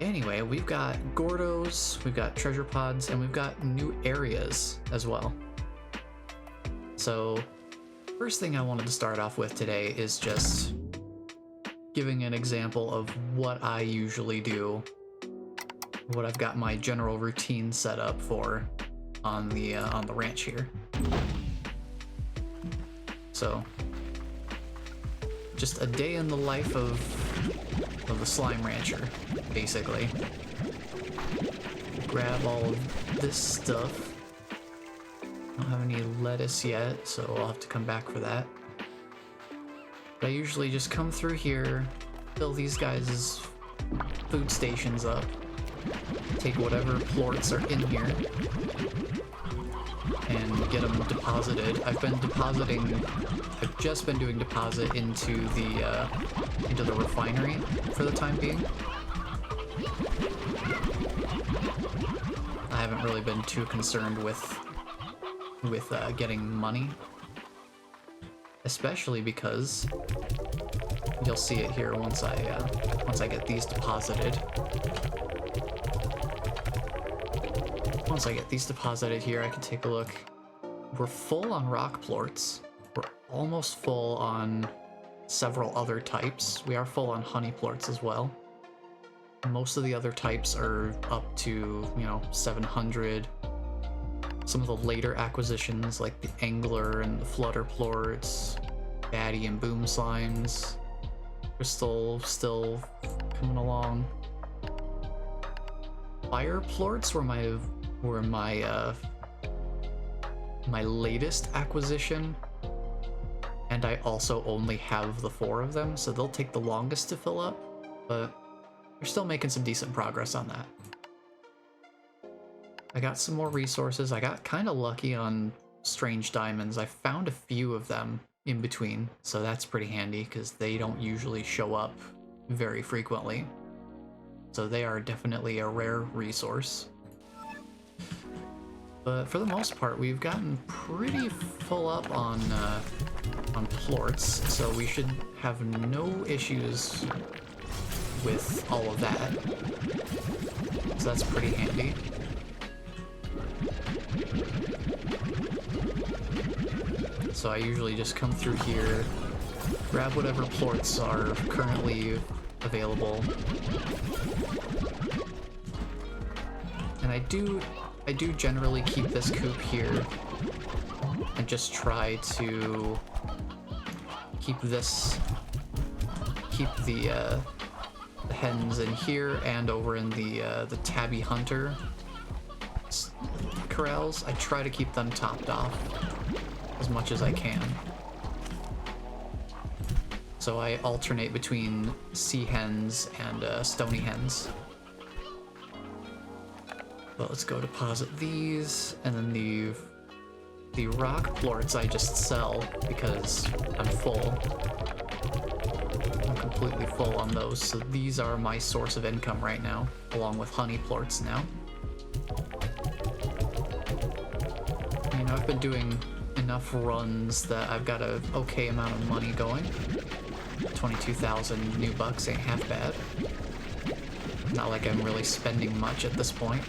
Anyway, we've got Gordos, we've got treasure pods, and we've got new areas as well. So, first thing I wanted to start off with today is just giving an example of what I usually do, what I've got my general routine set up for on the ranch here. So, just a day in the life of the slime rancher, basically. Grab all of this stuff. I don't have any lettuce yet, so I'll have to come back for that. But I usually just come through here, fill these guys' food stations up, take whatever plorts are in here, and get them deposited. I've just been doing deposit into the refinery for the time being. I haven't really been too concerned with getting money, especially because you'll see it here once I get these deposited. Once I get these deposited here, I can take a look. We're full on rock plorts. We're almost full on several other types. We are full on honey plorts as well. Most of the other types are up to, 700. Some of the later acquisitions, like the angler and the flutter plorts, baddie and boom slimes, crystal still coming along. Fire plorts were my latest acquisition, and I also only have the 4 of them, so they'll take the longest to fill up, but we're still making some decent progress on that. I got some more resources. I got kind of lucky on strange diamonds. I found a few of them in between, so that's pretty handy because they don't usually show up very frequently. So they are definitely a rare resource. But for the most part, we've gotten pretty full up on plorts, so we should have no issues with all of that. So that's pretty handy. So I usually just come through here, grab whatever plorts are currently available. And I do generally keep this coop here and just try to keep the hens in here and over in the tabby hunter corrals. I try to keep them topped off as much as I can. So I alternate between sea hens and stony hens. But let's go deposit these, and then the rock plorts I just sell because I'm full. I'm completely full on those, so these are my source of income right now, along with honey plorts now. I've been doing enough runs that I've got a okay amount of money going. 22,000 new bucks ain't half bad. Not like I'm really spending much at this point.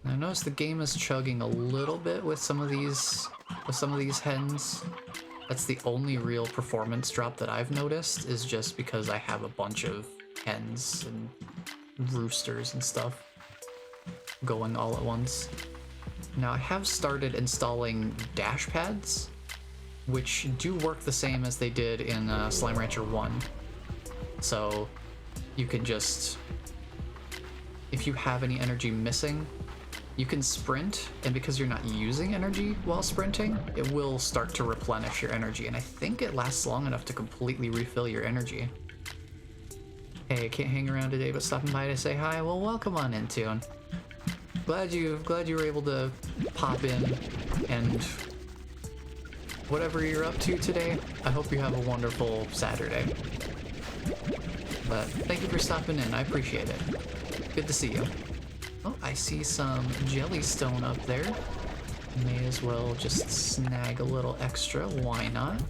I noticed the game is chugging a little bit with some of these hens. That's the only real performance drop that I've noticed, is just because I have a bunch of hens and roosters and stuff going all at once. Now I have started installing dash pads, which do work the same as they did in Slime Rancher 1. So you can just, if you have any energy missing, you can sprint, and because you're not using energy while sprinting, it will start to replenish your energy, and I think it lasts long enough to completely refill your energy. Hey, I can't hang around today, but stopping by to say hi. Well, welcome on in, Tune. Glad you were able to pop in, and whatever you're up to today, I hope you have a wonderful Saturday. But thank you for stopping in. I appreciate it. Good to see you. Oh, I see some jellystone up there. May as well just snag a little extra, why not?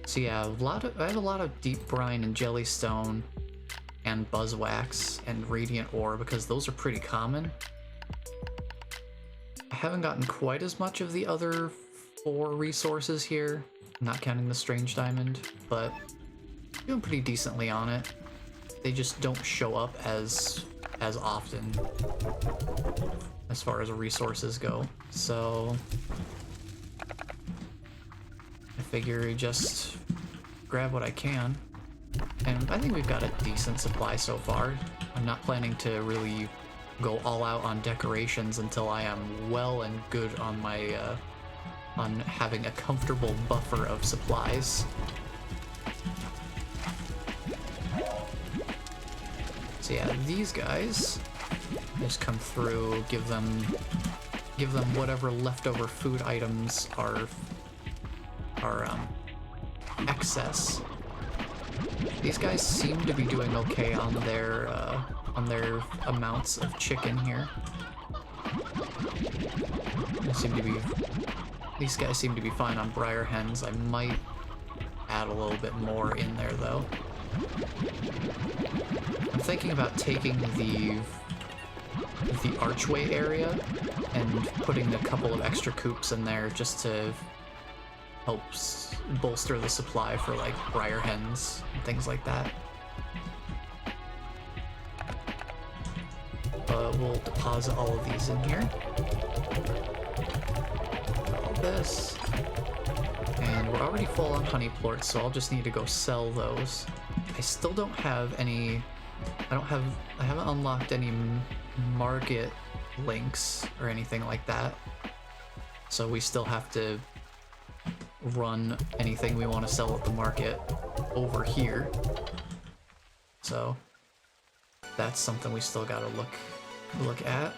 So yeah, I have a lot of deep brine and jellystone and buzzwax and radiant ore because those are pretty common. I haven't gotten quite as much of the other 4 resources here, not counting the strange diamond, but doing pretty decently on it. They just don't show up as often as far as resources go. So I figure just grab what I can. And I think we've got a decent supply so far. I'm not planning to really go all out on decorations until I am well and good on my on having a comfortable buffer of supplies. So yeah, these guys just come through, give them whatever leftover food items are excess. These guys seem to be doing okay on their amounts of chicken here. These guys seem to be fine on briar hens. I might add a little bit more in there though. I'm thinking about taking the archway area and putting a couple of extra coops in there just to help bolster the supply for like briar hens and things like that. We'll deposit all of these in here. All this. And we're already full on honey plorts, so I'll just need to go sell those. I still don't have any... I haven't unlocked any market links or anything like that. So we still have to run anything we want to sell at the market over here. So that's something we still gotta look at.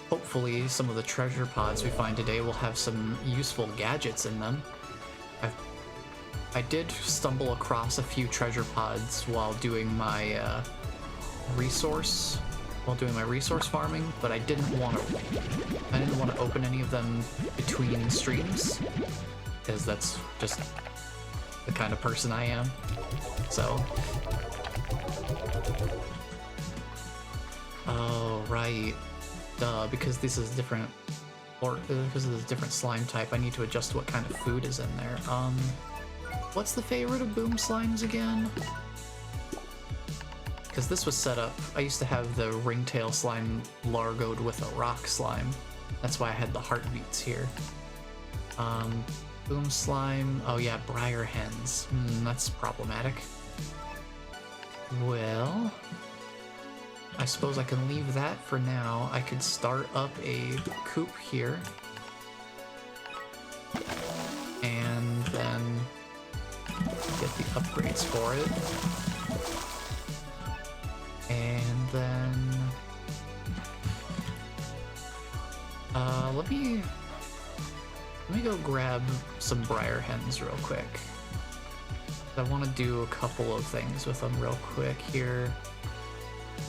Hopefully some of the treasure pods we find today will have some useful gadgets in them. I did stumble across a few treasure pods while doing my resource farming, but I didn't want to open any of them between streams because that's just the kind of person I am. So, oh right, duh, because this is different, or because of this different slime type, I need to adjust what kind of food is in there. What's the favorite of boom slimes again? Because this was set up, I used to have the ringtail slime largoed with a rock slime. That's why I had the heartbeats here. Boom slime, oh yeah, briar hens. That's problematic. Well, I suppose I can leave that for now. I could start up a coop here. And then get the upgrades for it. And then let me go grab some briar hens real quick. I want to do a couple of things with them real quick here.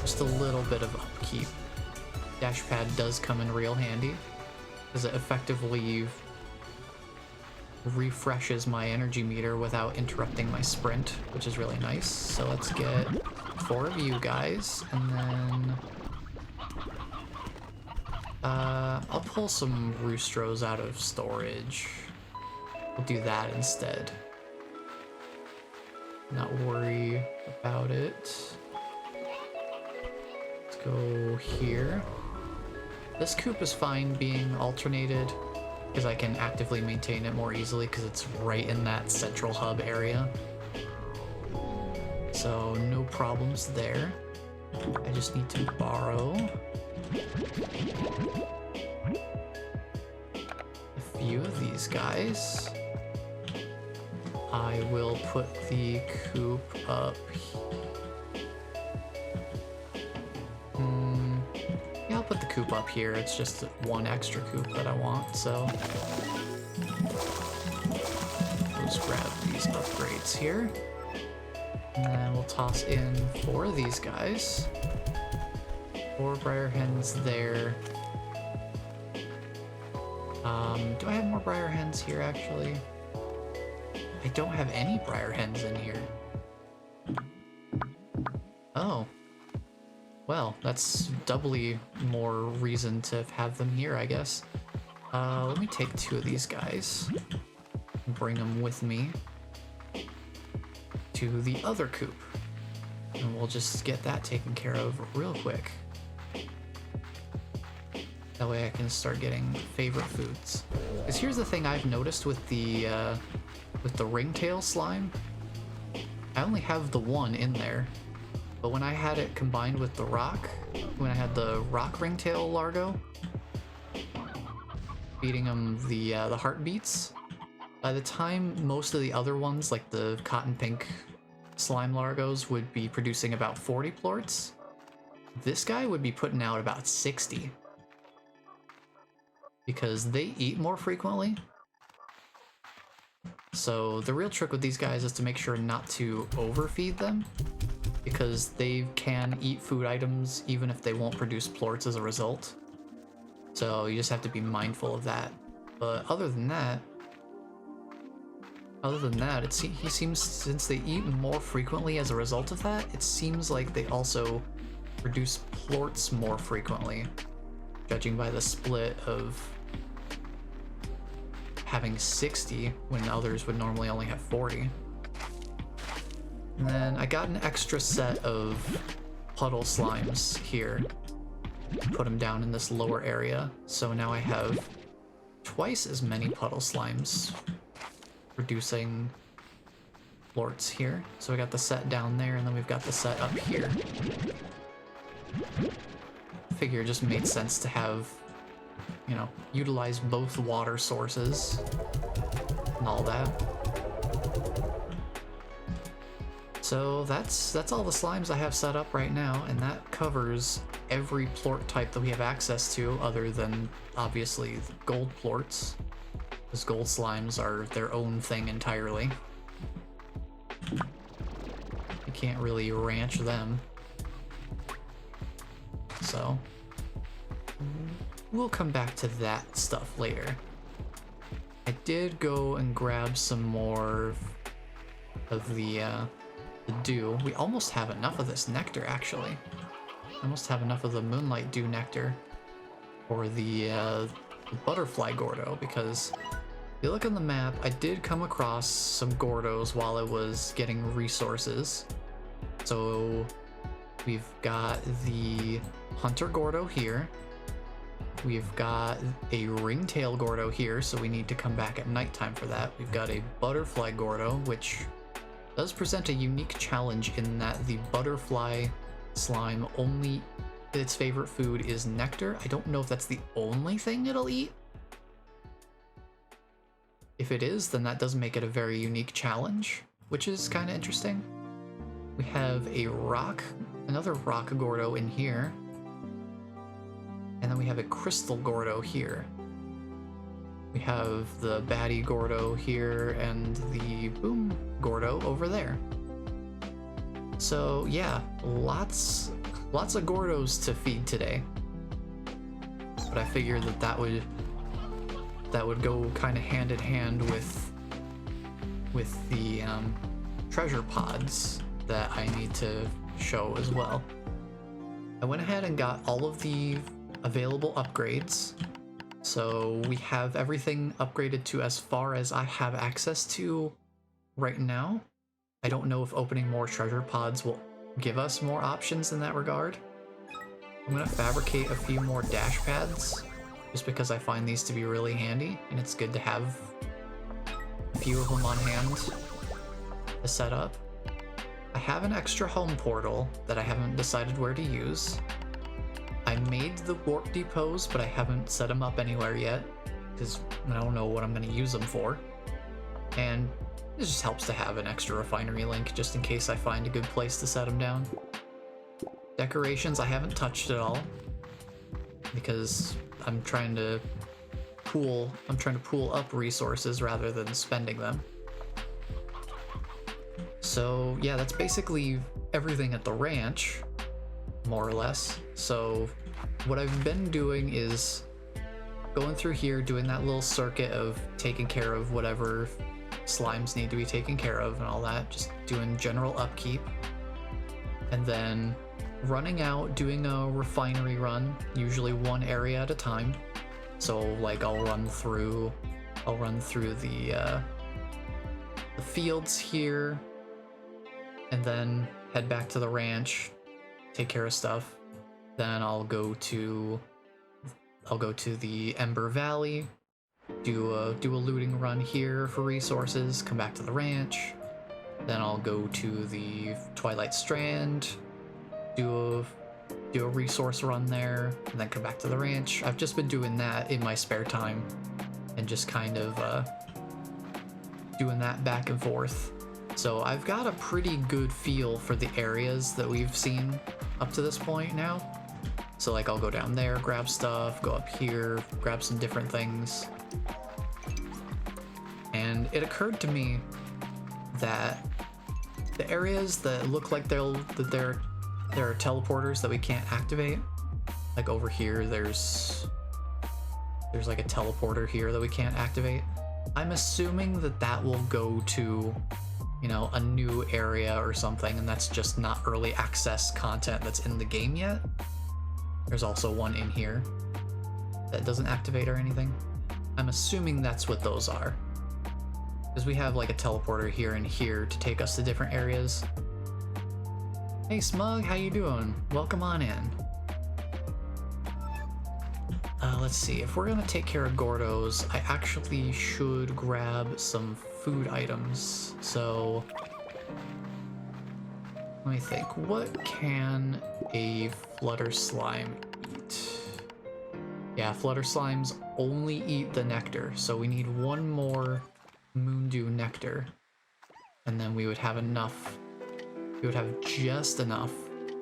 Just a little bit of upkeep. Dashpad does come in real handy because it effectively refreshes my energy meter without interrupting my sprint, which is really nice. So let's get 4 of you guys, and then I'll pull some roostros out of storage. We'll do that instead. Not worry about it. Let's go here. This coop is fine being alternated because I can actively maintain it more easily because it's right in that central hub area. So no problems there. I just need to borrow a few of these guys. I will put the coop up. Yeah, I'll put the coop up here. It's just 1 extra coop that I want, so let's grab these upgrades here. And then we'll toss in 4 of these guys. 4 briar hens there. Do I have more briar hens here, actually? I don't have any briar hens in here. Oh. Well, that's doubly more reason to have them here, I guess. Let me take 2 of these guys and bring them with me to the other coop. And we'll just get that taken care of real quick. That way I can start getting favorite foods. Because here's the thing I've noticed with the ringtail slime. I only have the one in there. But when I had it combined with the rock, when I had the rock ringtail largo, feeding them the heartbeats, by the time most of the other ones, like the cotton pink slime largos, would be producing about 40 plorts, this guy would be putting out about 60. Because they eat more frequently. So the real trick with these guys is to make sure not to overfeed them, because they can eat food items even if they won't produce plorts as a result. So you just have to be mindful of that. But other than that, he seems, since they eat more frequently as a result of that, it seems like they also produce plorts more frequently, judging by the split of having 60 when others would normally only have 40. And then I got an extra set of puddle slimes here. Put them down in this lower area, so now I have twice as many puddle slimes producing plorts here. So we got the set down there, and then we've got the set up here. Figure it just made sense to have, you know, utilize both water sources and all that. So that's all the slimes I have set up right now, and that covers every plort type that we have access to, other than obviously the gold plorts, because gold slimes are their own thing entirely. You can't really ranch them. So we'll come back to that stuff later. I did go and grab some more of the dew. We almost have enough of this nectar, actually. Almost have enough of the moonlight dew nectar for the butterfly gordo, because if you look on the map, I did come across some gordos while I was getting resources. So we've got the hunter gordo here. We've got a ringtail gordo here, so we need to come back at nighttime for that. We've got a butterfly gordo, which does present a unique challenge in that the butterfly slime only, its favorite food is nectar. I don't know if that's the only thing it'll eat. If it is, then that does make it a very unique challenge, which is kind of interesting. We have another rock gordo in here. And then we have a crystal gordo here. We have the baddie gordo here and the boom gordo over there. So yeah, lots of gordos to feed today. But I figured that would go kind of hand in hand with the treasure pods that I need to show as well. I went ahead and got all of the available upgrades. So we have everything upgraded to as far as I have access to right now. I don't know if opening more treasure pods will give us more options in that regard. I'm gonna fabricate a few more dash pads, just because I find these to be really handy, and it's good to have a few of them on hand to set up. I have an extra home portal that I haven't decided where to use. I made the warp depots, but I haven't set them up anywhere yet, because I don't know what I'm going to use them for. And it just helps to have an extra refinery link, just in case I find a good place to set them down. Decorations I haven't touched at all, because I'm trying to pool up resources rather than spending them. So yeah, that's basically everything at the ranch. more or less. So what I've been doing is going through here, doing that little circuit of taking care of whatever slimes need to be taken care of and all that, just doing general upkeep, and then running out, doing a refinery run, usually one area at a time. So like I'll run through the fields here, and then head back to the ranch, take care of stuff. Then I'll go to the Ember Valley, do a looting run here for resources, come back to the ranch. Then I'll go to the Twilight Strand, do a resource run there, and then come back to the ranch. I've just been doing that in my spare time and just kind of doing that back and forth. So I've got a pretty good feel for the areas that we've seen up to this point now. So like I'll go down there, grab stuff, go up here, grab some different things. And it occurred to me that the areas that look like there are teleporters that we can't activate, like over here there's like a teleporter here that we can't activate. I'm assuming that will go to, you know, a new area or something, and that's just not early access content that's in the game yet. There's also one in here that doesn't activate or anything. I'm assuming that's what those are, because we have like a teleporter here and here to take us to different areas. Hey Smug, how you doing? Welcome on in. Let's see, if we're gonna take care of Gordos, I actually should grab some food items. So let me think, what can a flutter slime eat? Yeah, flutter slimes only eat the nectar, so we need one more Moondew nectar, and then we would have enough. We would have just enough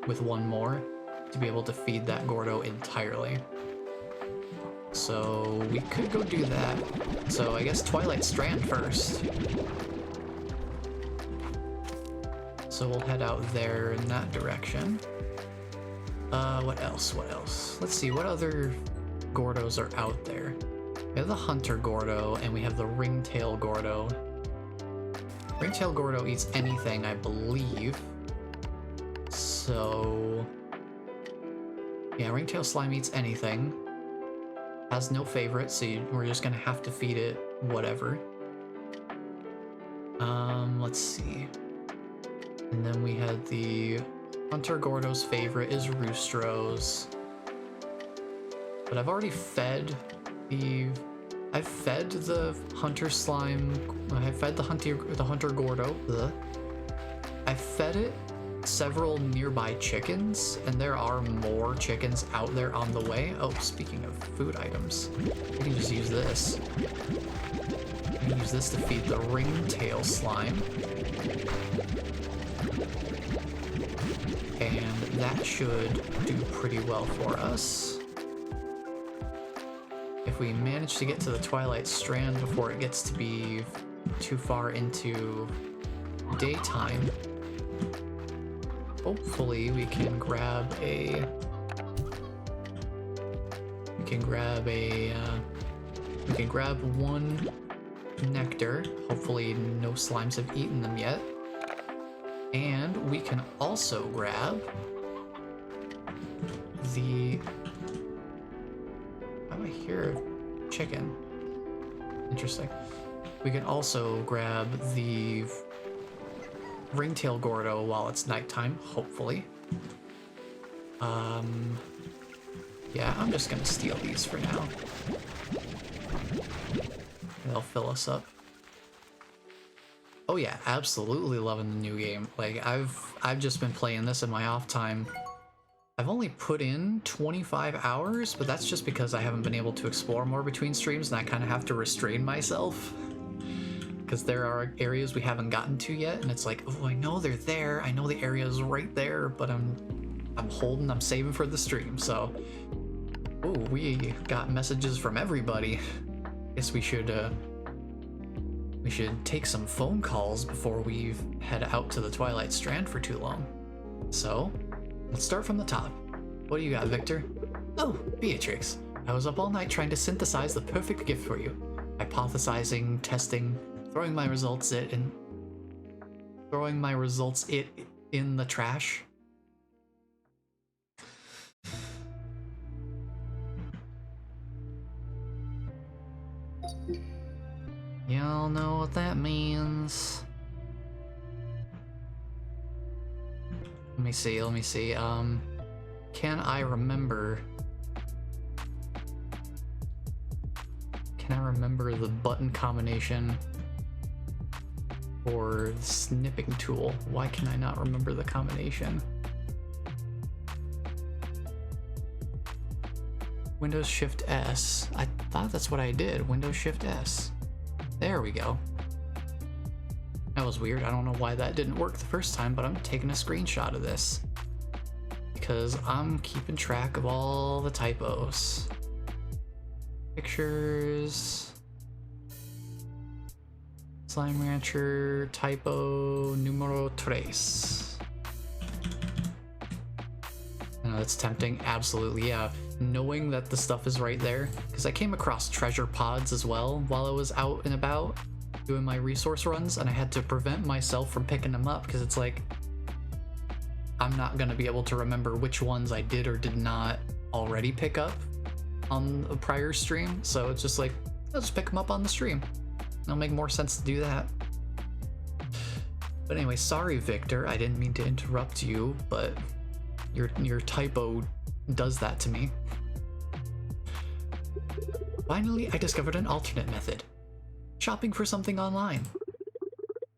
with one more to be able to feed that Gordo entirely. So we could go do that. So I guess Twilight Strand first. So we'll head out there in that direction. What else? What else? Let's see, what other Gordos are out there? We have the Hunter Gordo, and we have the Ringtail Gordo. Ringtail Gordo eats anything, I believe. So yeah, Ringtail Slime eats anything. Has no favorite, so we're just gonna have to feed it whatever. Let's see. And then we had the Hunter Gordo's favorite is Roostros. But I've already fed I've fed the Hunter Slime. I fed the Hunter Gordo. Ugh. I fed it several nearby chickens, and there are more chickens out there on the way. Oh, speaking of food items, we can just use this. We can use this to feed the Ringtail Slime. And that should do pretty well for us. If we manage to get to the Twilight Strand before it gets to be too far into daytime, hopefully we can grab one nectar. Hopefully no slimes have eaten them yet. And we can also grab the... How do I hear chicken? Interesting. We can also grab the Ringtail Gordo while it's nighttime, hopefully. Yeah, I'm just gonna steal these for now. They'll fill us up. Oh yeah, absolutely loving the new game. Like, I've just been playing this in my off time. I've only put in 25 hours, but that's just because I haven't been able to explore more between streams, and I kind of have to restrain myself. Because there are areas we haven't gotten to yet, and it's like, oh, I know they're there. I know the area is right there, but I'm saving for the stream, so... Ooh, we got messages from everybody. Guess we should take some phone calls before we head out to the Twilight Strand for too long. So, Let's start from the top. What do you got, Victor? Oh, Beatrix. I was up all night trying to synthesize the perfect gift for you. Hypothesizing, testing, throwing my results in the trash. Y'all know what that means. Let me see. Can I remember the button combination for the snipping tool? Why can I not remember the combination? Windows Shift S. I thought that's what I did. Windows Shift S. There we go. That was weird. I don't know why that didn't work the first time, but I'm taking a screenshot of this because I'm keeping track of all the typos. Pictures. Slime Rancher typo numero 3. I know that's tempting. Absolutely, yeah. Knowing that the stuff is right there, because I came across treasure pods as well while I was out and about doing my resource runs, and I had to prevent myself from picking them up because it's like I'm not going to be able to remember which ones I did or did not already pick up on a prior stream, so it's just like, I'll just pick them up on the stream. It'll make more sense to do that. But anyway, sorry Victor, I didn't mean to interrupt you, but your typo does that to me. Finally, I discovered an alternate method. Shopping for something online.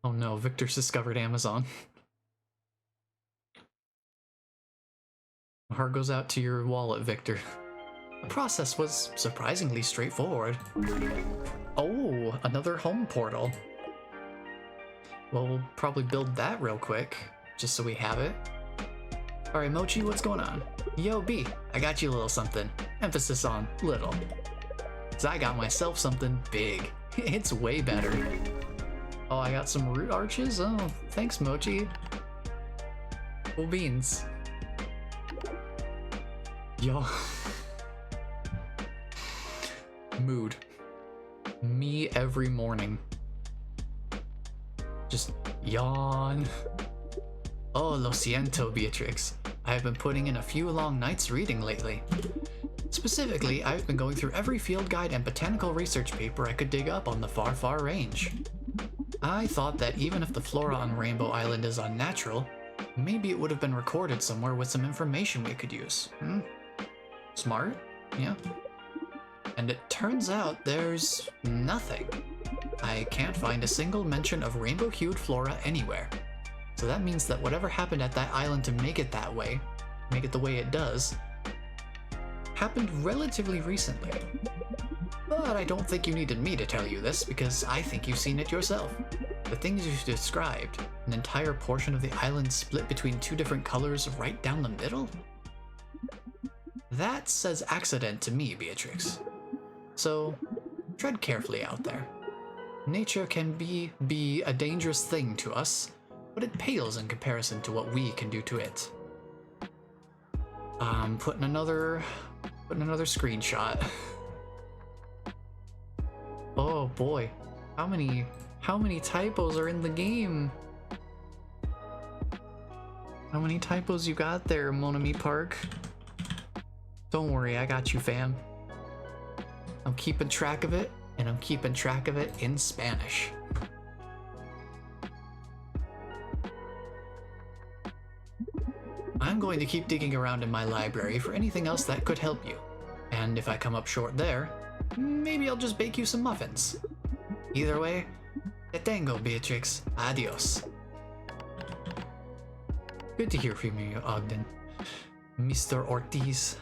Oh no, Victor's discovered Amazon. My heart goes out to your wallet, Victor. The process was surprisingly straightforward. Oh, another home portal. Well, we'll probably build that real quick, just so we have it. Alright, Mochi, what's going on? Yo, B, I got you a little something. Emphasis on little. Cause I got myself something big. It's way better. Oh, I got some root arches? Oh, thanks, Mochi. Cool beans. Yo. Mood. Me every morning. Just yawn. Oh, lo siento, Beatrix. I have been putting in a few long nights reading lately. Specifically, I've been going through every field guide and botanical research paper I could dig up on the far, far range. I thought that even if the flora on Rainbow Island is unnatural, maybe it would have been recorded somewhere with some information we could use. Smart? Yeah. And it turns out there's nothing. I can't find a single mention of rainbow-hued flora anywhere. So that means that whatever happened at that island to make it that way, make it the way it does, happened relatively recently. But I don't think you needed me to tell you this, because I think you've seen it yourself. The things you described, an entire portion of the island split between two different colors right down the middle? That says accident to me, Beatrix. So, tread carefully out there. Nature can be a dangerous thing to us, but it pales in comparison to what we can do to it. Putting another screenshot. Oh boy, how many typos are in the game? How many typos you got there, Monomi Park? Don't worry, I got you, fam. I'm keeping track of it, and I'm keeping track of it in Spanish. I'm going to keep digging around in my library for anything else that could help you. And if I come up short there, maybe I'll just bake you some muffins. Either way, te tengo, Beatrix. Adios. Good to hear from you, Ogden. Mr. Ortiz.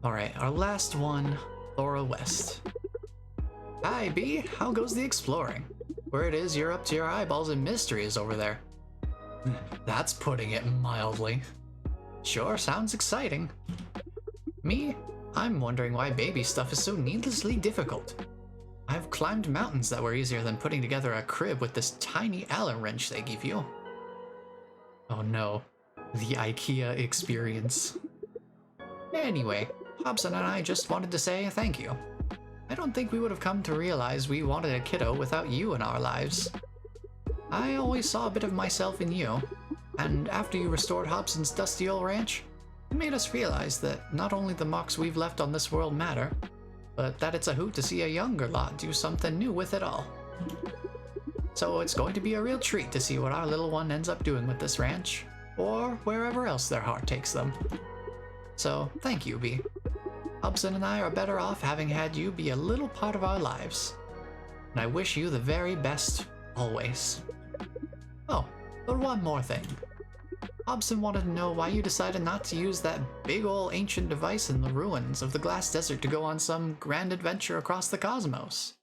Alright, our last one, Laura West. Hi, B. How goes the exploring? Where it is, you're up to your eyeballs in mysteries over there. That's putting it mildly. Sure, sounds exciting. Me? I'm wondering why baby stuff is so needlessly difficult. I've climbed mountains that were easier than putting together a crib with this tiny Allen wrench they give you. Oh no. The IKEA experience. Anyway, Hobson and I just wanted to say thank you. I don't think we would have come to realize we wanted a kiddo without you in our lives. I always saw a bit of myself in you, and after you restored Hobson's dusty old ranch, it made us realize that not only the marks we've left on this world matter, but that it's a hoot to see a younger lot do something new with it all. So it's going to be a real treat to see what our little one ends up doing with this ranch, or wherever else their heart takes them. So, thank you, Bee. Hobson and I are better off having had you be a little part of our lives. And I wish you the very best, always. Oh, but one more thing. Hobson wanted to know why you decided not to use that big ol' ancient device in the ruins of the Glass Desert to go on some grand adventure across the cosmos.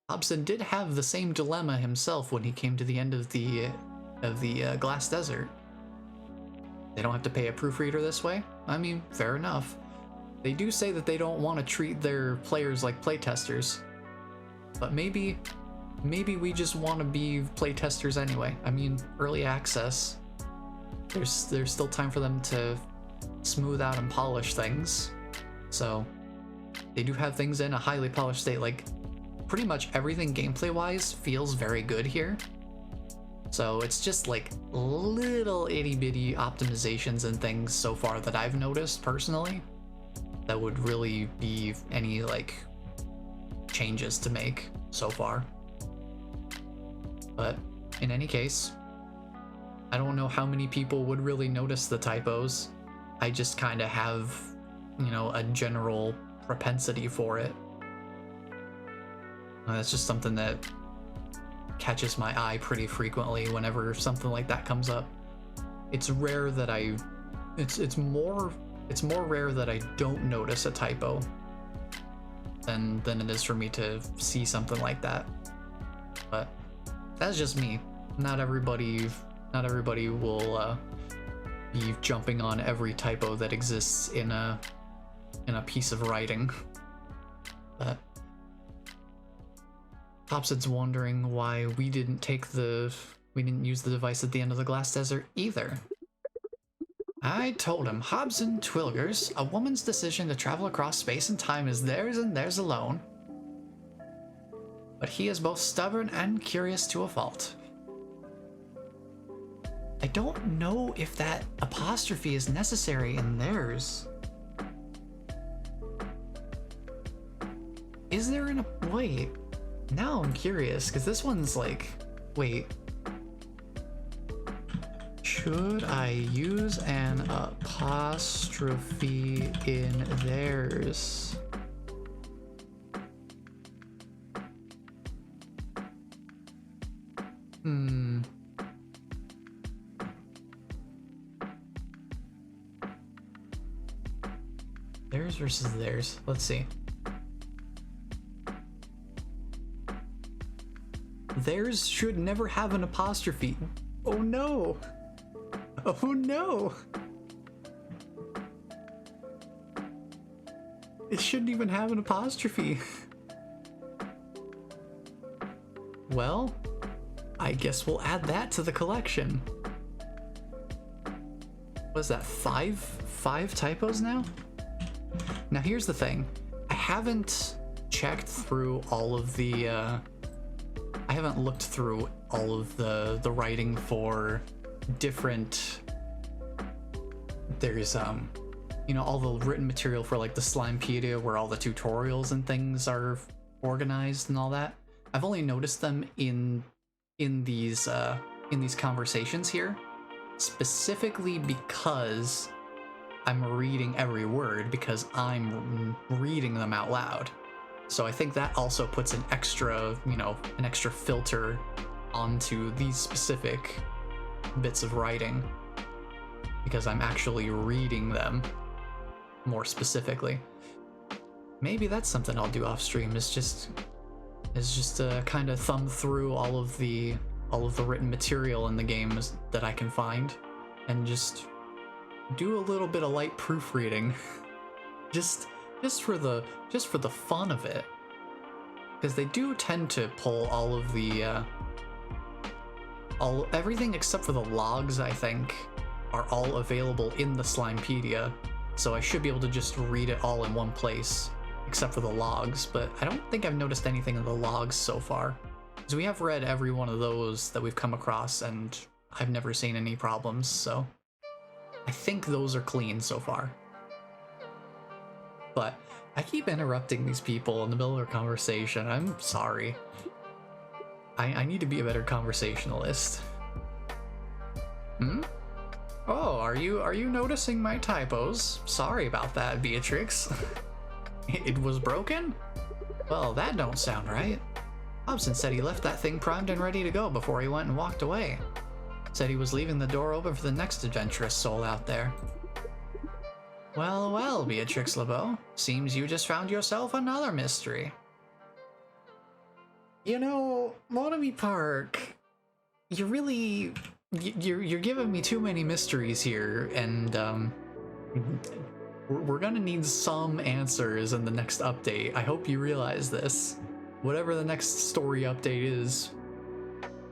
Hobson did have the same dilemma himself when he came to the end of the Glass Desert. They don't have to pay a proofreader this way? I mean, fair enough. They do say that they don't want to treat their players like playtesters. But maybe we just want to be playtesters anyway. I mean, early access. There's still time for them to smooth out and polish things. So, they do have things in a highly polished state. Like, pretty much everything gameplay-wise feels very good here. So it's just like little itty-bitty optimizations and things so far that I've noticed personally that would really be any like changes to make so far. But in any case, I don't know how many people would really notice the typos. I just kind of have, you know, a general propensity for it. That's just something that catches my eye pretty frequently whenever something like that comes up. It's rare that it's more rare that I don't notice a typo than it is for me to see something like that. But that's just me. Not everybody will be jumping on every typo that exists in a piece of writing. But Hobson's wondering why we didn't use the device at the end of the Glass Desert either. I told him, Hobson Twilgers, a woman's decision to travel across space and time is theirs and theirs alone. But he is both stubborn and curious to a fault. I don't know if that apostrophe is necessary in theirs. Is there an wait? Now I'm curious, because this one's like, wait. Should I use an apostrophe in theirs? Theirs versus theirs. Let's see. Theirs should never have an apostrophe. Oh no! Oh no! It shouldn't even have an apostrophe. Well, I guess we'll add that to the collection. What is that, five typos now? Now here's the thing. I haven't checked through all of the, I haven't looked through all of the writing for different, there's, you know, all the written material for like the Slimepedia where all the tutorials and things are organized and all that. I've only noticed them in these conversations here, specifically because I'm reading every word, because I'm reading them out loud. So I think that also puts an extra, you know, an extra filter onto these specific bits of writing, because I'm actually reading them more specifically. Maybe that's something I'll do off stream, is just kind of thumb through all of the written material in the games that I can find and just do a little bit of light proofreading. just for the fun of it, because they do tend to pull all of the everything except for the logs, I think, are all available in the Slimepedia, so I should be able to just read it all in one place, except for the logs, but I don't think I've noticed anything in the logs so far. Because we have read every one of those that we've come across, and I've never seen any problems, so I think those are clean so far. But I keep interrupting these people in the middle of their conversation. I'm sorry. I need to be a better conversationalist. Hmm? Oh, are you noticing my typos? Sorry about that, Beatrix. It was broken? Well, that don't sound right. Hobson said he left that thing primed and ready to go before he went and walked away. Said he was leaving the door open for the next adventurous soul out there. Well, well, Beatrix LeBeau. Seems you just found yourself another mystery. You know, Monomi Park, you're giving me too many mysteries here, and we're gonna need some answers in the next update. I hope you realize this. Whatever the next story update is,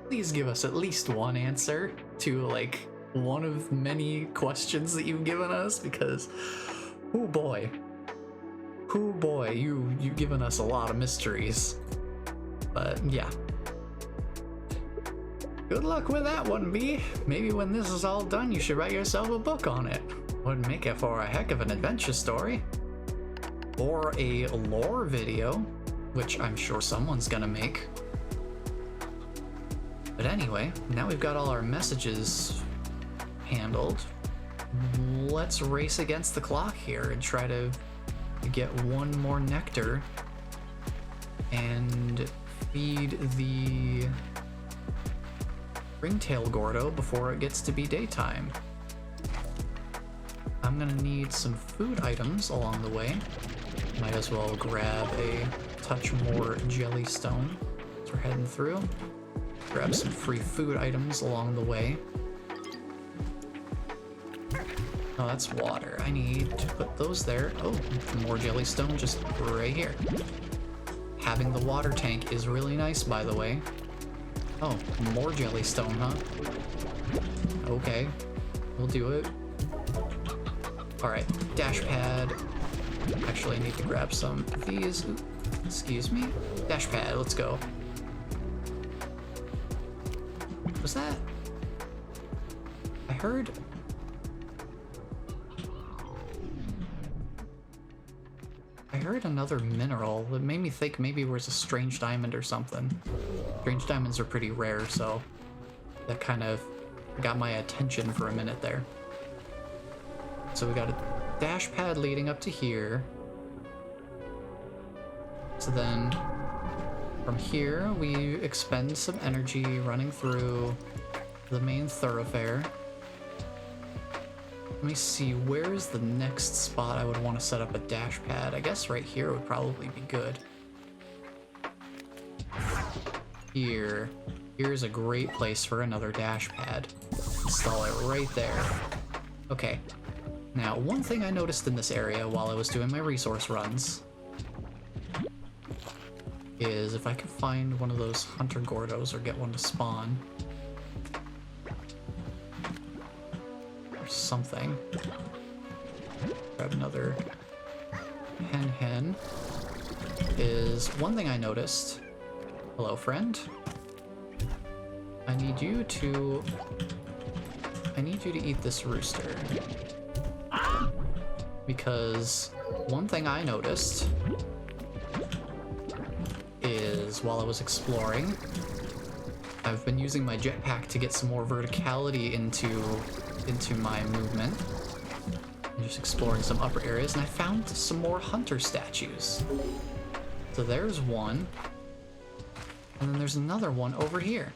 please give us at least one answer to, like, one of many questions that you've given us, because, oh boy, you've given us a lot of mysteries. But yeah, good luck with that one, B. Maybe when this is all done, you should write yourself a book on it. Would make it for a heck of an adventure story, or a lore video, which I'm sure someone's gonna make. But anyway, now we've got all our messages handled. Let's race against the clock here and try to get one more nectar and feed the ringtail gordo before it gets to be daytime. I'm gonna need some food items along the way. Might as well grab a touch more jellystone as we're heading through. Grab some free food items along the way. Oh, that's water. I need to put those there. Oh, more jellystone just right here. Having the water tank is really nice, by the way. Oh, more jellystone, huh? Okay, we'll do it. Alright, dash pad. Actually, I need to grab some of these. Ooh, excuse me? Dash pad, let's go. Was that? I heard another mineral that made me think maybe it was a strange diamond or something. Strange diamonds are pretty rare, so that kind of got my attention for a minute there. So we got a dash pad leading up to here. So then from here we expend some energy running through the main thoroughfare. Let me see, where's the next spot I would want to set up a dash pad? I guess right here would probably be good. Here's a great place for another dash pad. Install it right there. Okay. Now, one thing I noticed in this area while I was doing my resource runs is if I could find one of those hunter gordos or get one to spawn, or something. Grab another hen. Is one thing I noticed. Hello, friend. I need you to eat this rooster. Because one thing I noticed is while I was exploring, I've been using my jetpack to get some more verticality into my movement. I'm just exploring some upper areas, and I found some more hunter statues. So there's one, and then there's another one over here.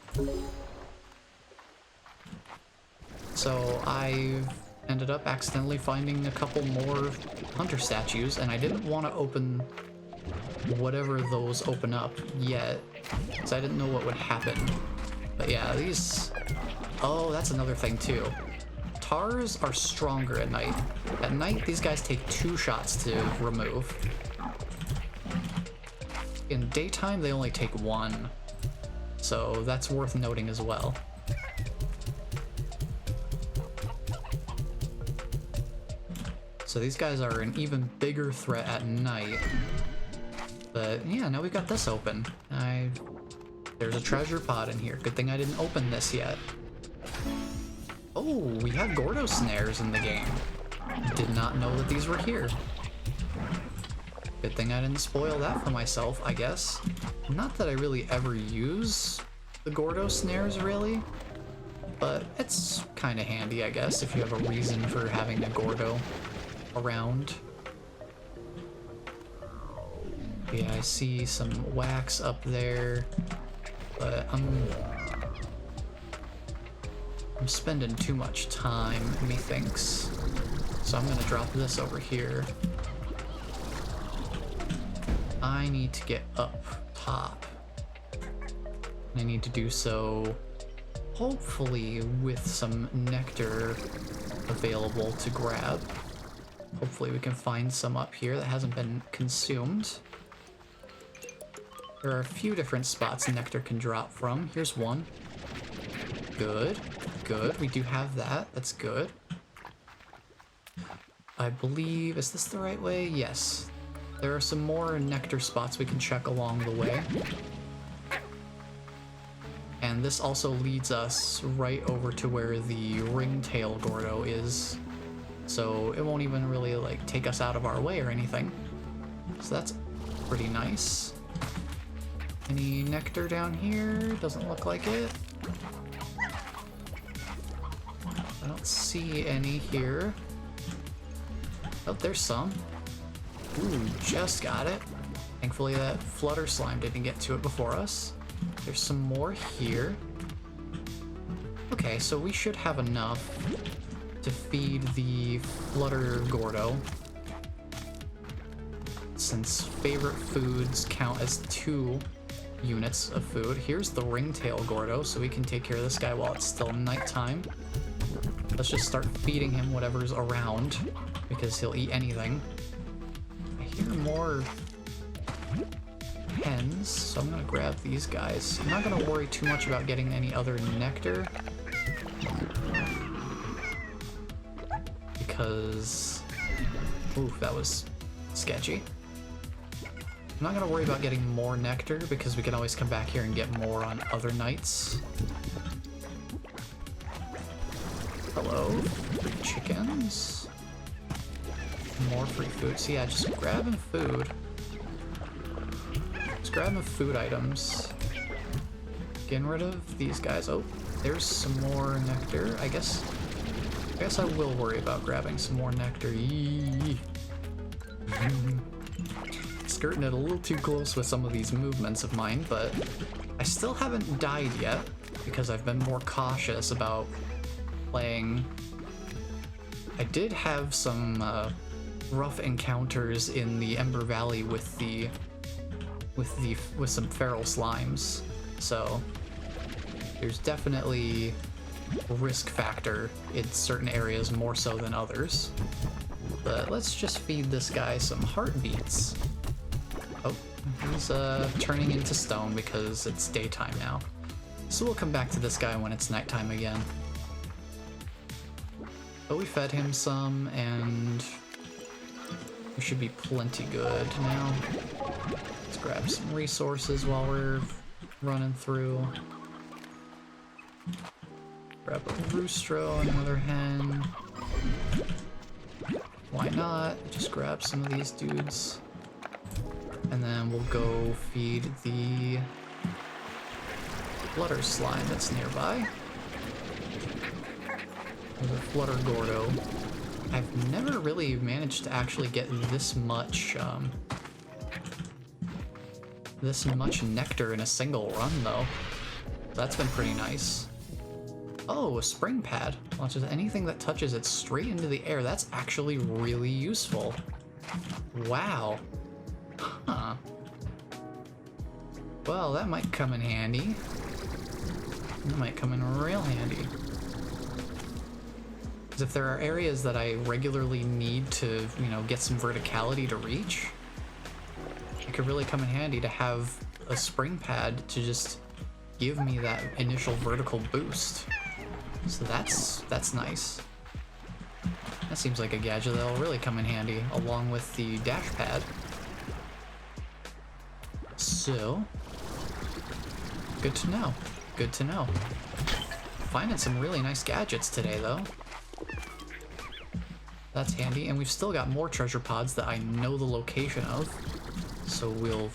So I've ended up accidentally finding a couple more hunter statues, and I didn't want to open whatever those open up yet, because I didn't know what would happen. But yeah, these... Oh, that's another thing too. Tars are stronger at night. At night, these guys take 2 shots to remove. In daytime, they only take 1. So that's worth noting as well. So these guys are an even bigger threat at night. But yeah, now we've got this open. There's a treasure pod in here. Good thing I didn't open this yet. Oh, we have gordo snares in the game. Did not know that these were here. Good thing I didn't spoil that for myself, I guess. Not that I really ever use the gordo snares, really. But it's kind of handy, I guess, if you have a reason for having a gordo around. Yeah, I see some wax up there, but I'm spending too much time, methinks. So I'm gonna drop this over here. I need to get up top. I need to do so hopefully with some nectar available to grab. Hopefully we can find some up here that hasn't been consumed. There are a few different spots nectar can drop from. Here's one. Good, good. We do have that. That's good. I believe, is this the right way? Yes. There are some more nectar spots we can check along the way. And this also leads us right over to where the ringtail gordo is. So it won't even really like take us out of our way or anything. So that's pretty nice. Any nectar down here? Doesn't look like it. I don't see any here. Oh, there's some. Ooh, just got it. Thankfully that flutter slime didn't get to it before us. There's some more here. Okay, so we should have enough to feed the flutter gordo, since favorite foods count as 2 units of food. Here's the ringtail gordo, so we can take care of this guy while it's still nighttime. Let's just start feeding him whatever's around, because he'll eat anything. I hear more hens, so I'm gonna grab these guys. I'm not gonna worry too much about getting any other nectar, because... ooh, that was sketchy. I'm not gonna worry about getting more nectar because we can always come back here and get more on other nights. Hello, free chickens. More free food. So yeah, just grabbing food. Just grabbing food items. Getting rid of these guys. Oh, there's some more nectar. I guess I will worry about grabbing some more nectar. Yee. Skirting it a little too close with some of these movements of mine, but I still haven't died yet because I've been more cautious about playing. I did have some rough encounters in the Ember Valley with some feral slimes, so there's definitely a risk factor in certain areas more so than others. But let's just feed this guy some heartbeats. Oh, he's turning into stone because it's daytime now. So we'll come back to this guy when it's nighttime again. But we fed him some, and we should be plenty good now. Let's grab some resources while we're running through. Grab a roostro, another hen. Why not? Just grab some of these dudes. And then we'll go feed the flutter slime that's nearby. There's a flutter gordo. I've never really managed to actually get this much nectar in a single run though. That's been pretty nice. Oh, a spring pad. Launches anything that touches it straight into the air. That's actually really useful. Wow. Huh. Well, that might come in handy. That might come in real handy. Because if there are areas that I regularly need to, you know, get some verticality to reach, it could really come in handy to have a spring pad to just give me that initial vertical boost. So that's nice. That seems like a gadget that'll really come in handy, along with the dash pad. So, good to know. Good to know. Finding some really nice gadgets today, though. That's handy, and we've still got more treasure pods that I know the location of. So we'll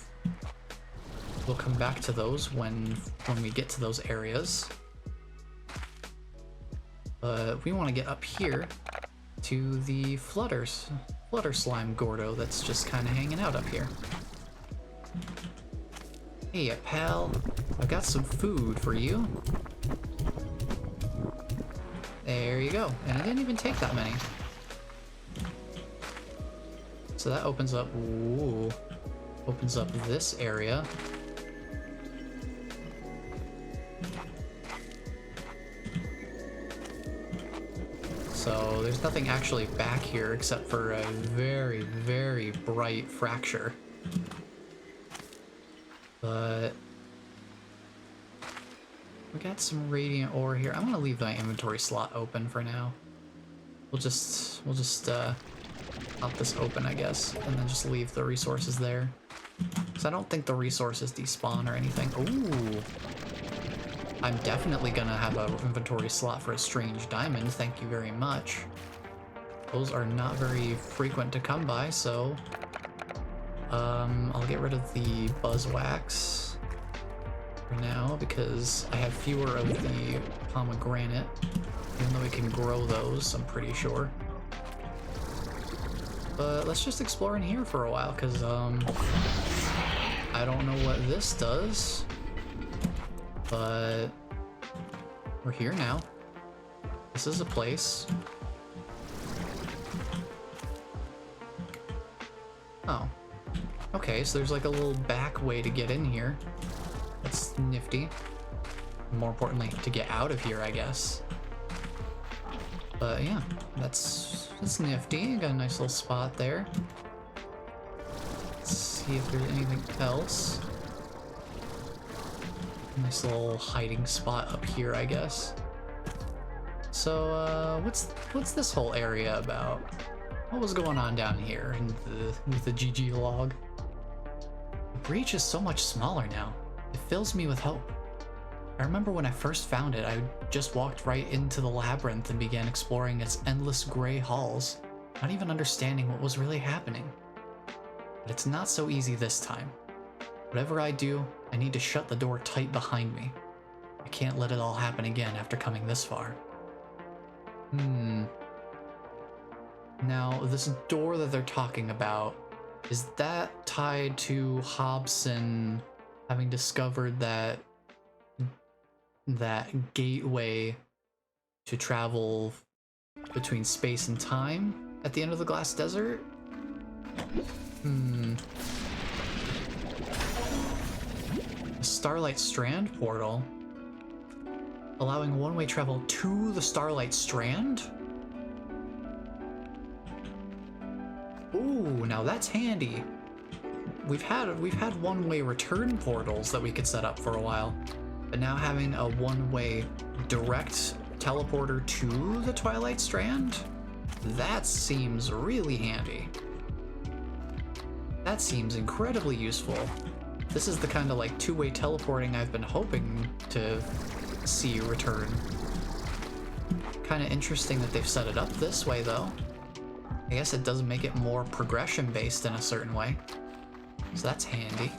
come back to those when we get to those areas. But we want to get up here to the flutter slime gordo that's just kind of hanging out up here. Hey, pal, I've got some food for you. There you go, and it didn't even take that many. So that opens up, ooh, opens up this area. So there's nothing actually back here except for a very, very bright fracture. But we got some radiant ore here. I'm gonna leave my inventory slot open for now. We'll just pop this open, I guess, and then just leave the resources there. Because I don't think the resources despawn or anything. Ooh. I'm definitely gonna have an inventory slot for a strange diamond, thank you very much. Those are not very frequent to come by, so I'll get rid of the buzz wax for now because I have fewer of the pomegranate, even though we can grow those, I'm pretty sure. But let's just explore in here for a while, because I don't know what this does. But we're here now. This is a place. Oh. Okay, so there's like a little back way to get in here. That's nifty. More importantly, to get out of here, I guess. But yeah, that's nifty. Got a nice little spot there. Let's see if there's anything else. Nice little hiding spot up here, I guess. So, what's this whole area about? What was going on down here with the GG log? The breach is so much smaller now. It fills me with hope. I remember when I first found it, I just walked right into the labyrinth and began exploring its endless gray halls, not even understanding what was really happening. But it's not so easy this time. Whatever I do, I need to shut the door tight behind me. I can't let it all happen again after coming this far. Now, this door that they're talking about, is that tied to Hobson having discovered that gateway to travel between space and time at the end of the Glass Desert? A Starlight Strand portal? Allowing one-way travel to the Starlight Strand? Ooh, now that's handy. We've had one-way return portals that we could set up for a while, but now having a one-way direct teleporter to the Twilight Strand? That seems really handy. That seems incredibly useful. This is the kind of like two-way teleporting I've been hoping to see return. Kind of interesting that they've set it up this way though. I guess it does make it more progression based in a certain way. So that's handy.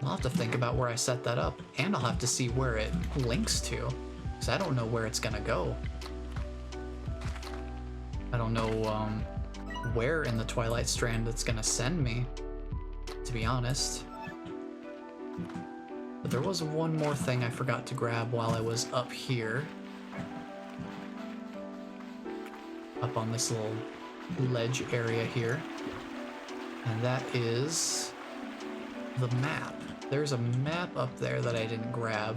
I'll have to think about where I set that up, and I'll have to see where it links to, because I don't know where it's gonna go. I don't know where in the Twilight Strand it's gonna send me, to be honest. But there was one more thing I forgot to grab while I was up here. Up on this little ledge area here. And that is the map. There's a map up there that I didn't grab.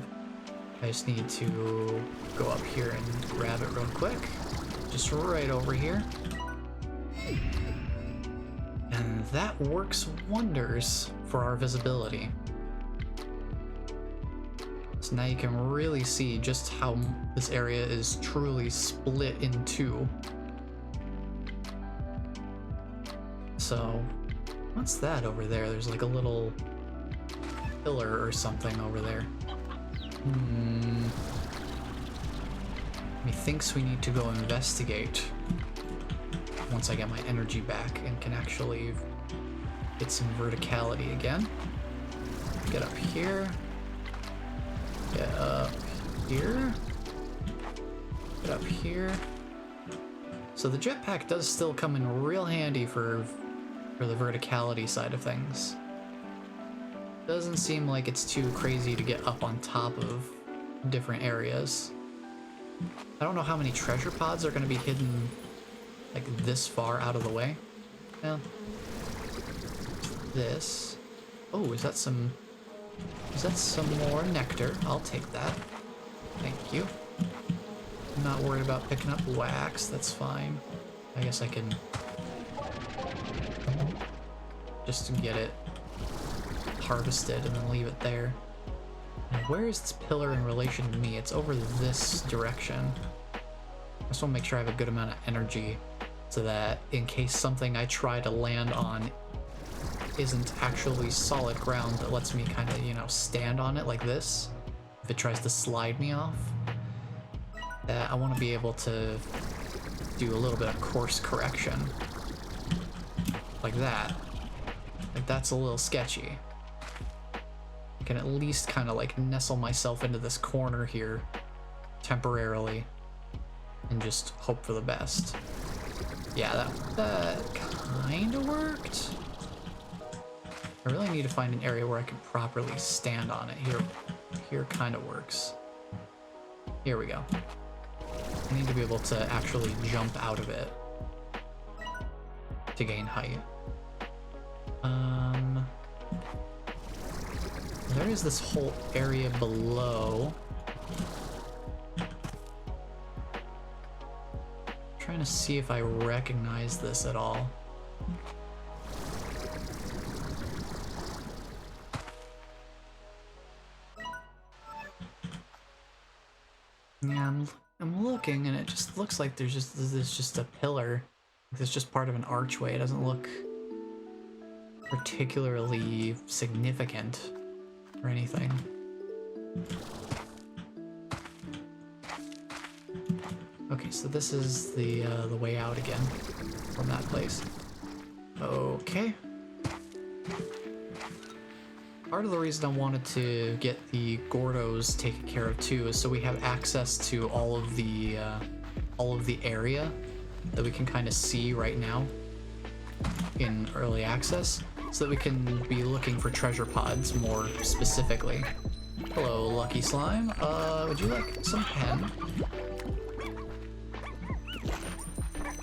I just need to go up here and grab it real quick. Just right over here. And that works wonders for our visibility. Let's So now you can really see just how this area is truly split in two. So, what's that over there? There's like a little pillar or something over there. Methinks we need to go investigate once I get my energy back and can actually get some verticality again. Get up here. Get up here. Get up here. So the jetpack does still come in real handy for the verticality side of things. Doesn't seem like it's too crazy to get up on top of different areas. I don't know how many treasure pods are going to be hidden like this far out of the way. Yeah. This. Oh, is that some more nectar? I'll take that. Thank you. I'm not worried about picking up wax, that's fine. I guess I can just get it harvested and then leave it there. Now, where is this pillar in relation to me? It's over this direction. I just want to make sure I have a good amount of energy so that in case something I try to land on isn't actually solid ground that lets me kind of, you know, stand on it like this, if it tries to slide me off, I want to be able to do a little bit of course correction. Like that. Like that's a little sketchy. I can at least kind of like nestle myself into this corner here temporarily and just hope for the best. Yeah, that kind of worked. I really need to find an area where I can properly stand on it. Here kind of works. Here we go. I need to be able to actually jump out of it to gain height. There is this whole area below. I'm trying to see if I recognize this at all. Yeah, I'm looking and it just looks like there's just a pillar. It's just part of an archway. It doesn't look particularly significant or anything. Okay, so this is the way out again from that place. Okay. Part of the reason I wanted to get the Gordos taken care of too is so we have access to all of the area that we can kind of see right now in early access, so that we can be looking for treasure pods more specifically. Hello, Lucky Slime. Would you like some pen?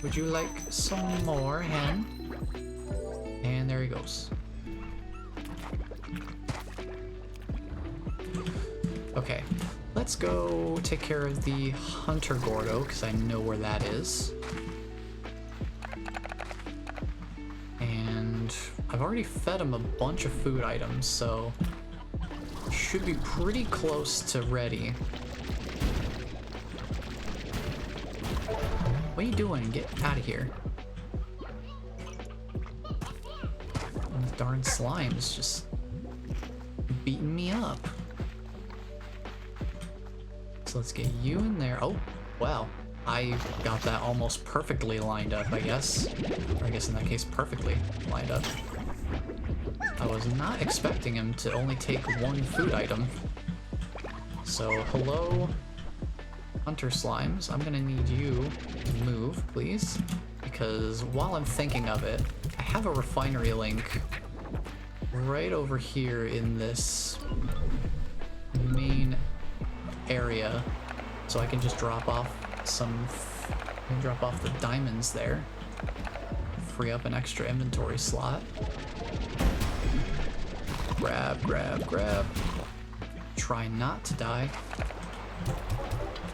Would you like some more hen? And there he goes. Okay, let's go take care of the Hunter Gordo, because I know where that is. And I've already fed him a bunch of food items, so should be pretty close to ready. What are you doing? Get out of here. This darn slime is just beating me up. So let's get you in there. Oh, wow. I got that almost perfectly lined up, I guess. Or I guess in that case, perfectly lined up. I was not expecting him to only take one food item. So, hello, Hunter Slimes. I'm gonna need you to move, please. Because while I'm thinking of it, I have a refinery link right over here in this main area, so I can just drop off the diamonds there, free up an extra inventory slot. Grab, grab, grab. Try not to die.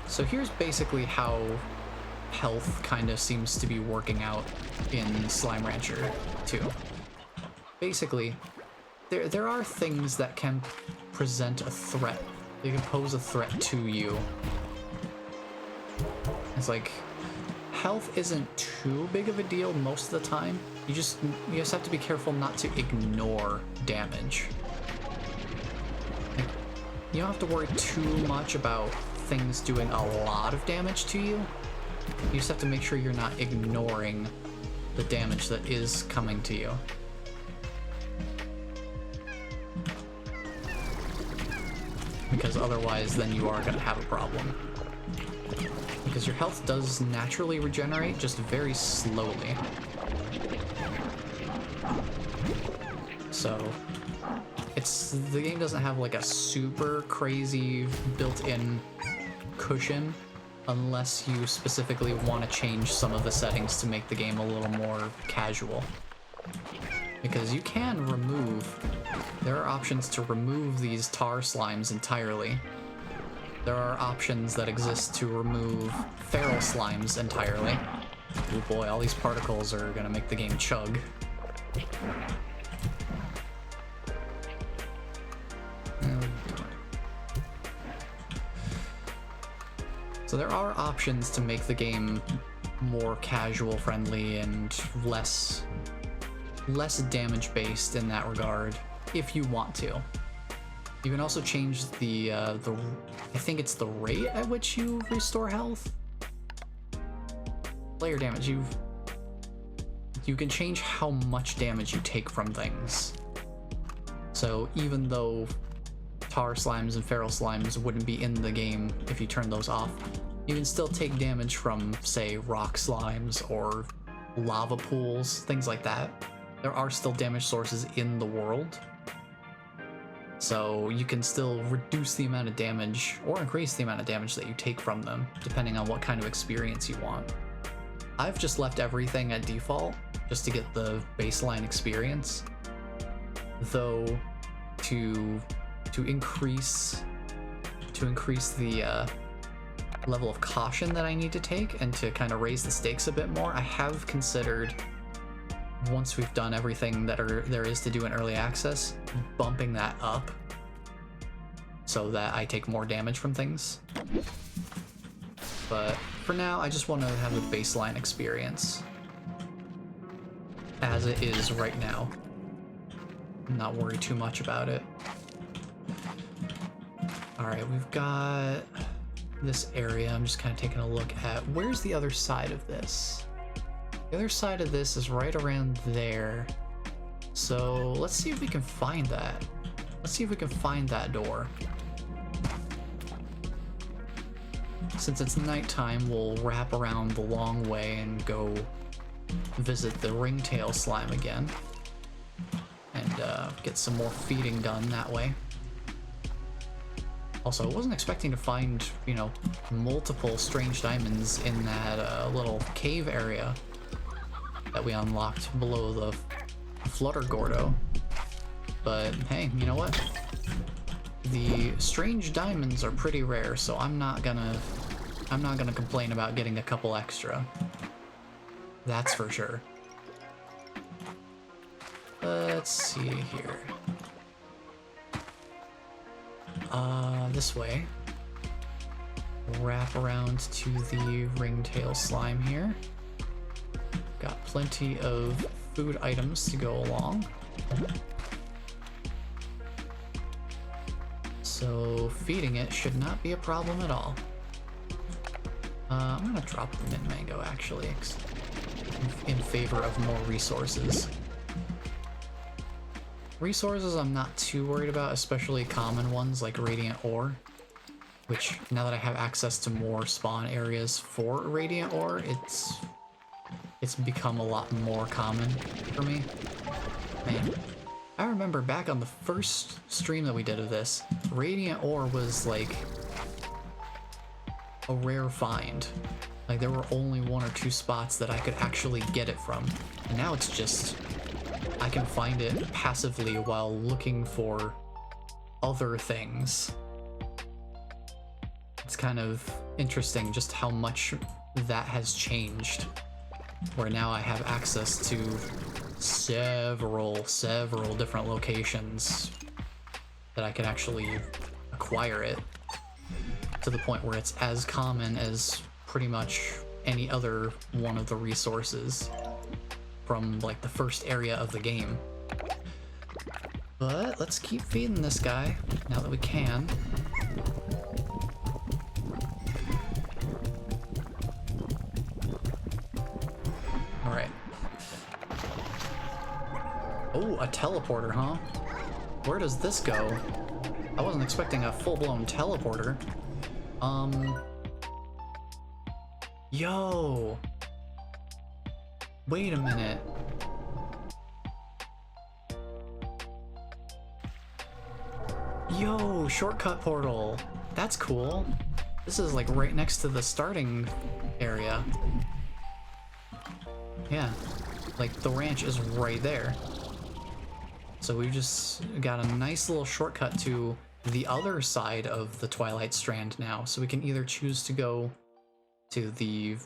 So here's basically how health kind of seems to be working out in Slime Rancher 2. Basically, there are things that can present a threat They can pose a threat to you. It's like, health isn't too big of a deal most of the time. You just have to be careful not to ignore damage. Like, you don't have to worry too much about things doing a lot of damage to you. You just have to make sure you're not ignoring the damage that is coming to you. Because otherwise, then you are going to have a problem. Because your health does naturally regenerate, just very slowly. So, the game doesn't have like a super crazy built-in cushion unless you specifically want to change some of the settings to make the game a little more casual. Because you can there are options to remove these tar slimes entirely. There are options that exist to remove feral slimes entirely. Oh boy, all these particles are gonna make the game chug. So there are options to make the game more casual friendly and less damage based in that regard, if you want to. You can also change the I think it's the rate at which you restore health. Player damage, you can change how much damage you take from things. So even though tar slimes and feral slimes wouldn't be in the game if you turn those off, you can still take damage from, say, rock slimes or lava pools, things like that. There are still damage sources in the world. So you can still reduce the amount of damage or increase the amount of damage that you take from them, depending on what kind of experience you want. I've just left everything at default just to get the baseline experience. Though to increase the level of caution that I need to take and to kind of raise the stakes a bit more, I have considered, once we've done everything that there is to do in early access, bumping that up so that I take more damage from things. But for now, I just want to have a baseline experience as it is right now. Not worry too much about it. Alright, we've got this area. I'm just kind of taking a look at where's the other side of this. The other side of this is right around there. So let's see if we can find that. Let's see if we can find that door. Since it's nighttime, we'll wrap around the long way and go visit the ringtail slime again. And get some more feeding done that way. Also, I wasn't expecting to find, you know, multiple strange diamonds in that little cave area that we unlocked below the Flutter Gordo. But hey, you know what? The strange diamonds are pretty rare, so I'm not gonna complain about getting a couple extra. That's for sure. Let's see here. This way. Wrap around to the ringtail slime here. Got plenty of food items to go along. So feeding it should not be a problem at all. I'm gonna drop the mint mango actually, in favor of more resources. Resources I'm not too worried about, especially common ones like radiant ore, which now that I have access to more spawn areas for radiant ore, it's become a lot more common for me. Man, I remember back on the first stream that we did of this, radiant ore was like a rare find. Like there were only 1 or 2 spots that I could actually get it from, and now it's just I can find it passively while looking for other things. It's kind of interesting just how much that has changed, where now I have access to several different locations that I can actually acquire it to the point where it's as common as pretty much any other one of the resources from like the first area of the game. But let's keep feeding this guy now that we can. Alright. Oh, a teleporter, huh? Where does this go? I wasn't expecting a full-blown teleporter. Yo! Wait a minute. Yo, shortcut portal. That's cool. This is like right next to the starting area. Yeah, like the ranch is right there. So we just got a nice little shortcut to the other side of the Twilight Strand now. So we can either choose to go to the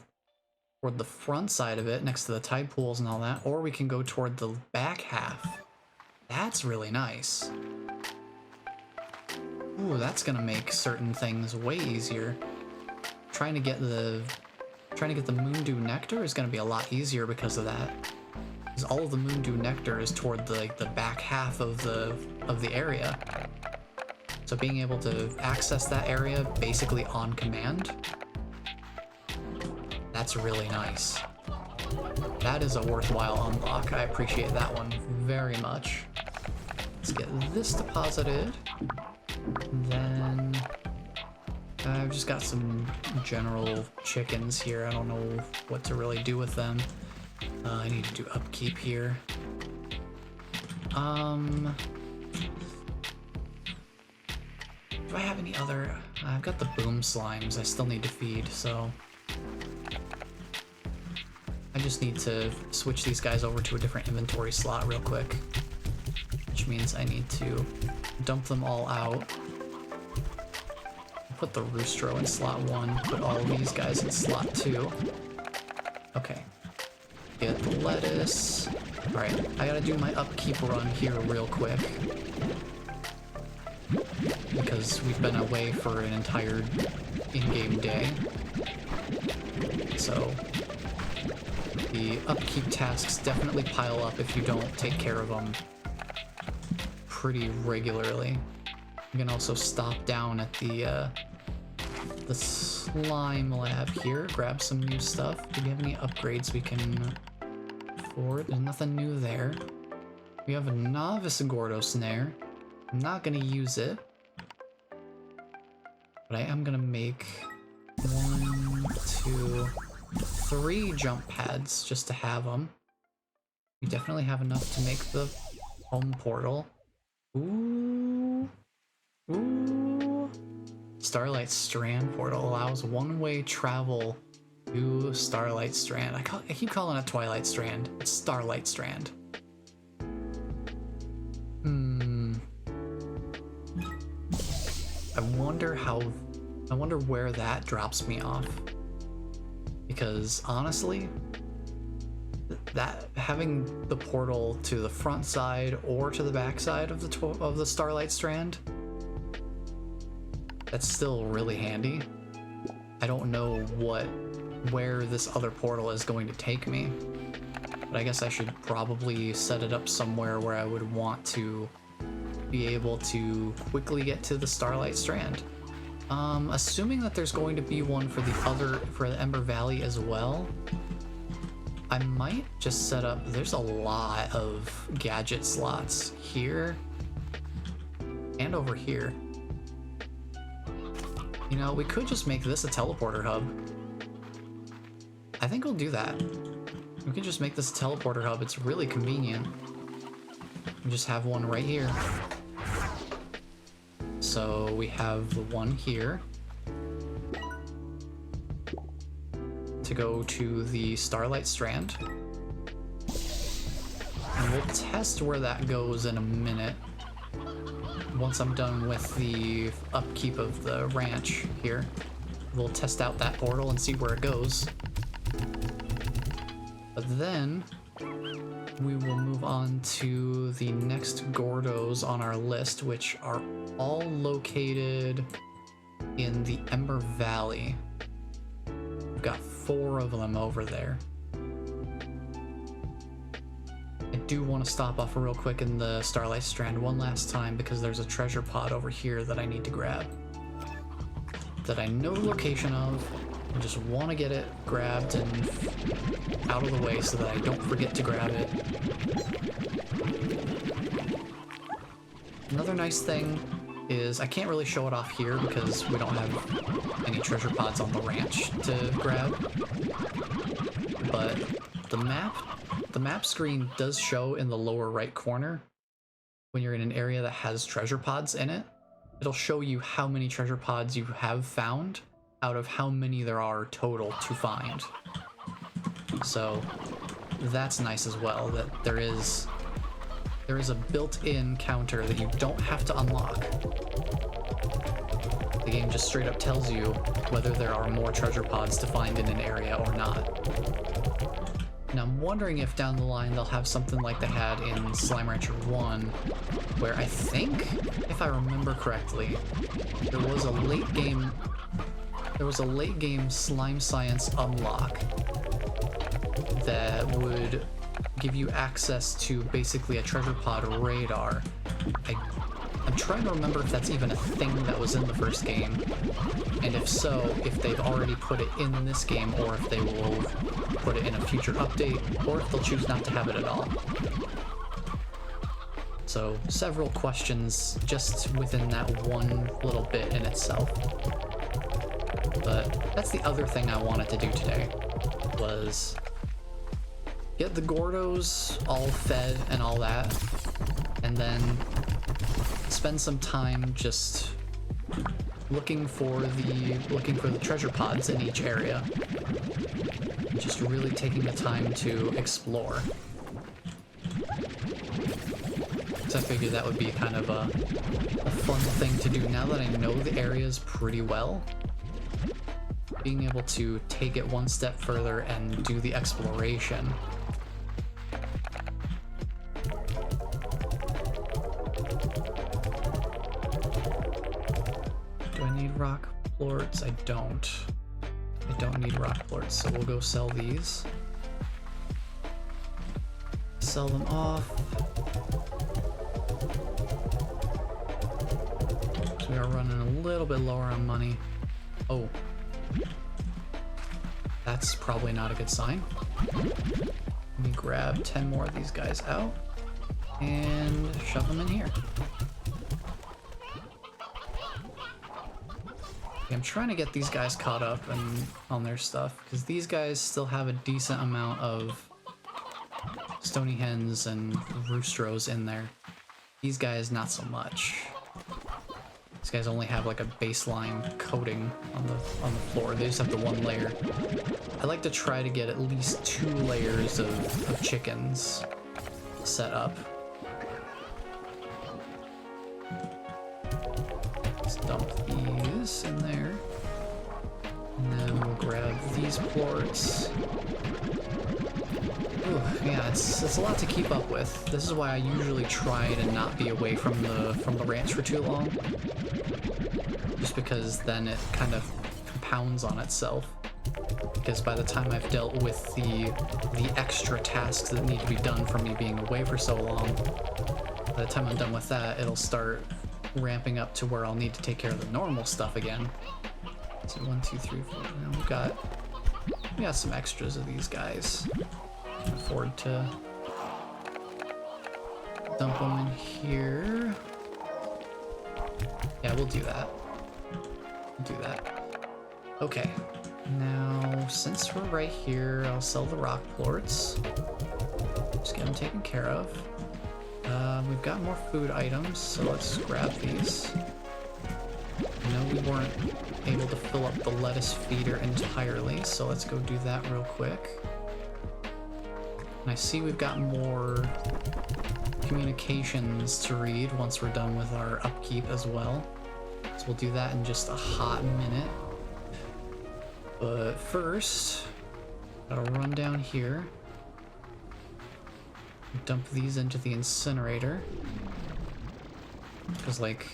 front side of it next to the tide pools and all that, or we can go toward the back half. That's really nice. Ooh, that's gonna make certain things way easier. Trying to get the Moondew Nectar is gonna be a lot easier because of that. Because all of the Moondew Nectar is toward the back half of the area. So being able to access that area basically on command, that's really nice. That is a worthwhile unlock. I appreciate that one very much. Let's get this deposited. And then I've just got some general chickens here. I don't know what to really do with them. I need to do upkeep here. Do I have any other? I've got the boom slimes I still need to feed, so I just need to switch these guys over to a different inventory slot real quick, which means I need to dump them all out. Put the Roostro in slot 1, put all of these guys in slot 2. Okay. Get the lettuce. Alright, I gotta do my upkeep run here real quick, because we've been away for an entire in-game day. So the upkeep tasks definitely pile up if you don't take care of them pretty regularly. You can also stop down at the slime lab here, grab some new stuff. Do we have any upgrades we can afford? There's nothing new there. We have a novice Gordos there. I'm not gonna use it, but I am gonna make 1, 2, 3 jump pads just to have them. We definitely have enough to make the home portal. Ooh. Ooh. Starlight Strand portal allows one-way travel to Starlight Strand. I keep calling it Twilight Strand. It's Starlight Strand. I wonder where that drops me off. Because honestly, that having the portal to the front side or to the back side of the Starlight Strand, that's still really handy. I don't know where this other portal is going to take me, but I guess I should probably set it up somewhere where I would want to be able to quickly get to the Starlight Strand. Assuming that there's going to be one for the Ember Valley as well, I might just set up, there's a lot of gadget slots here and over here. You know, we could just make this a teleporter hub. I think we'll do that. We can just make this a teleporter hub. It's really convenient. We just have one right here. So we have the one here to go to the Starlight Strand. And we'll test where that goes in a minute, once I'm done with the upkeep of the ranch here. We'll test out that portal and see where it goes. But then we will move on to the next Gordos on our list, which are all located in the Ember Valley. We've got 4 of them over there. I do want to stop off real quick in the Starlight Strand one last time because there's a treasure pod over here that I need to grab. That I know the location of. I just want to get it grabbed and out of the way so that I don't forget to grab it. Another nice thing is I can't really show it off here because we don't have any treasure pods on the ranch to grab. But the map screen does show in the lower right corner when you're in an area that has treasure pods in it. It'll show you how many treasure pods you have found out of how many there are total to find. So that's nice as well, that there is a built-in counter that you don't have to unlock. The game just straight up tells you whether there are more treasure pods to find in an area or not. And I'm wondering if down the line they'll have something like they had in Slime Rancher 1, where I think, if I remember correctly, there was a late game slime science unlock that would give you access to basically a treasure pod radar. I'm trying to remember if that's even a thing that was in the first game, and if so, if they've already put it in this game, or if they will put it in a future update, or if they'll choose not to have it at all. So several questions just within that one little bit in itself. But that's the other thing I wanted to do today, was get the Gordos all fed and all that, and then spend some time just looking for the treasure pods in each area. Just really taking the time to explore. So I figured that would be kind of a fun thing to do now that I know the areas pretty well. Being able to take it one step further and do the exploration. Do I need rock plorts? I don't. I don't need rock plorts, so we'll go sell these. Sell them off. So we are running a little bit lower on money. Oh. That's probably not a good sign. Let me grab 10 more of these guys out and shove them in here. Okay, I'm trying to get these guys caught up and on their stuff, because these guys still have a decent amount of stony hens and roostros in there. These guys, not so much. These guys only have like a baseline coating on the floor. They just have the one layer. I like to try to get at least 2 layers of chickens set up. Let's dump these in there. And then we'll grab these plorts. Ooh, yeah, it's a lot to keep up with. This is why I usually try to not be away from the ranch for too long. Just because then it kind of compounds on itself. Because by the time I've dealt with the extra tasks that need to be done from me being away for so long, by the time I'm done with that, it'll start ramping up to where I'll need to take care of the normal stuff again. So 1, 2, 3, 4. Now we got some extras of these guys. Can afford to dump them in here. Yeah, we'll do that. We'll do that. Okay. Now, since we're right here, I'll sell the rock plorts. Just get them taken care of. We've got more food items, so let's grab these. I know we weren't able to fill up the lettuce feeder entirely, so let's go do that real quick. And I see we've got more communications to read once we're done with our upkeep as well. So we'll do that in just a hot minute. But first, gotta run down here. Dump these into the incinerator. Because, like,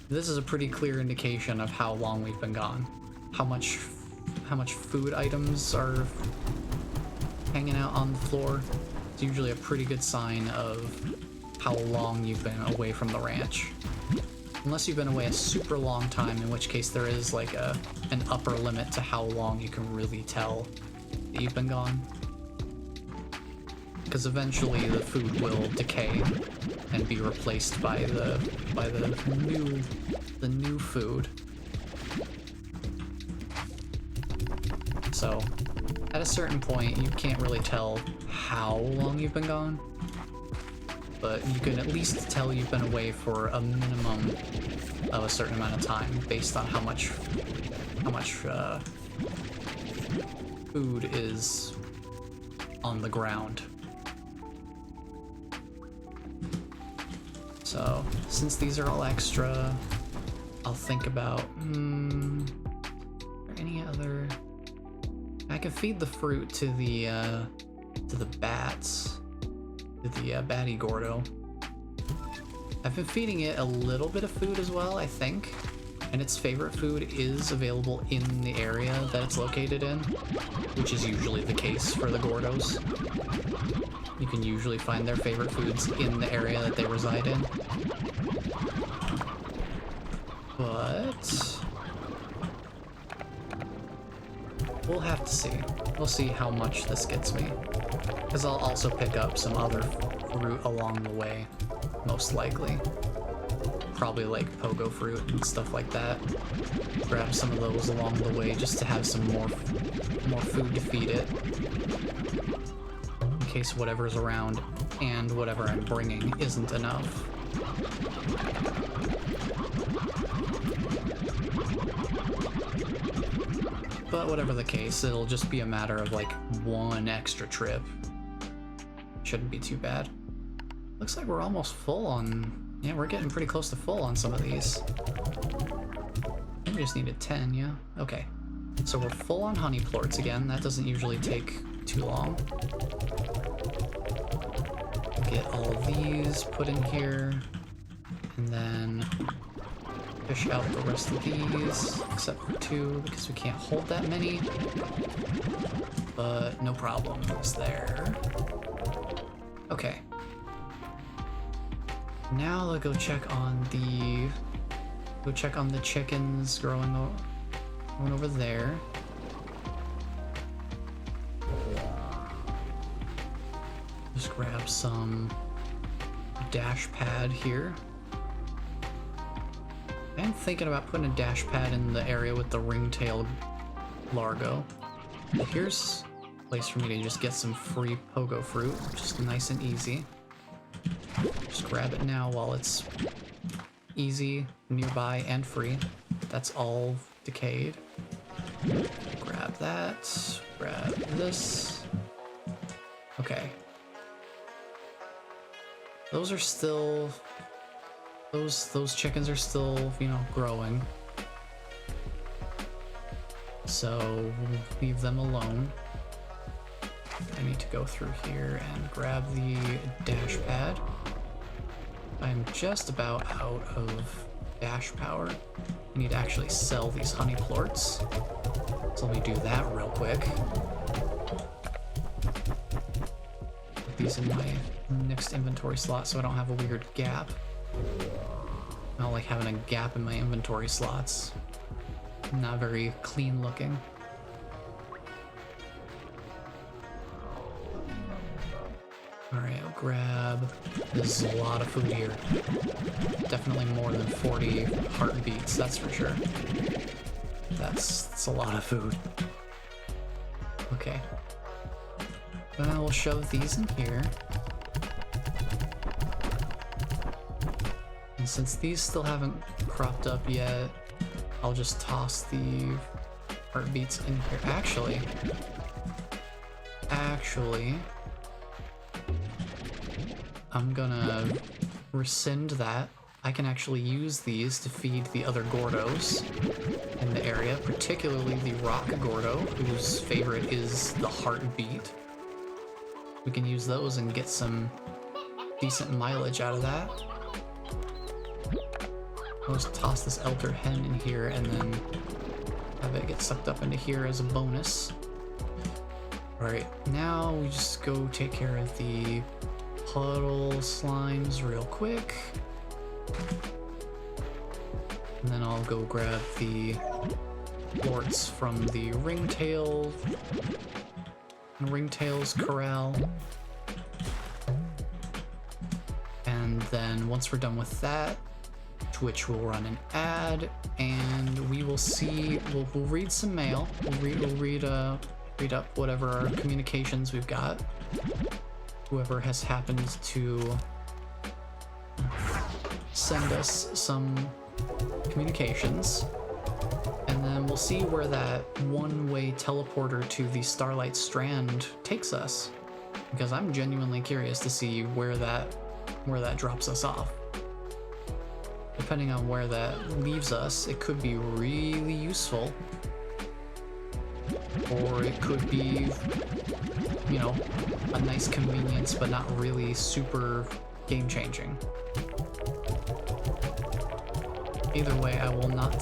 this is a pretty clear indication of how long we've been gone. How much food items are hanging out on the floor. It's usually a pretty good sign of how long you've been away from the ranch. Unless you've been away a super long time, in which case there is like an upper limit to how long you can really tell that you've been gone. Because eventually the food will decay and be replaced by the new food. So at a certain point you can't really tell how long you've been gone, but you can at least tell you've been away for a minimum of a certain amount of time based on how much food is on the ground. So since these are all extra, I'll think about are there any other. I can feed the fruit to the bats, to the batty gordo. I've been feeding it a little bit of food as well, I think, and its favorite food is available in the area that it's located in, which is usually the case for the gordos. You can usually find their favorite foods in the area that they reside in. But we'll have to see. We'll see how much this gets me. Because I'll also pick up some other fruit along the way, most likely. Probably like pogo fruit and stuff like that. Grab some of those along the way just to have some more food to feed it. In case whatever's around and whatever I'm bringing isn't enough. But whatever the case, it'll just be a matter of like one extra trip. Shouldn't be too bad. Looks like we're almost full on... Yeah, we're getting pretty close to full on some of these. I think we just needed 10, yeah? Okay. So we're full on honey plorts again. That doesn't usually take too long. Get all of these put in here. And then fish out the rest of these, except for 2, because we can't hold that many. But no problems there. Okay. Now let's go check on the chickens going over there. Just grab some dash pad here. I am thinking about putting a dash pad in the area with the ring-tailed largo. But here's a place for me to just get some free pogo fruit, just nice and easy. Just grab it now while it's easy, nearby, and free. That's all decayed. Grab that. Grab this. Okay. Those are still... Those chickens are still, you know, growing. So we'll leave them alone. I need to go through here and grab the dash pad. I'm just about out of dash power. I need to actually sell these honey plorts. So let me do that real quick. Put these in my next inventory slot so I don't have a weird gap. I don't like having a gap in my inventory slots. Not very clean looking. Alright, I'll grab... This is a lot of food here. Definitely more than 40 heartbeats, that's for sure. That's a lot of food. Okay. Then we'll shove these in here. And since these still haven't cropped up yet, I'll just toss the heartbeats in here. Actually, I'm gonna rescind that. I can actually use these to feed the other gordos in the area, particularly the rock gordo, whose favorite is the heartbeat. we can use those and get some decent mileage out of that. I'll just toss this elder hen in here and then have it get sucked up into here as a bonus. Alright, now we just go take care of the puddle slimes real quick. And then I'll go grab the warts from the ringtail's corral. And then once we're done with that, Twitch will run an ad, and we will see. We'll read some mail. We'll read up whatever our communications we've got. Whoever has happened to send us some communications, and then we'll see where that one-way teleporter to the Starlight Strand takes us, because I'm genuinely curious to see where that drops us off. Depending on where that leaves us, it could be really useful, or it could be, you know, a nice convenience but not really super game-changing. Either way, I will not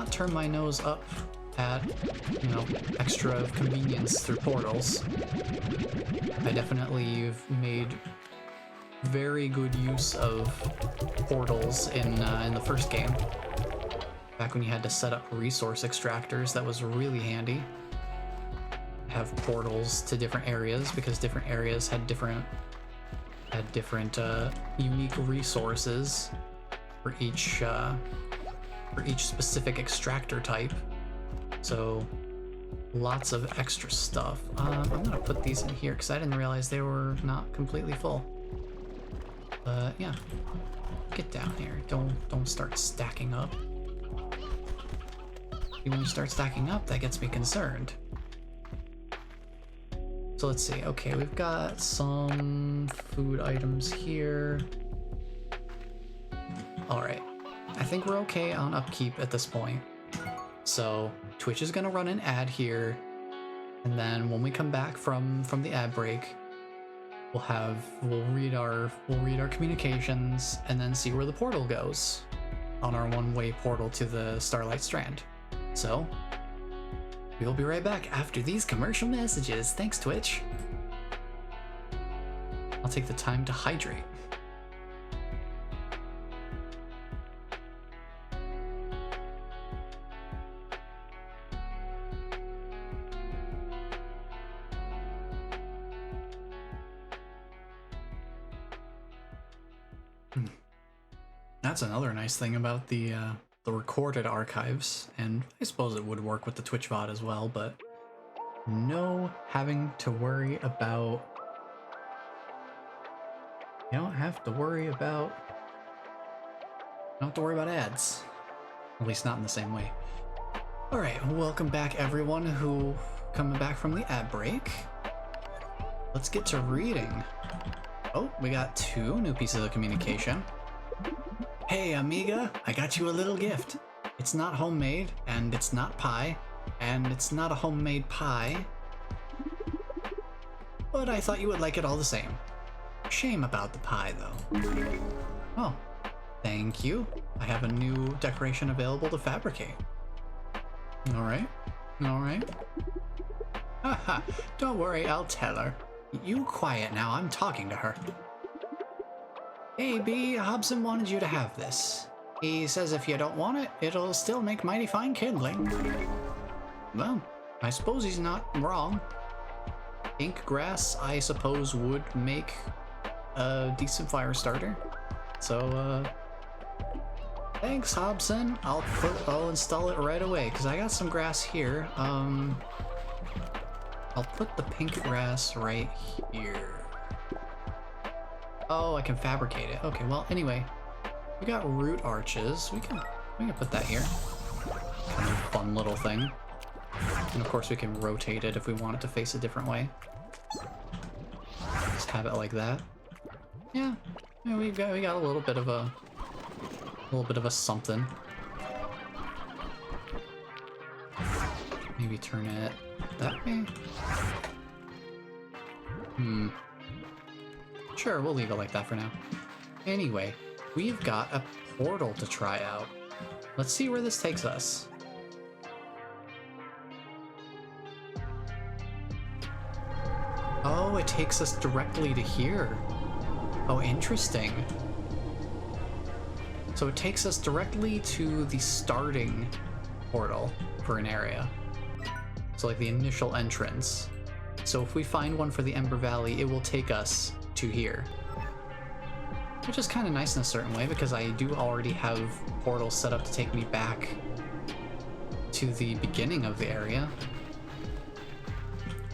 turn my nose up at, you know, extra convenience through portals. I definitely have made very good use of portals in the first game. Back when you had to set up resource extractors, that was really handy. Have portals to different areas, because different areas had different unique resources for each specific extractor type. So lots of extra stuff. I'm gonna put these in here because I didn't realize they were not completely full. Yeah, get down here. Don't start stacking up. When you start stacking up, that gets me concerned. So let's see. Okay, we've got some food items here. Alright. I think we're okay on upkeep at this point. So Twitch is gonna run an ad here, and then when we come back from the ad break, we'll read our communications and then see where the portal goes on our one-way portal to the Starlight Strand. So we'll be right back after these commercial messages. Thanks, Twitch. I'll take the time to hydrate. That's another nice thing about the recorded archives, and I suppose it would work with the Twitch VOD as well, but no having to worry about... You don't have to worry about ads. At least not in the same way. Alright, welcome back everyone who coming back from the ad break. Let's get to reading. Oh, we got 2 new pieces of communication. Hey amiga, I got you a little gift. It's not homemade, and it's not pie, and it's not a homemade pie, but I thought you would like it all the same. Shame about the pie though. Oh, thank you. I have a new decoration available to fabricate. Alright, alright. Haha, don't worry, I'll tell her. You quiet now, I'm talking to her. Hey B, Hobson wanted you to have this. He says if you don't want it, it'll still make mighty fine kindling. Well, I suppose he's not wrong. Ink grass, I suppose, would make a decent fire starter. So, thanks Hobson. I'll install it right away, because I got some grass here. I'll put the pink grass right here. Oh, I can fabricate it. Okay, well, anyway, we got root arches. We can put that here. Kind of fun little thing. And of course, we can rotate it if we want it to face a different way. Just have it like that. Yeah, we got a little bit of a something. Maybe turn it that way. Sure, we'll leave it like that for now. Anyway, we've got a portal to try out. Let's see where this takes us. Oh, it takes us directly to here. Oh, interesting. So it takes us directly to the starting portal for an area. So like the initial entrance. So if we find one for the Ember Valley, it will take us to here. Which is kind of nice in a certain way, because I do already have portals set up to take me back to the beginning of the area.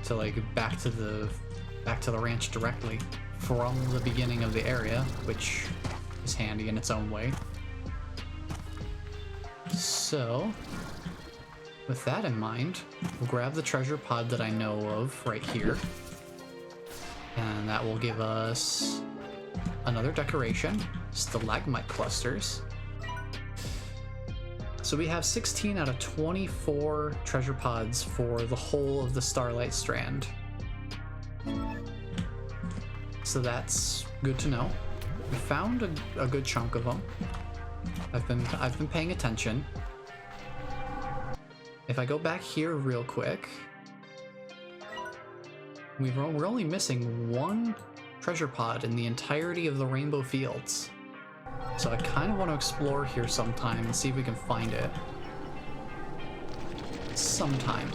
So like back to the ranch directly from the beginning of the area, which is handy in its own way. So with that in mind, we'll grab the treasure pod that I know of right here. And that will give us another decoration, stalagmite clusters. So we have 16 out of 24 treasure pods for the whole of the Starlight Strand. So that's good to know. We found a good chunk of them. I've been paying attention. If I go back here real quick, we're only missing one treasure pod in the entirety of the Rainbow Fields. So I kind of want to explore here sometime and see if we can find it. Sometime.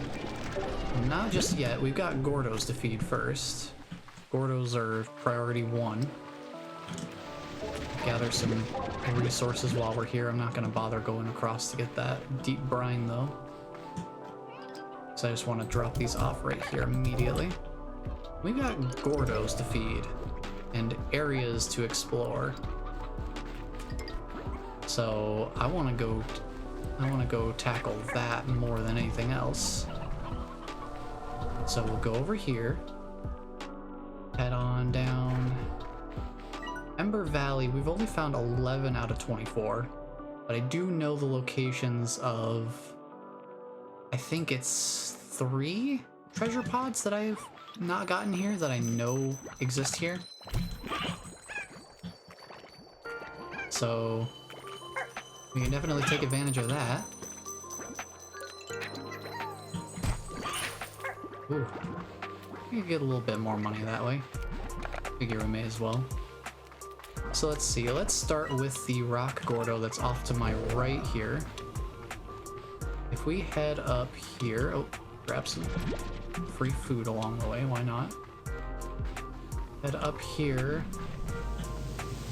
Not just yet. We've got Gordos to feed first. Gordos are priority 1. Gather some resources while we're here. I'm not going to bother going across to get that deep brine though. So I just want to drop these off right here immediately. We've got Gordos to feed and areas to explore. So I want to go tackle that more than anything else. So we'll go over here. Head on down. Ember Valley, we've only found 11 out of 24, but I do know the locations of, I think it's 3 treasure pods that I've not gotten here that I know exist here. So we can definitely take advantage of that. Ooh, we can get a little bit more money that way. Figure we may as well. So let's see, let's start with the rock Gordo that's off to my right here. If we head up here, oh, grab some free food along the way, why not? Head up here,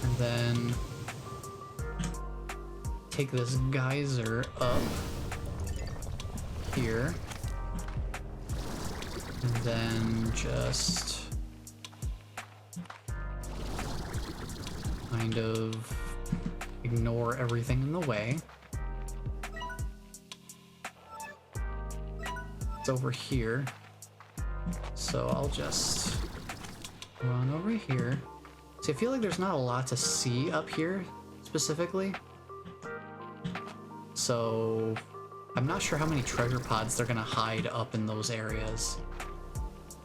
and then take this geyser up here, and then just kind of ignore everything in the way. It's over here, so I'll just run over here. See, I feel like there's not a lot to see up here specifically, so I'm not sure how many treasure pods they're gonna hide up in those areas.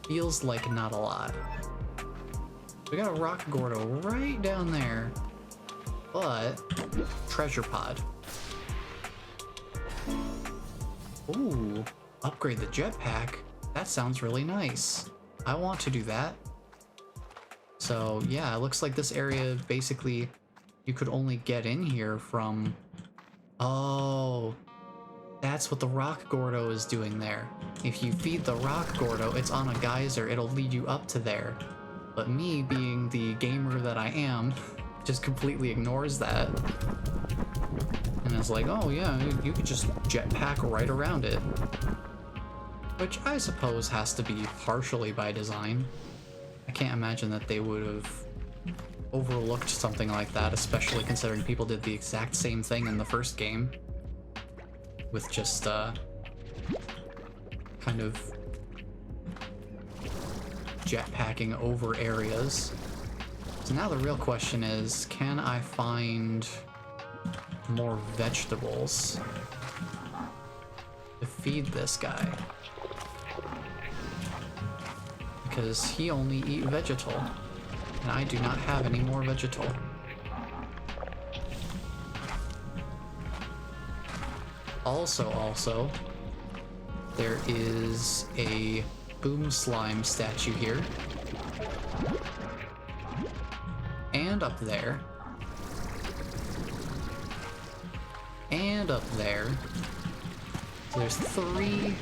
Feels like not a lot. We got a rock Gordo right down there, but treasure pod. Ooh, upgrade the jetpack. That sounds really nice. I want to do that. So yeah, it looks like this area basically you could only get in here from. Oh, that's what the rock Gordo is doing there. If you feed the rock Gordo, it's on a geyser, it'll lead you up to there. But me, being the gamer that I am, just completely ignores that. And it's like, oh yeah, you could just jetpack right around it. Which I suppose has to be partially by design. I can't imagine that they would have overlooked something like that, especially considering people did the exact same thing in the first game. With just, kind of jetpacking over areas. So now the real question is, can I find more vegetables to feed this guy? because he only eat vegetal, and I do not have any more vegetal. Also, there is a boom slime statue here. And up there. And up there. So there's 3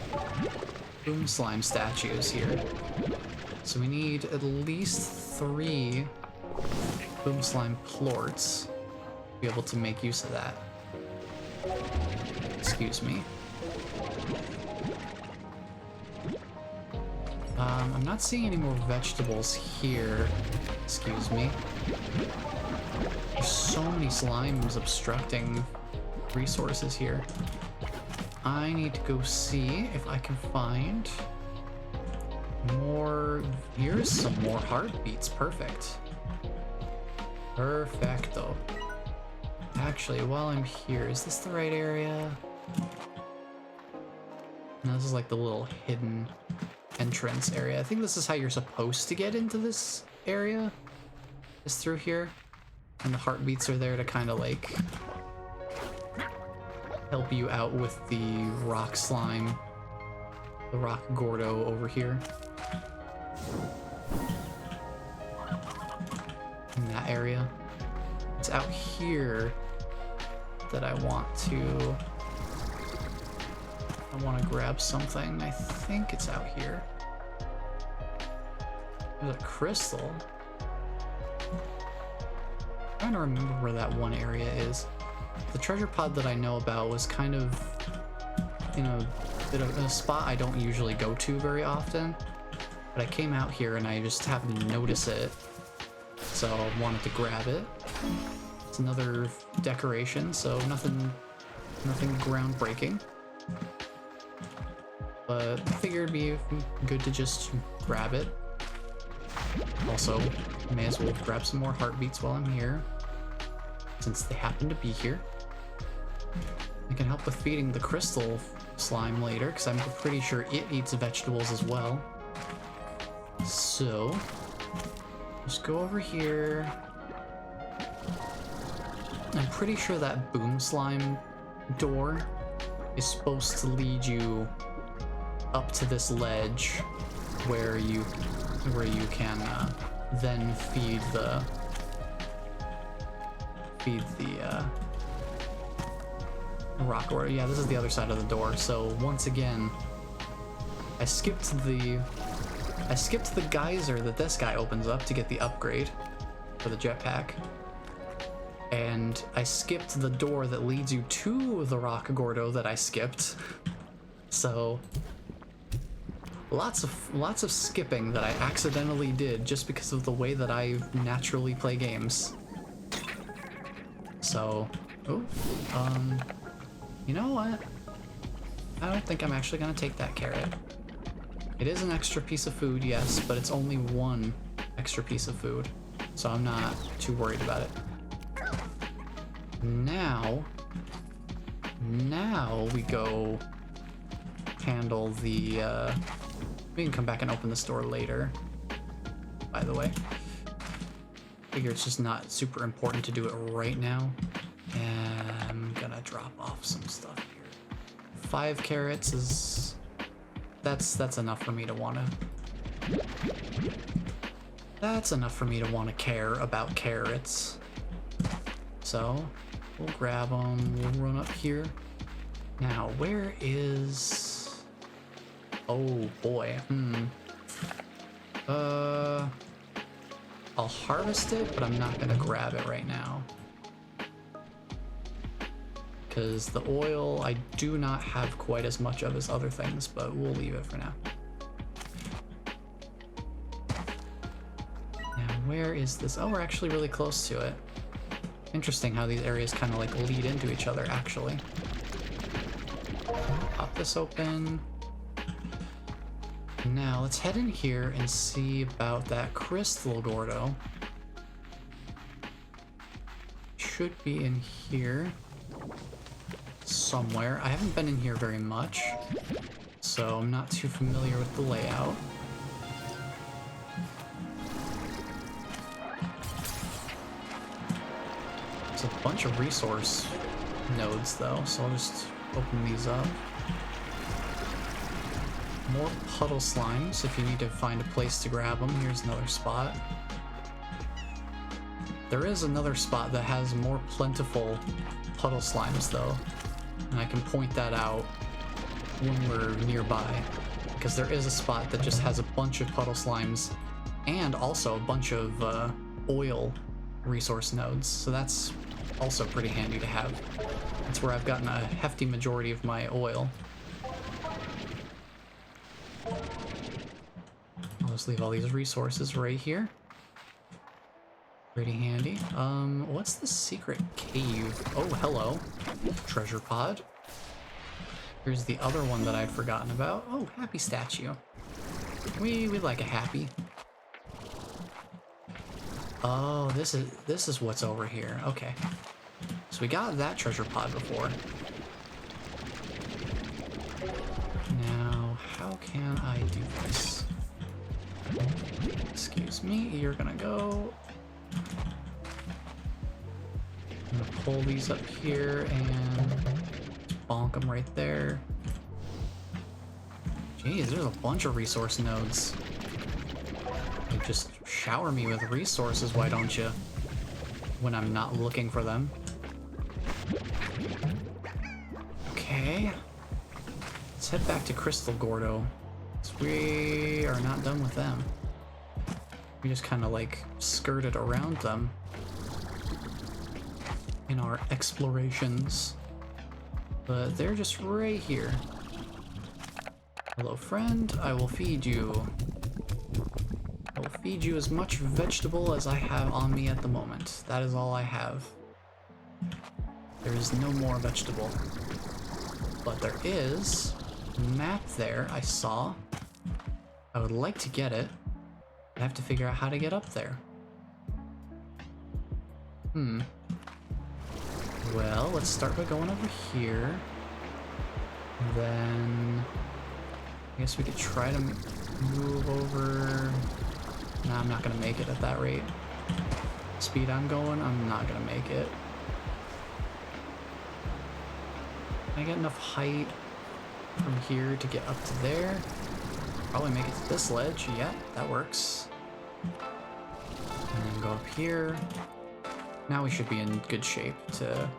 boom slime statues here. So we need at least 3 boom slime plorts to be able to make use of that. Excuse me. I'm not seeing any more vegetables here. Excuse me. There's so many slimes obstructing resources here. I need to go see if I can find more. Here's some more heartbeats. Perfect. Perfecto. Actually, while I'm here, is this the right area? No, this is like the little hidden entrance area. I think this is how you're supposed to get into this area. Is through here. And the heartbeats are there to kind of like help you out with the rock slime. The rock gordo over here. In that area. It's out here that I want to grab something. I think it's out here. There's a crystal. I'm trying to remember where that one area is. The treasure pod that I know about was kind of in a spot I don't usually go to very often. But I came out here and I just happened to notice it. So I wanted to grab it. It's another decoration, so nothing groundbreaking. But I figured it'd be good to just grab it. Also, may as well grab some more heartbeats while I'm here, since they happen to be here. I can help with feeding the crystal slime later, because I'm pretty sure it eats vegetables as well. So, just go over here. I'm pretty sure that boom slime door is supposed to lead you up to this ledge where you can then feed the rock order. Yeah, this is the other side of the door. So once again, I skipped the geyser that this guy opens up to get the upgrade for the jetpack. And I skipped the door that leads you to the rock gordo that I skipped. So lots of skipping that I accidentally did just because of the way that I naturally play games. So, you know what? I don't think I'm actually gonna take that carrot. It is an extra piece of food, yes, but it's only one extra piece of food, so I'm not too worried about it. Now we go handle the, we can come back and open this door later, by the way. Figure it's just not super important to do it right now. And I'm gonna drop off some stuff here. 5 carrots is, that's enough for me to wanna, care about carrots. So we'll grab them, we'll run up here. Now, where is... Oh boy, I'll harvest it, but I'm not gonna grab it right now. Because the oil I do not have quite as much of as other things, but we'll leave it for now. Now, where is this? Oh, we're actually really close to it. Interesting how these areas kind of like lead into each other, actually. Pop this open. Now, let's head in here and see about that crystal gordo. Should be in here somewhere. I haven't been in here very much, so I'm not too familiar with the layout. There's a bunch of resource nodes though, so I'll just open these up. More puddle slimes if you need to find a place to grab them. Here's another spot. There is another spot that has more plentiful puddle slimes though, and I can point that out when we're nearby, because there is a spot that just has a bunch of puddle slimes and also a bunch of oil resource nodes, so that's also pretty handy to have. That's where I've gotten a hefty majority of my oil. I'll just leave all these resources right here. Pretty handy. What's the secret cave? Oh, hello. Treasure pod. Here's the other one that I'd forgotten about. Oh, happy statue. We like a happy. Oh, this is what's over here. Okay. So we got that treasure pod before. Now, how can I do this? Excuse me, you're gonna go. I'm gonna pull these up here and bonk them right there. Jeez, there's a bunch of resource nodes. You just shower me with resources, why don't you? When I'm not looking for them. Okay. Let's head back to Crystal Gordo. We are not done with them. We just kind of like skirted around them in our explorations. But they're just right here. Hello, friend. I will feed you. I will feed you as much vegetable as I have on me at the moment. That is all I have. There is no more vegetable. But there is a map there I saw. I would like to get it. I have to figure out how to get up there. Well, let's start by going over here. And then I guess we could try to move over. Nah, I'm not gonna make it at that rate. Speed I'm going, I'm not gonna make it. Can I get enough height from here to get up to there? Probably make it to this ledge. Yeah, that works. And then go up here. Now we should be in good shape to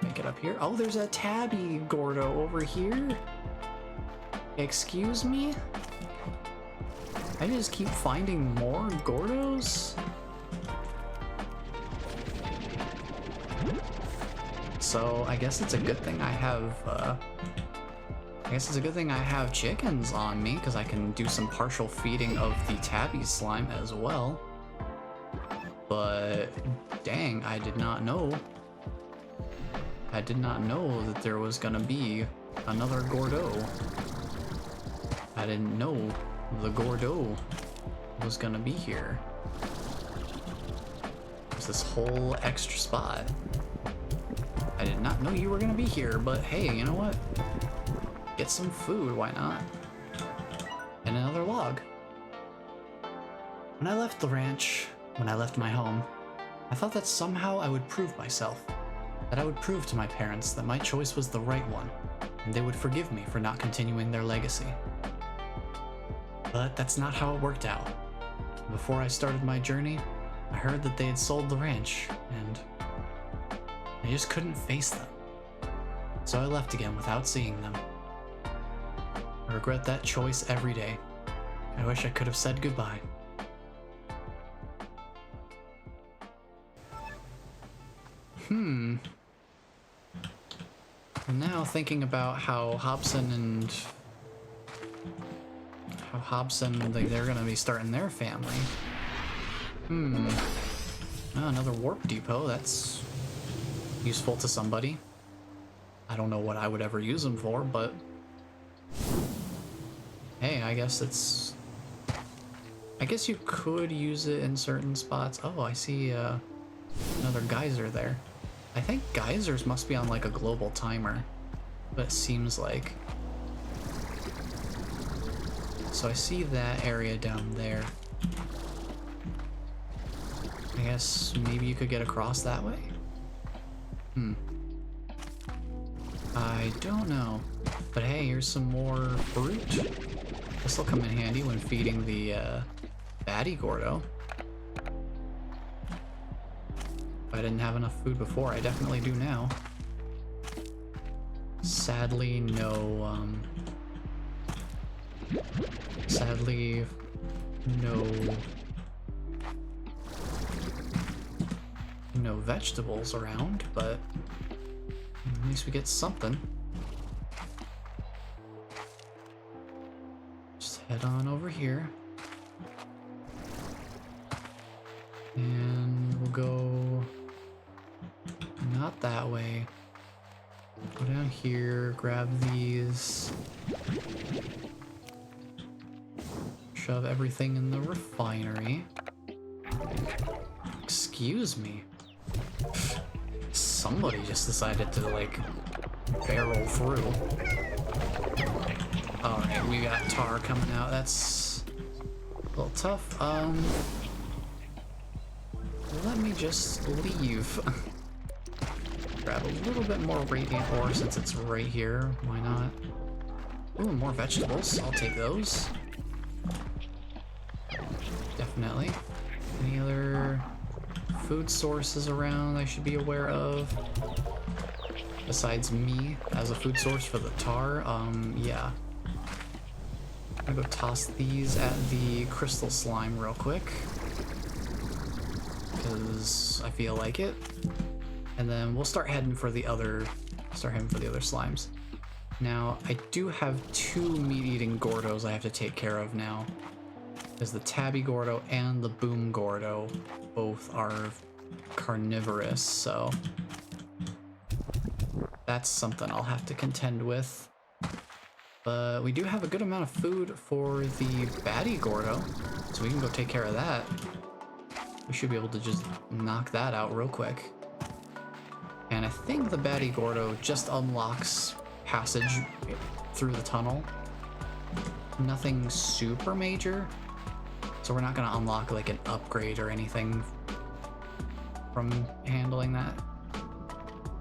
make it up here. Oh, there's a tabby Gordo over here. Excuse me? I just keep finding more Gordos? So I guess it's a good thing I have chickens on me, because I can do some partial feeding of the tabby slime as well. But dang, I did not know. I did not know that there was gonna be another Gordo. I didn't know the Gordo was gonna be here. There's this whole extra spot. I did not know you were gonna be here, but hey, you know what? Get some food, why not? And another log. When I left the ranch, when I left my home, I thought that somehow I would prove myself. That I would prove to my parents that my choice was the right one, and they would forgive me for not continuing their legacy. But that's not how it worked out. Before I started my journey, I heard that they had sold the ranch, and I just couldn't face them. So I left again without seeing them. I regret that choice every day. I wish I could have said goodbye. And now thinking about how Hobson, they're gonna be starting their family. Oh, another warp depot. That's useful to somebody. I don't know what I would ever use them for, but hey, I guess you could use it in certain spots. Oh, I see another geyser there. I think geysers must be on like a global timer, but it seems like. So I see that area down there. I guess maybe you could get across that way? I don't know. But hey, here's some more fruit. This will come in handy when feeding the baddie Gordo. If I didn't have enough food before, I definitely do now. Sadly, no, sadly, no vegetables around, but at least we get something. Just head on over here. And we'll go not that way. Go down here, grab these. Shove everything in the refinery. Excuse me. Somebody just decided to, like, barrel through. Alright, we got tar coming out. That's a little tough. Let me just leave. Grab a little bit more radiant ore since it's right here. Why not? Ooh, more vegetables. I'll take those. Definitely. Any other food sources around I should be aware of? Besides me as a food source for the tar? Yeah. I'm gonna go toss these at the crystal slime real quick, because I feel like it. And then we'll start heading for the other slimes. Now, I do have 2 meat-eating Gordos I have to take care of now. Because the Tabby Gordo and the Boom Gordo both are carnivorous, so that's something I'll have to contend with. But we do have a good amount of food for the baddie Gordo, so we can go take care of that. We should be able to just knock that out real quick. And I think the baddie Gordo just unlocks passage through the tunnel. Nothing super major, so we're not gonna unlock like an upgrade or anything from handling that.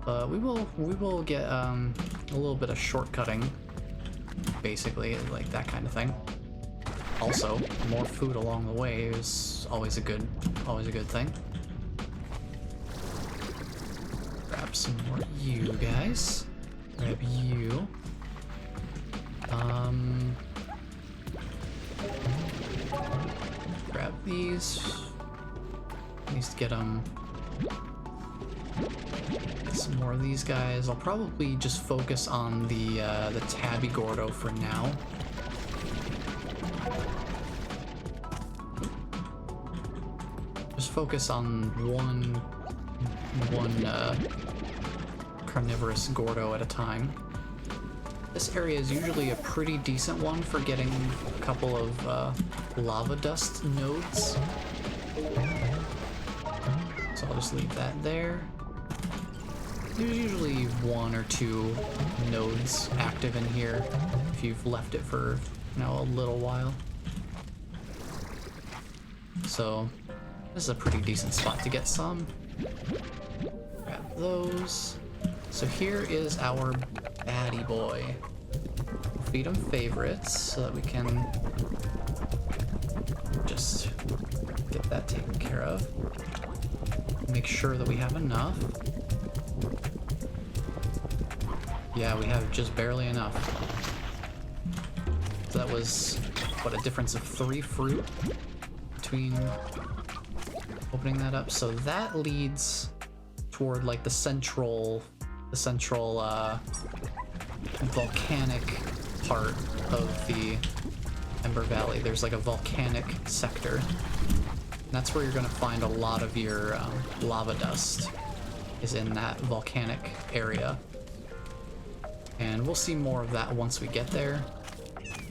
But we will get a little bit of shortcutting, basically, like that kind of thing. Also, more food along the way is always a good thing. Grab some more you guys. Grab you. Grab these. Needs to get some more of these guys. I'll probably just focus on the Tabby Gordo for now. Just focus on one carnivorous Gordo at a time. This area is usually a pretty decent one for getting a couple of lava dust nodes. So I'll just leave that there. There's usually 1 or 2 nodes active in here if you've left it for, you know, a little while. So this is a pretty decent spot to get some. Grab those. So here is our baddie boy. We'll feed him favorites so that we can just get that taken care of. Make sure that we have enough. Yeah, we have just barely enough. So that was, what, a difference of 3 fruit between opening that up. So that leads toward like the central volcanic part of the Ember Valley. There's like a volcanic sector. And that's where you're gonna find a lot of your lava dust, is in that volcanic area. And we'll see more of that once we get there.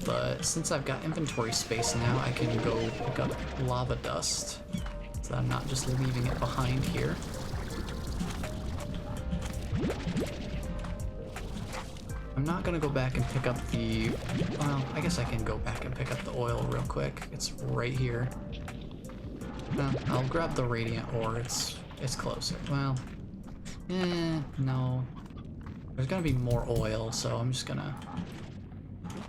But since I've got inventory space now, I can go pick up lava dust, so I'm not just leaving it behind here. I'm not gonna go back and pick up the, well, I guess I can go back and pick up the oil real quick. It's right here. I'll grab the radiant ore, it's closer. Well, No. There's gonna be more oil, so I'm just gonna...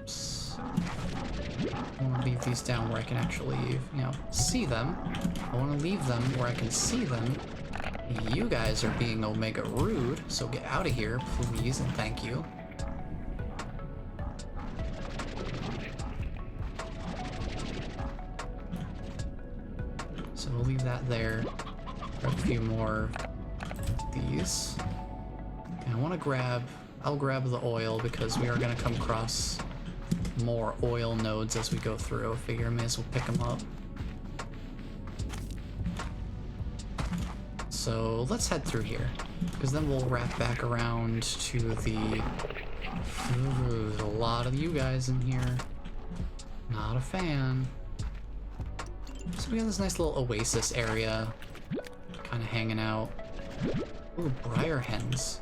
Oops. I wanna leave these down where I can actually, you know, see them. I wanna leave them where I can see them. You guys are being omega rude, so get out of here, please, and thank you. So we'll leave that there. Grab a few more of these. And I want to grab... I'll grab the oil because we are going to come across more oil nodes as we go through. I figure I may as well pick them up. So let's head through here, because then we'll wrap back around to the... Ooh, there's a lot of you guys in here. Not a fan. So we got this nice little oasis area, kind of hanging out. Ooh, briar hens.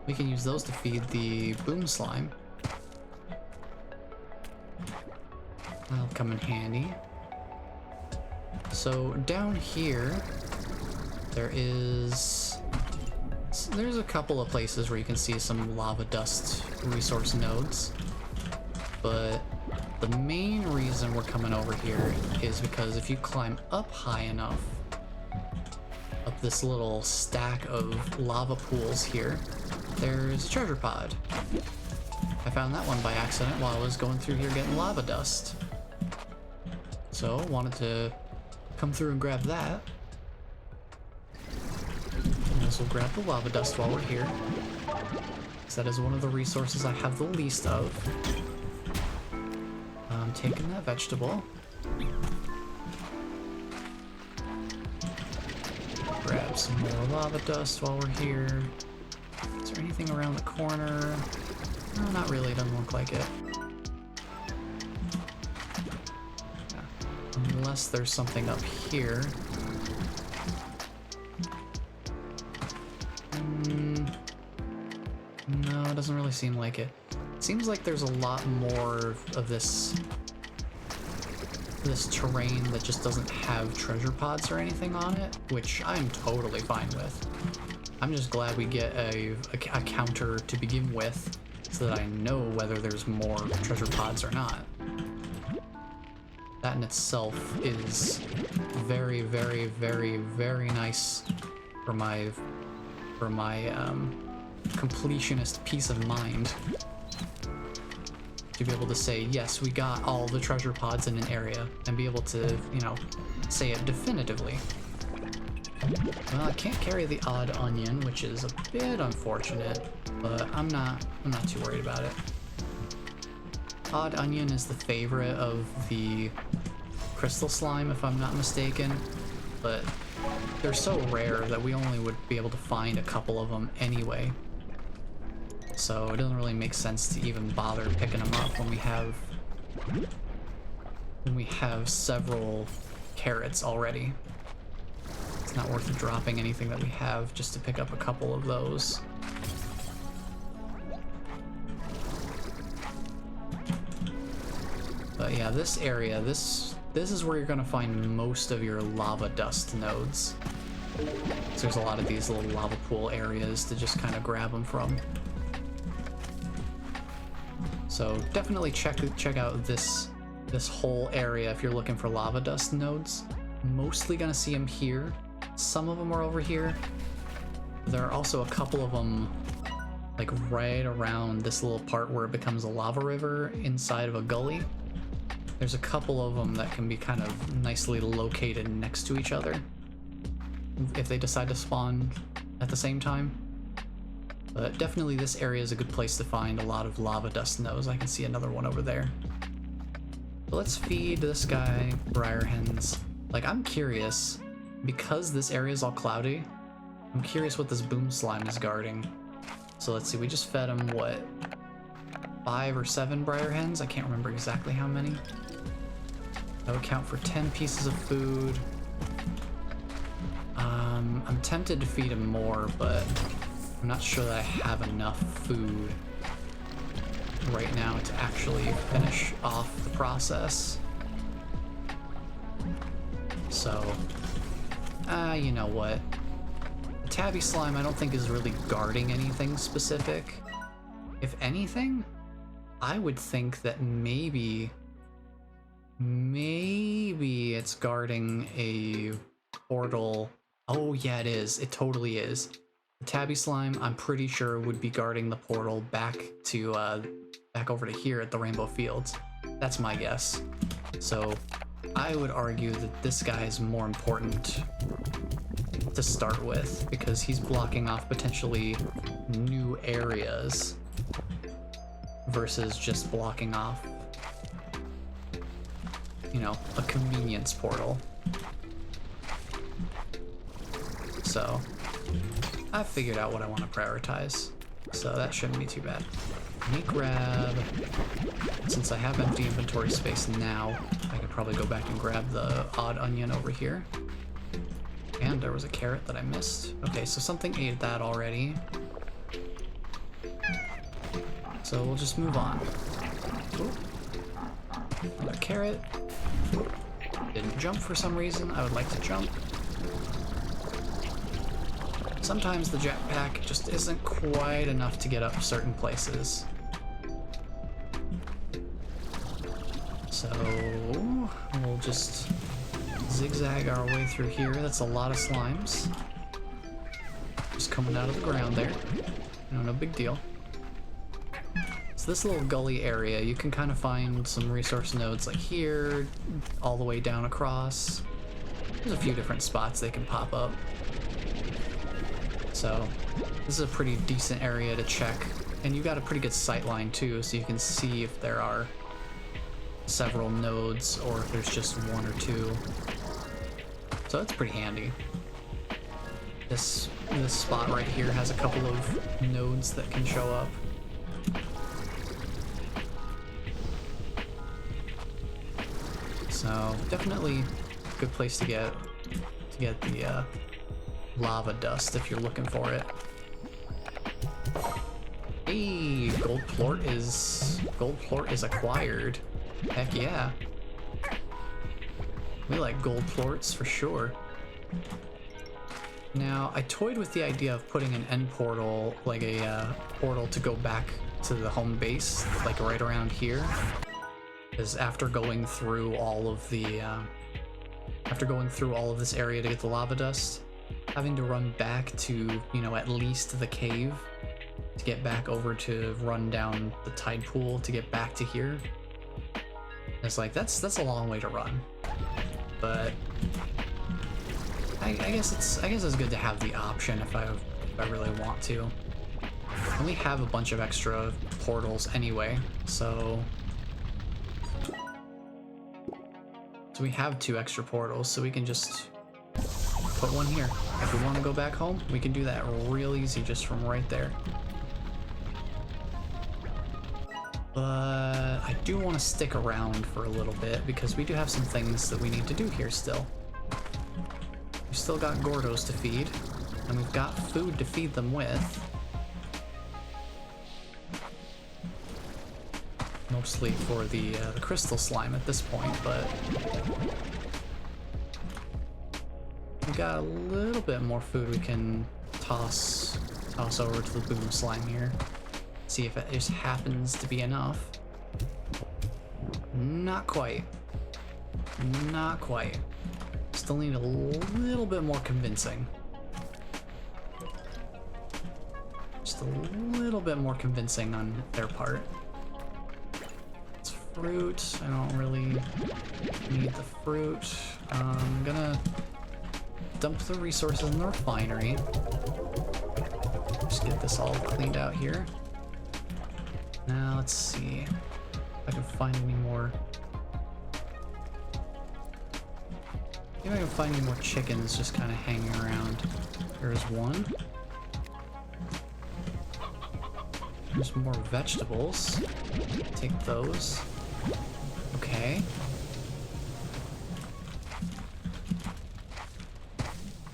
We can use those to feed the boom slime. That'll come in handy. So down here, there's a couple of places where you can see some lava dust resource nodes, but the main reason we're coming over here is because if you climb up high enough, up this little stack of lava pools here, there's a treasure pod. I found that one by accident while I was going through here getting lava dust. So wanted to come through and grab that. We'll grab the lava dust while we're here, because that is one of the resources I have the least of. I'm taking that vegetable. Grab some more lava dust while we're here. Is there anything around the corner? No, not really, doesn't look like it. Yeah. Unless there's something up here. No, it doesn't really seem like it. It seems like there's a lot more of this terrain that just doesn't have treasure pods or anything on it, which I'm totally fine with. I'm just glad we get a counter to begin with, so that I know whether there's more treasure pods or not. That in itself is very, very, very, very nice for my completionist peace of mind, to be able to say, yes, we got all the treasure pods in an area, and be able to, you know, say it definitively. Well, I can't carry the odd onion, which is a bit unfortunate, but I'm not too worried about it. Odd onion is the favorite of the crystal slime, if I'm not mistaken, but they're so rare that we only would be able to find a couple of them anyway. So it doesn't really make sense to even bother picking them up when we have several carrots already. It's not worth dropping anything that we have just to pick up a couple of those. But yeah, this area, this is where you're gonna find most of your lava dust nodes. So there's a lot of these little lava pool areas to just kind of grab them from. So definitely check out this whole area if you're looking for lava dust nodes. Mostly gonna see them here. Some of them are over here. There are also a couple of them like right around this little part where it becomes a lava river inside of a gully. There's a couple of them that can be kind of nicely located next to each other if they decide to spawn at the same time. But definitely this area is a good place to find a lot of lava dust nodes. I can see another one over there. But let's feed this guy briar hens. Like, I'm curious, because this area is all cloudy, I'm curious what this boom slime is guarding. So let's see, we just fed him, what, 5 or 7 briar hens? I can't remember exactly how many. That would count for 10 pieces of food. I'm tempted to feed him more, but I'm not sure that I have enough food right now to actually finish off the process. So, you know what? tabby slime I don't think is really guarding anything specific. If anything, I would think that maybe it's guarding a portal. Oh yeah, it is. It totally is. The tabby slime, I'm pretty sure, would be guarding the portal back to back over to here at the Rainbow Fields. That's my guess. So I would argue that this guy is more important to start with because he's blocking off potentially new areas versus just blocking off, you know, a convenience portal. So I figured out what I want to prioritize, so that shouldn't be too bad. Let me grab, since I have empty inventory space now, I could probably go back and grab the odd onion over here. And there was a carrot that I missed. Okay, so something ate that already. So we'll just move on. Ooh. Another carrot. Didn't jump for some reason. I would like to jump. Sometimes the jetpack just isn't quite enough to get up certain places. So we'll just zigzag our way through here. That's a lot of slimes. Just coming out of the ground there. No big deal. So this little gully area, you can kind of find some resource nodes like here, all the way down across. There's a few different spots they can pop up. So this is a pretty decent area to check. And you got a pretty good sight line too, so you can see if there are several nodes or if there's just one or two. So that's pretty handy. This spot right here has a couple of nodes that can show up. So definitely a good place to get the lava dust if you're looking for it. Hey, gold plort is acquired. Heck yeah. We like gold plorts for sure. Now, I toyed with the idea of putting an end portal, like a portal to go back to the home base, like right around here. Because after going through all of the, after going through all of this area to get the lava dust, having to run back to, you know, at least the cave to get back over to run down the tide pool to get back to here. It's like, that's a long way to run. But I guess it's good to have the option if I really want to. And we have a bunch of extra portals anyway, so we have 2 extra portals, so we can just put one here. If we want to go back home, we can do that real easy just from right there. But I do want to stick around for a little bit because we do have some things that we need to do here still. We've still got Gordos to feed, and we've got food to feed them with. Mostly for the crystal slime at this point, but we got a little bit more food we can toss over to the boom slime here. See if it just happens to be enough. Not quite. Not quite. Still need a little bit more convincing. Just a little bit more convincing on their part. It's fruit. I don't really need the fruit. I'm gonna dump the resources in the refinery. Just get this all cleaned out here. Now let's see if I can find any more. Maybe I can find any more chickens just kind of hanging around. There's one. There's more vegetables. Take those. Okay.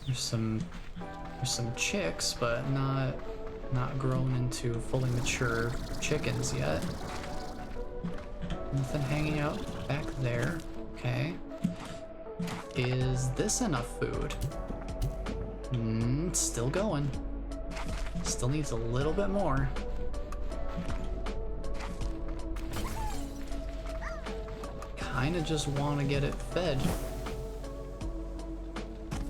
There's some chicks, but not grown into fully mature chickens yet. Nothing hanging out back there. Okay. Is this enough food? Still going. Still needs a little bit more. Kinda just want to get it fed.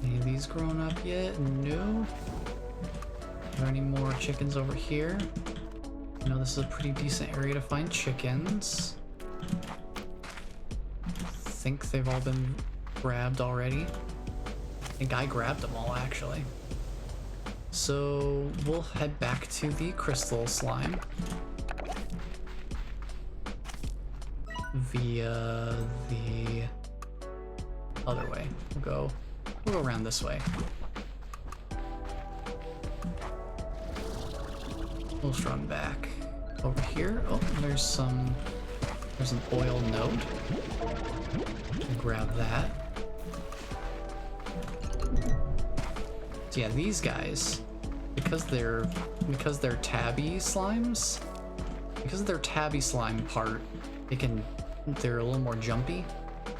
Any of these grown up yet? No. Are there any more chickens over here? I know this is a pretty decent area to find chickens. I think they've all been grabbed already. I think I grabbed them all actually. So we'll head back to the crystal slime via the other way. We'll go around this way. We'll just run back over here. Oh, there's an oil node. Grab that. So yeah, these guys, because they're tabby slimes, because of their tabby slime part, they're a little more jumpy,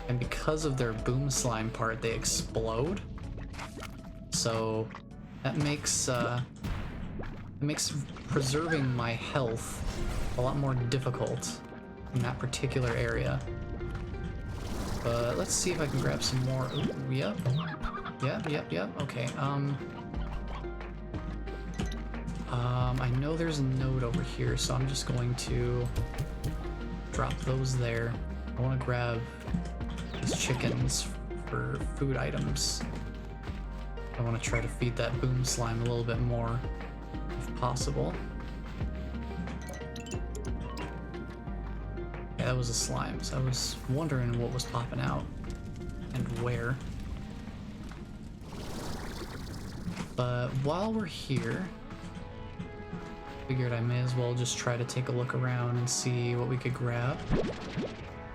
and because of their boom slime part, they explode. So that makes preserving my health a lot more difficult in that particular area. But let's see if I can grab some more. Ooh, yep. Okay. I know there's a node over here, so I'm just going to drop those there. I want to grab these chickens for food items. I want to try to feed that boom slime a little bit more, if possible. Yeah, that was a slime, so I was wondering what was popping out and where. But while we're here, figured I may as well just try to take a look around and see what we could grab.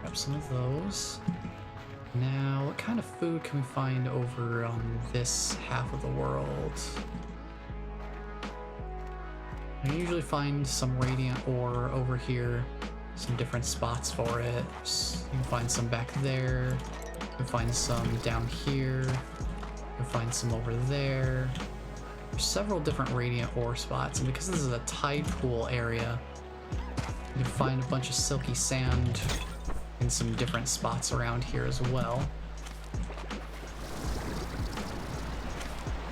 Grab some of those. Now, what kind of food can we find over on this half of the world? I usually find some radiant ore over here, some different spots for it. You can find some back there, you can find some down here, you can find some over there. There's several different radiant ore spots, and because this is a tide pool area, you can find a bunch of silky sand in some different spots around here as well.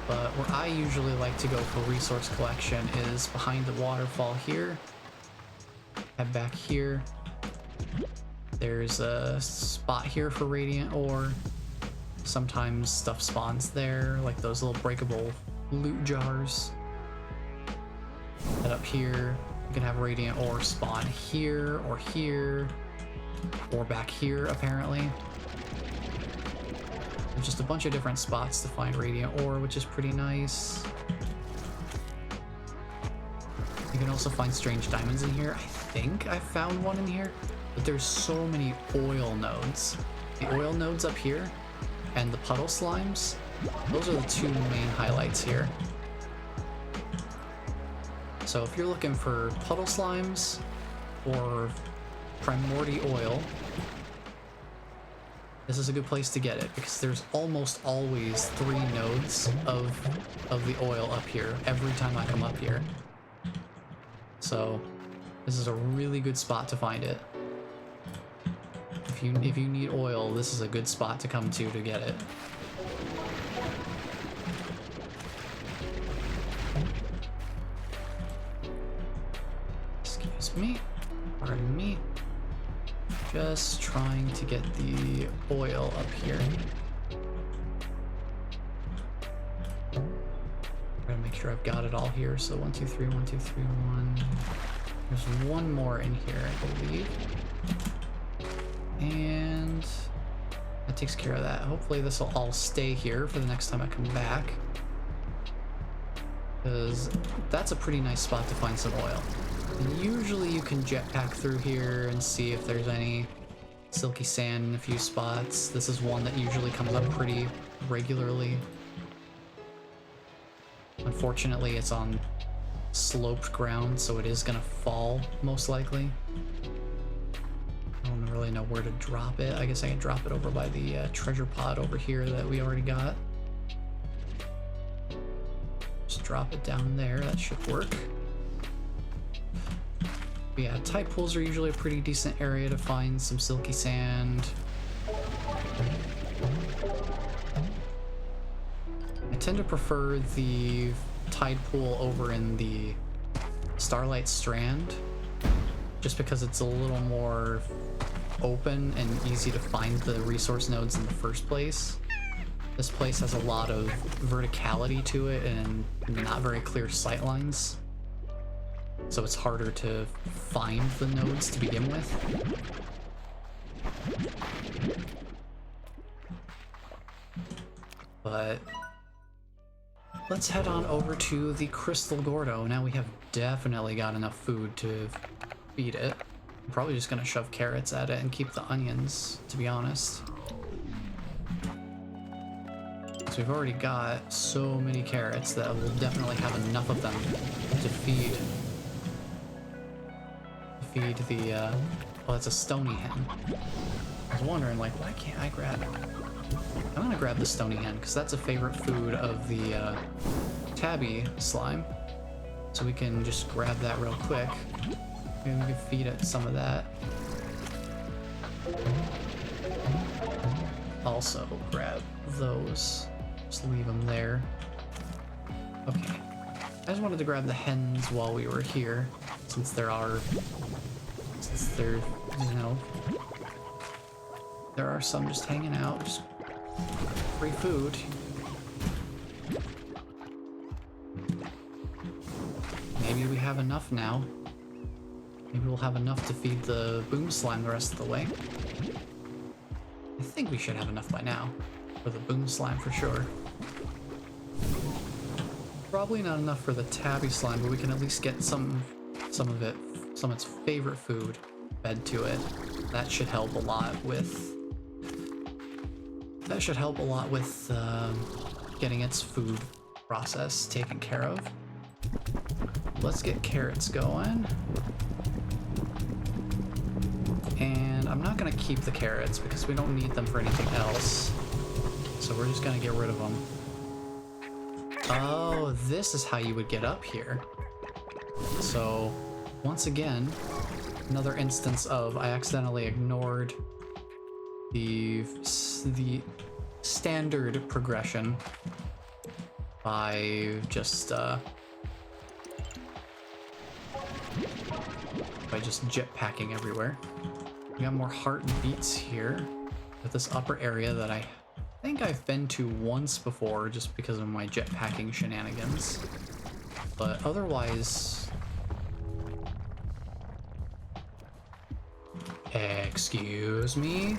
But where I usually like to go for resource collection is behind the waterfall here. Head back here. There's a spot here for radiant ore. Sometimes stuff spawns there, like those little breakable loot jars. Head up here. You can have radiant ore spawn here, or back here, apparently. There's just a bunch of different spots to find radiant ore, which is pretty nice. You can also find strange diamonds in here. I think I found one in here, but there's so many oil nodes. The oil nodes up here and the puddle slimes, those are the two main highlights here. So if you're looking for puddle slimes or primordial oil, this is a good place to get it, because there's almost always 3 nodes of the oil up here every time I come up here. So this is a really good spot to find it. If you need oil, this is a good spot to come to get it. Excuse me. Pardon me. Just trying to get the oil up here. Trying to make sure I've got it all here. So 1, 2, 3, 1, 2, 3, 1. There's one more in here, I believe. And that takes care of that. Hopefully this will all stay here for the next time I come back, because that's a pretty nice spot to find some oil. And usually you can jetpack through here and see if there's any silky sand in a few spots. This is one that usually comes up pretty regularly. Unfortunately, it's on sloped ground, so it is gonna fall most likely. I don't really know where to drop it. I guess I can drop it over by the treasure pod over here that we already got. drop it down there. That should work. But yeah, tide pools are usually a pretty decent area to find some silky sand. I tend to prefer the tide pool over in the Starlight Strand, just because it's a little more open and easy to find the resource nodes in the first place. This place has a lot of verticality to it and not very clear sight lines, so it's harder to find the nodes to begin with. But let's head on over to the Crystal Gordo. Now we have definitely got enough food to feed it. I'm probably just gonna shove carrots at it and keep the onions, to be honest. So we've already got so many carrots that we'll definitely have enough of them to feed the, well, it's a stony hen. I was wondering, like, why can't I grab it? I'm gonna grab the stony hen, because that's a favorite food of the tabby slime. So we can just grab that real quick. And we can feed it some of that. Also grab those. Just leave them there. Okay. I just wanted to grab the hens while we were here, since they're, you know, there are some just hanging out, just free food. Maybe we have enough now. Maybe we'll have enough to feed the boom slime the rest of the way. I think we should have enough by now. For the boom slime for sure. Probably not enough for the tabby slime, but we can at least get some of its favorite food fed to it. That should help a lot with getting its food process taken care of. Let's get carrots going. And I'm not gonna keep the carrots because we don't need them for anything else. So we're just gonna get rid of them. Oh, this is how you would get up here. So, once again, another instance of I accidentally ignored the standard progression by just jetpacking everywhere. We got more heartbeats here with this upper area that I think I've been to once before just because of my jetpacking shenanigans. But otherwise... Excuse me?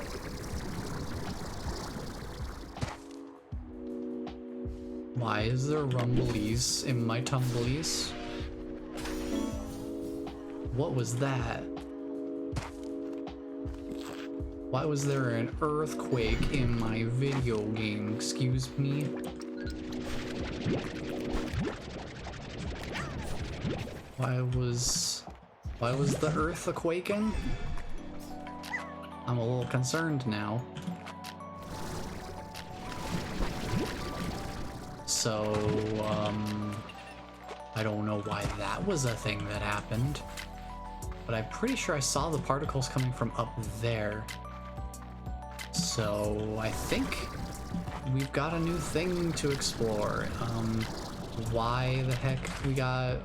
Why is there rumblies in my tumblies? What was that? Why was there an earthquake in my video game? Excuse me? Why was the earth a-quaking? I'm a little concerned now. So, I don't know why that was a thing that happened, but I'm pretty sure I saw the particles coming from up there. So I think we've got a new thing to explore. Why the heck we got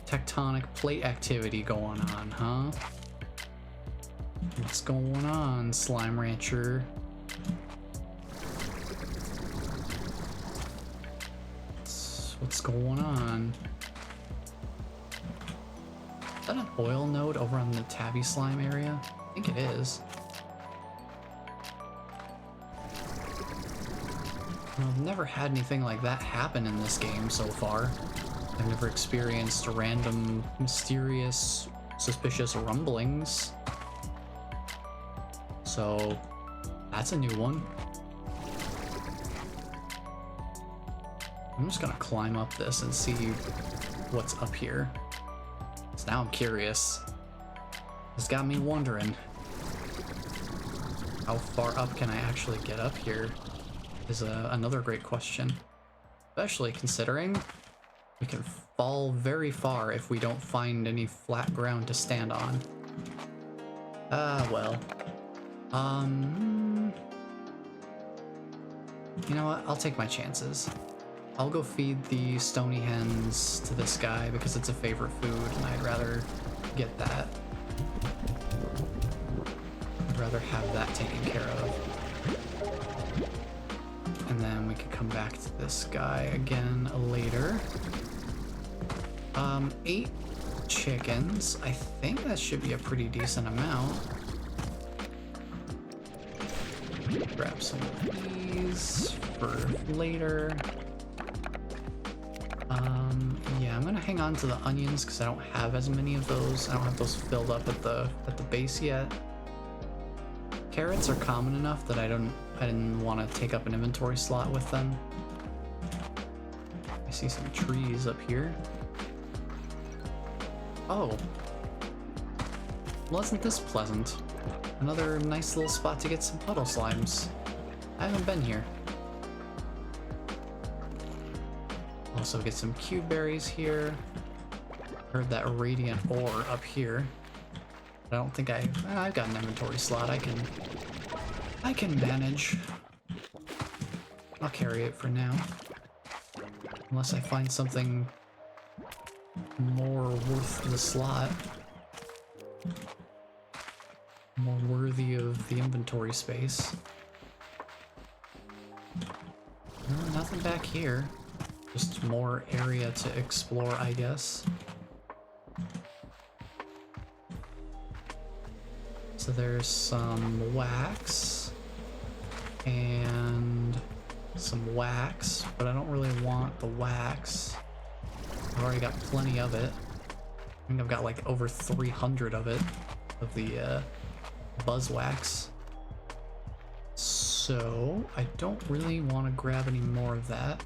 tectonic plate activity going on, huh? What's going on, Slime Rancher? What's going on? Is that an oil node over on the tabby slime area? I think it is. I've never had anything like that happen in this game so far. I've never experienced random, mysterious, suspicious rumblings. So, that's a new one. I'm just gonna climb up this and see what's up here. So now I'm curious. It's got me wondering. How far up can I actually get up here? Is another great question. Especially considering We can fall very far if we don't find any flat ground to stand on. Ah, well. You know what? I'll take my chances. I'll go feed the stony hens to this guy because it's a favorite food and I'd rather get that. I'd rather have that taken care of. And then we can come back to this guy again later. 8 chickens. I think that should be a pretty decent amount. Grab some of these for later. Yeah, I'm gonna hang on to the onions because I don't have as many of those. I don't have those filled up at the base yet. Carrots are common enough that I didn't want to take up an inventory slot with them. I see some trees up here. Oh. Wasn't this pleasant? Another nice little spot to get some puddle slimes. I haven't been here. Also get some cube berries here. Heard that radiant ore up here. But I don't think I've got an inventory slot. I can manage. I'll carry it for now. Unless I find something more worth the slot. More worthy of the inventory space. No, nothing back here. Just more area to explore, I guess. So there's some wax and some wax, but I don't really want the wax. I've already got plenty of it. I think I've got like over 300 of it, of the buzz wax. So I don't really want to grab any more of that.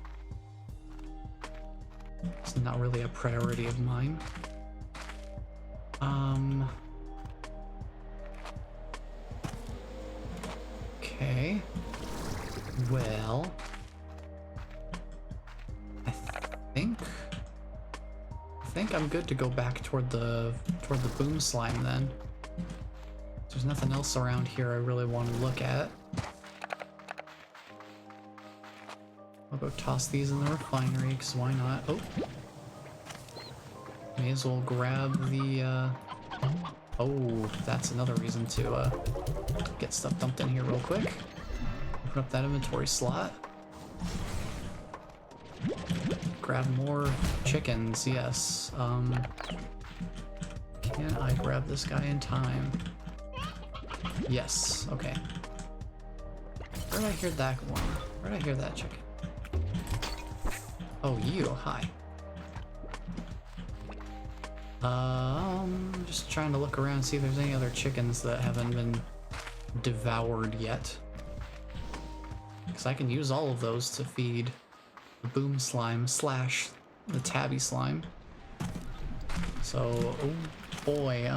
It's not really a priority of mine. Okay. Well, I think I'm good to go back toward the boom slime then. There's nothing else around here I really want to look at. I'll go toss these in the refinery, because why not? Oh! May as well grab the, Oh, that's another reason to, get stuff dumped in here real quick. Open up that inventory slot. Grab more chickens, yes. Can I grab this guy in time? Yes, okay. Where did I hear that one? Where did I hear that chicken? Oh, you, hi. Just trying to look around and see if there's any other chickens that haven't been devoured yet. Because I can use all of those to feed the boom slime / the tabby slime. So, oh boy,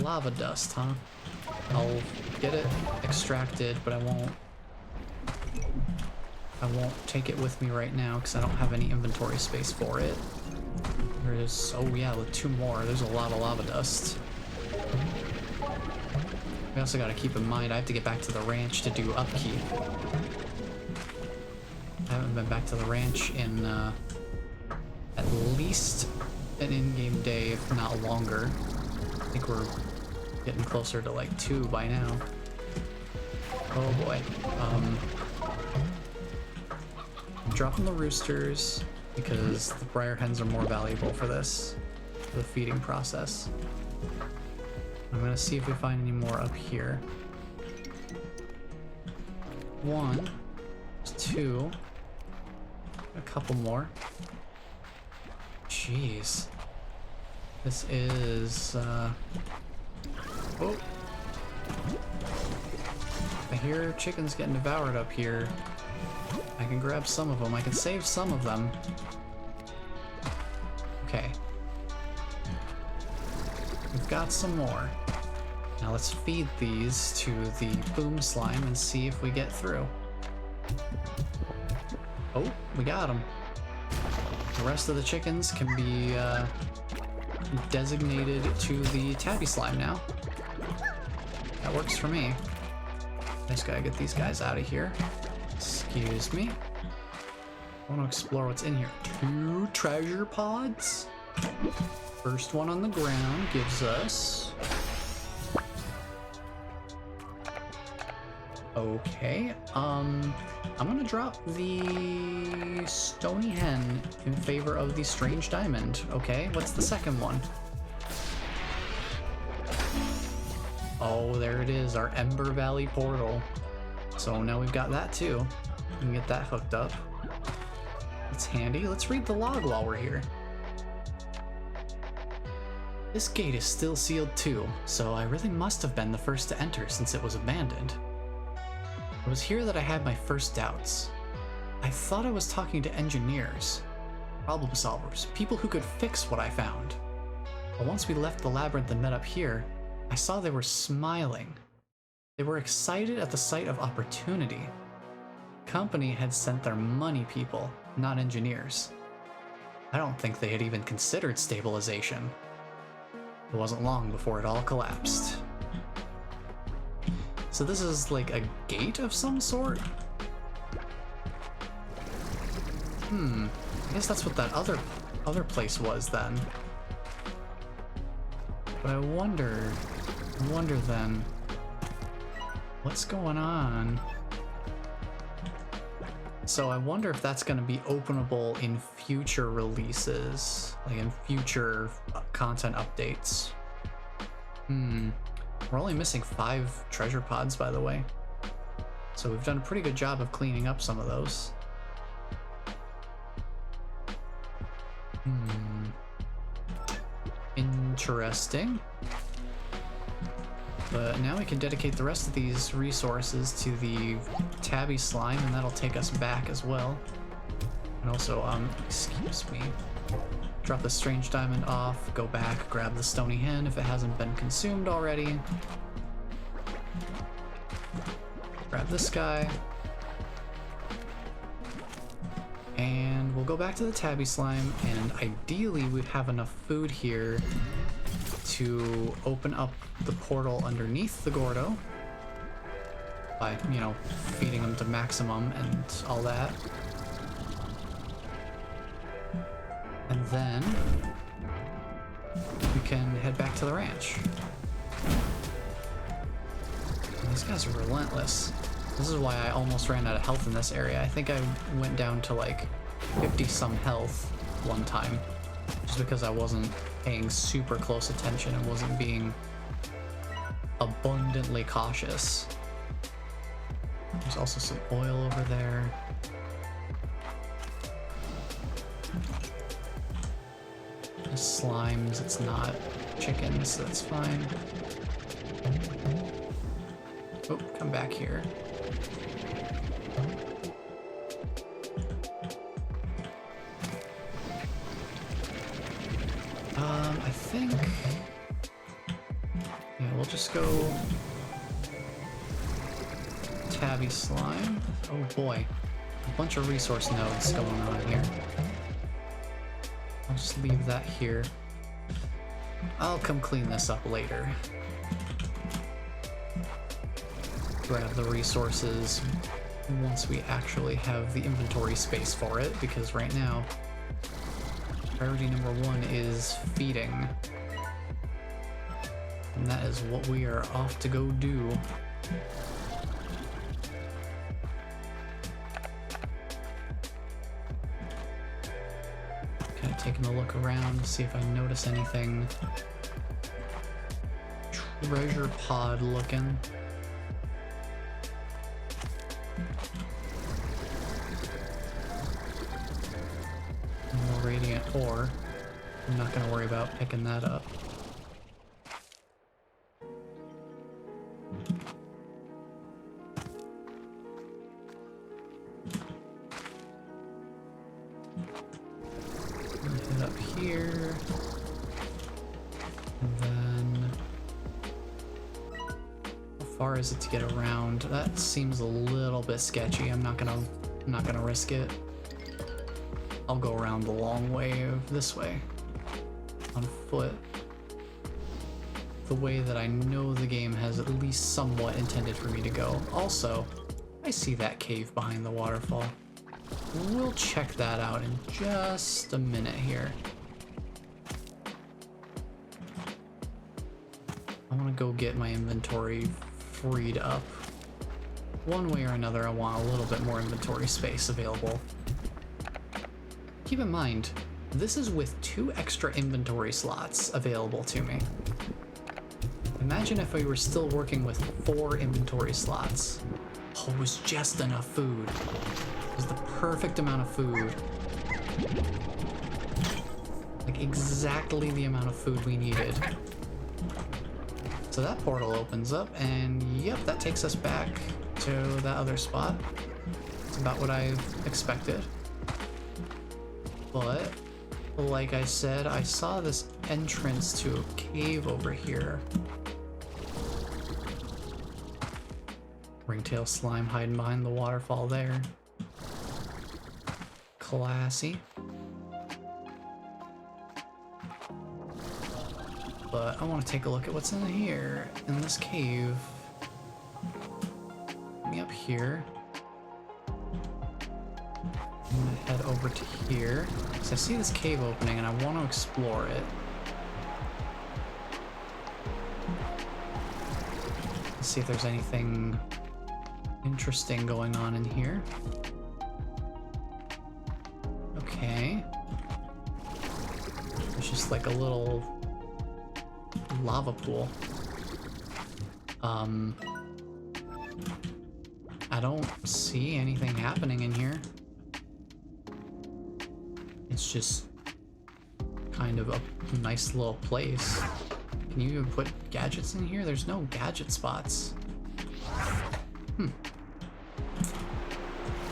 lava dust, huh? I'll get it extracted, but I won't take it with me right now because I don't have any inventory space for it. There is, oh yeah, with 2 more. There's a lot of lava dust. We also got to keep in mind I have to get back to the ranch to do upkeep. I haven't been back to the ranch in at least an in-game day, if not longer. I think we're getting closer to like 2 by now. Oh boy. I'm dropping the roosters because the briar hens are more valuable for this, for the feeding process. I'm gonna see if we find any more up here. 1, 2, a couple more. Jeez. This is, oh. I hear chickens getting devoured up here. I can grab some of them. I can save some of them. Okay. We've got some more. Now let's feed these to the boom slime and see if we get through. Oh, we got them. rest of the chickens can be designated to the tabby slime now. That works for me. I just gotta get these guys out of here. Excuse me. I want to explore what's in here. 2 treasure pods. First one on the ground gives us... Okay, I'm gonna drop the stony hen in favor of the strange diamond. Okay, what's the second one? Oh, there it is, our Ember Valley portal. So now we've got that too. We can get that hooked up. It's handy. Let's read the log while we're here. This gate is still sealed too, so I really must have been the first to enter since it was abandoned. It was here that I had my first doubts. I thought I was talking to engineers, problem solvers, people who could fix what I found. But once we left the labyrinth and met up here, I saw they were smiling. They were excited at the sight of opportunity. Company had sent their money people, not engineers. I don't think they had even considered stabilization. It wasn't long before it all collapsed. So this is like a gate of some sort? I guess that's what that other place was then. But I wonder then, what's going on? So I wonder if that's going to be openable in future releases, like in future content updates. We're only missing 5 treasure pods, by the way. So we've done a pretty good job of cleaning up some of those. Interesting. But now we can dedicate the rest of these resources to the tabby slime, and that'll take us back as well. And also, excuse me. Drop the strange diamond off, go back, grab the stony hen if it hasn't been consumed already. Grab this guy. And we'll go back to the tabby slime, and ideally we'd have enough food here to open up the portal underneath the Gordo by, you know, feeding them to maximum and all that. And then we can head back to the ranch. And these guys are relentless. This is why I almost ran out of health in this area. I think I went down to like 50-some health one time, just because I wasn't paying super close attention and wasn't being abundantly cautious. There's also some oil over there. Slimes, it's not chickens, so that's fine. Oh, come back here. I think... yeah, we'll just go... tabby slime. Oh boy, a bunch of resource nodes going on here. I'll just leave that here. I'll come clean this up later. Grab the resources once we actually have the inventory space for it, because right now, priority number 1 is feeding. And that is what we are off to go do. Taking a look around to see if I notice anything treasure pod looking. More radiant ore. I'm not gonna worry about picking that up. Here, and then how far is it to get around? That seems a little bit sketchy. I'm not gonna risk it. I'll go around the long way this way. On foot. The way that I know the game has at least somewhat intended for me to go. Also, I see that cave behind the waterfall. We'll check that out in just a minute here. I want to go get my inventory freed up. One way or another, I want a little bit more inventory space available. Keep in mind, this is with 2 extra inventory slots available to me. Imagine if we were still working with 4 inventory slots. Oh, it was just enough food. It was the perfect amount of food. Like exactly the amount of food we needed. So that portal opens up and yep, that takes us back to that other spot. It's about what I expected. But, like I said, I saw this entrance to a cave over here. Ringtail slime hiding behind the waterfall there. Classy. But I want to take a look at what's in here, in this cave. Me up here. I'm gonna head over to here. So I see this cave opening and I want to explore it. Let's see if there's anything interesting going on in here. Okay. There's just like a little lava pool. I don't see anything happening in here. It's just kind of a nice little place. Can you even put gadgets in here? There's no gadget spots.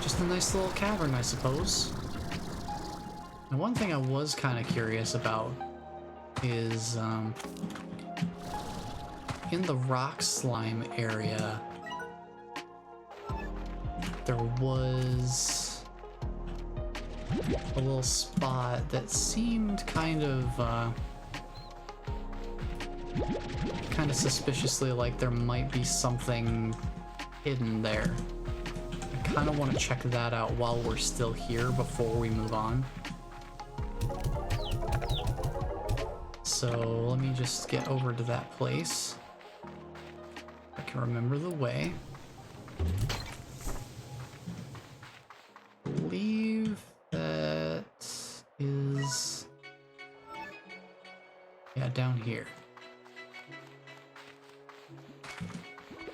Just a nice little cavern, I suppose. And one thing I was kind of curious about is in the rock slime area, there was a little spot that seemed kind of suspiciously like there might be something hidden there. I kind of want to check that out while we're still here before we move on. So let me just get over to that place. I can remember the way. I believe that is... yeah, down here.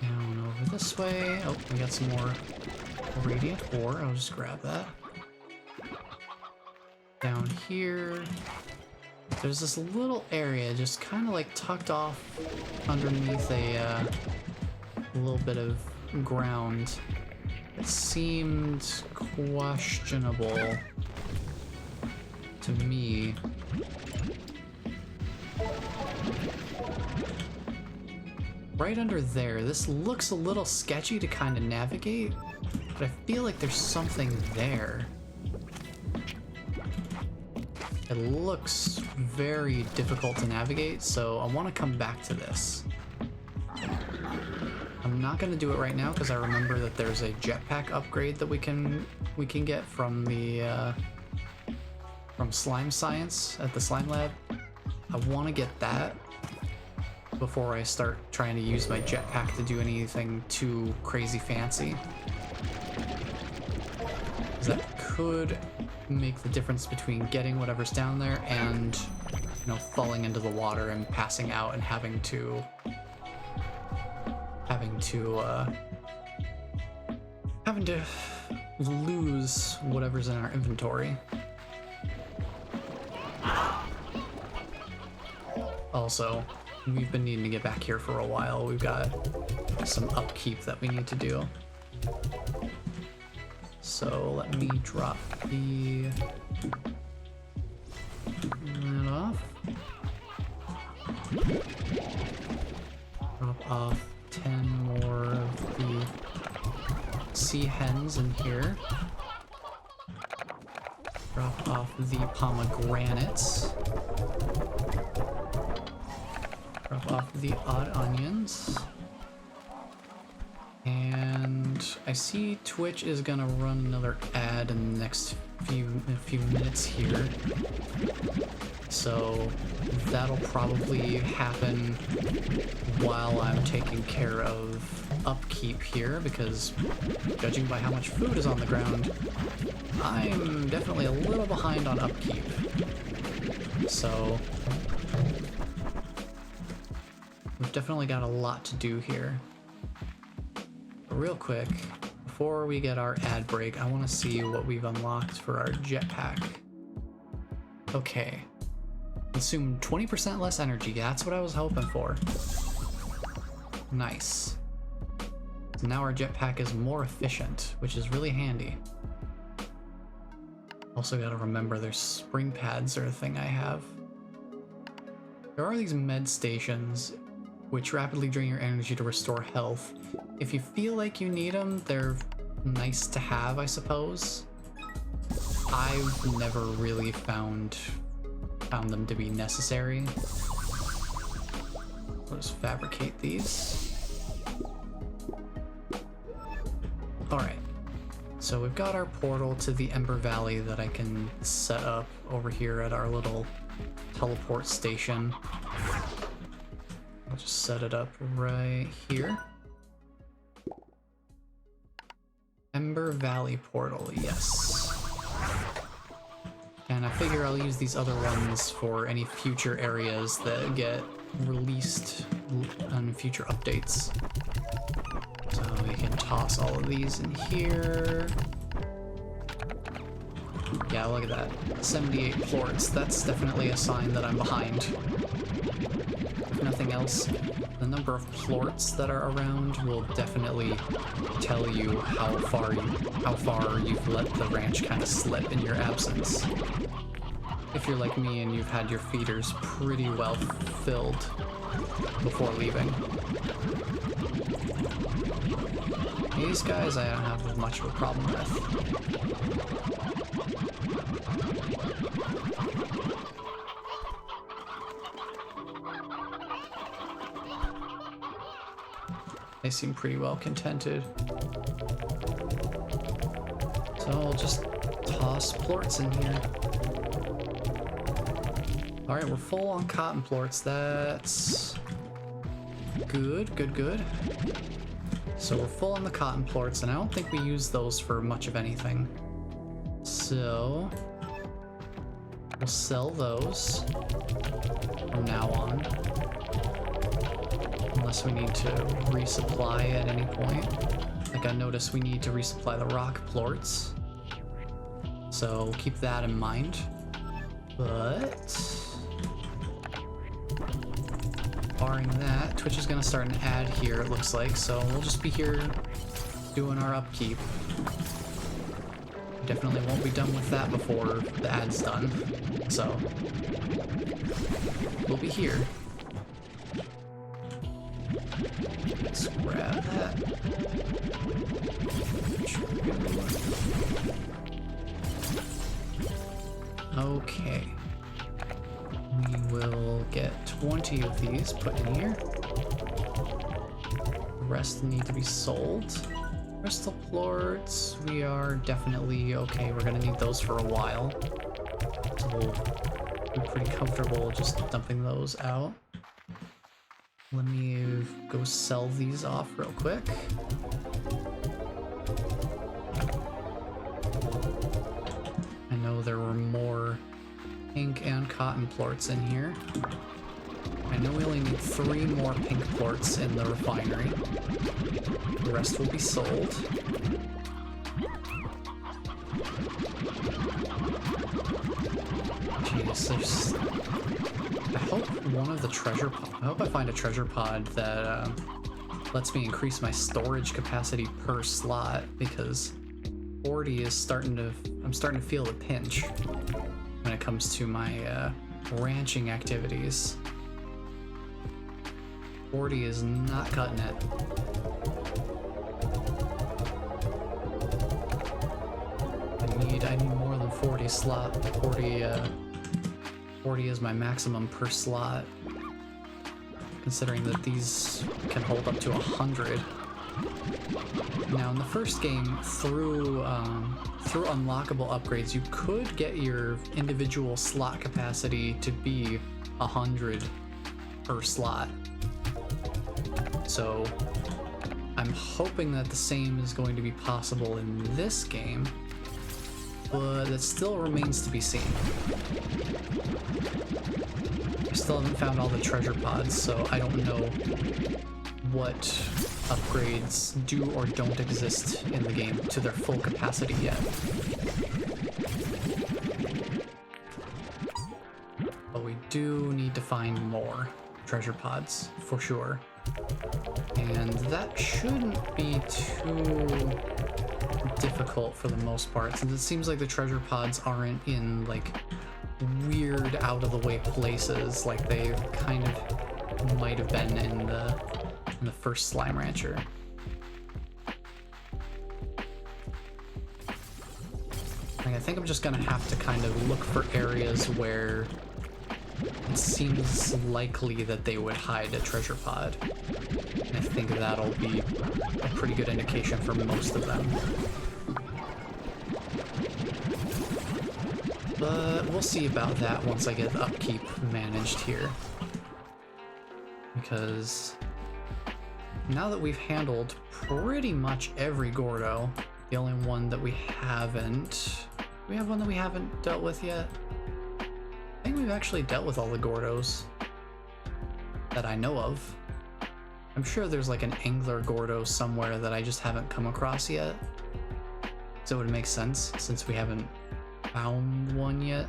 Down over this way. Oh, we got some more radiant ore. I'll just grab that. Down here. There's this little area just kind of like tucked off underneath a little bit of ground. It seemed questionable to me. Right under there, this looks a little sketchy to kind of navigate, but I feel like there's something there. It looks very difficult to navigate, so I want to come back to this. I'm not going to do it right now because I remember that there's a jetpack upgrade that we can get from the from slime science at the slime lab. I want to get that before I start trying to use my jetpack to do anything too crazy fancy. Because that could make the difference between getting whatever's down there and, you know, falling into the water and passing out and having to lose whatever's in our inventory. Also, we've been needing to get back here for a while. We've got some upkeep that we need to do. So let me drop that off. Drop off 10 more of the sea hens in here. Drop off the pomegranates. Drop off the odd onions. And I see Twitch is gonna run another ad in the next few minutes here. So that'll probably happen while I'm taking care of upkeep here, because judging by how much food is on the ground, I'm definitely a little behind on upkeep. So we've definitely got a lot to do here. But real quick, before we get our ad break, I want to see what we've unlocked for our jetpack. Okay. Consume 20% less energy. That's what I was hoping for. Nice. So now our jetpack is more efficient, which is really handy. Also gotta remember there's spring pads are a thing I have. There are these med stations which rapidly drain your energy to restore health. If you feel like you need them, they're nice to have, I suppose. I've never really found them to be necessary. I'll just fabricate these. Alright, so we've got our portal to the Ember Valley that I can set up over here at our little teleport station. I'll just set it up right here. Ember Valley portal, yes. And I figure I'll use these other ones for any future areas that get released on future updates. So we can toss all of these in here. Yeah, look at that. 78 plorts. That's definitely a sign that I'm behind. If nothing else, the number of plorts that are around will definitely tell you how far you've let the ranch kind of slip in your absence. If you're like me and you've had your feeders pretty well filled before leaving. These guys I don't have much of a problem with. They seem pretty well contented. So I'll just toss plorts in here. Alright, we're full on cotton plorts. That's good, good, good. So we're full on the cotton plorts, and I don't think we use those for much of anything. So we'll sell those from now on. Unless we need to resupply at any point. Like I noticed we need to resupply the rock plorts. So keep that in mind. But barring that, Twitch is gonna start an ad here, it looks like, so we'll just be here doing our upkeep. Definitely won't be done with that before the ad's done. So we'll be here. Let's grab that. Okay. We will get 20 of these put in here. The rest need to be sold. Crystal plorts, we are definitely okay. We're gonna need those for a while. So we'll be pretty comfortable just dumping those out. Let me go sell these off real quick. I know there were more pink and cotton plorts in here. I know we only need 3 more pink plorts in the refinery. The rest will be sold. Jeez, there's... I hope I find a treasure pod that lets me increase my storage capacity per slot, because 40 is I'm starting to feel the pinch when it comes to my ranching activities. 40 is not cutting it. I need more than maximum 40 slot. 40 is my maximum per slot. Considering that these can hold up to 100. Now in the first game, through unlockable upgrades, you could get your individual slot capacity to be 100 per slot. So I'm hoping that the same is going to be possible in this game, but it still remains to be seen. I still haven't found all the treasure pods, so I don't know what upgrades do or don't exist in the game to their full capacity yet. But we do need to find more treasure pods, for sure. And that shouldn't be too difficult for the most part, since it seems like the treasure pods aren't in, like, weird out-of-the-way places like they kind of might have been in the first Slime Rancher. I think I'm just gonna have to kind of look for areas where it seems likely that they would hide a treasure pod. And I think that'll be a pretty good indication for most of them. But we'll see about that once I get the upkeep managed here. Because now that we've handled pretty much every Gordo, the only one that we haven't... Do we have one that we haven't dealt with yet? I think we've actually dealt with all the Gordos that I know of. I'm sure there's like an Angler Gordo somewhere that I just haven't come across yet. So it would make sense since we haven't found one yet.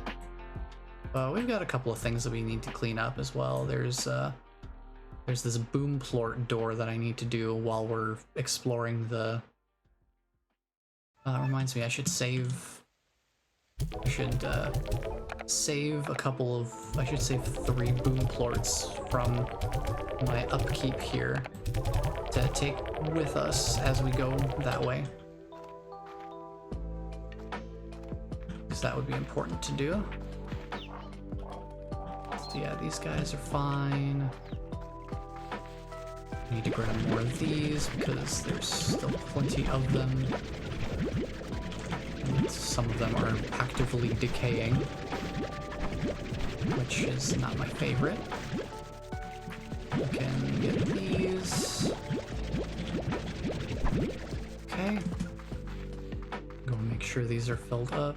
But we've got a couple of things that we need to clean up as well. There's this boom plort door that I need to do while we're exploring the... reminds me, I should save... I should save a couple of... I should save 3 boom plorts from my upkeep here to take with us as we go that way. Because that would be important to do. So yeah, these guys are fine. I need to grab more of these because there's still plenty of them. And some of them are actively decaying, which is not my favorite. We can get these. Okay. Go make sure these are filled up.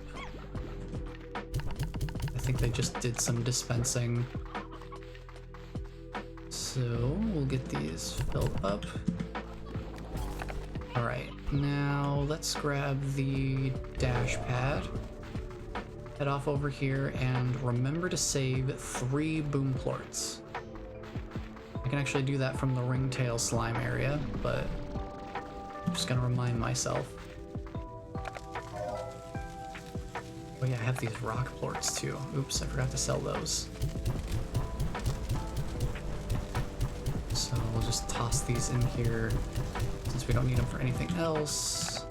I think they just did some dispensing. So we'll get these filled up. Alright, now let's grab the dash pad. Head off over here and remember to save 3 boom plorts. I can actually do that from the ringtail slime area, but I'm just gonna remind myself. Oh yeah, I have these rock plorts too. Oops, I forgot to sell those. So we'll just toss these in here since we don't need them for anything else.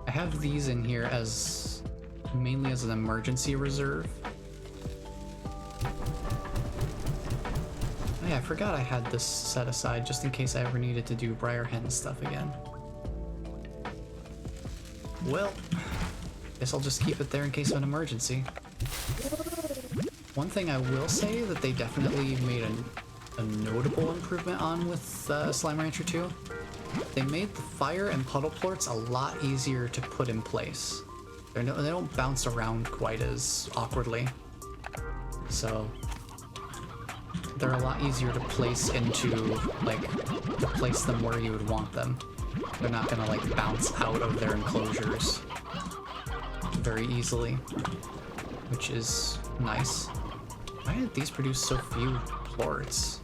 I have these in here as mainly as an emergency reserve. Oh yeah, I forgot I had this set aside just in case I ever needed to do Briarhen stuff again. Well, guess I'll just keep it there in case of an emergency. One thing I will say that they definitely made a notable improvement on with Slime Rancher 2. They made the fire and puddle plorts a lot easier to put in place. They don't bounce around quite as awkwardly. So they're a lot easier to place into, like, to place them where you would want them. They're not gonna, like, bounce out of their enclosures very easily, which is nice. Why did these produce so few plorts?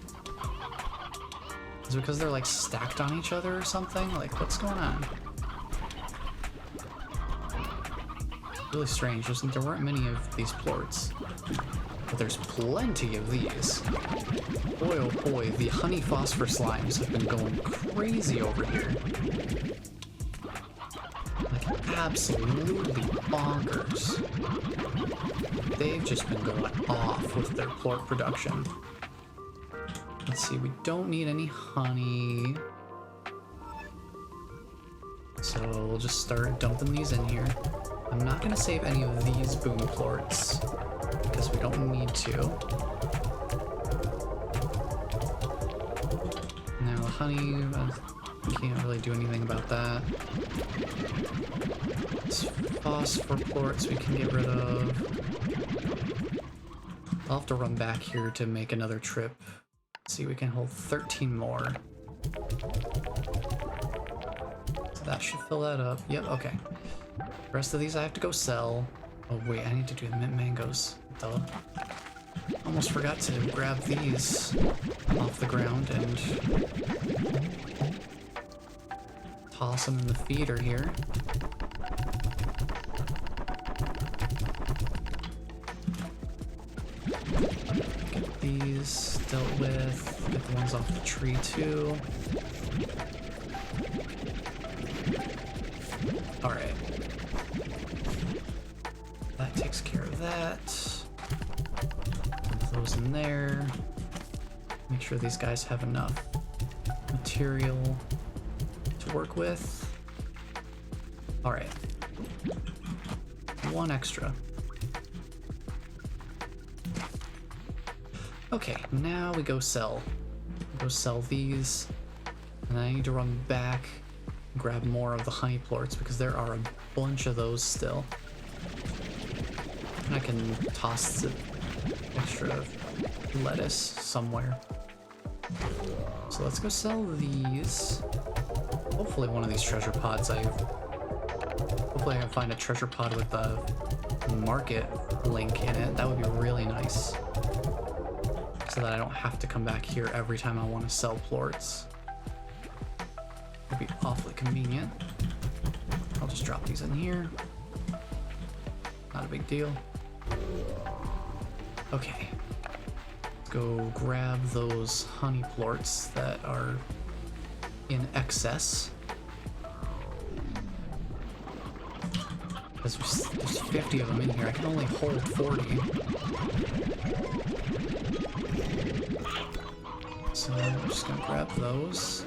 Is it because they're, like, stacked on each other or something? Like, what's going on? Really strange. There weren't many of these plorts. But there's plenty of these. Boy, oh boy, the honey phosphor slimes have been going crazy over here. Like, absolutely bonkers. They've just been going off with their plort production. Let's see, we don't need any honey. So we'll just start dumping these in here. I'm not gonna save any of these boom plorts because we don't need to. Now the honey, can't really do anything about that. It's phosphor plorts we can get rid of. I'll have to run back here to make another trip. Let's see, we can hold 13 more. So that should fill that up. Yep, okay. The rest of these I have to go sell. Oh wait, I need to do the mint mangoes. Duh. Almost forgot to grab these off the ground and toss them in the feeder here. Get these dealt with. Get the ones off the tree too. Alright. That takes care of that. Put those in there. Make sure these guys have enough material to work with. Alright. One extra. Okay, now we go sell. Go sell these. And I need to run back and grab more of the honey plorts because there are a bunch of those still. And I can toss the extra lettuce somewhere. So let's go sell these. Hopefully one of these treasure pods hopefully I can find a treasure pod with the market link in it. That would be really nice. So that I don't have to come back here every time I want to sell plorts. Would be awfully convenient. I'll just drop these in here. Not a big deal. Okay. Let's go grab those honey plorts that are in excess. Because there's 50 of them in here. I can only hold 40. So I'm just gonna grab those.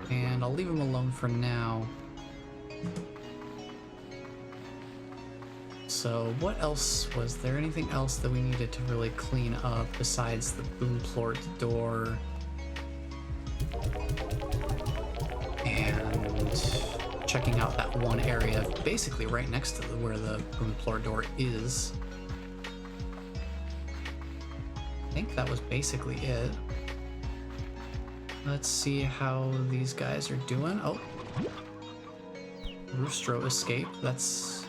And I'll leave them alone for now. So what else? Was there anything else that we needed to really clean up besides the boom plort door? And checking out that one area basically right next to where the boom plort door is. I think that was basically it. Let's see how these guys are doing. Oh, Roostro escaped. That's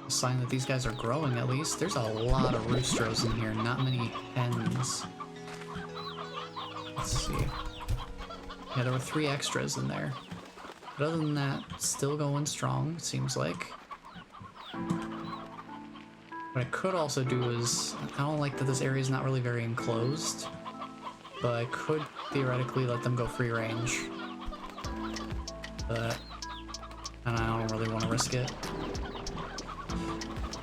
a sign that these guys are growing at least. There's a lot of roostros in here, not many hens. Let's see. Yeah, there were 3 extras in there. But other than that, still going strong, it seems like. What I could also do is, I don't like that this area is not really very enclosed, but I could theoretically let them go free range. But and I don't really want to risk it.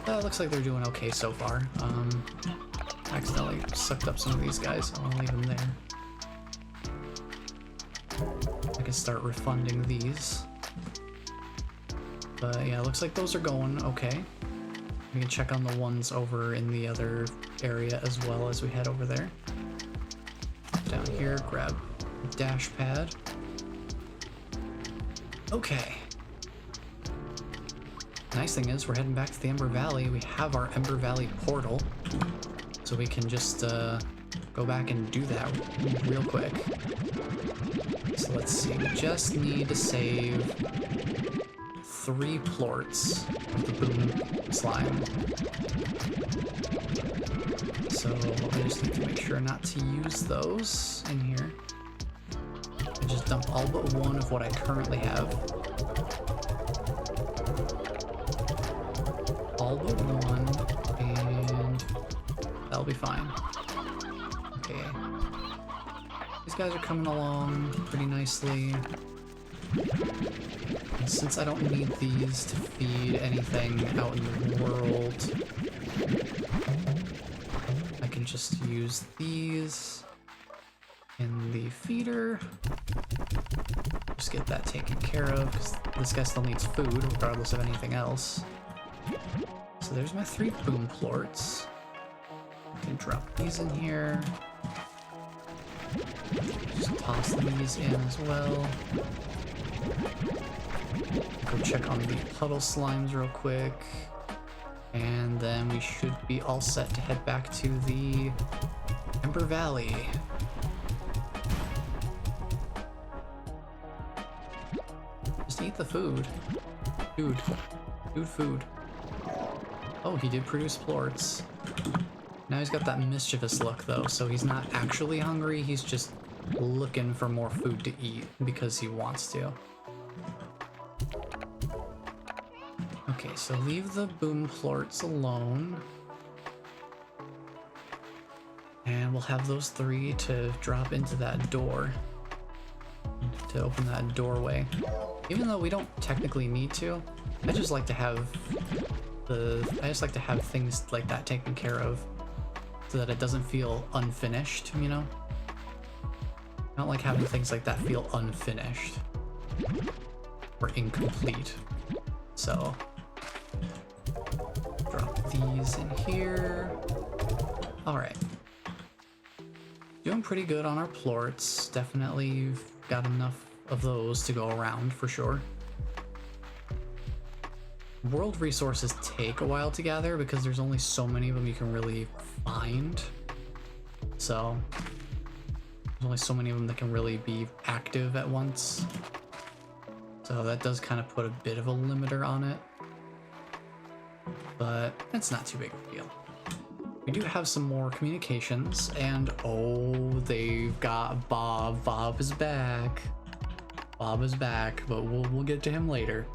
It looks like they're doing okay so far. Accidentally sucked up some of these guys. I'll leave them there. I can start refunding these. But yeah, it looks like those are going okay. We can check on the ones over in the other area as well as we head over there. Down here, grab a dash pad. Okay. Nice thing is we're heading back to the Ember Valley. We have our Ember Valley portal, so we can just go back and do that real quick. So let's see, we just need to save 3 plorts of the boom slime. So I just need to make sure not to use those in here. I just dump all but one of what I currently have. All but one, and that'll be fine. Okay. These guys are coming along pretty nicely. And since I don't need these to feed anything out in the world, I can just use these in the feeder. Just get that taken care of, because this guy still needs food, regardless of anything else. So there's my 3 boom plorts. I can drop these in here. Just toss these in as well. Go check on the puddle slimes real quick. And then we should be all set to head back to the Ember Valley. Just eat the food. Food. Oh, he did produce plorts. Now he's got that mischievous look though, so he's not actually hungry, he's just looking for more food to eat because he wants to. Okay, so leave the boom plorts alone. And we'll have those 3 to drop into that door. To open that doorway. Even though we don't technically need to, I just like to have things like that taken care of so that it doesn't feel unfinished, you know? I don't like having things like that feel unfinished or incomplete. So drop these in here. Alright. Doing pretty good on our plorts. Definitely got enough of those to go around for sure. World resources take a while to gather because there's only so many of them you can really find. So there's only so many of them that can really be active at once. So that does kind of put a bit of a limiter on it. But it's not too big of a deal. We do have some more communications, and oh, they've got Bob. Bob is back. Bob is back, but we'll get to him later.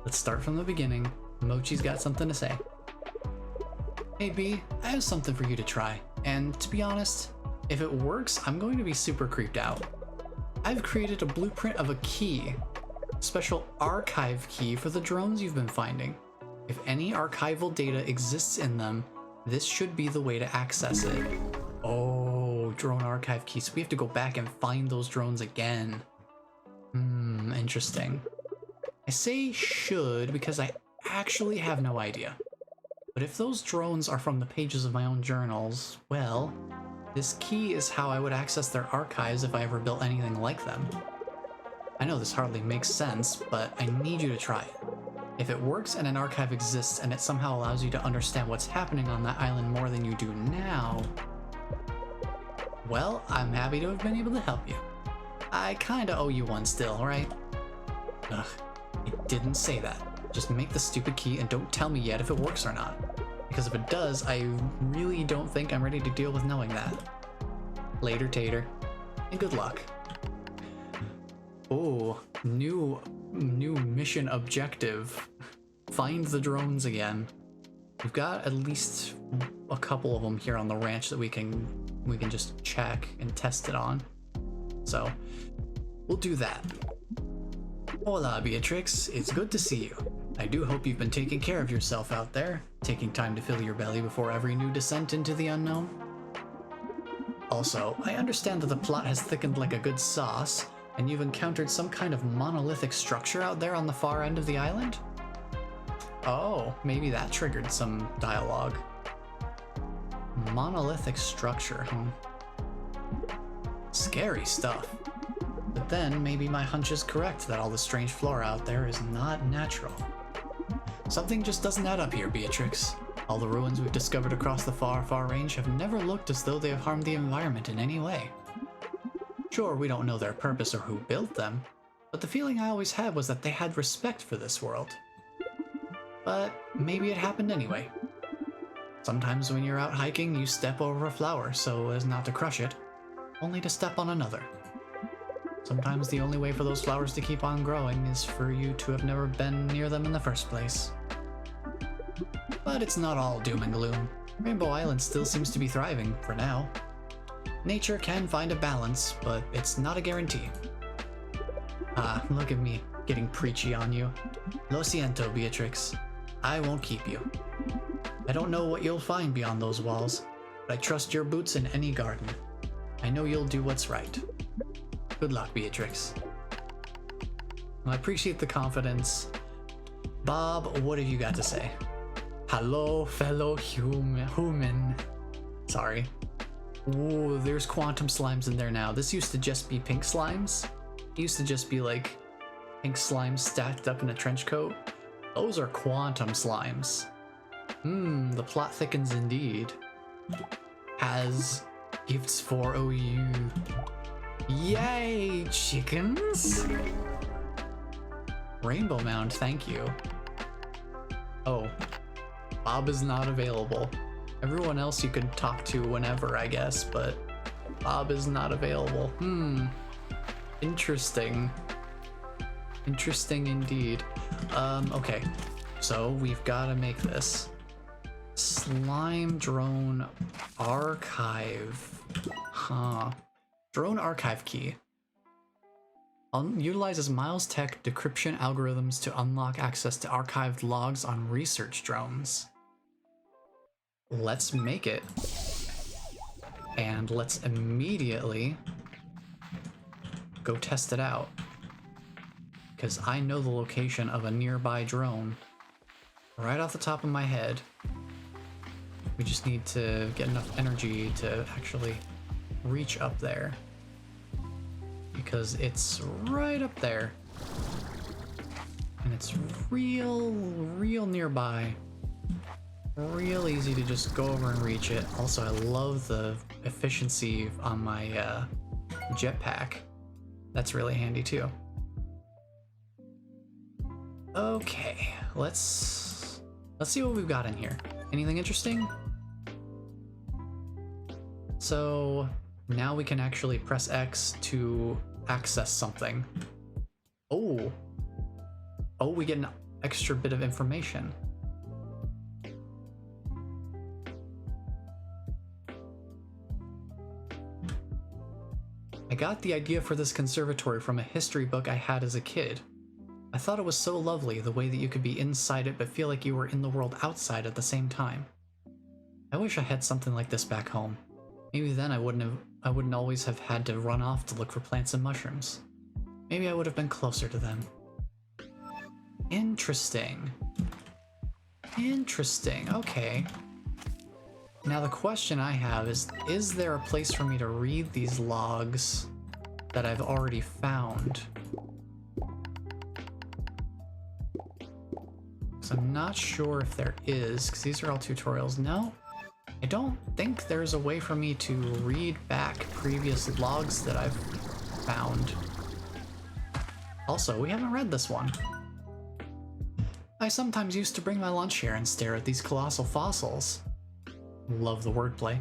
Let's start from the beginning. Mochi's got something to say. Hey B, I have something for you to try, and to be honest, if it works, I'm going to be super creeped out. I've created a blueprint of a key, a special archive key for the drones you've been finding. If any archival data exists in them, this should be the way to access it. Oh, drone archive key, so we have to go back and find those drones again. Interesting. I say should because I actually have no idea. But if those drones are from the pages of my own journals, well, this key is how I would access their archives if I ever built anything like them. I know this hardly makes sense, but I need you to try it. If it works and an archive exists and it somehow allows you to understand what's happening on that island more than you do now, well, I'm happy to have been able to help you. I kinda owe you one still, right? Ugh, it didn't say that. Just make the stupid key and don't tell me yet if it works or not. Because if it does, I really don't think I'm ready to deal with knowing that. Later, Tater. And good luck. Oh, new mission objective. Find the drones again. We've got at least a couple of them here on the ranch that we can just check and test it on. So, we'll do that. Hola, Beatrix. It's good to see you. I do hope you've been taking care of yourself out there, taking time to fill your belly before every new descent into the unknown. Also, I understand that the plot has thickened like a good sauce, and you've encountered some kind of monolithic structure out there on the far end of the island? Oh, maybe that triggered some dialogue. Monolithic structure, huh? Scary stuff. But then, maybe my hunch is correct that all the strange flora out there is not natural. Something just doesn't add up here, Beatrix. All the ruins we've discovered across the far, far range have never looked as though they have harmed the environment in any way. Sure, we don't know their purpose or who built them, but the feeling I always had was that they had respect for this world. But maybe it happened anyway. Sometimes when you're out hiking, you step over a flower so as not to crush it, only to step on another. Sometimes the only way for those flowers to keep on growing is for you to have never been near them in the first place. But it's not all doom and gloom. Rainbow Island still seems to be thriving, for now. Nature can find a balance, but it's not a guarantee. Ah, look at me, getting preachy on you. Lo siento, Beatrix. I won't keep you. I don't know what you'll find beyond those walls, but I trust your boots in any garden. I know you'll do what's right. Good luck, Beatrix. Well, I appreciate the confidence. Bob, what have you got to say? Hello, fellow human. Sorry. Ooh, there's quantum slimes in there now. This used to just be pink slimes. It used to just be like pink slimes stacked up in a trench coat. Those are quantum slimes. The plot thickens indeed. Has gifts for you. Yay, chickens! Rainbow Mound, thank you. Oh, Bob is not available. Everyone else you could talk to whenever, I guess, but Bob is not available. Interesting. Interesting indeed. Okay. So we've got to make this. Slime drone archive. Huh. Drone archive key. Utilizes Miles Tech decryption algorithms to unlock access to archived logs on research drones. Let's make it. And let's immediately go test it out. Because I know the location of a nearby drone right off the top of my head. We just need to get enough energy to actually reach up there. Because it's right up there. And it's real nearby. Real easy to just go over and reach it. Also, I love the efficiency on my jetpack. That's really handy too. Okay, let's see what we've got in here. Anything interesting? So now we can actually press X to access something. Oh, we get an extra bit of information. I got the idea for this conservatory from a history book I had as a kid. I thought it was so lovely the way that you could be inside it but feel like you were in the world outside at the same time. I wish I had something like this back home. Maybe then I wouldn't always have had to run off to look for plants and mushrooms. Maybe I would have been closer to them. Interesting. Interesting, okay. Now the question I have is there a place for me to read these logs that I've already found? So I'm not sure if there is, because these are all tutorials. No, I don't think there's a way for me to read back previous logs that I've found. Also, we haven't read this one. I sometimes used to bring my lunch here and stare at these colossal fossils. Love the wordplay.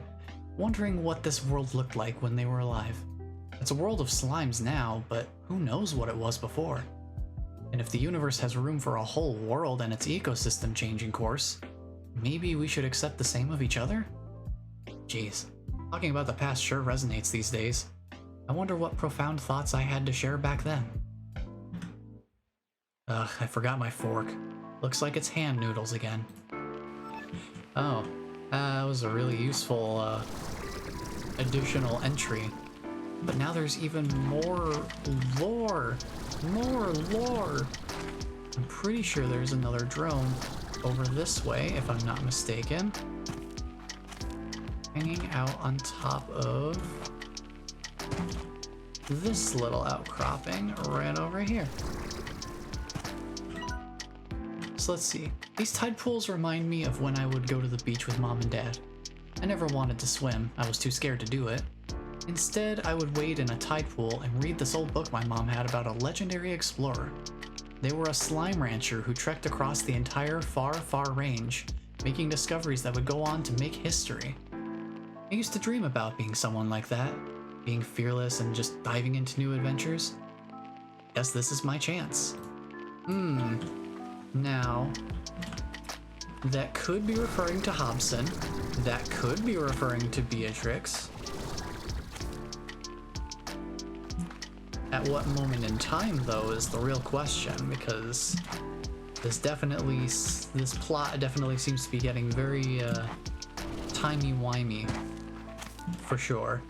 Wondering what this world looked like when they were alive. It's a world of slimes now, but who knows what it was before. And if the universe has room for a whole world and its ecosystem changing course, maybe we should accept the same of each other? Jeez, talking about the past sure resonates these days. I wonder what profound thoughts I had to share back then. Ugh, I forgot my fork. Looks like it's hand noodles again. Oh, that was a really useful additional entry. But now there's even more lore. More lore. I'm pretty sure there's another drone over this way, if I'm not mistaken. Hanging out on top of this little outcropping right over here. So let's see. These tide pools remind me of when I would go to the beach with Mom and Dad. I never wanted to swim. I was too scared to do it. Instead, I would wade in a tide pool and read this old book my mom had about a legendary explorer. They were a slime rancher who trekked across the entire far, far range, making discoveries that would go on to make history. I used to dream about being someone like that, being fearless and just diving into new adventures. Guess this is my chance. Now, that could be referring to Hobson. That could be referring to Beatrix. At what moment in time, though, is the real question, because this plot definitely seems to be getting very, timey-wimey, for sure.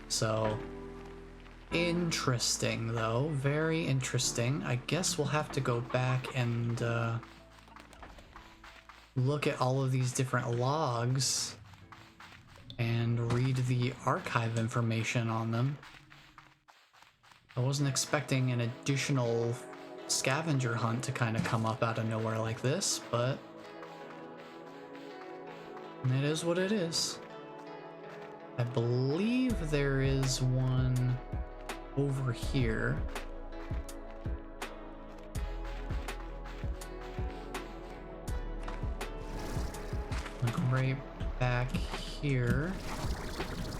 So, interesting, though. Very interesting. I guess we'll have to go back and, look at all of these different logs and read the archive information on them. I wasn't expecting an additional scavenger hunt to kind of come up out of nowhere like this, but it is what it is. I believe there is one over here. Like right back here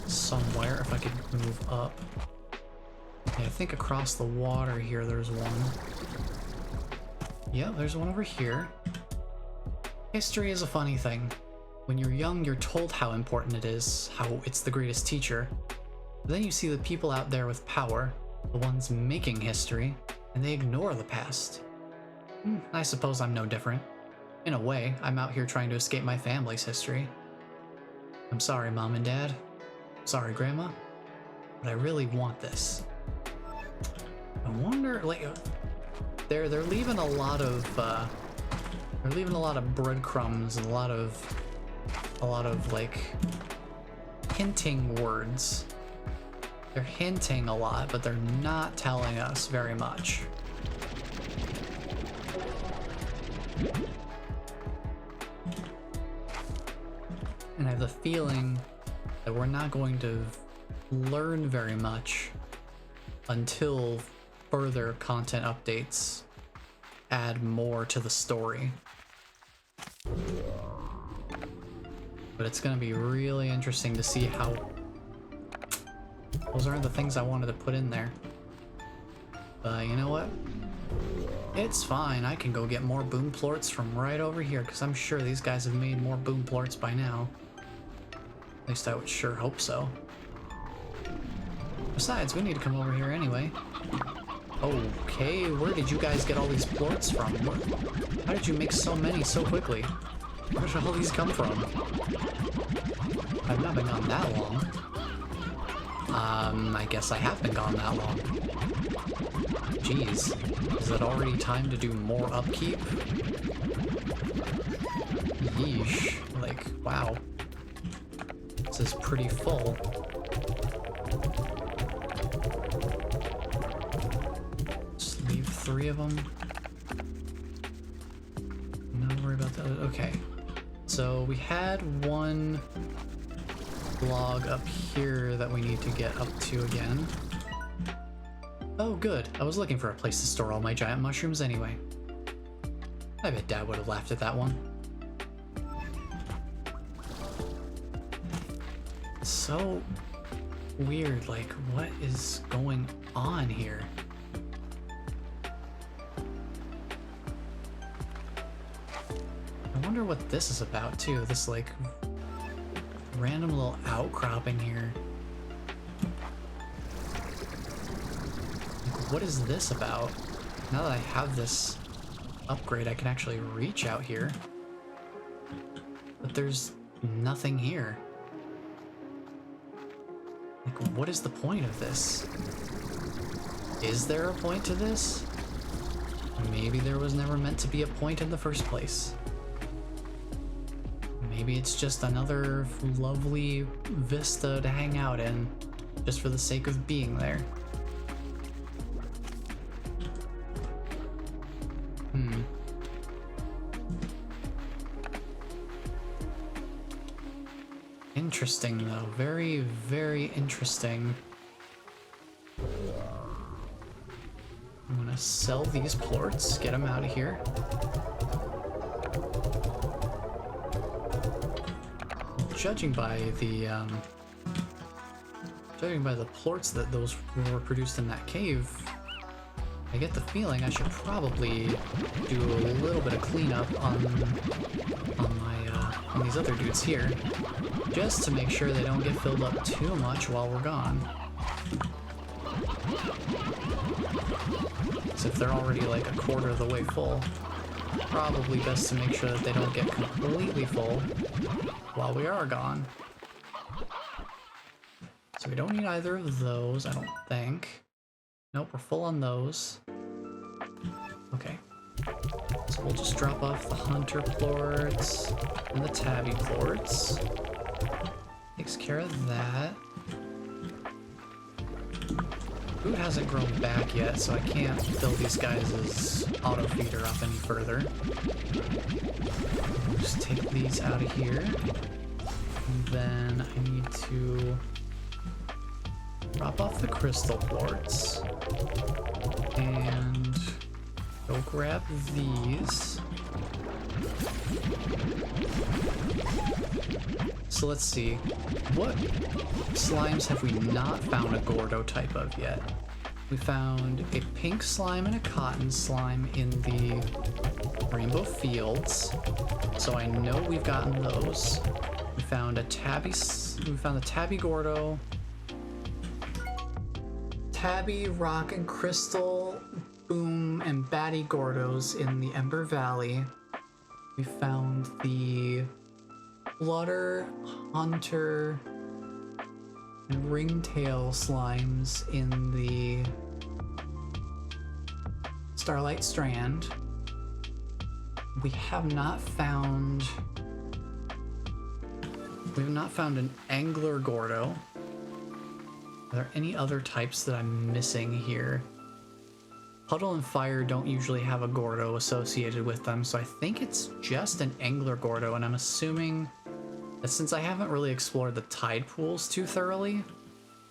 somewhere, if I could move up. Yeah, I think across the water here there's one. Yeah, there's one over here. History is a funny thing. When you're young, you're told how important it is, how it's the greatest teacher. But then you see the people out there with power, the ones making history, and they ignore the past. I suppose I'm no different. In a way, I'm out here trying to escape my family's history. I'm sorry, Mom and Dad. Sorry, Grandma. But I really want this. I wonder, like, they're leaving a lot of breadcrumbs and a lot of like hinting words. They're hinting a lot, but they're not telling us very much. And I have the feeling that we're not going to learn very much until further content updates add more to the story. But it's going to be really interesting to see how... Those aren't the things I wanted to put in there. But you know what? It's fine. I can go get more boom plorts from right over here, because I'm sure these guys have made more boom plorts by now. At least I would sure hope so. Besides, we need to come over here anyway. Okay, where did you guys get all these plorts from? How did you make so many so quickly? Where did all these come from? I've not been gone that long. I guess I have been gone that long. Jeez, is it already time to do more upkeep? Yeesh, like, wow. This is pretty full. Just leave 3 of them. Not worry about that. Okay. So we had one log up here that we need to get up to again. Oh, good. I was looking for a place to store all my giant mushrooms anyway. I bet Dad would have laughed at that one. So weird, like, what is going on here? I wonder what this is about, too. This, like, random little outcropping here. Like, what is this about? Now that I have this upgrade, I can actually reach out here. But there's nothing here. Like, what is the point of this? Is there a point to this? Maybe there was never meant to be a point in the first place. Maybe it's just another lovely vista to hang out in, just for the sake of being there. Interesting, though. Very, very interesting. I'm gonna sell these plorts, get them out of here. Judging by the plorts that those were produced in that cave, I get the feeling I should probably do a little bit of cleanup on these other dudes here, just to make sure they don't get filled up too much while we're gone. So if they're already like a quarter of the way full, probably best to make sure that they don't get completely full while we are gone. So we don't need either of those, I don't think. Nope, we're full on those. Okay. So we'll just drop off the hunter plorts and the tabby plorts. Takes care of that. Food hasn't grown back yet, so I can't fill these guys' auto feeder up any further. Just take these out of here. And then I need to drop off the crystal plorts. And go grab these. So let's see, what slimes have we not found a Gordo type of yet? We found a pink slime and a cotton slime in the Rainbow Fields, so I know we've gotten those. We found the tabby Gordo, tabby, rock, and crystal, boom, and batty Gordos in the Ember Valley. We found the Flutter, Hunter, and Ringtail slimes in the Starlight Strand. We have not found an Angler Gordo. Are there any other types that I'm missing here? Puddle and Fire don't usually have a Gordo associated with them, so I think it's just an Angler Gordo, and I'm assuming that since I haven't really explored the tide pools too thoroughly,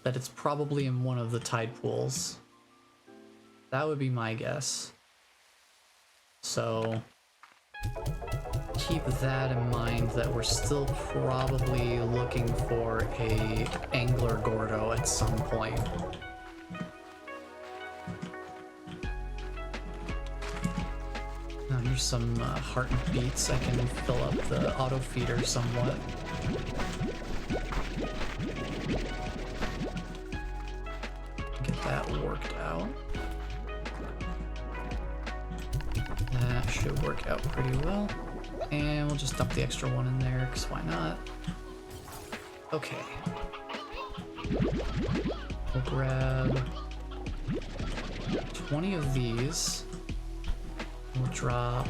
that it's probably in one of the tide pools. That would be my guess. So keep that in mind, that we're still probably looking for a Angler Gordo at some point. Here's some heart and beets. I can fill up the auto feeder somewhat. Get that worked out. That should work out pretty well. And we'll just dump the extra one in there, because why not? Okay. We'll grab 20 of these. We'll drop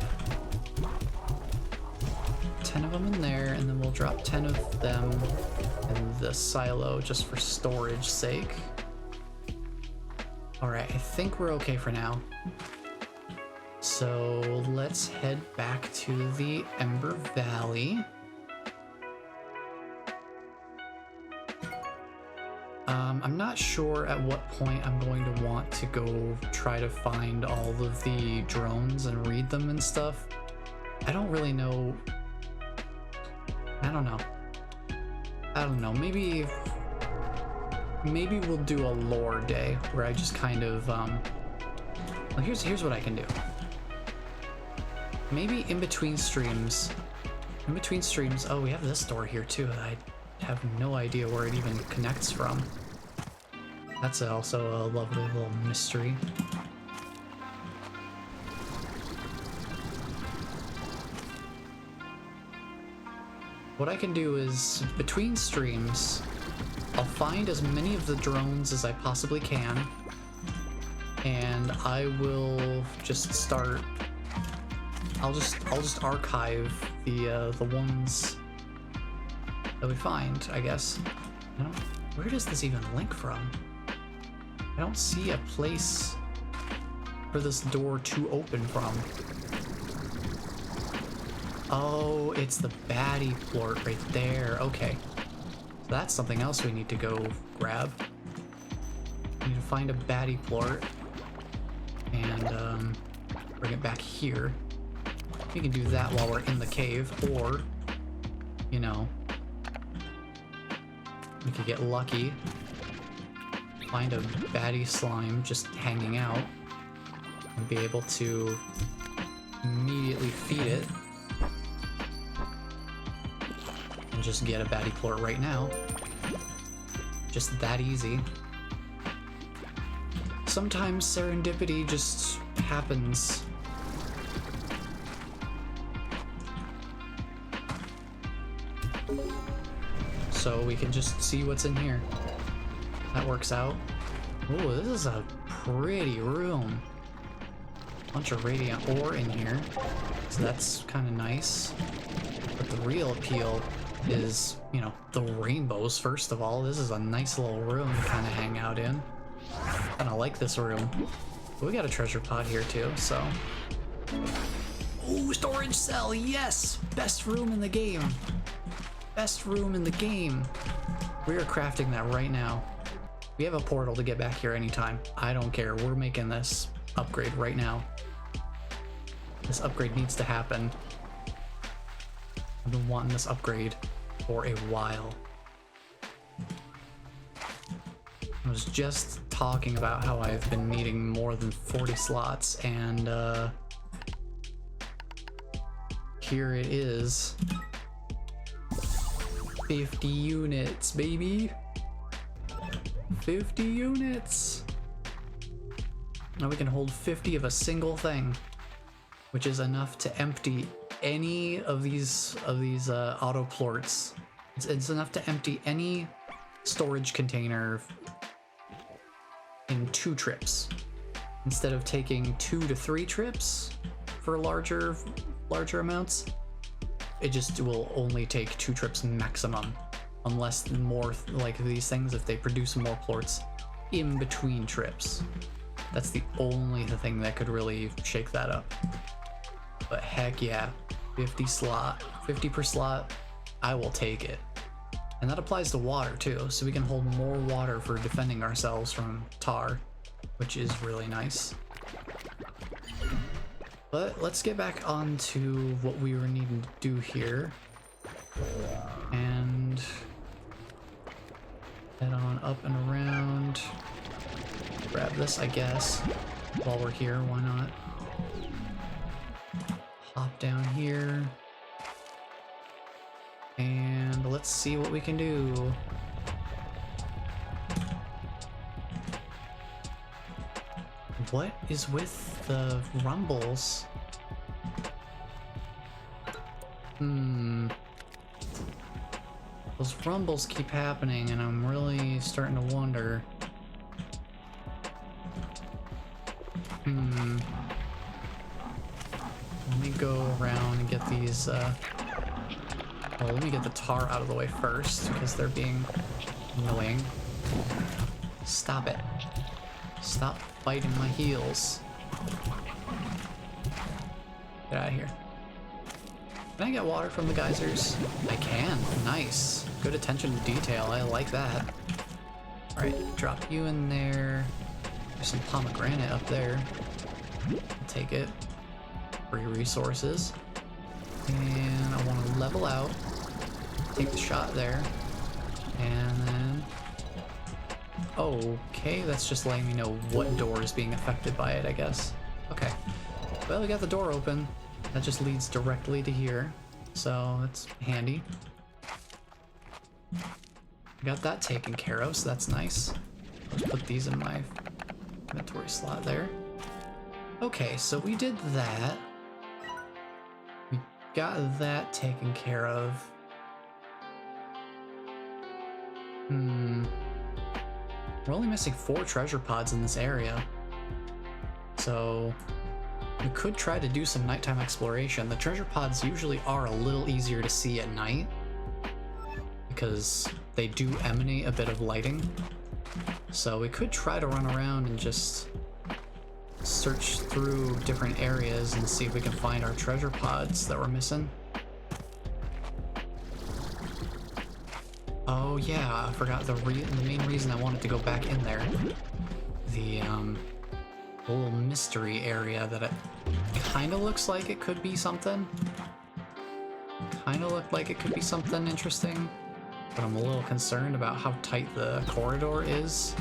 10 of them in there, and then we'll drop 10 of them in the silo just for storage sake. Alright, I think we're okay for now. So let's head back to the Ember Valley. I'm not sure at what point I'm going to want to go try to find all of the drones and read them and stuff. I don't really know. I don't know. Maybe we'll do a lore day where I just kind of well, here's what I can do. Maybe in between streams. Oh, we have this door here too. I have no idea where it even connects from. That's also a lovely little mystery. What I can do is, between streams, I'll find as many of the drones as I possibly can, and I will just start. I'll just archive the ones that we find, I guess. Where does this even link from? I don't see a place for this door to open from. Oh, it's the baddie plort right there. Okay. So that's something else we need to go grab. We need to find a baddie plort and bring it back here. We can do that while we're in the cave, or, you know, we could get lucky. Find a baddie slime just hanging out and be able to immediately feed it and just get a baddie plort right now. Just that easy. sometimes serendipity just happens. So we can just see what's in here. That works out. Oh, this is a pretty room. Bunch of radiant ore in here, so that's kind of nice. But the real appeal is, you know, the rainbows. First of all, this is a nice little room to kind of hang out in. Kind of like this room. But we got a treasure pod here too, so. Ooh, storage cell, yes! Best room in the game. Best room in the game. We are crafting that right now. We have a portal to get back here anytime. I don't care. We're making this upgrade right now. This upgrade needs to happen. I've been wanting this upgrade for a while. I was just talking about how I've been needing more than 40 slots, and here it is. 50 units, baby. 50 units. Now we can hold 50 of a single thing, which is enough to empty any of these auto plorts. It's enough to empty any storage container in 2 trips, instead of taking 2 to 3 trips for larger amounts. It just will only take 2 trips maximum, unless more like these things, if they produce more plorts in between trips. That's the only thing that could really shake that up. But heck yeah, 50 per slot, I will take it. And that applies to water too, so we can hold more water for defending ourselves from tar, which is really nice. But let's get back on to what we were needing to do here. And head on up and around. Grab this, I guess, while we're here, why not? Hop down here. And let's see what we can do. What is with the rumbles? Those rumbles keep happening, and I'm really starting to wonder. Let me go around and get these, well, let me get the tar out of the way first, because they're being annoying. Stop it. Stop biting my heels. Get out of here. Can I get water from the geysers? I can. Nice. Good attention to detail. I like that. Alright, drop you in there. There's some pomegranate up there. I'll take it. Free resources. And I want to level out. Take the shot there. And then... okay, that's just letting me know what door is being affected by it, I guess. Okay. Well, we got the door open. That just leads directly to here. So that's handy. Got that taken care of, so that's nice. Let's put these in my inventory slot there. Okay, so we did that. We got that taken care of. We're only missing 4 treasure pods in this area. So we could try to do some nighttime exploration. The treasure pods usually are a little easier to see at night because they do emanate a bit of lighting. So we could try to run around and just search through different areas and see if we can find our treasure pods that we're missing. Oh yeah, I forgot the main reason I wanted to go back in there. The little mystery area that it kind of looks like it could be something. Kind of looked like it could be something interesting, but I'm a little concerned about how tight the corridor is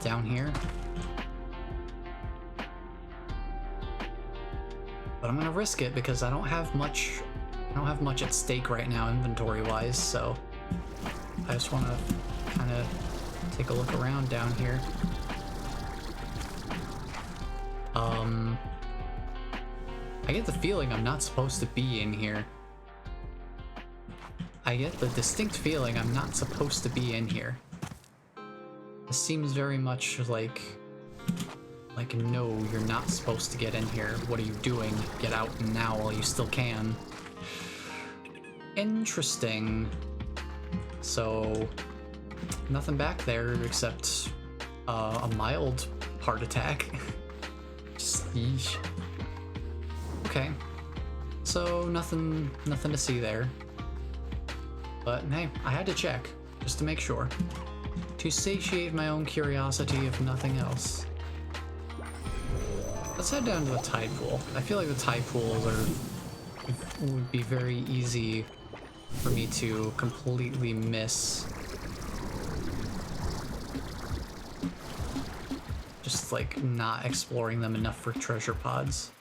down here. But I'm gonna risk it because I don't have much at stake right now inventory-wise, so I just want to kind of take a look around down here. I get the feeling I'm not supposed to be in here. I get the distinct feeling I'm not supposed to be in here. This seems very much like, no, you're not supposed to get in here. What are you doing? Get out now while you still can. Interesting. So, nothing back there except a mild heart attack. Just, yeesh. Okay. So, nothing to see there. But hey, I had to check, just to make sure. To satiate my own curiosity, if nothing else. Let's head down to the tide pool. I feel like the tide pools would be very easy for me to completely miss. Just like not exploring them enough for treasure pods.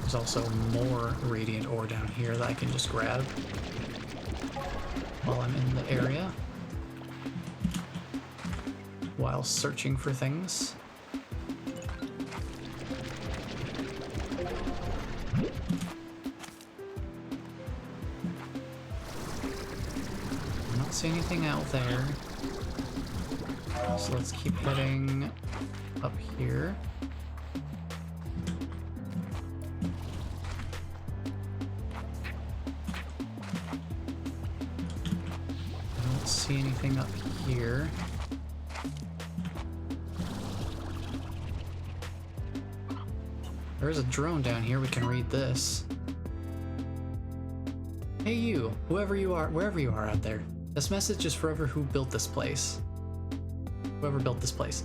There's also more radiant ore down here that I can just grab while I'm in the area, while searching for things. I don't see anything out there, so let's keep heading up here. See anything up here? There's a drone down here. We can read this. Hey you, whoever you are, wherever you are out there. This message is for who built this place. Whoever built this place.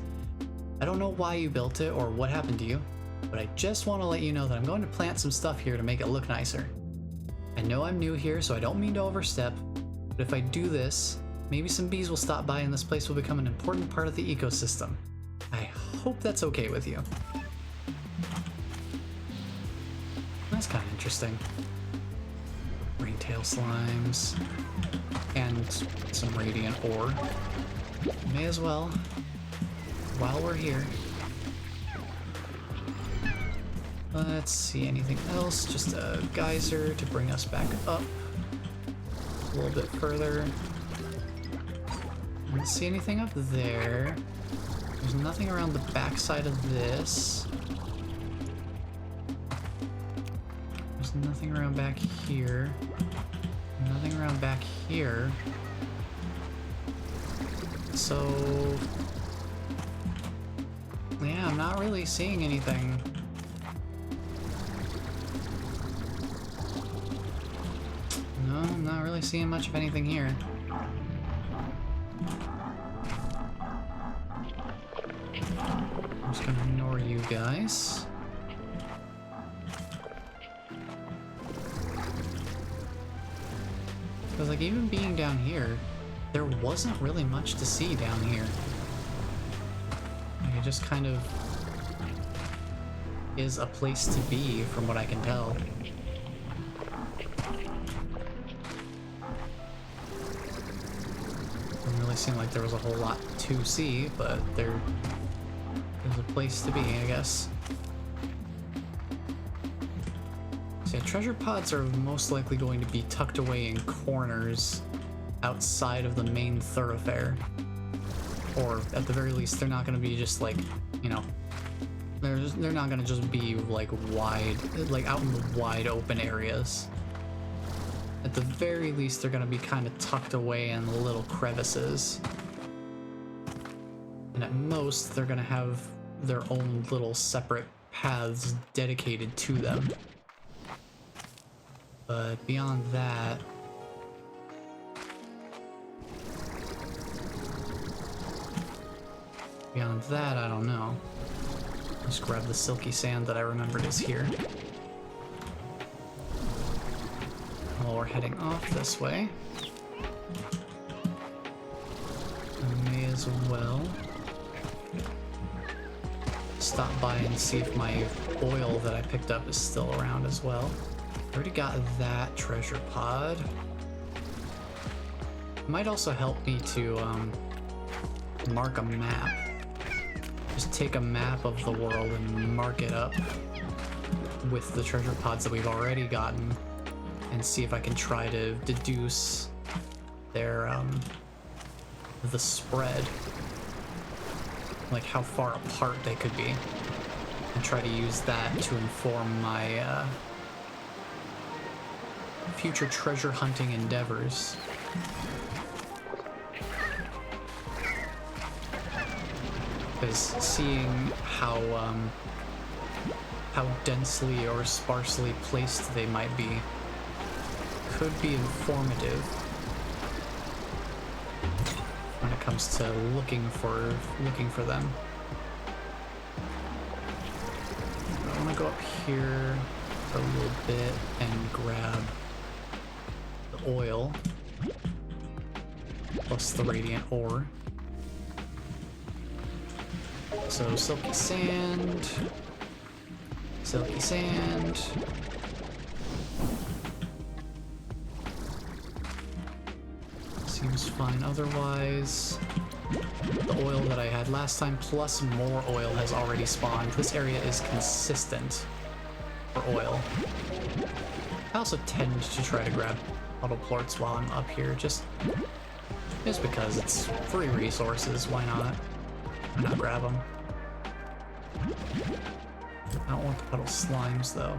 I don't know why you built it or what happened to you, but I just want to let you know that I'm going to plant some stuff here to make it look nicer. I know I'm new here, so I don't mean to overstep, but if I do this, maybe some bees will stop by and this place will become an important part of the ecosystem. I hope that's okay with you. That's kind of interesting. Ringtail slimes. And some radiant ore. May as well, while we're here. Let's see, anything else? Just a geyser to bring us back up a little bit further. I don't see anything up there. There's nothing around the backside of this. There's nothing around back here. Nothing around back here. So, yeah, I'm not really seeing anything. No, I'm not really seeing much of anything here. I'm just gonna ignore you guys. Because, like, even being down here, there wasn't really much to see down here. Like, it just kind of is a place to be, from what I can tell. Didn't really seem like there was a whole lot to see, but there's a place to be, I guess. So yeah, treasure pods are most likely going to be tucked away in corners outside of the main thoroughfare. Or at the very least, they're not going to be just like, you know, they're not going to just be like wide, like out in the wide open areas. At the very least, they're going to be kind of tucked away in little crevices. And at most, they're going to have their own little separate paths dedicated to them. But beyond that, I don't know. Just grab the silky sand that I remembered is here. Well, we're heading off this way. I may as well stop by and see if my oil that I picked up is still around as well. I already got that treasure pod. It might also help me to mark a map. just take a map of the world and mark it up with the treasure pods that we've already gotten and see if I can try to deduce their, the spread, like how far apart they could be, and try to use that to inform my, future treasure hunting endeavors. Because seeing how densely or sparsely placed they might be could be informative when it comes to looking for them. I want to go up here for a little bit and grab the oil plus the radiant ore. So silky sand, silky sand. Seems fine otherwise. The oil that I had last time plus more oil has already spawned. This area is consistent for oil. I also tend to try to grab auto plorts while I'm up here, just because it's free resources. Why not? Why not grab them? I don't want the puddle slimes though.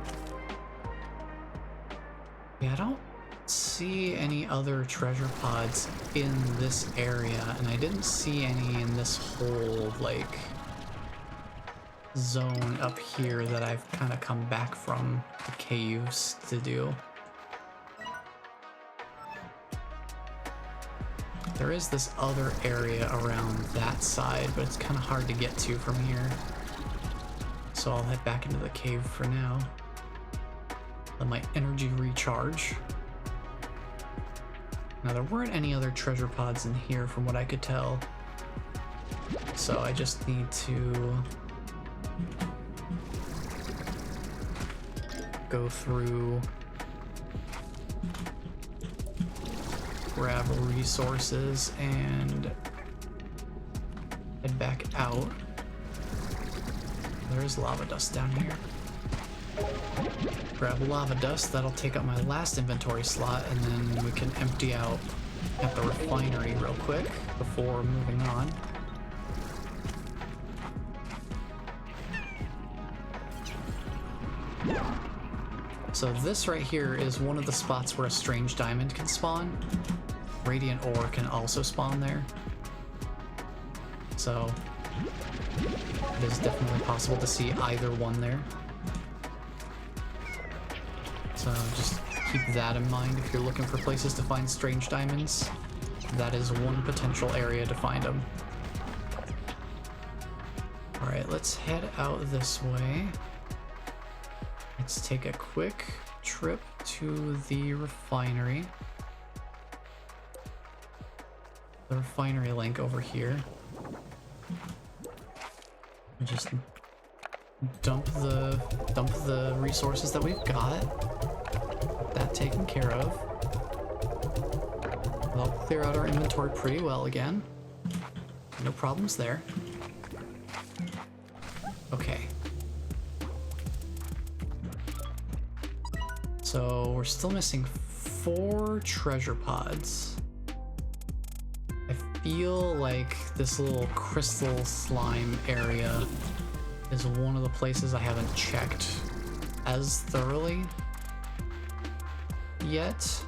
Yeah, I don't see any other treasure pods in this area, and I didn't see any in this whole, like, zone up here that I've kind of come back from the caves to do. There is this other area around that side, but it's kind of hard to get to from here. So I'll head back into the cave for now. Let my energy recharge. Now, there weren't any other treasure pods in here from what I could tell. So I just need to go through, grab resources, and head back out. There's lava dust down here. Grab lava dust, that'll take up my last inventory slot, and then we can empty out at the refinery real quick before moving on. So this right here is one of the spots where a strange diamond can spawn. Radiant ore can also spawn there. So it is definitely possible to see either one there. So just keep that in mind if you're looking for places to find strange diamonds. That is one potential area to find them. Alright, let's head out this way. Let's take a quick trip to the refinery. The refinery link over here. And just dump the resources that we've got. Get that taken care of. That'll clear out our inventory pretty well again. No problems there. Okay. So we're still missing 4 treasure pods. I feel like this little crystal slime area is one of the places I haven't checked as thoroughly yet.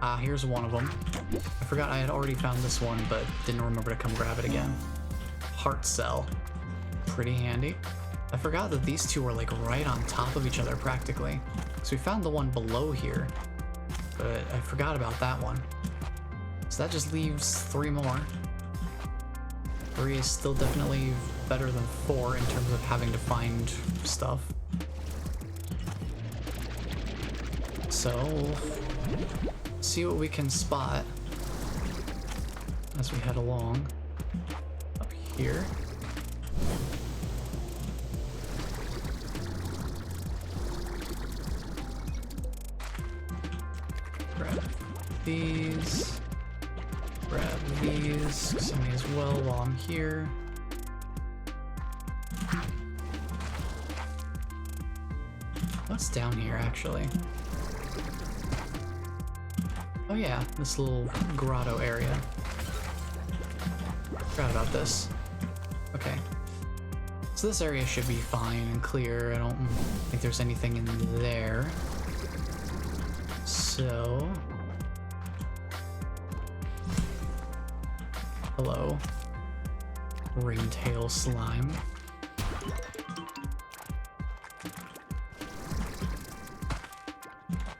Ah, here's one of them. I forgot I had already found this one, but didn't remember to come grab it again. Heart cell. Pretty handy. I forgot that these two were like right on top of each other practically. So we found the one below here, but I forgot about that one. So that just leaves 3 more. 3 is still definitely better than 4 in terms of having to find stuff. So we'll see what we can spot as we head along up here. Grab these. Grab these, 'cause I may as well while I'm here. What's down here, actually? Oh yeah, this little grotto area. Forgot about this. Okay. So this area should be fine and clear. I don't think there's anything in there. So... hello. Ringtail slime.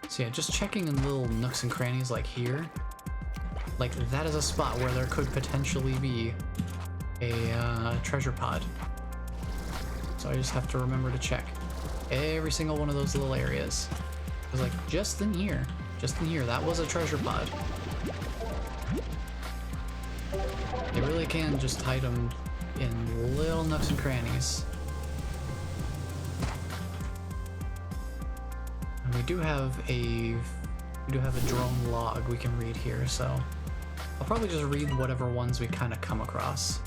So yeah, just checking in little nooks and crannies like here. Like, that is a spot where there could potentially be a treasure pod. So I just have to remember to check every single one of those little areas. Because, like, just in here, that was a treasure pod. They really can just hide them in little nooks and crannies. And we do have a drone log we can read here, so I'll probably just read whatever ones we kind of come across.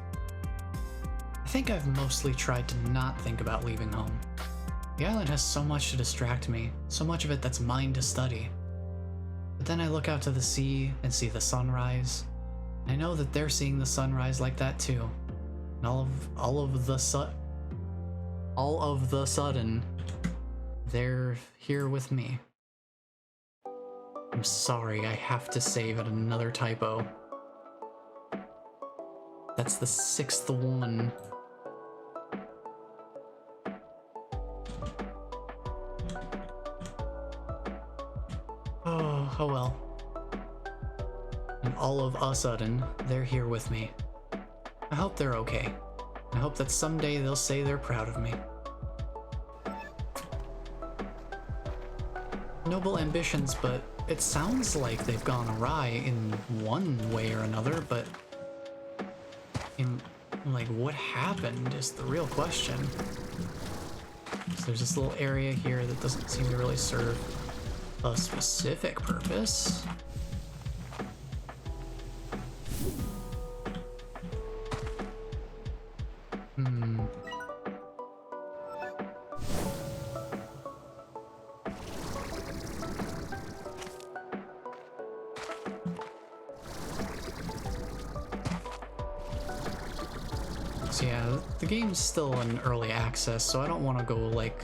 I think I've mostly tried to not think about leaving home. The island has so much to distract me, so much of it that's mine to study. But then I look out to the sea and see the sunrise. I know that they're seeing the sunrise like that too. And all of the sudden, they're here with me. I'm sorry, I have to save at another typo. That's the 6th one. Oh well. And all of a sudden, they're here with me. I hope they're okay. I hope that someday they'll say they're proud of me. Noble ambitions, but it sounds like they've gone awry in one way or another, but in, like, what happened is the real question. So there's this little area here that doesn't seem to really serve a specific purpose. So yeah, the game's still in early access, so I don't want to go like...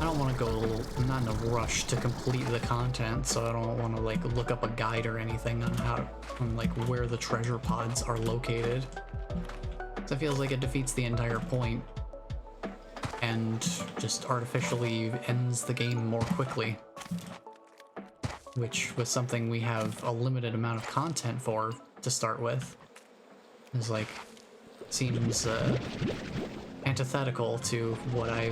I'm not in a rush to complete the content, so I don't want to like look up a guide or anything on like where the treasure pods are located. So it feels like it defeats the entire point and just artificially ends the game more quickly. Which was something we have a limited amount of content for to start with. It's like, seems antithetical to what I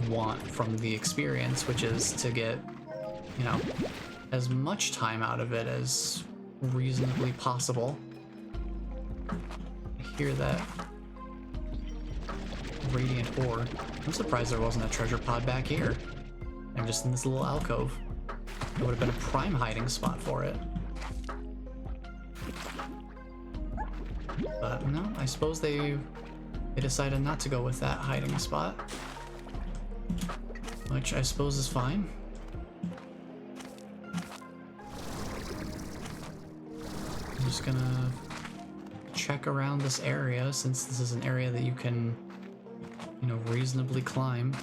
want from the experience, which is to get, you know, as much time out of it as reasonably possible. I hear that radiant ore. I'm surprised there wasn't a treasure pod back here. I'm just in this little alcove. It would have been a prime hiding spot for it. But no, I suppose they decided not to go with that hiding spot. Which I suppose is fine. I'm just gonna check around this area, since this is an area that you can, you know, reasonably climb.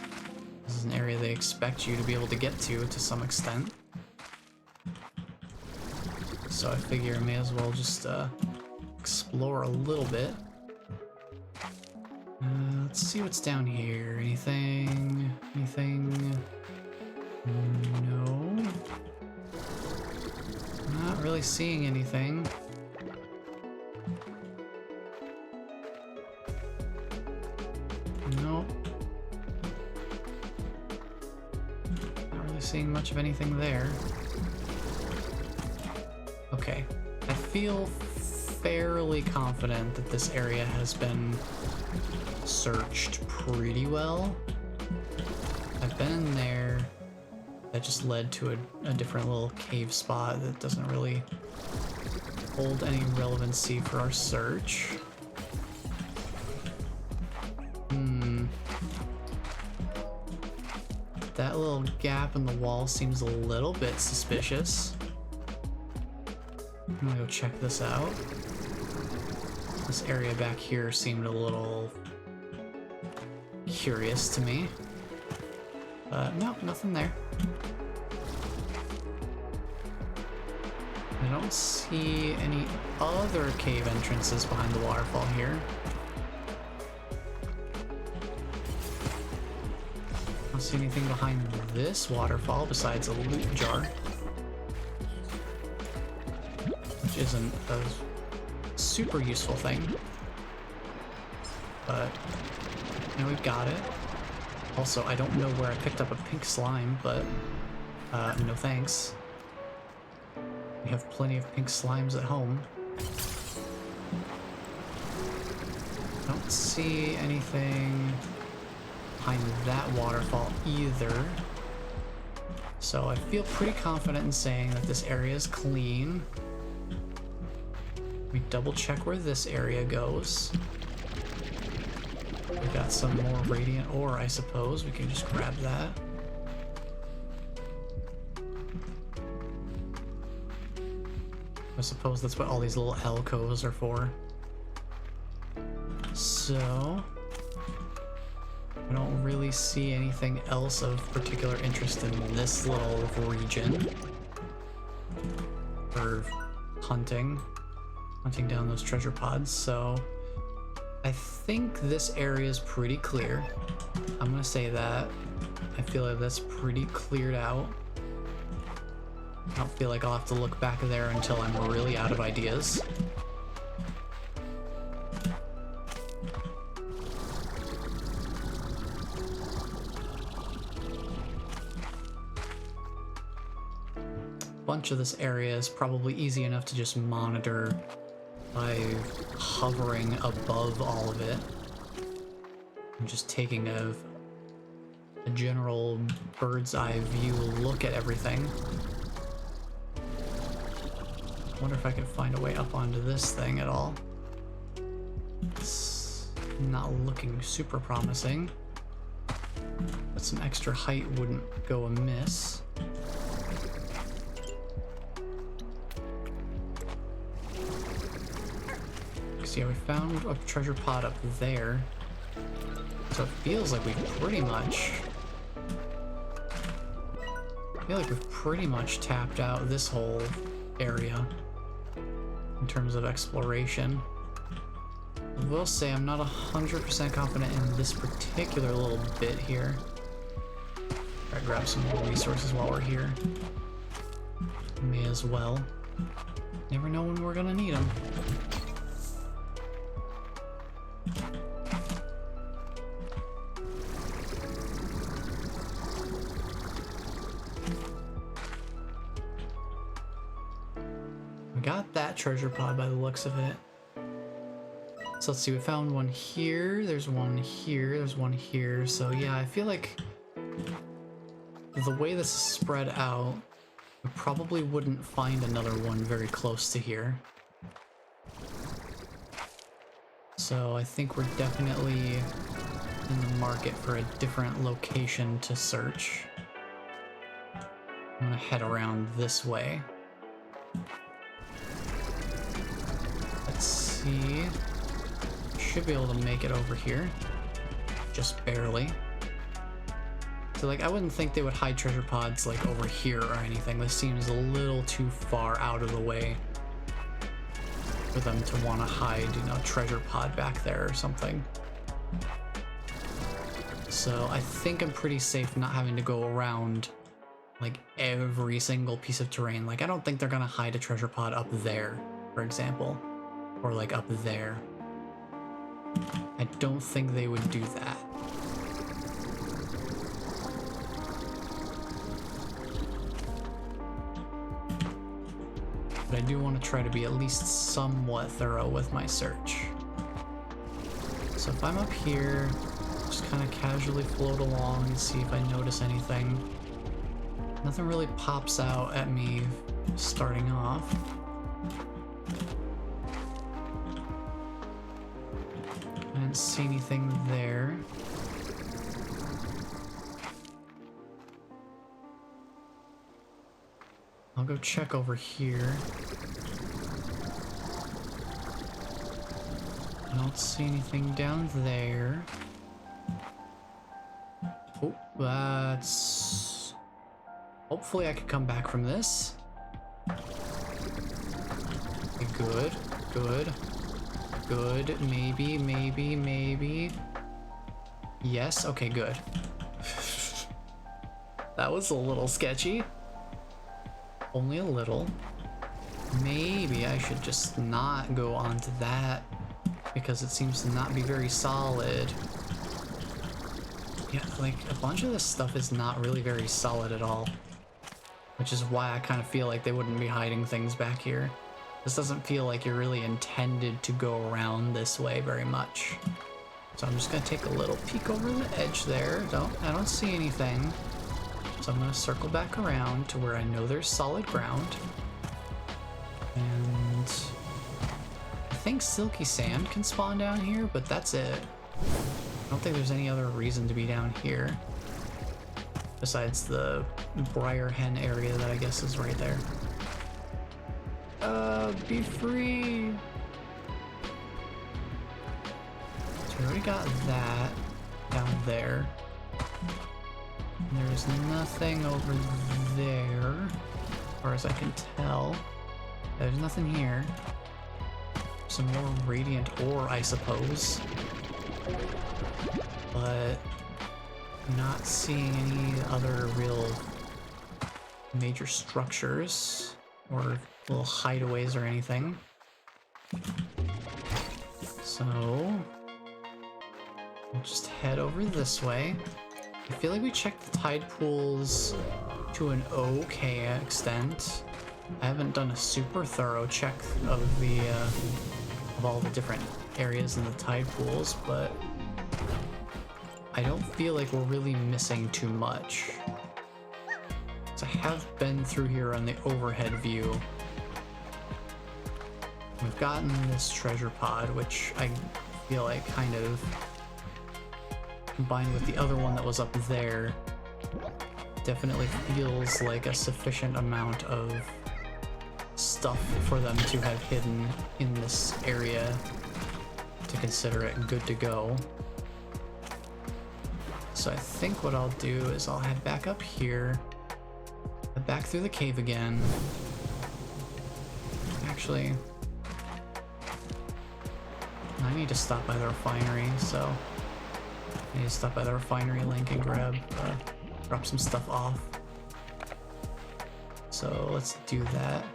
This is an area they expect you to be able to get to some extent. So I figure I may as well just explore a little bit. Let's see what's down here. Anything? No. Not really seeing anything. Nope. Not really seeing much of anything there. Okay. I feel fairly confident that this area has been searched pretty well. I've been in there. That just led to a different little cave spot that doesn't really hold any relevancy for our search. That little gap in the wall seems a little bit suspicious. I'm gonna go check this out. This area back here seemed a little curious to me. But no, nothing there. I don't see any other cave entrances behind the waterfall here. I don't see anything behind this waterfall besides a loot jar. Which isn't a super useful thing. But, you know, we've got it. Also, I don't know where I picked up a pink slime, but no thanks. We have plenty of pink slimes at home. Don't see anything behind that waterfall either. So I feel pretty confident in saying that this area is clean. We double check where this area goes. We got some more radiant ore, I suppose. We can just grab that. I suppose that's what all these little alcoves are for. So, I don't really see anything else of particular interest in this little region. For hunting down those treasure pods, so I think this area is pretty clear. I'm gonna say that. I feel like that's pretty cleared out. I don't feel like I'll have to look back there until I'm really out of ideas. Bunch of this area is probably easy enough to just monitor by hovering above all of it and just taking a general bird's eye view look at everything. Wonder if I can find a way up onto this thing at all. It's not looking super promising, but some extra height wouldn't go amiss. So yeah, we found a treasure pod up there, so it feels like we've pretty much tapped out this whole area in terms of exploration. I will say I'm not 100% confident in this particular little bit here. Try to grab some more resources while we're here. May as well. Never know when we're gonna need them. Got that treasure pod by the looks of it. So let's see, we found one here, there's one here, there's one here. So yeah, I feel like the way this is spread out, we probably wouldn't find another one very close to here. So I think we're definitely in the market for a different location to search. I'm gonna head around this way. See, should be able to make it over here, just barely. So like, I wouldn't think they would hide treasure pods like over here or anything. This seems a little too far out of the way for them to want to hide, you know, treasure pod back there or something. So I think I'm pretty safe not having to go around like every single piece of terrain. Like, I don't think they're gonna hide a treasure pod up there, for example. Or like up there. I don't think they would do that. But I do want to try to be at least somewhat thorough with my search. So if I'm up here, just kind of casually float along and see if I notice anything. Nothing really pops out at me starting off. I didn't see anything there. I'll go check over here. I don't see anything down there. Oh, that's... Hopefully I can come back from this. Okay, good, good, good. Maybe, maybe, maybe. Yes, okay, good. That was a little sketchy. Only a little. Maybe I should just not go onto that because it seems to not be very solid. Yeah, like a bunch of this stuff is not really very solid at all, which is why I kind of feel like they wouldn't be hiding things back here. This doesn't feel like you're really intended to go around this way very much. So I'm just gonna take a little peek over the edge there. I don't see anything. So I'm gonna circle back around to where I know there's solid ground. And I think silky sand can spawn down here, but that's it. I don't think there's any other reason to be down here. Besides the briar hen area that I guess is right there. Be free! So we already got that down there. There's nothing over there, as far as I can tell. There's nothing here. Some more radiant ore, I suppose. But not seeing any other real major structures or little hideaways or anything. So we'll just head over this way. I feel like we checked the tide pools to an okay extent. I haven't done a super thorough check of the of all the different areas in the tide pools, but I don't feel like we're really missing too much. So I have been through here on the overhead view. We've gotten this treasure pod, which I feel like kind of combined with the other one that was up there, definitely feels like a sufficient amount of stuff for them to have hidden in this area to consider it good to go. So I think what I'll do is I'll head back up here, head back through the cave again. Actually, I need to stop by the refinery, so I need to stop by the refinery link and drop some stuff off. So let's do that.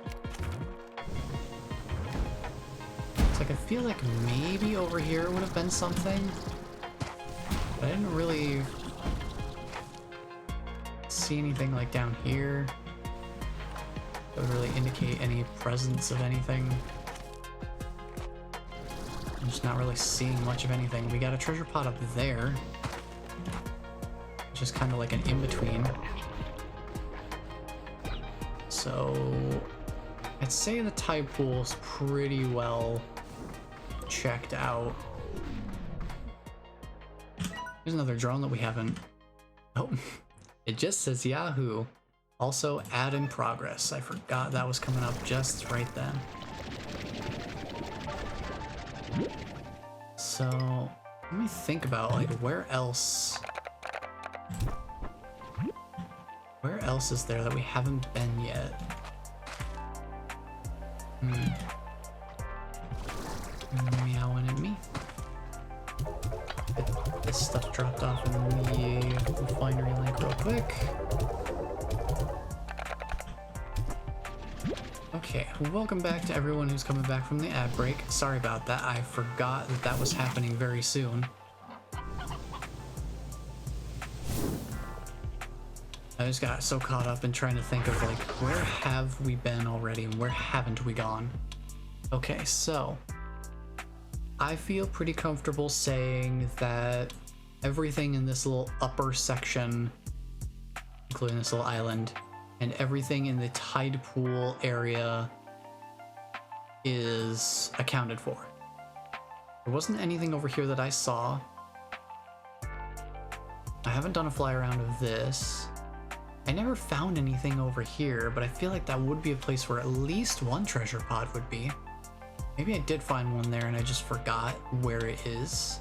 It's like I feel like maybe over here would have been something, but I didn't really see anything like down here that would really indicate any presence of anything. I'm just not really seeing much of anything. We got a treasure pot up there, which is kind of like an in-between. So I'd say the tide pool's pretty well checked out. There's another drone that we haven't... Oh, it just says Yahoo. Also, add in progress. I forgot that was coming up just right then. So, let me think about, like, where else is there that we haven't been yet? Meowing at me. Get this stuff dropped off in the refinery link real quick. Okay, welcome back to everyone who's coming back from the ad break. Sorry about that, I forgot that that was happening very soon. I just got so caught up in trying to think of, like, where have we been already and where haven't we gone? Okay, so I feel pretty comfortable saying that everything in this little upper section, including this little island, and everything in the tide pool area is accounted for. There wasn't anything over here that I saw. I haven't done a fly around of this. I never found anything over here, but I feel like that would be a place where at least one treasure pod would be. Maybe I did find one there and I just forgot where it is.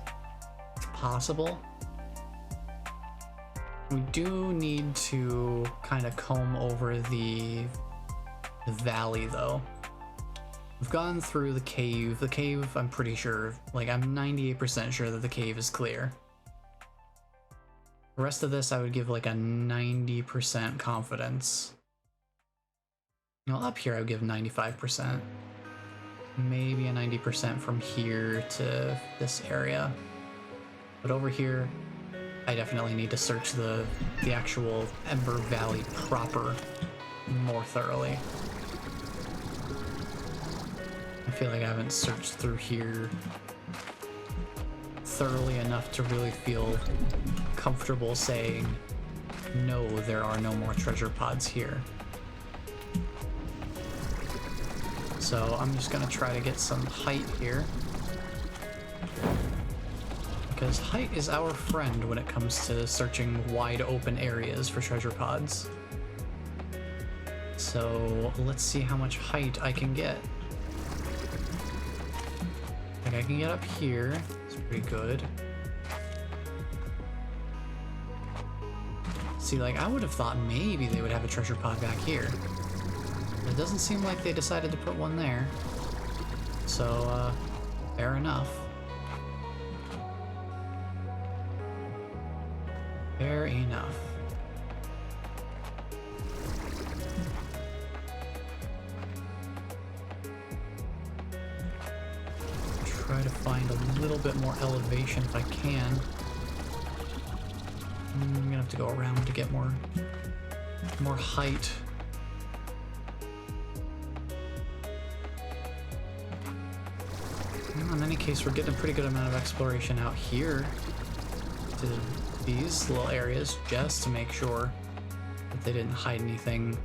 It's possible. We do need to kind of comb over the valley though. We've gone through the cave. The cave, I'm pretty sure, like I'm 98% sure that the cave is clear. The rest of this I would give like a 90% confidence. You know, up here I would give 95%. Maybe a 90% from here to this area. But over here, I definitely need to search the actual Ember Valley proper more thoroughly. I feel like I haven't searched through here thoroughly enough to really feel comfortable saying, no, there are no more treasure pods here. So I'm just gonna try to get some height here, because height is our friend when it comes to searching wide open areas for treasure pods. So let's see how much height I can get. Like I can get up here, it's pretty good. See, like I would have thought maybe they would have a treasure pod back here. It doesn't seem like they decided to put one there. So, fair enough. Fair enough. Try to find a little bit more elevation if I can. I'm gonna have to go around to get more height. In any case, we're getting a pretty good amount of exploration out here to these little areas just to make sure that they didn't hide anything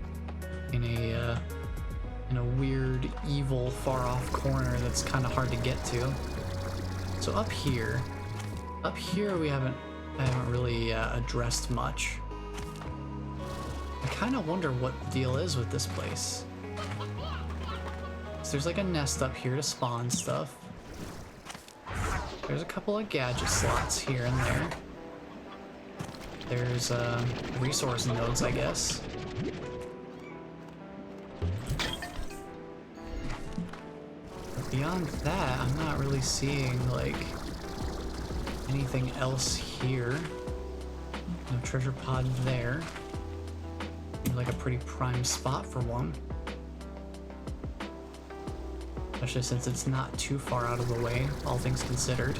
in a weird, evil, far-off corner that's kind of hard to get to. So up here I haven't really addressed much. I kind of wonder what the deal is with this place. So there's like a nest up here to spawn stuff. There's a couple of gadget slots here and there. There's resource nodes, I guess. But beyond that, I'm not really seeing like anything else here. No treasure pod there. Seems like a pretty prime spot for one. Especially since it's not too far out of the way, all things considered.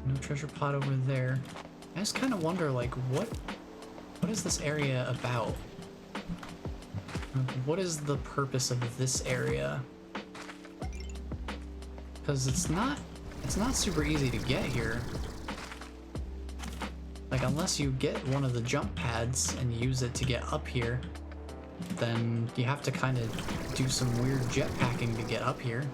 No treasure pod over there. I just kind of wonder, like, what is this area about? What is the purpose of this area? Because it's not super easy to get here. Like, unless you get one of the jump pads and use it to get up here, then you have to kind of do some weird jetpacking to get up here.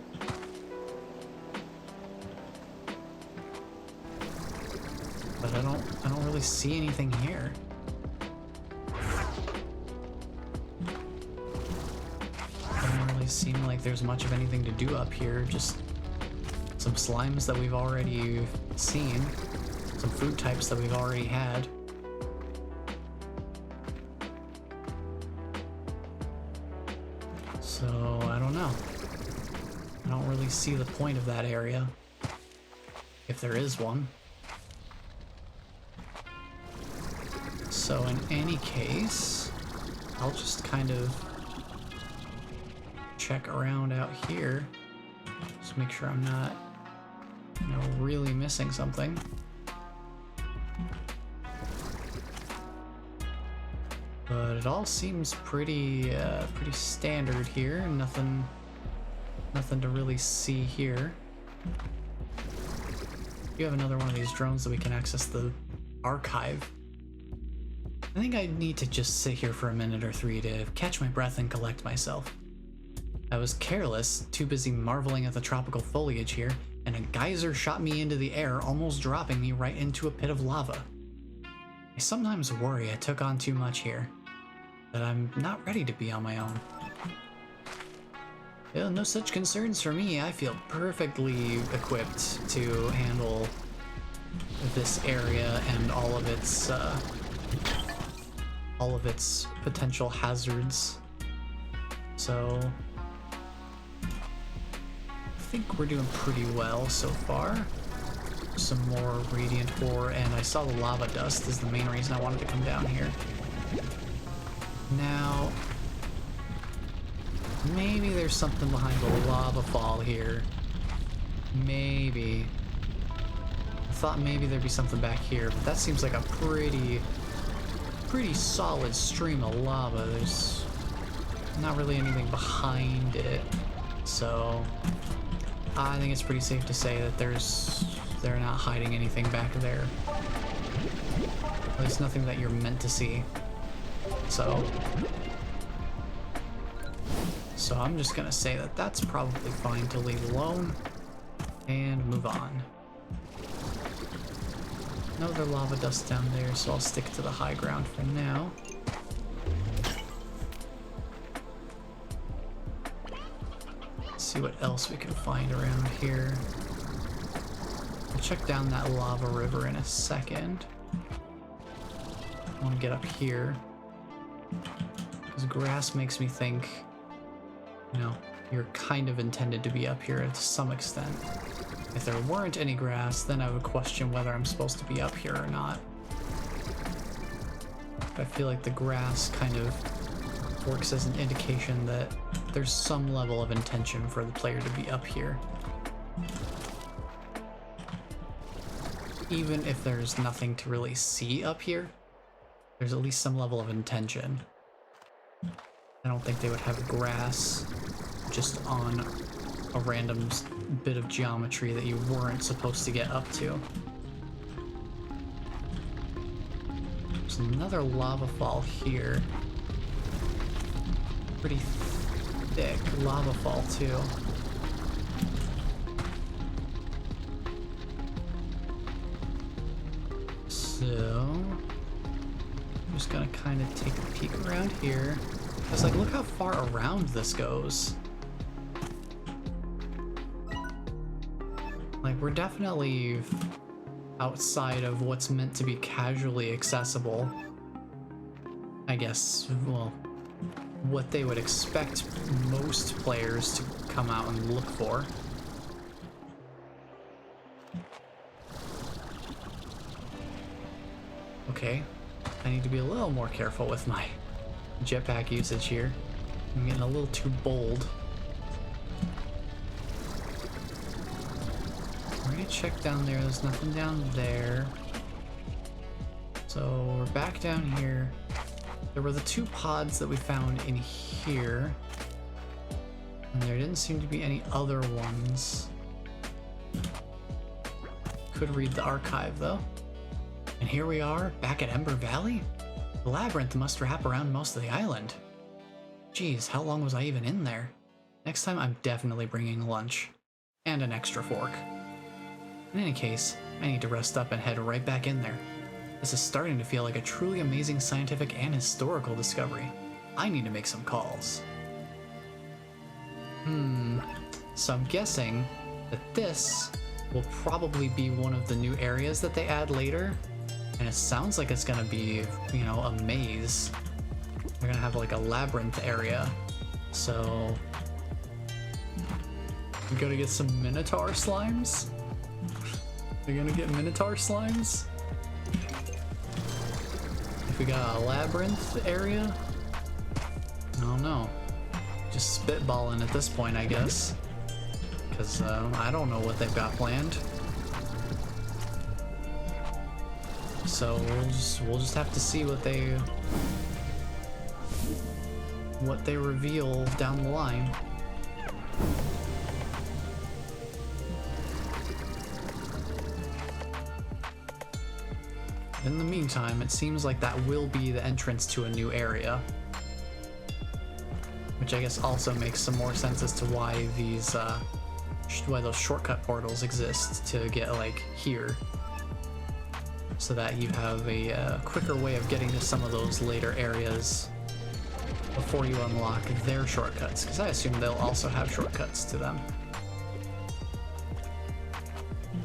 But I don't really see anything here. Doesn't really seem like there's much of anything to do up here, just some slimes that we've already seen, some food types that we've already had. So, I don't know. I don't really see the point of that area, if there is one. So in any case, I'll just kind of check around out here, just make sure I'm not, really missing something. But it all seems pretty standard here. Nothing to really see here. You have another one of these drones that we can access the archive. I think I need to just sit here for a minute or three to catch my breath and collect myself. I was careless, too busy marveling at the tropical foliage here, and a geyser shot me into the air, almost dropping me right into a pit of lava. I sometimes worry I took on too much here, that I'm not ready to be on my own. Well, no such concerns for me. I feel perfectly equipped to handle this area and all of its potential hazards. So I think we're doing pretty well so far. Some more radiant ore, and I saw the lava dust is the main reason I wanted to come down here. Now, maybe there's something behind the lava fall here. Maybe. I thought maybe there'd be something back here, but that seems like a pretty solid stream of lava. There's not really anything behind it, so I think it's pretty safe to say that they're not hiding anything back there. At least nothing that you're meant to see. So I'm just gonna say that that's probably fine to leave alone and move on. No other lava dust down there, so I'll stick to the high ground for now. Let's see what else we can find around here. I'll check down that lava river in a second. I want to get up here, because grass makes me think, you know, you're kind of intended to be up here to some extent. If there weren't any grass, then I would question whether I'm supposed to be up here or not. But I feel like the grass kind of works as an indication that there's some level of intention for the player to be up here. Even if there's nothing to really see up here, there's at least some level of intention. I don't think they would have grass just on a random bit of geometry that you weren't supposed to get up to. There's another lava fall here. Pretty thick lava fall too. So I'm just gonna kind of take a peek around here. It's like, look how far around this goes. Like, we're definitely outside of what's meant to be casually accessible. I guess, well, what they would expect most players to come out and look for. Okay, I need to be a little more careful with my jetpack usage here. I'm getting a little too bold. Already checked down there, there's nothing down there. So we're back down here. There were the two pods that we found in here, and there didn't seem to be any other ones. Could read the archive though. And here we are, back at Ember Valley? The labyrinth must wrap around most of the island. Geez, how long was I even in there? Next time I'm definitely bringing lunch. And an extra fork. In any case, I need to rest up and head right back in there. This is starting to feel like a truly amazing scientific and historical discovery. I need to make some calls. So I'm guessing that this will probably be one of the new areas that they add later. And it sounds like it's gonna be, you know, a maze. They're gonna have like a labyrinth area. So we're gonna get some Minotaur slimes? We're gonna get Minotaur slimes? If we got a labyrinth area? I don't know. Just spitballing at this point, I guess. Because I don't know what they've got planned. So we'll just have to see what they reveal down the line. In the meantime, it seems like that will be the entrance to a new area. Which I guess also makes some more sense as to why these, why those shortcut portals exist to get, like, here. So that you have a quicker way of getting to some of those later areas before you unlock their shortcuts, because I assume they'll also have shortcuts to them.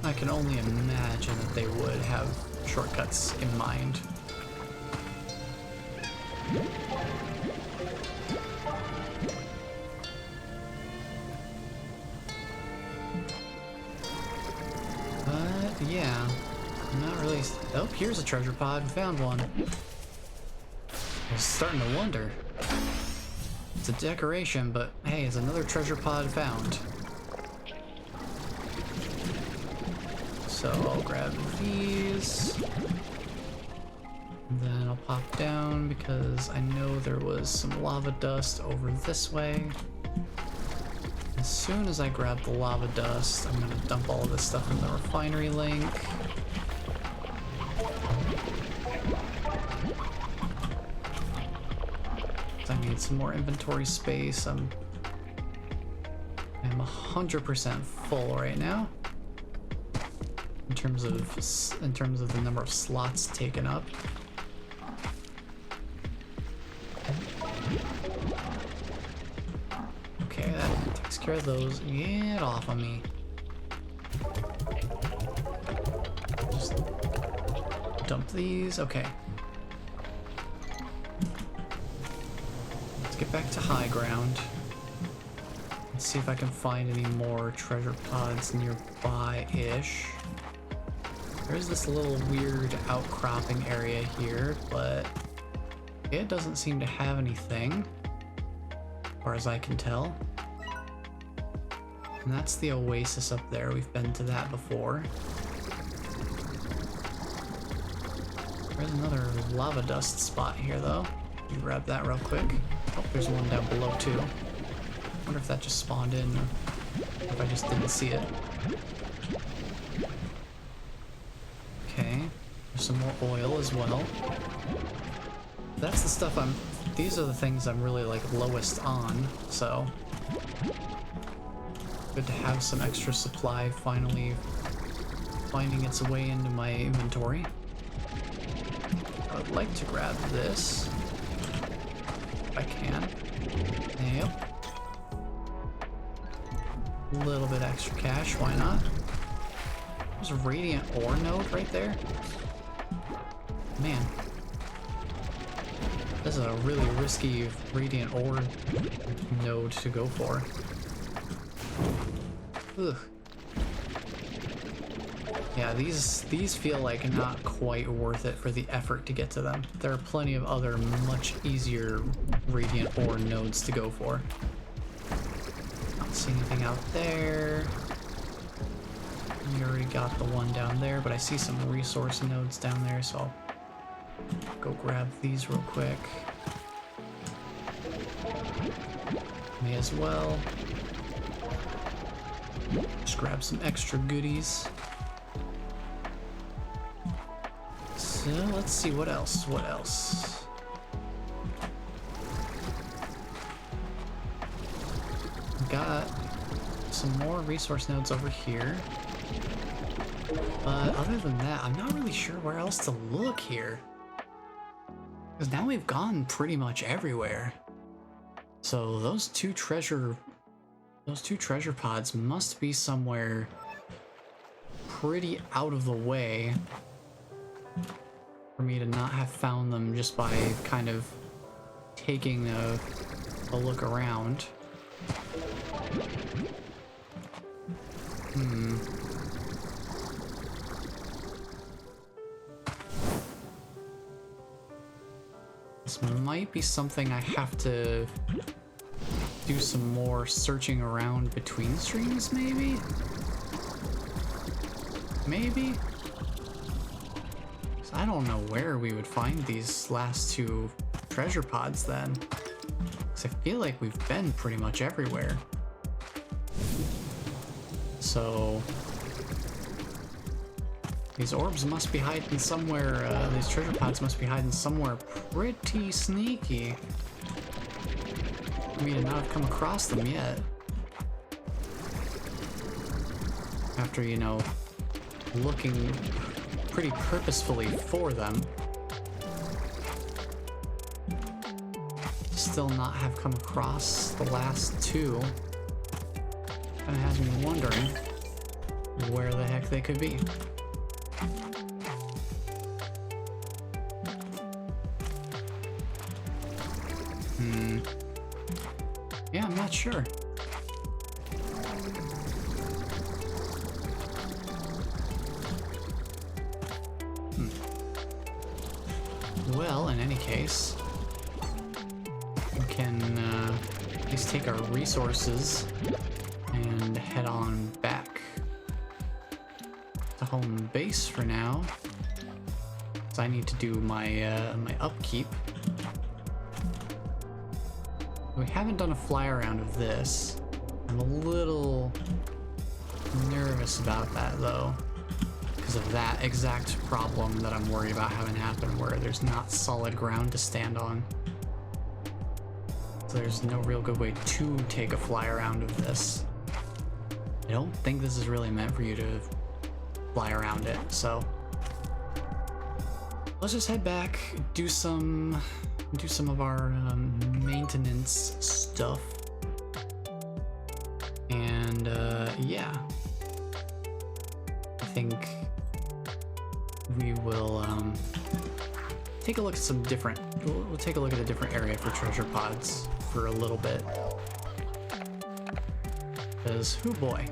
I can only imagine that they would have shortcuts in mind. But yeah, I'm not really... Oh, here's a treasure pod. We found one. I was starting to wonder. It's a decoration, but hey, it's another treasure pod found. So I'll grab these. And then I'll pop down because I know there was some lava dust over this way. As soon as I grab the lava dust, I'm gonna dump all of this stuff in the refinery link. I need some more inventory space. I'm 100% full right now in terms of the number of slots taken up. Okay, that takes care of those. Get off of me. Just dump these. Okay. Get back to high ground. Let's see if I can find any more treasure pods nearby-ish. There's this little weird outcropping area here, but it doesn't seem to have anything, as far as I can tell. And that's the oasis up there. We've been to that before. There's another lava dust spot here, though. You grab that real quick. Oh, there's one down below too. Wonder if that just spawned in or if I just didn't see it. Okay, there's some more oil as well. That's the stuff these are the things I'm really like lowest on, so good to have some extra supply finally finding its way into my inventory. I would like to grab this. I can. Yep. A little bit extra cash, why not? There's a radiant ore node right there. Man. This is a really risky radiant ore node to go for. Ugh. Yeah, these feel like not quite worth it for the effort to get to them. There are plenty of other much easier radiant ore nodes to go for. Not see anything out there. You already got the one down there, but I see some resource nodes down there, so I'll go grab these real quick. May as well. Just grab some extra goodies. So let's see what else. Got some more resource nodes over here. But other than that, I'm not really sure where else to look here. Because now we've gone pretty much everywhere. So those two treasure pods must be somewhere pretty out of the way for me to not have found them just by kind of taking a look around. This might be something I have to do some more searching around between streams, maybe? Maybe? 'Cause I don't know where we would find these last two treasure pods then. 'Cause I feel like we've been pretty much everywhere. So These orbs must be hiding somewhere, these treasure pods must be hiding somewhere pretty sneaky. I mean, not have come across them yet. After, you know, looking pretty purposefully for them. Still not have come across the last two. Kinda has me wondering where the heck they could be. Yeah, I'm not sure. Well, in any case, we can at least take our resources and head on back to home base for now. So I need to do my my upkeep. We haven't done a fly around of this. I'm a little nervous about that though, because of that exact problem that I'm worried about having happen, where there's not solid ground to stand on. So there's no real good way to take a fly around of this. I don't think this is really meant for you to fly around it, so let's just head back, do some of our maintenance stuff, and yeah, I think we will take a look at some different. We'll take a look at a different area for treasure pods for a little bit, because oh boy.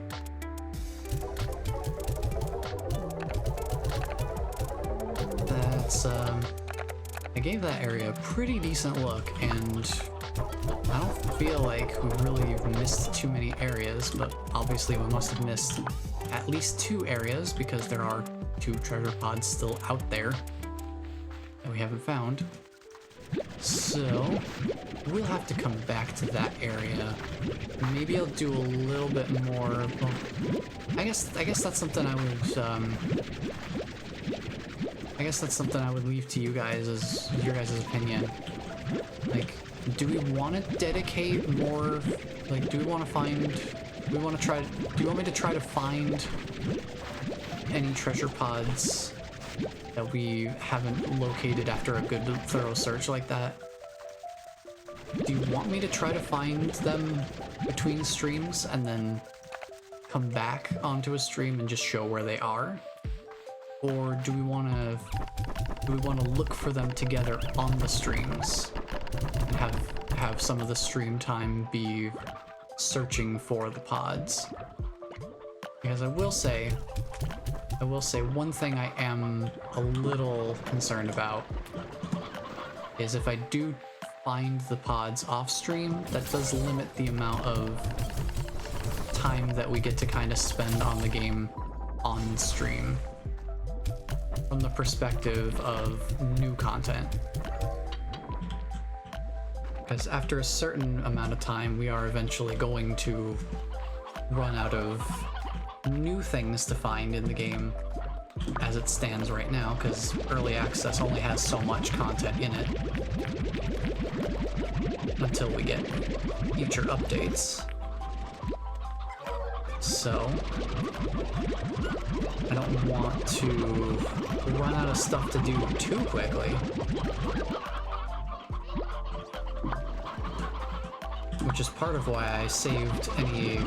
That's I gave that area a pretty decent look, and I don't feel like we really missed too many areas, but obviously we must have missed at least 2 areas because there are 2 treasure pods still out there that we haven't found. So we'll have to come back to that area. Maybe I'll do a little bit more. Well, I guess that's something I would I guess that's something I would leave to you guys as your guys' opinion. Like, do we want to dedicate more? Like, do we want to find? Do you want me to try to find any treasure pods that we haven't located after a good thorough search like that? Do you want me to try to find them between streams and then come back onto a stream and just show where they are? Or do we want to look for them together on the streams and have some of the stream time be searching for the pods? Because I will say one thing I am a little concerned about is if I do find the pods off stream, that does limit the amount of time that we get to kind of spend on the game on stream, from the perspective of new content. Because after a certain amount of time, we are eventually going to run out of new things to find in the game as it stands right now, because early access only has so much content in it until we get future updates. So I don't want to run out of stuff to do too quickly, which is part of why I saved any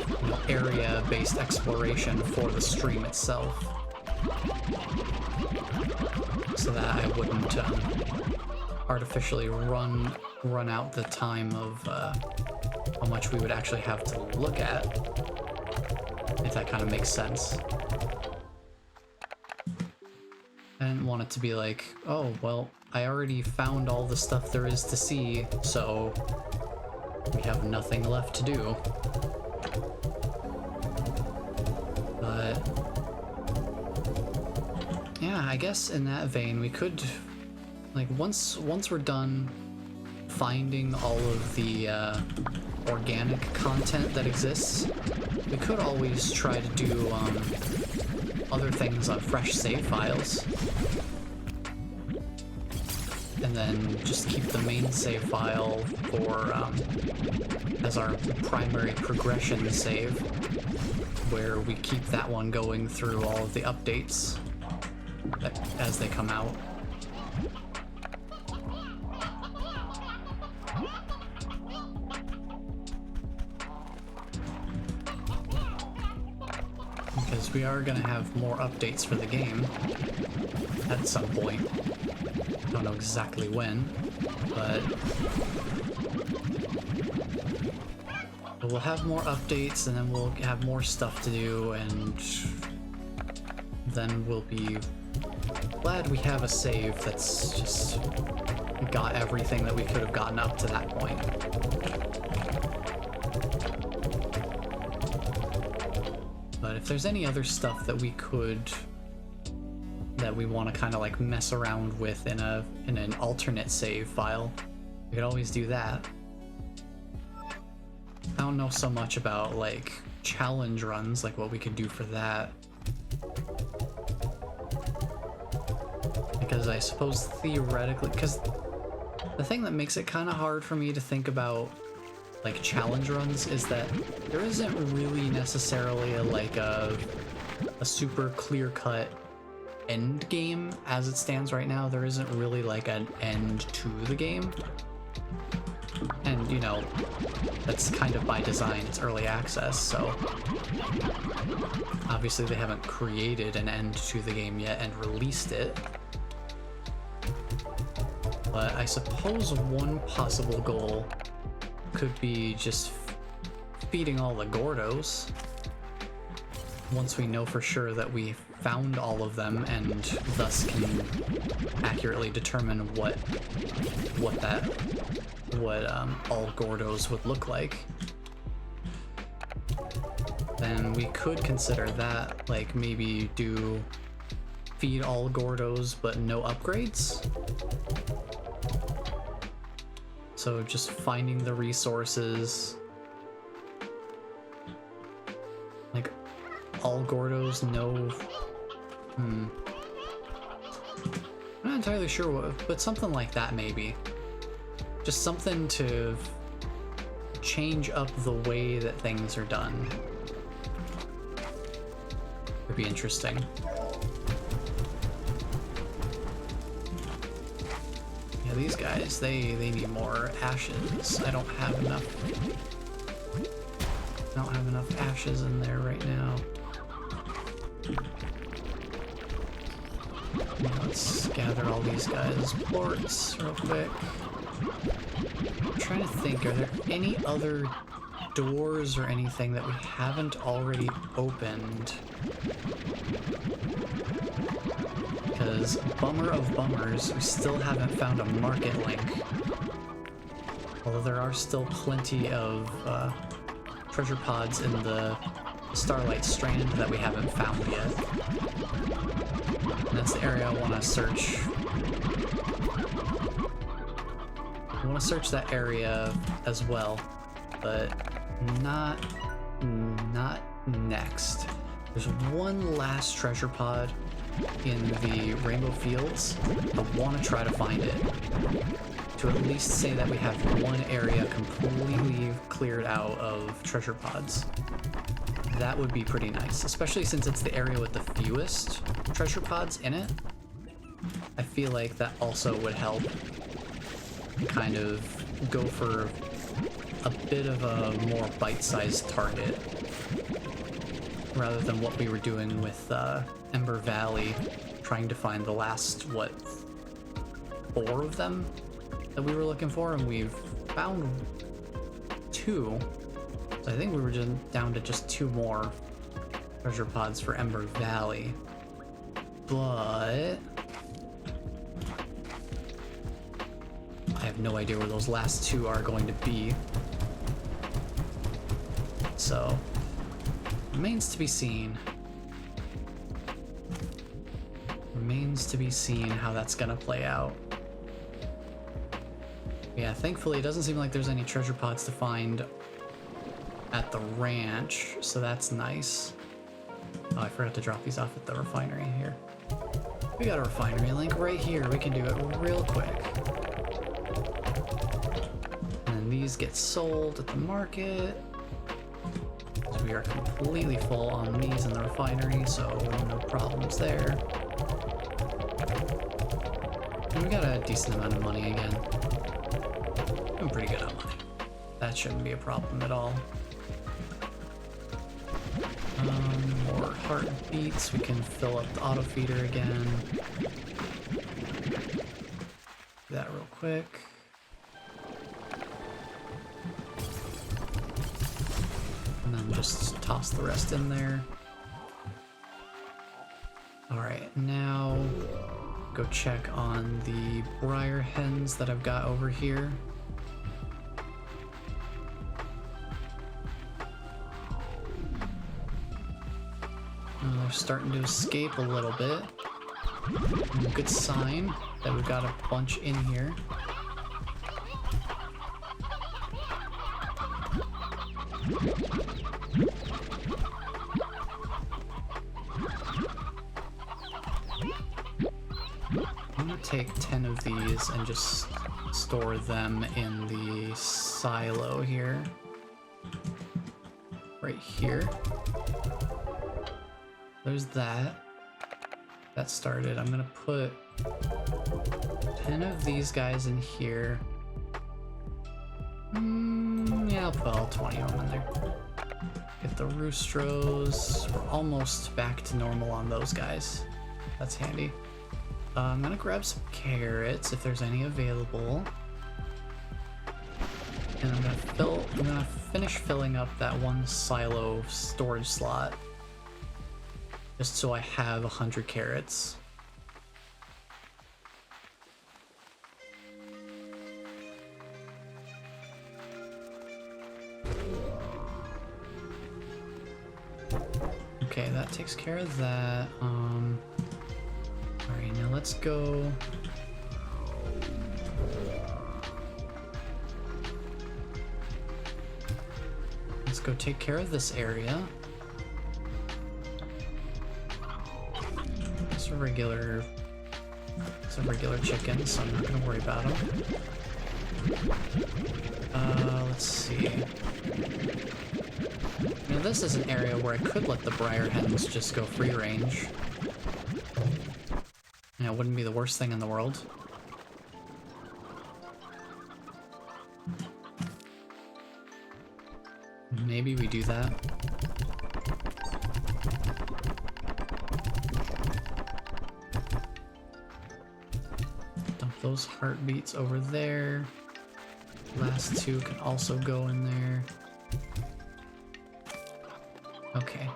area-based exploration for the stream itself, so that I wouldn't artificially run out the time of how much we would actually have to look at, if that kind of makes sense. I didn't want it to be like, oh, well, I already found all the stuff there is to see, so we have nothing left to do. But yeah, I guess in that vein, we could, like, once we're done finding all of the organic content that exists, we could always try to do other things on fresh save files. And then just keep the main save file for as our primary progression save, where we keep that one going through all of the updates as they come out. Because we are going to have more updates for the game at some point. Don't know exactly when, but we'll have more updates, and then we'll have more stuff to do, and then we'll be glad we have a save that's just got everything that we could have gotten up to that point. But if there's any other stuff that we want to kind of like mess around with in an alternate save file, we could always do that. I don't know so much about like challenge runs, like what we could do for that, because I suppose theoretically, because the thing that makes it kind of hard for me to think about like challenge runs is that there isn't really necessarily a super clear-cut end game as it stands right now. There isn't really like an end to the game, and you know, that's kind of by design. It's early access, so obviously they haven't created an end to the game yet and released it. But I suppose one possible goal could be just feeding all the Gordos once we know for sure that we found all of them, and thus can accurately determine what all Gordos would look like. Then we could consider that, like maybe do feed all Gordos but no upgrades. So just finding the resources, like all Gordos, no. I'm not entirely sure what, but something like that maybe. Just something to change up the way that things are done. Would be interesting. Yeah, these guys, they need more ashes. I don't have enough ashes in there right now. Now let's gather all these guys' ports real quick. I'm trying to think, are there any other doors or anything that we haven't already opened? Because bummer of bummers, we still haven't found a market link. Although there are still plenty of treasure pods in the Starlight Strand that we haven't found yet. And that's the area I want to search. I want to search that area as well, but not next. There's one last treasure pod in the Rainbow Fields. I want to try to find it, to at least say that we have one area completely cleared out of treasure pods. That would be pretty nice, especially since it's the area with the fewest treasure pods in it. I feel like that also would help kind of go for a bit of a more bite-sized target, rather than what we were doing with Ember Valley, trying to find the last, what, 4 of them that we were looking for, and we've found 2. So I think we were just down to just 2 more treasure pods for Ember Valley. But I have no idea where those last 2 are going to be. So remains to be seen. Remains to be seen how that's gonna play out. Yeah, thankfully it doesn't seem like there's any treasure pods to find at the ranch, so that's nice. Oh, I forgot to drop these off at the refinery here. We got a refinery link right here. We can do it real quick. And then these get sold at the market. So we are completely full on these in the refinery, so no problems there. And we got a decent amount of money again. Doing pretty good on money. That shouldn't be a problem at all. More heartbeats. We can fill up the auto feeder again. Do that real quick. And then just toss the rest in there. Alright, now go check on the briar hens that I've got over here. They're starting to escape a little bit. Good sign that we've got a bunch in here. I'm gonna take 10 of these and just store them in the silo here. Right here. There's that. That started. I'm gonna put 10 of these guys in here. Yeah, I'll put all 20 of them in there. Get the roostros. We're almost back to normal on those guys. That's handy. I'm gonna grab some carrots if there's any available. And I'm gonna finish filling up that one silo storage slot. Just so I have 100 carrots. Okay, that takes care of that. Alright, now let's go. Let's go take care of this area. It's a regular chicken, so I'm not gonna worry about him. Let's see. Now this is an area where I could let the briar hens just go free range. You know, it wouldn't be the worst thing in the world. Maybe we do that. Dump those heartbeats over there. Last two can also go in there. Okay.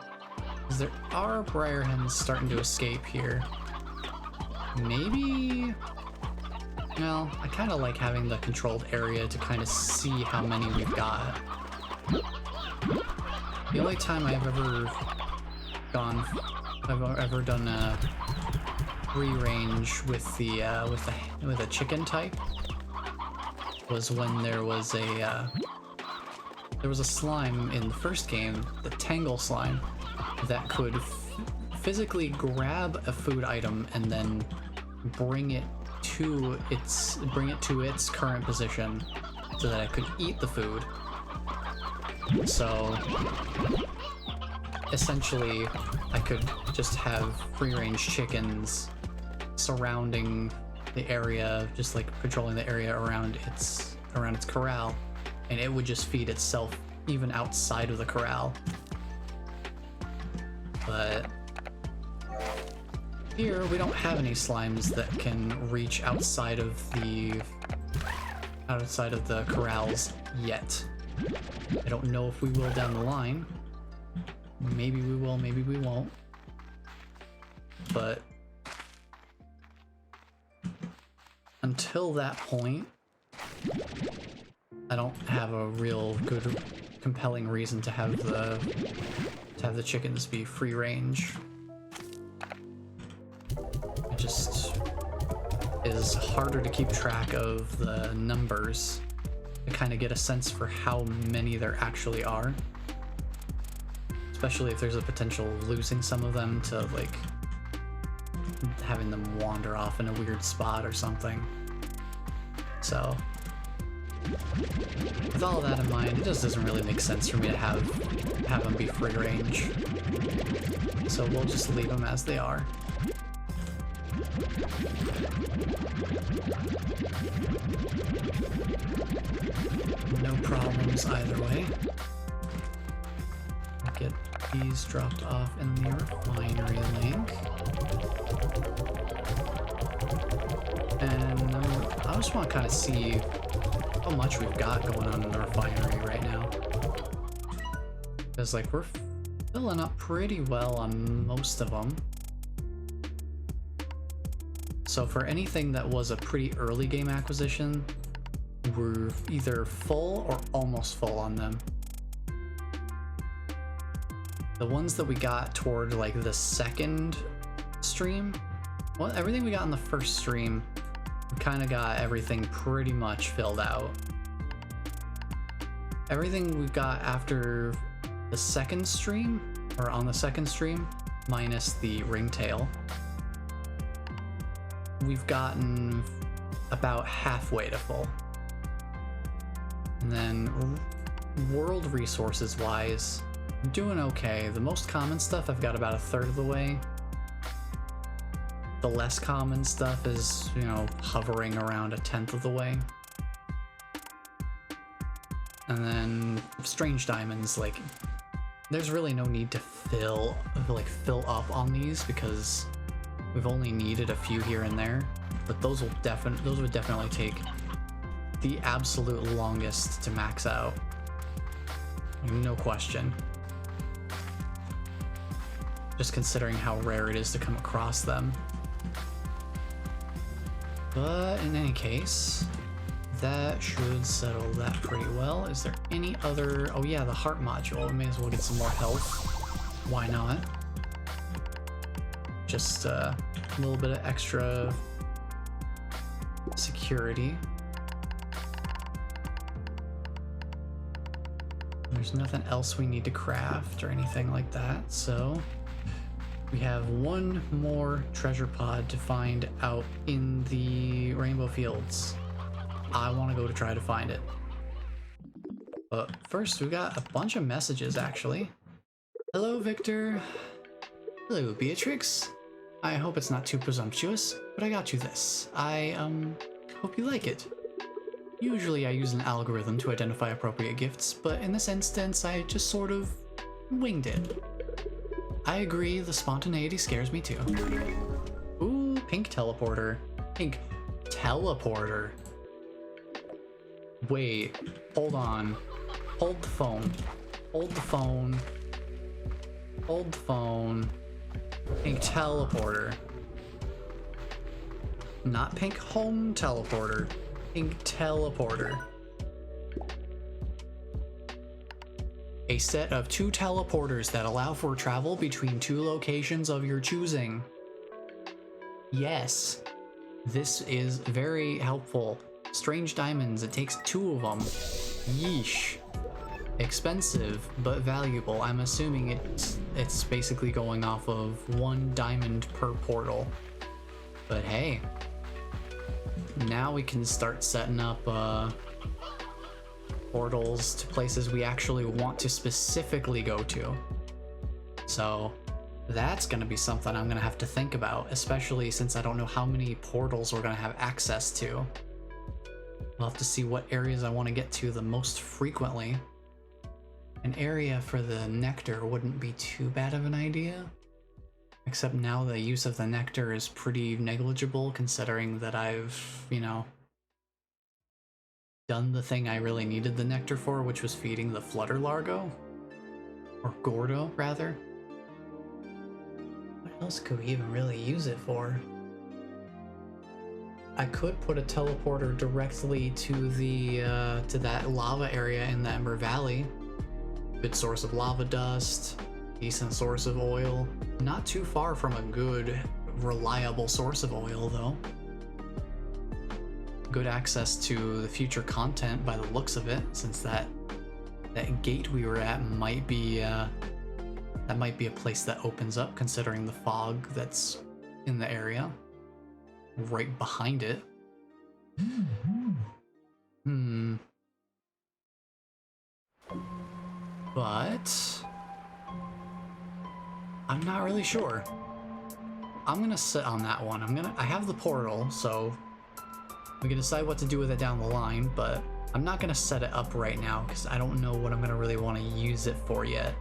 Because there are briar hens starting to escape here. Maybe... Well, I kind of like having the controlled area to kind of see how many we've got. The only time I've ever done a free range with a chicken type was when there was a slime in the first game, the Tangle slime, that could physically grab a food item and then bring it to its current position so that I could eat the food. So essentially I could just have free-range chickens surrounding the area, just like patrolling the area around its corral, and it would just feed itself even outside of the corral. But here we don't have any slimes that can reach outside of the corrals yet. I don't know if we will down the line. Maybe we will, maybe we won't. But until that point, I don't have a real good, compelling reason to have the chickens be free range. It just is harder to keep track of the numbers to kind of get a sense for how many there actually are. especially if there's a potential of losing some of them to, like, having them wander off in a weird spot or something. So, with all of that in mind, it just doesn't really make sense for me to have them be free range. So we'll just leave them as they are. No problems either way. Get these dropped off in the refinery link. And I just want to kind of see how much we've got going on in the refinery right now. Because, like, we're filling up pretty well on most of them. So for anything that was a pretty early game acquisition, we're either full or almost full on them. The ones that we got toward, like, the second stream, well, everything we got in the first stream, we kind of got everything pretty much filled out. Everything we got after the second stream, or on the second stream, minus the ringtail, we've gotten about halfway to full. And then world resources wise, I'm doing okay. The most common stuff I've got about a third of the way. The less common stuff is, you know, hovering around a tenth of the way. And then strange diamonds, like, there's really no need to fill up on these because we've only needed a few here and there, but those would definitely take the absolute longest to max out. No question. Just considering how rare it is to come across them. But in any case, that should settle that pretty well. Is there any other... Oh yeah, the heart module. We may as well get some more health. Why not? Just a little bit of extra security. There's nothing else we need to craft or anything like that, so we have one more treasure pod to find out in the Rainbow Fields. I want to go to try to find it. But first, we got a bunch of messages, actually. Hello, Victor. Hello, Beatrix. I hope it's not too presumptuous, but I got you this. I, hope you like it. Usually I use an algorithm to identify appropriate gifts, but in this instance I just sort of winged it. I agree, the spontaneity scares me too. Ooh, pink teleporter. Pink teleporter. Wait, hold on. Hold the phone. Hold the phone. Hold the phone. Pink teleporter. Not pink home teleporter. Pink teleporter. A set of 2 teleporters that allow for travel between 2 locations of your choosing. Yes, this is very helpful. Strange diamonds, it takes 2 of them. Yeesh. Expensive, but valuable. I'm assuming it's basically going off of 1 diamond per portal. But hey, now we can start setting up portals to places we actually want to specifically go to. So that's gonna be something I'm gonna have to think about, especially since I don't know how many portals we're gonna have access to. I'll have to see what areas I want to get to the most frequently. An area for the nectar wouldn't be too bad of an idea. Except now the use of the nectar is pretty negligible considering that I've, you know, done the thing I really needed the nectar for, which was feeding the flutter largo. Or gordo, rather. What else could we even really use it for? I could put a teleporter directly to the to that lava area in the Ember Valley. Good source of lava dust, decent source of oil. Not too far from a good, reliable source of oil, though. Good access to the future content by the looks of it, since that gate we were at might be That might be a place that opens up, considering the fog that's in the area. Right behind it. But I'm not really sure. I'm gonna sit on that one. I have the portal, so we can decide what to do with it down the line, but I'm not gonna set it up right now because I don't know what I'm gonna really want to use it for yet.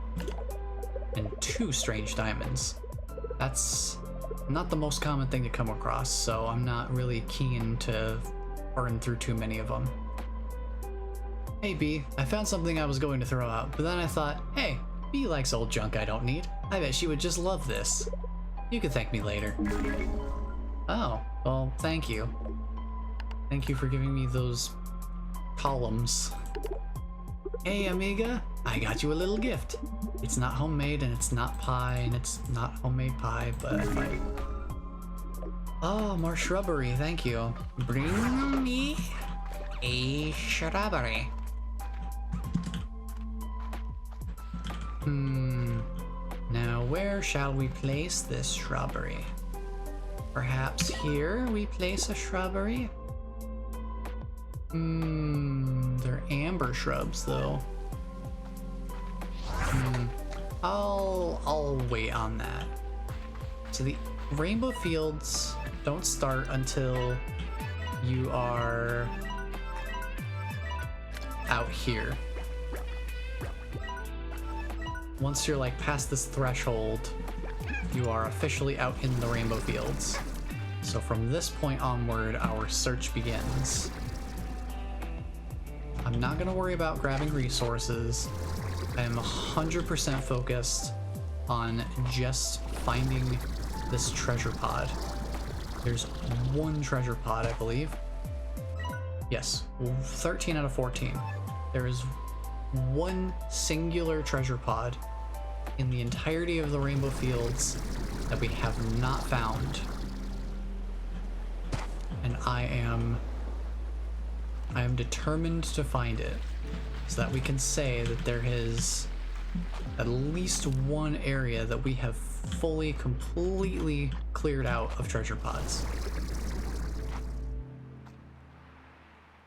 And 2 strange diamonds. That's not the most common thing to come across, so I'm not really keen to burn through too many of them. Hey B, I found something I was going to throw out, but then I thought, hey, B likes old junk I don't need. I bet she would just love this. You can thank me later. Oh, well, thank you. Thank you for giving me those columns. Hey amiga, I got you a little gift. It's not homemade and it's not pie and it's not homemade pie, but oh, more shrubbery, thank you. Bring me a shrubbery. Now where shall we place this shrubbery? Perhaps here we place a shrubbery? They're amber shrubs though. I'll wait on that. So the rainbow fields don't start until you are out here. Once you're like past this threshold, you are officially out in the rainbow fields. So from this point onward, our search begins. I'm not gonna worry about grabbing resources. I am 100% focused on just finding this treasure pod. There's 1 treasure pod, I believe. Yes, 13 out of 14. There is 1 singular treasure pod in the entirety of the Rainbow Fields that we have not found. And I am determined to find it so that we can say that there is at least 1 area that we have fully, completely cleared out of treasure pods.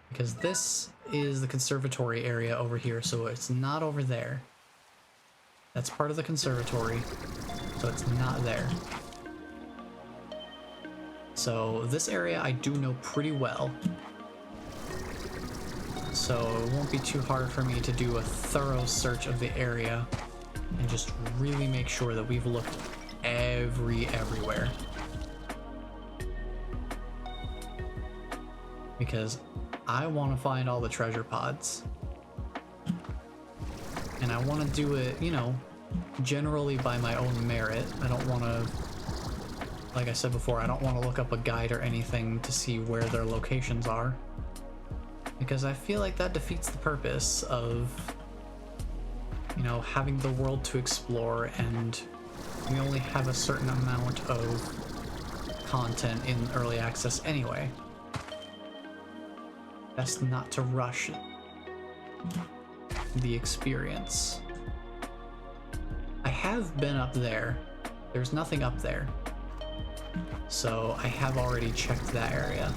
Because this is the conservatory area over here, so it's not over there. That's part of the conservatory, so it's not there. So this area I do know pretty well. So it won't be too hard for me to do a thorough search of the area and just really make sure that we've looked everywhere. Because I want to find all the treasure pods. And I want to do it, you know, generally by my own merit. I don't want to, like I said before, I don't want to look up a guide or anything to see where their locations are. Because I feel like that defeats the purpose of, you know, having the world to explore, and we only have a certain amount of content in early access anyway. Best not to rush the experience. I have been up there. There's nothing up there. So I have already checked that area.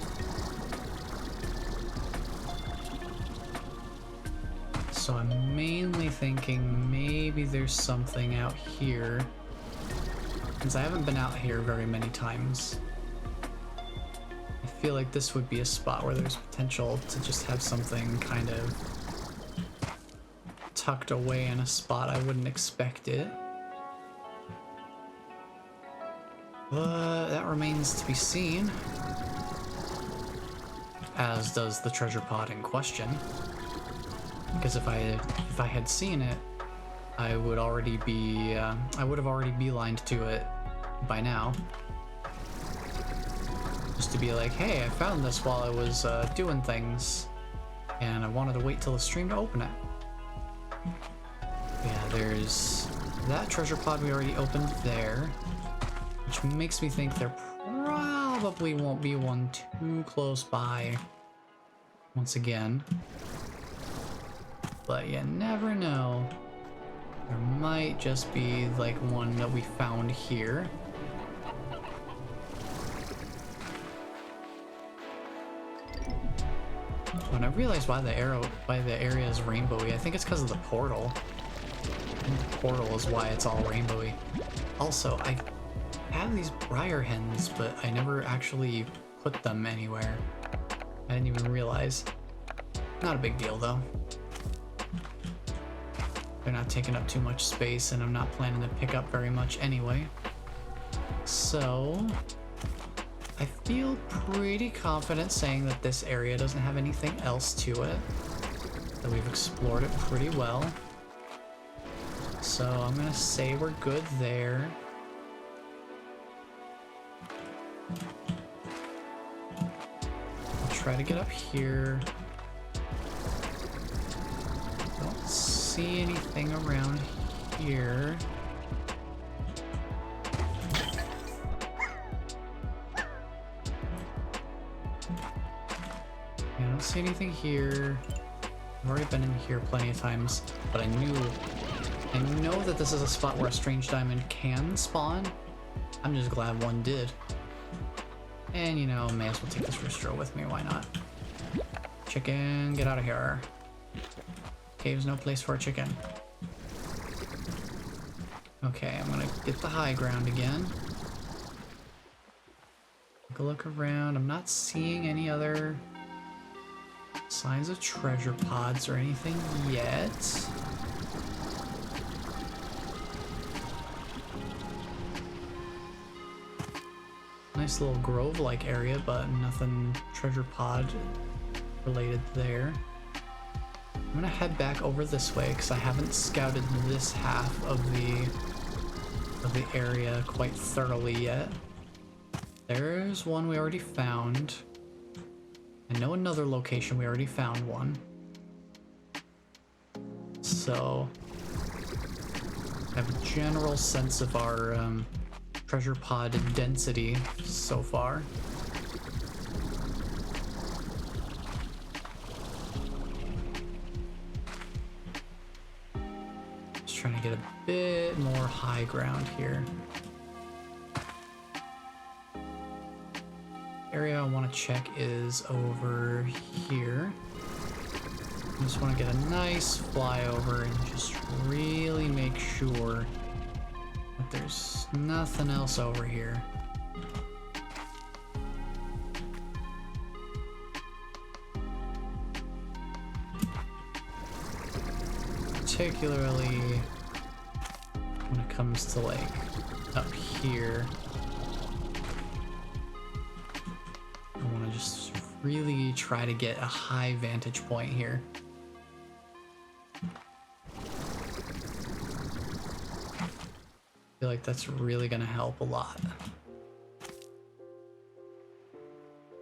So I'm mainly thinking maybe there's something out here, since I haven't been out here very many times. I feel like this would be a spot where there's potential to just have something kind of tucked away in a spot I wouldn't expect it. But that remains to be seen, as does the treasure pod in question. Because if I had seen it, I would already be I would have already beelined to it by now. Just to be like, hey, I found this while I was doing things, and I wanted to wait till the stream to open it. Yeah, there's that treasure pod we already opened there, which makes me think there probably won't be one too close by once again. But you never know. There might just be like one that we found here. When I realized why the area is rainbowy, I think it's because of the portal. And the portal is why it's all rainbowy. Also, I have these briar hens, but I never actually put them anywhere. I didn't even realize. Not a big deal though. They're not taking up too much space, and I'm not planning to pick up very much anyway. So I feel pretty confident saying that this area doesn't have anything else to it. That we've explored it pretty well. So I'm gonna say we're good there. I'll try to get up here. Don't see anything around here. I don't see anything here. I've already been in here plenty of times, but I know that this is a spot where a strange diamond can spawn. I'm just glad one did. And you know, may as well take this rooster with me, why not? Chicken, get out of here. Cave's no place for a chicken. Okay, I'm gonna get the high ground again. Take a look around. I'm not seeing any other signs of treasure pods or anything yet. Nice little grove-like area, but nothing treasure pod related there. I'm gonna head back over this way because I haven't scouted this half of the area quite thoroughly yet. There's one we already found. I know another location we already found one. So I have a general sense of our treasure pod density so far. Just trying to get a bit more high ground here. Area I want to check is over here. I just want to get a nice flyover and just really make sure that there's nothing else over here. Particularly when it comes to like up here. I want to just really try to get a high vantage point here. I feel like that's really gonna help a lot.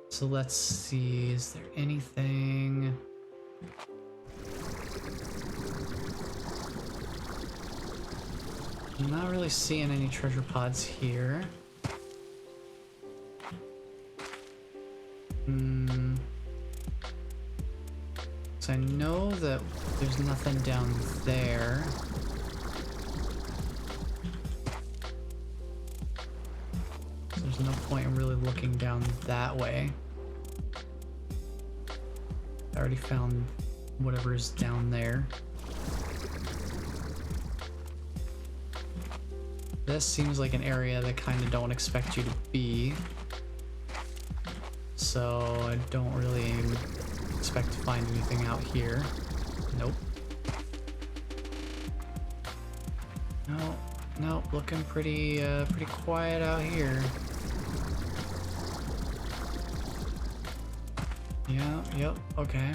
So let's see, is there anything? I'm not really seeing any treasure pods here. So I know that there's nothing down there. So there's no point in really looking down that way. I already found whatever is down there. This seems like an area that kind of don't expect you to be. So I don't really expect to find anything out here. Nope. Nope, looking pretty quiet out here. Yeah, yep, okay.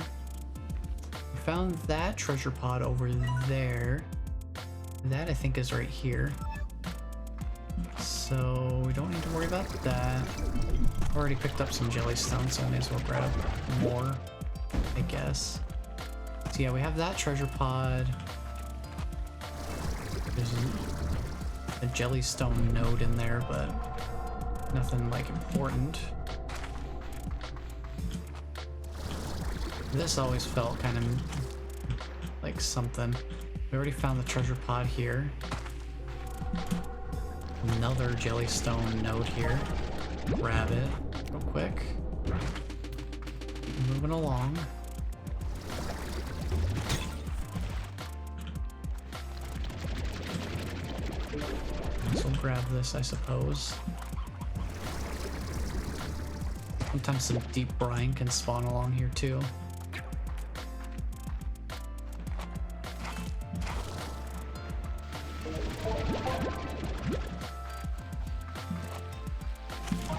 We found that treasure pod over there. That I think is right here. So we don't need to worry about that. I've already picked up some jellystone, so I may as well grab more, I guess. So yeah, we have that treasure pod. There's a jellystone node in there, but nothing like important. This always felt kind of like something. We already found the treasure pod here. Another jellystone node here. Grab it real quick. Keep moving along. So we'll grab this, I suppose. Sometimes some deep brine can spawn along here too.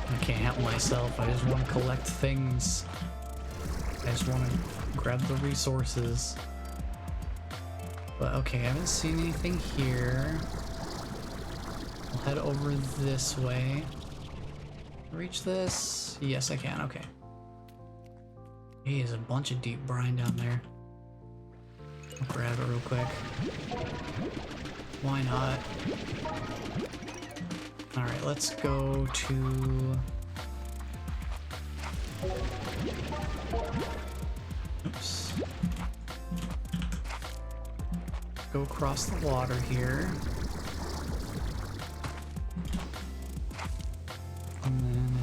I can't help myself, I just want to collect things. I just want to grab the resources. But okay, I haven't seen anything here. I'll head over this way. Reach this? Yes, I can. Okay. Hey, there's a bunch of deep brine down there. I'll grab it real quick. Why not? Alright, let's go to... Oops. Go across the water here. And then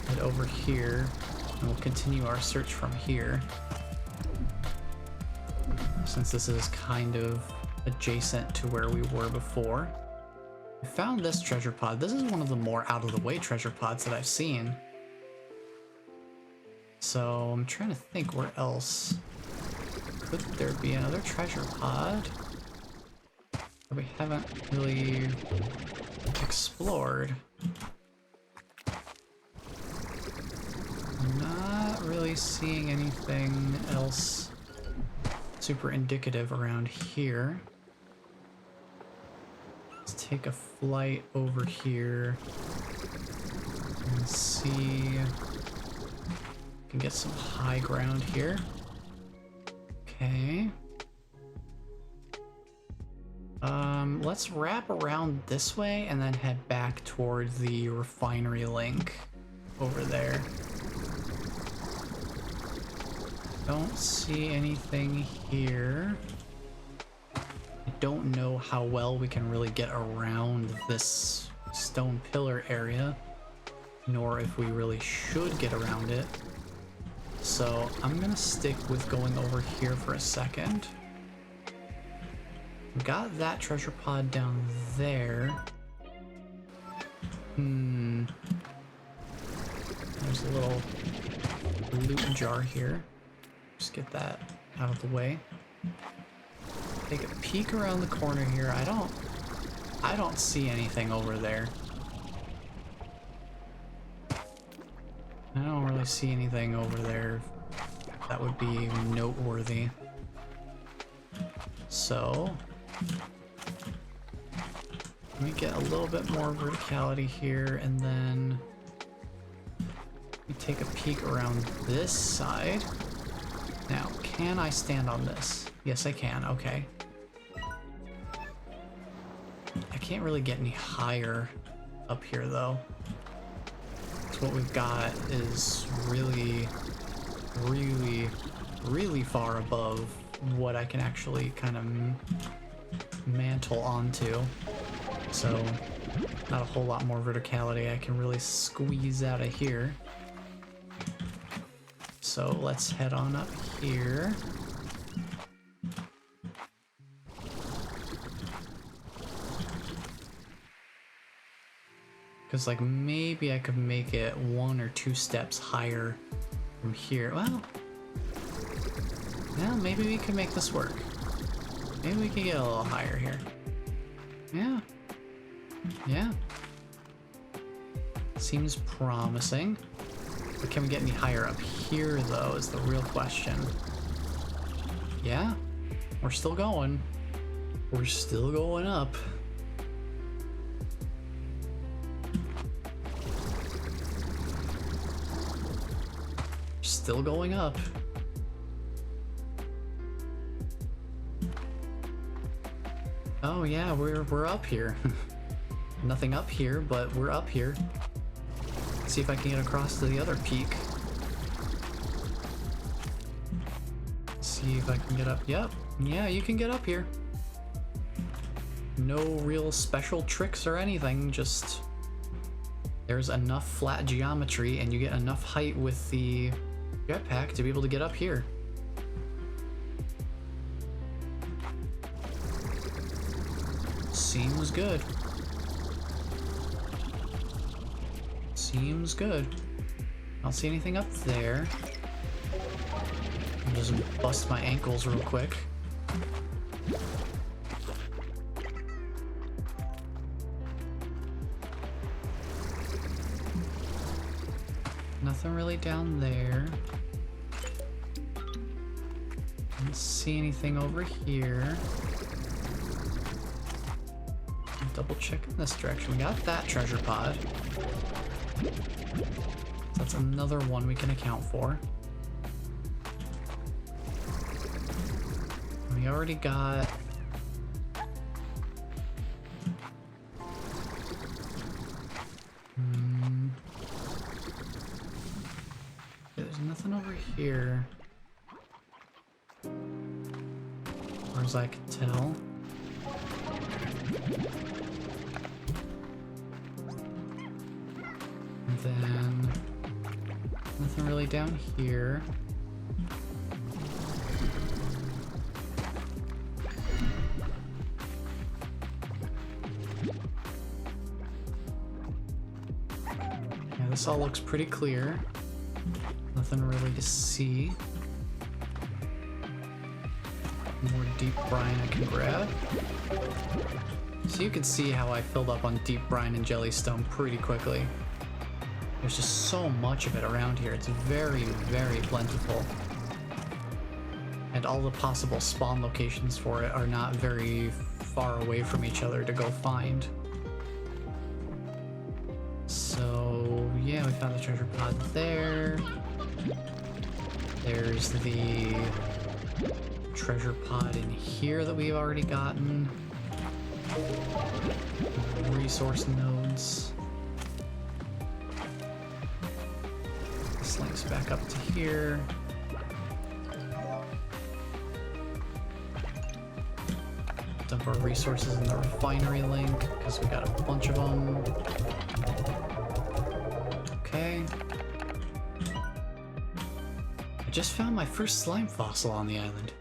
head over here. And we'll continue our search from here. Since this is kind of adjacent to where we were before. We found this treasure pod. This is one of the more out of the way treasure pods that I've seen. So I'm trying to think where else could there be another treasure pod that we haven't really explored. I'm not really seeing anything else super indicative around here. Let's take a flight over here and see if we can get some high ground here. Okay. Let's wrap around this way and then head back toward the refinery link over there. Don't see anything here. I don't know how well we can really get around this stone pillar area, nor if we really should get around it. So I'm gonna stick with going over here for a second. Got that treasure pod down there. There's a little loot jar here. Just get that out of the way. Take a peek around the corner here. I don't see anything over there. I don't really see anything over there that would be noteworthy. So let me get a little bit more verticality here, and then we take a peek around this side. Now, can I stand on this? Yes, I can. Okay. I can't really get any higher up here, though. So what we've got is really, really, really far above what I can actually kind of mantle onto. So, not a whole lot more verticality I can really squeeze out of here. So let's head on up here. Because like maybe I could make it 1 or 2 steps higher from here. Well, maybe we can make this work. Maybe we can get a little higher here. Yeah. Yeah. Seems promising. But can we get any higher up here, though, is the real question. Yeah, we're still going. We're still going up. Still going up. Oh yeah, we're up here. Nothing up here, but we're up here. See if I can get across to the other peak. See see if I can get up. Yep. Yeah, you can get up here. No real special tricks or anything, just there's enough flat geometry and you get enough height with the jetpack to be able to get up here. Seems good. Seems good. I don't see anything up there. I'll just bust my ankles real quick. Nothing really down there. Don't see anything over here. Double check in this direction. We got that treasure pod. That's another one we can account for. We already got... There's nothing over here. As far as I can tell. And then nothing really down here. Yeah, this all looks pretty clear. Nothing really to see. More deep brine I can grab. So you can see how I filled up on deep brine and jellystone pretty quickly. There's just so much of it around here. It's very, very plentiful. And all the possible spawn locations for it are not very far away from each other to go find. So, yeah, we found the treasure pod there. There's the treasure pod in here that we've already gotten. Resource nodes. This links back up to here. Dump our resources in the refinery link because we got a bunch of them. Okay. I just found my first slime fossil on the island.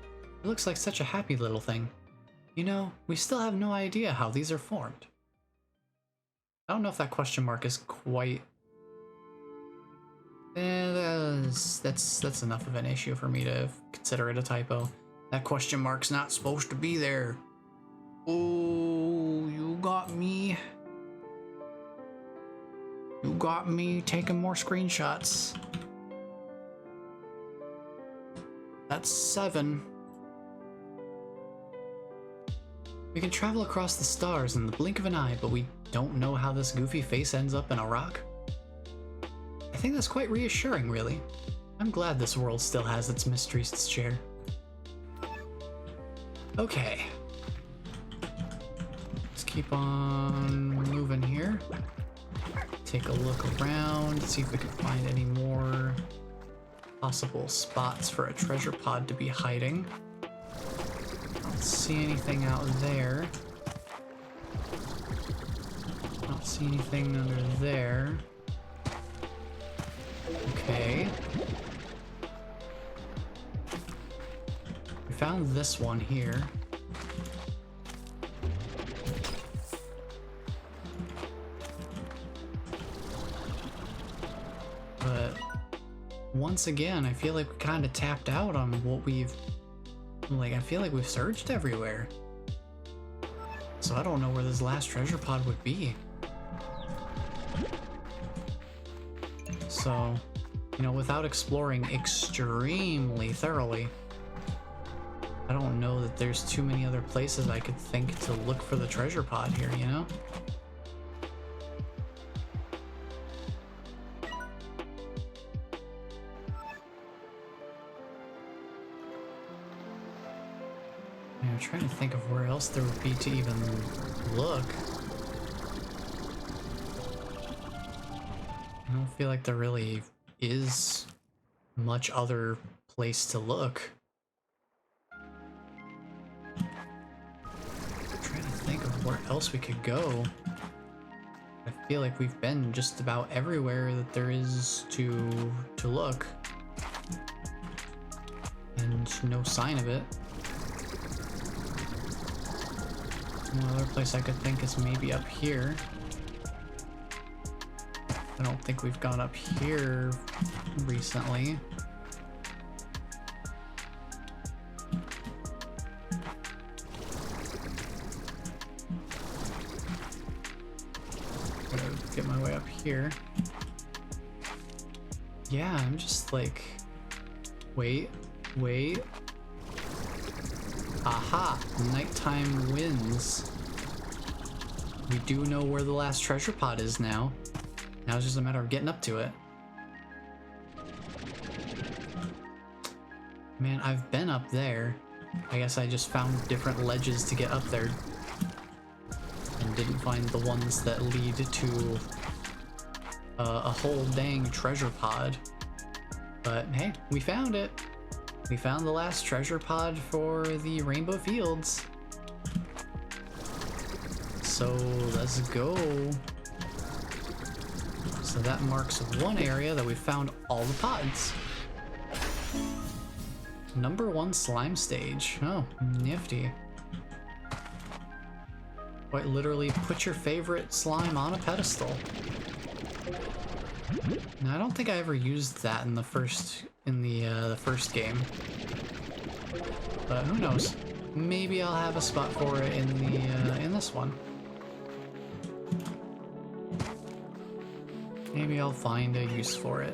It looks like such a happy little thing. You know, we still have no idea how these are formed. I don't know if that question mark is quite... that's enough of an issue for me to consider it a typo. That question mark's not supposed to be there. Oh, you got me. You got me taking more screenshots. That's 7. We can travel across the stars in the blink of an eye, but we don't know how this goofy face ends up in a rock. I think that's quite reassuring, really. I'm glad this world still has its mysteries to share. Okay. Let's keep on moving here. Take a look around, see if we can find any more possible spots for a treasure pod to be hiding. Don't see anything out there. Don't see anything under there. Okay. We found this one here. But once again, I feel like we kind of tapped out on what we've... Like, I feel like we've searched everywhere. So I don't know where this last treasure pod would be. So, you know, without exploring extremely thoroughly, I don't know that there's too many other places I could think to look for the treasure pod here, you know? I'm trying to think of where else there would be to even look. I don't feel like there really is much other place to look. where else we could go. I feel like we've been just about everywhere that there is to look. And no sign of it. One other place I could think is maybe up here. I don't think we've gone up here recently. Gotta get my way up here. Yeah, I'm just like... Wait. Aha! Nighttime wins. We do know where the last treasure pod is now. Now it's just a matter of getting up to it. Man, I've been up there. I guess I just found different ledges to get up there. And didn't find the ones that lead to a whole dang treasure pod. But hey, we found it. We found the last treasure pod for the Rainbow Fields. So let's go. So that marks one area that we found all the pods. Number 1 slime stage. Oh, nifty. Quite literally put your favorite slime on a pedestal. Now, I don't think I ever used that in the first game. But who knows? Maybe I'll have a spot for it in this one. Maybe I'll find a use for it.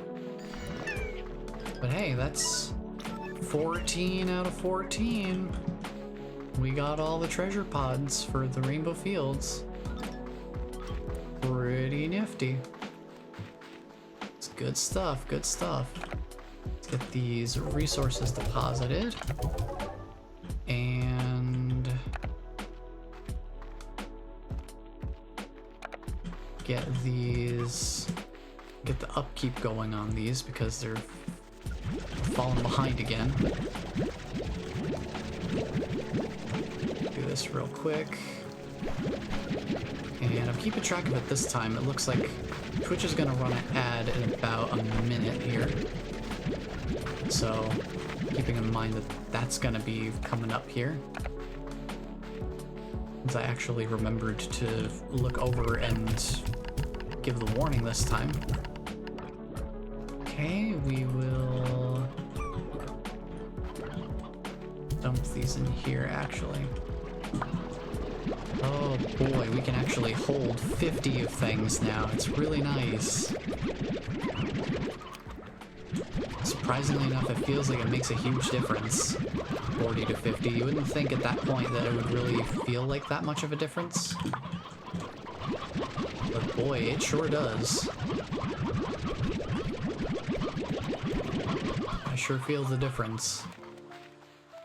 But hey, that's 14 out of 14. We got all the treasure pods for the Rainbow Fields. Pretty nifty. It's good stuff, good stuff. Let's get these resources deposited. And get the upkeep going on these because they're falling behind again. Do this real quick. And I'm keeping track of it this time. It looks like Twitch is gonna run an ad in about a minute here. So, keeping in mind that that's gonna be coming up here. Since I actually remembered to look over and give the warning this time. Okay, we will dump these in here actually. Oh boy, we can actually hold 50 of things now. It's really nice. Surprisingly enough, it feels like it makes a huge difference. 40 to 50. You wouldn't think at that point that it would really feel like that much of a difference. But boy, it sure does. I sure feel the difference.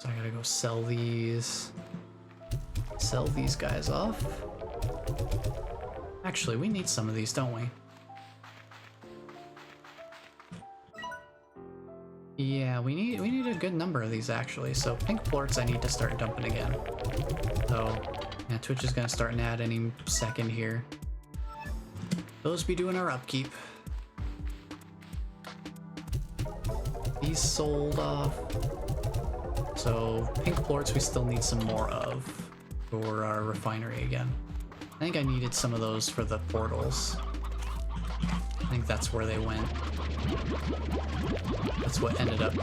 So I gotta go sell these guys off. Actually, we need some of these, don't we? Yeah, we need a good number of these actually. So pink plorts I need to start dumping again. So yeah, Twitch is gonna start an ad any second here. Those be doing our upkeep. These sold off. So pink plorts we still need some more of for our refinery again. I think I needed some of those for the portals. I think that's where they went. That's what ended up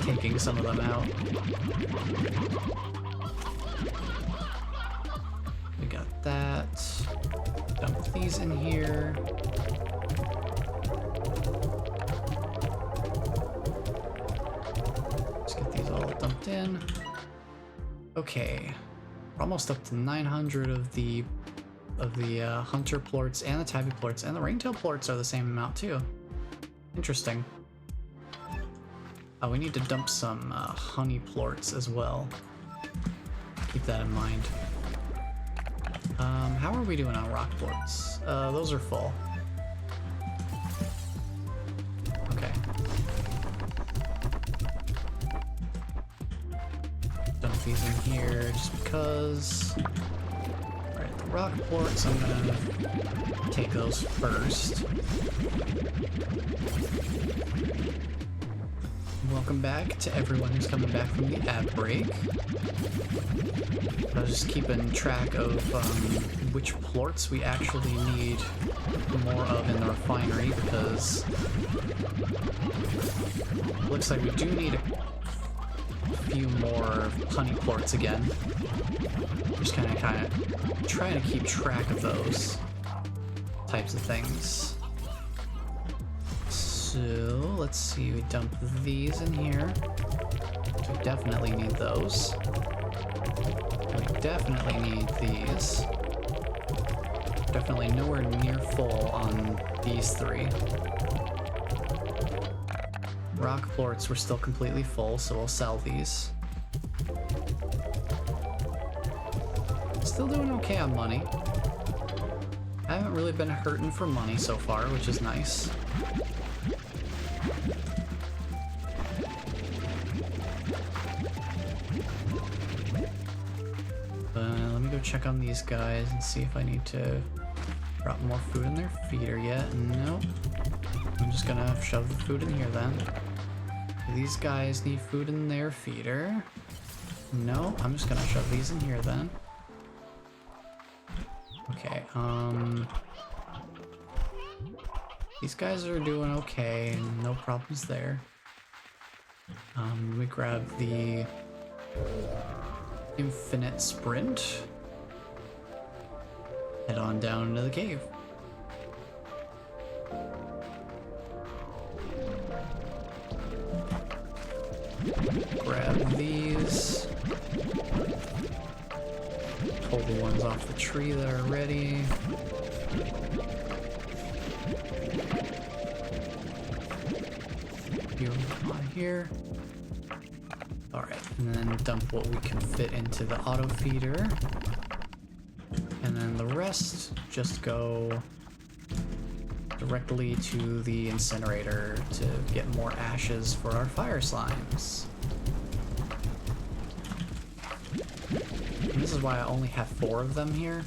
taking some of them out. We got that. Dump these in here. Let's get these all dumped in. Okay. We're almost up to 900 of the hunter plorts and the tabby plorts, and the ringtail plorts are the same amount too. Interesting. Oh, we need to dump some honey plorts as well. Keep that in mind. How are we doing on rock plorts? Those are full. Okay. Dump these in here just because. rock plorts, I'm gonna take those first. Welcome back to everyone who's coming back from the ad break. I was just keeping track of which plorts we actually need more of in the refinery, because it looks like we do need a few more honey plorts again. Just kind of trying to keep track of those types of things. So let's see, we dump these in here. So we definitely need those. We definitely need these. Definitely nowhere near full on these three. Rock plorts were still completely full, so we'll sell these. Still doing okay on money. I haven't really been hurting for money so far, which is nice. Let me go check on these guys and see if I need to drop more food in their feeder yet. Nope. I'm just gonna shove the food in here then. These guys need food in their feeder. No, I'm just gonna shove these in here then. Okay, these guys are doing okay, no problems there. Let me grab the infinite sprint. Head on down into the cave. Grab these. Pull the ones off the tree that are ready. You come on here. Alright, and then dump what we can fit into the auto feeder. And then the rest just go directly to the incinerator to get more ashes for our fire slimes. And this is why I only have 4 of them here,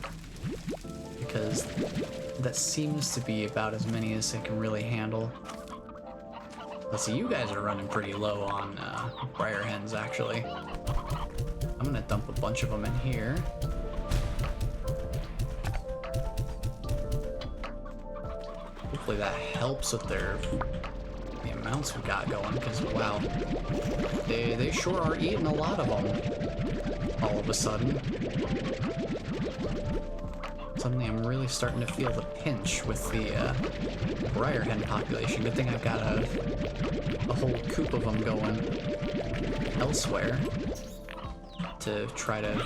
because that seems to be about as many as it can really handle. Let's see, you guys are running pretty low on briar hens, actually. I'm gonna dump a bunch of them in here. Hopefully that helps with the amounts we got going, because wow, they sure are eating a lot of them all of a sudden. Suddenly I'm really starting to feel the pinch with the briar hen population. Good thing I've got a whole coop of them going elsewhere to try to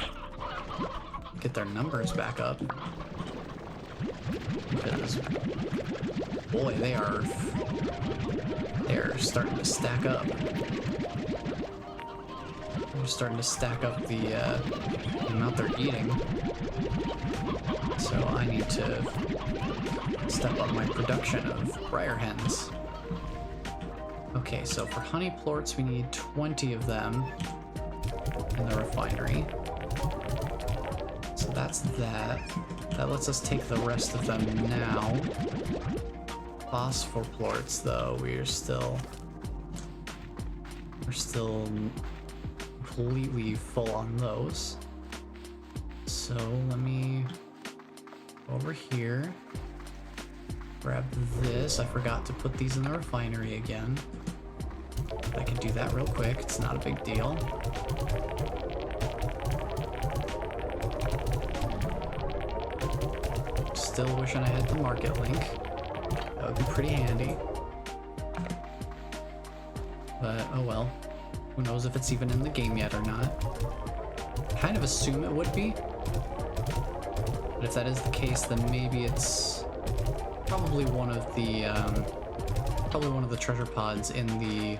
get their numbers back up. Because boy, they are starting to stack up. They're starting to stack up the amount they're eating. So I need to step up my production of briar hens. Okay, so for honey plorts we need 20 of them in the refinery. So that's that. That lets us take the rest of them now. Phosphor plorts, though, we're still completely full on those. So let me go over here, grab this. I forgot to put these in the refinery again. I can do that real quick, it's not a big deal. Still wishing I had the market link. That would be pretty handy. But oh well. Who knows if it's even in the game yet or not. Kind of assume it would be. But if that is the case, then maybe it's probably one of the treasure pods in the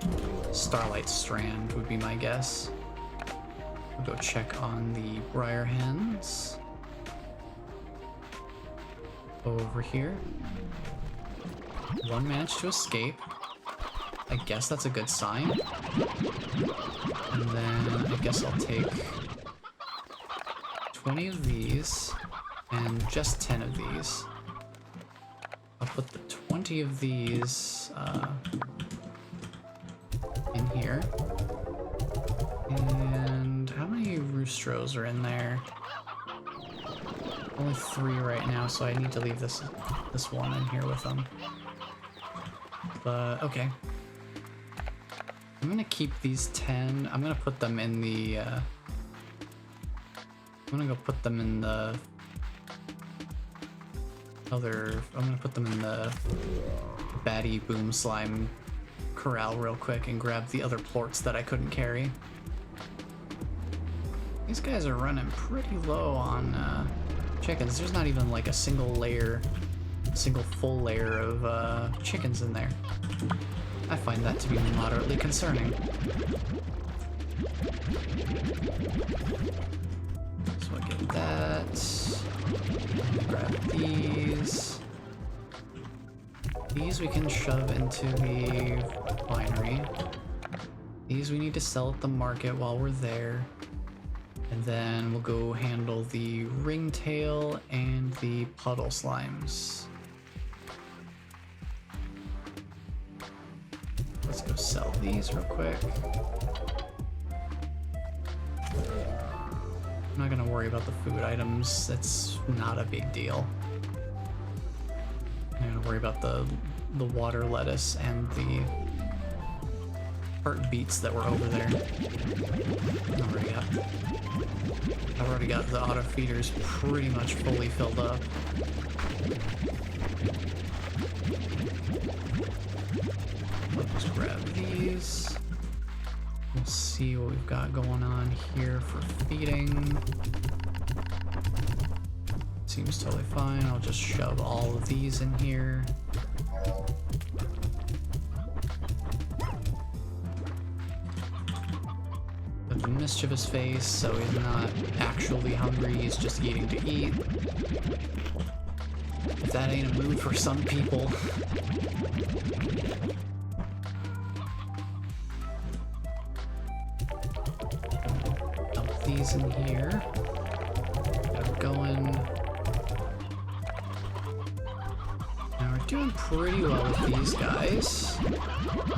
Starlight Strand would be my guess. We'll go check on the briar hens. Over here. One managed to escape. I guess that's a good sign. And then I guess I'll take 20 of these. and just 10 of these. I'll put the 20 of these in here. And how many roostros are in there? Only 3 right now, so I need to leave this one in here with them. But okay. I'm gonna keep these 10. I'm gonna put them in the I'm gonna go put them in the other, I'm gonna put them in the Batty Boom Slime corral real quick and grab the other plorts that I couldn't carry. These guys are running pretty low on chickens. There's not even like a single full layer of chickens in there. I find that to be moderately concerning. So I get that. Grab these. These we can shove into the winery. These we need to sell at the market while we're there. And then we'll go handle the ringtail and the puddle slimes. Let's go sell these real quick. I'm not gonna worry about the food items, it's not a big deal. I'm gonna worry about the water lettuce and the heartbeats that were over there. I've already got the auto feeders pretty much fully filled up. Let's grab these. We'll see what we've got going on here for feeding. Seems totally fine. I'll just shove all of these in here. With a mischievous face, so he's not actually hungry, he's just eating to eat. If that ain't a mood for some people. Dump these in here. Get them going. Now we're doing pretty well with these guys.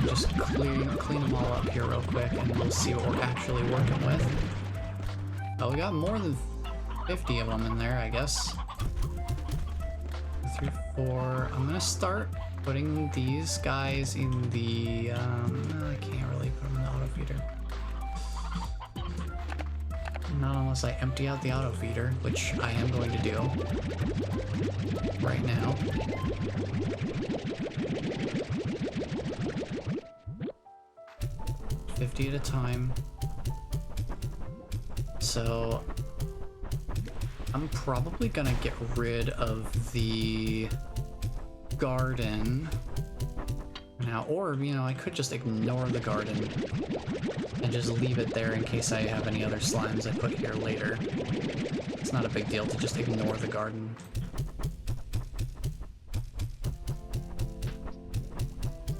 Just clean them all up here real quick and we'll see what we're actually working with. Oh, we got more than 50 of them in there, I guess. 2, 3, 4. I'm gonna start putting these guys in the, I can't really put them in the auto feeder. Not unless I empty out the auto feeder, which I am going to do right now. $50 at a time. So I'm probably gonna get rid of the garden now, or you know, I could just ignore the garden and just leave it there in case I have any other slimes I put here later. It's not a big deal to just ignore the garden.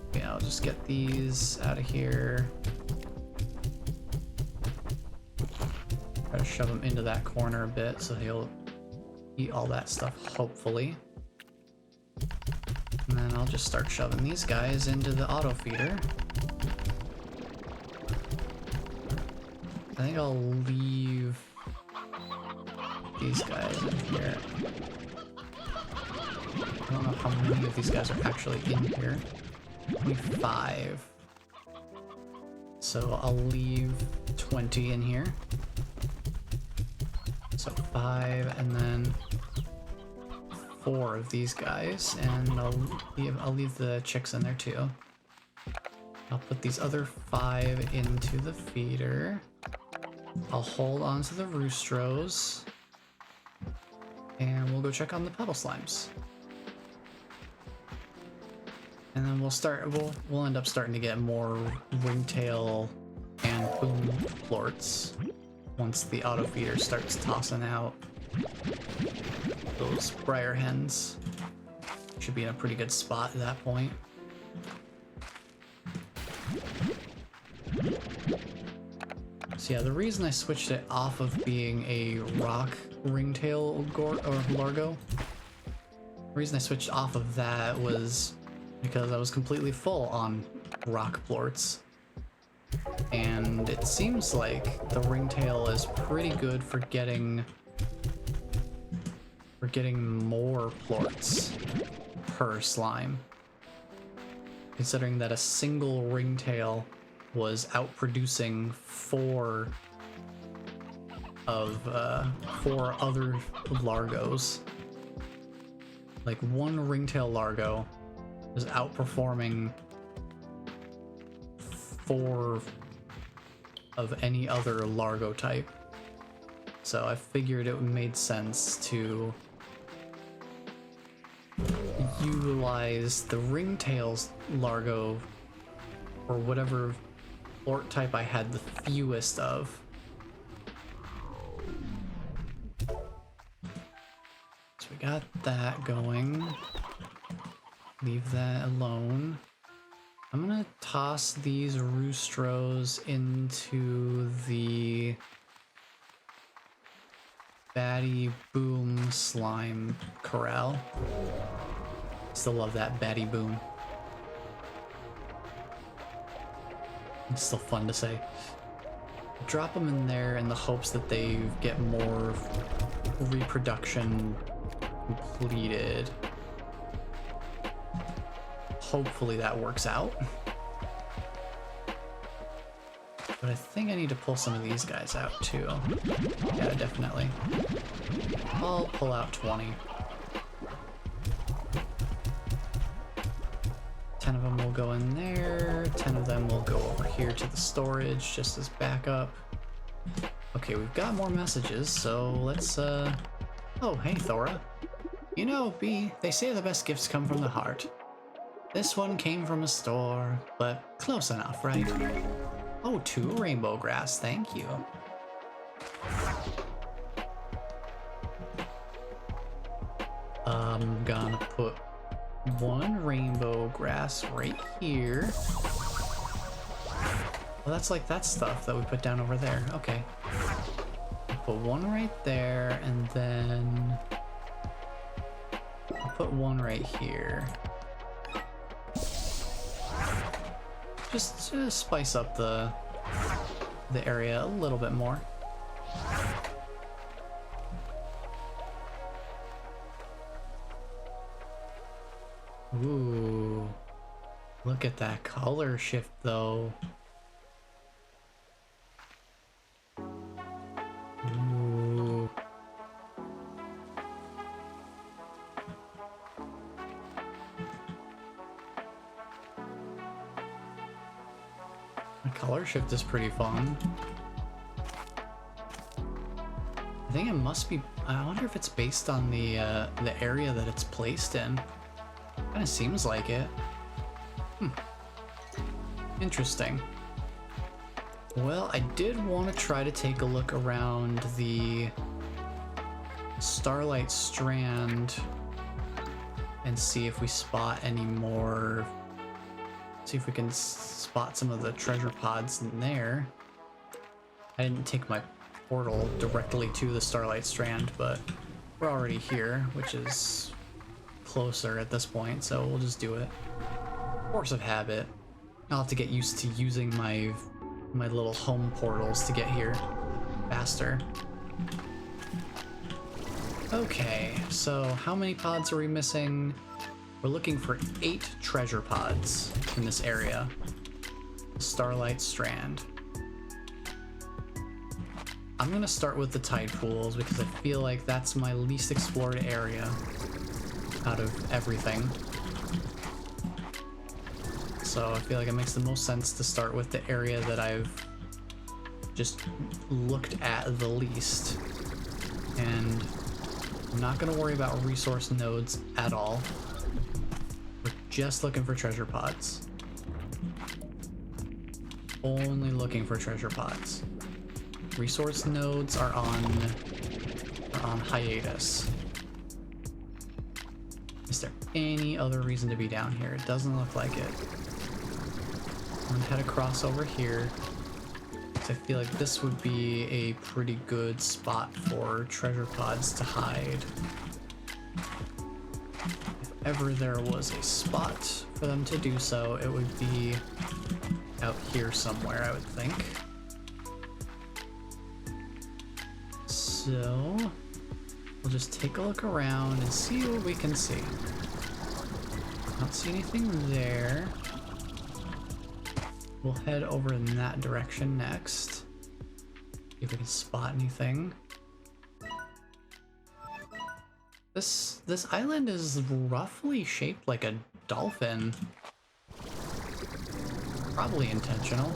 Okay, I'll just get these out of here. Try to shove him into that corner a bit so he'll eat all that stuff, hopefully. And then I'll just start shoving these guys into the auto feeder. I think I'll leave these guys in here. I don't know how many of these guys are actually in here. 25. So I'll leave 20 in here. So 5, and then 4 of these guys, and I'll leave the chicks in there too. I'll put these other 5 into the feeder. I'll hold on to the roostros, and we'll go check on the puddle slimes. And then we'll end up starting to get more ringtail and boom plorts once the auto feeder starts tossing out those briar hens. Should be in a pretty good spot at that point. So yeah, the reason I switched it off of being a rock ringtail or largo. The reason I switched off of that was because I was completely full on rock plorts. And it seems like the ringtail is pretty good for getting more plorts per slime. Considering that a single ringtail was outproducing four other largos. Like one ringtail largo was outperforming 4 of any other largo type. So I figured it made sense to utilize the ringtail's largo or whatever plort type I had the fewest of. So we got that going. Leave that alone. I'm gonna toss these roostros into the Batty Boom slime corral. Still love that Batty Boom. It's still fun to say. Drop them in there in the hopes that they get more reproduction completed. Hopefully that works out. But I think I need to pull some of these guys out too. Yeah, definitely. I'll pull out 20. 10 of them will go in there. 10 of them will go over here to the storage just as backup. Okay, we've got more messages, so let's Oh, hey Thora. You know, B, they say the best gifts come from the heart. This one came from a store, but close enough, right? Oh, 2 rainbow grass, thank you. I'm gonna put 1 rainbow grass right here. Well, that's like that stuff that we put down over there. Okay. Put 1 right there, and then I'll put 1 right here. Just to spice up the area a little bit more. Ooh, look at that color shift though. Ooh. The color shift is pretty fun. I think it must be, I wonder if it's based on the area that it's placed in. Kind of seems like it. Interesting. Well, I did want to try to take a look around the Starlight Strand and see if we spot any more. See if we can spot some of the treasure pods in there. I didn't take my portal directly to the Starlight Strand, but we're already here, which is closer at this point, so we'll just do it. Force of habit. I'll have to get used to using my little home portals to get here faster. Okay, so how many pods are we missing? We're looking for 8 treasure pods in this area. Starlight Strand. I'm gonna start with the tide pools because I feel like that's my least explored area out of everything. So I feel like it makes the most sense to start with the area that I've just looked at the least. And I'm not gonna worry about resource nodes at all. We're just looking for treasure pods. Only looking for treasure pods. Resource nodes are on hiatus. Is there any other reason to be down here? It doesn't look like it. I'm gonna head across over here. I feel like this would be a pretty good spot for treasure pods to hide. If ever there was a spot for them to do so, it would be out here somewhere, I would think. So we'll just take a look around and see what we can see. Don't see anything there. We'll head over in that direction next. See if we can spot anything. This island is roughly shaped like a dolphin. Probably intentional.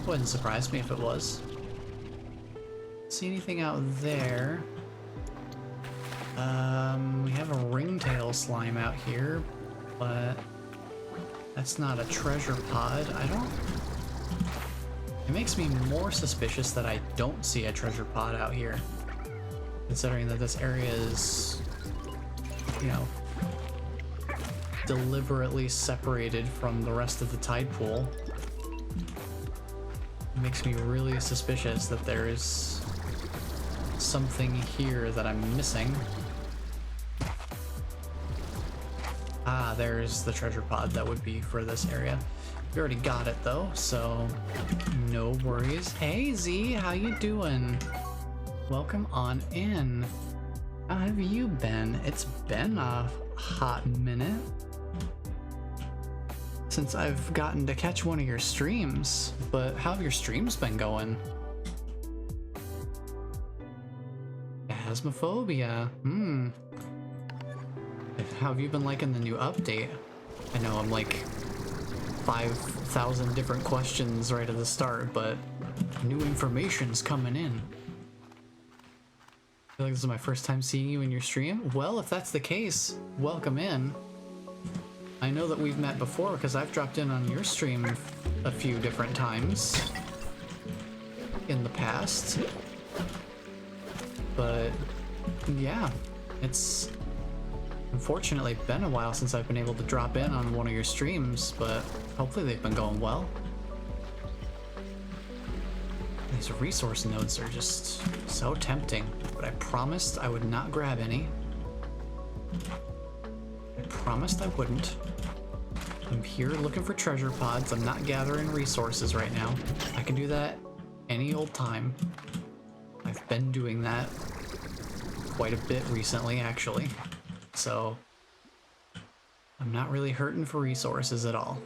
Wouldn't surprise me if it was. See anything out there? We have a ringtail slime out here, but that's not a treasure pod. It makes me more suspicious that I don't see a treasure pod out here, considering that this area is, you know, deliberately separated from the rest of the tide pool. It makes me really suspicious that there's something here that I'm missing. Ah, there's the treasure pod that would be for this area. We already got it though, so no worries. Hey Z, how you doing? Welcome on in. How have you been? It's been a hot minute since I've gotten to catch one of your streams, but how have your streams been going? Phasmophobia. How have you been liking the new update? I know I'm like 5,000 different questions right at the start, but new information's coming in. I feel like this is my first time seeing you in your stream. Well, if that's the case, welcome in. I know that we've met before because I've dropped in on your stream a few different times in the past. But yeah, it's unfortunately been a while since I've been able to drop in on one of your streams, but hopefully they've been going well. These resource nodes are just so tempting, but I promised I would not grab any. I promised I wouldn't. I'm here looking for treasure pods. I'm not gathering resources right now. I can do that any old time. I've been doing that quite a bit recently, actually. So I'm not really hurting for resources at all.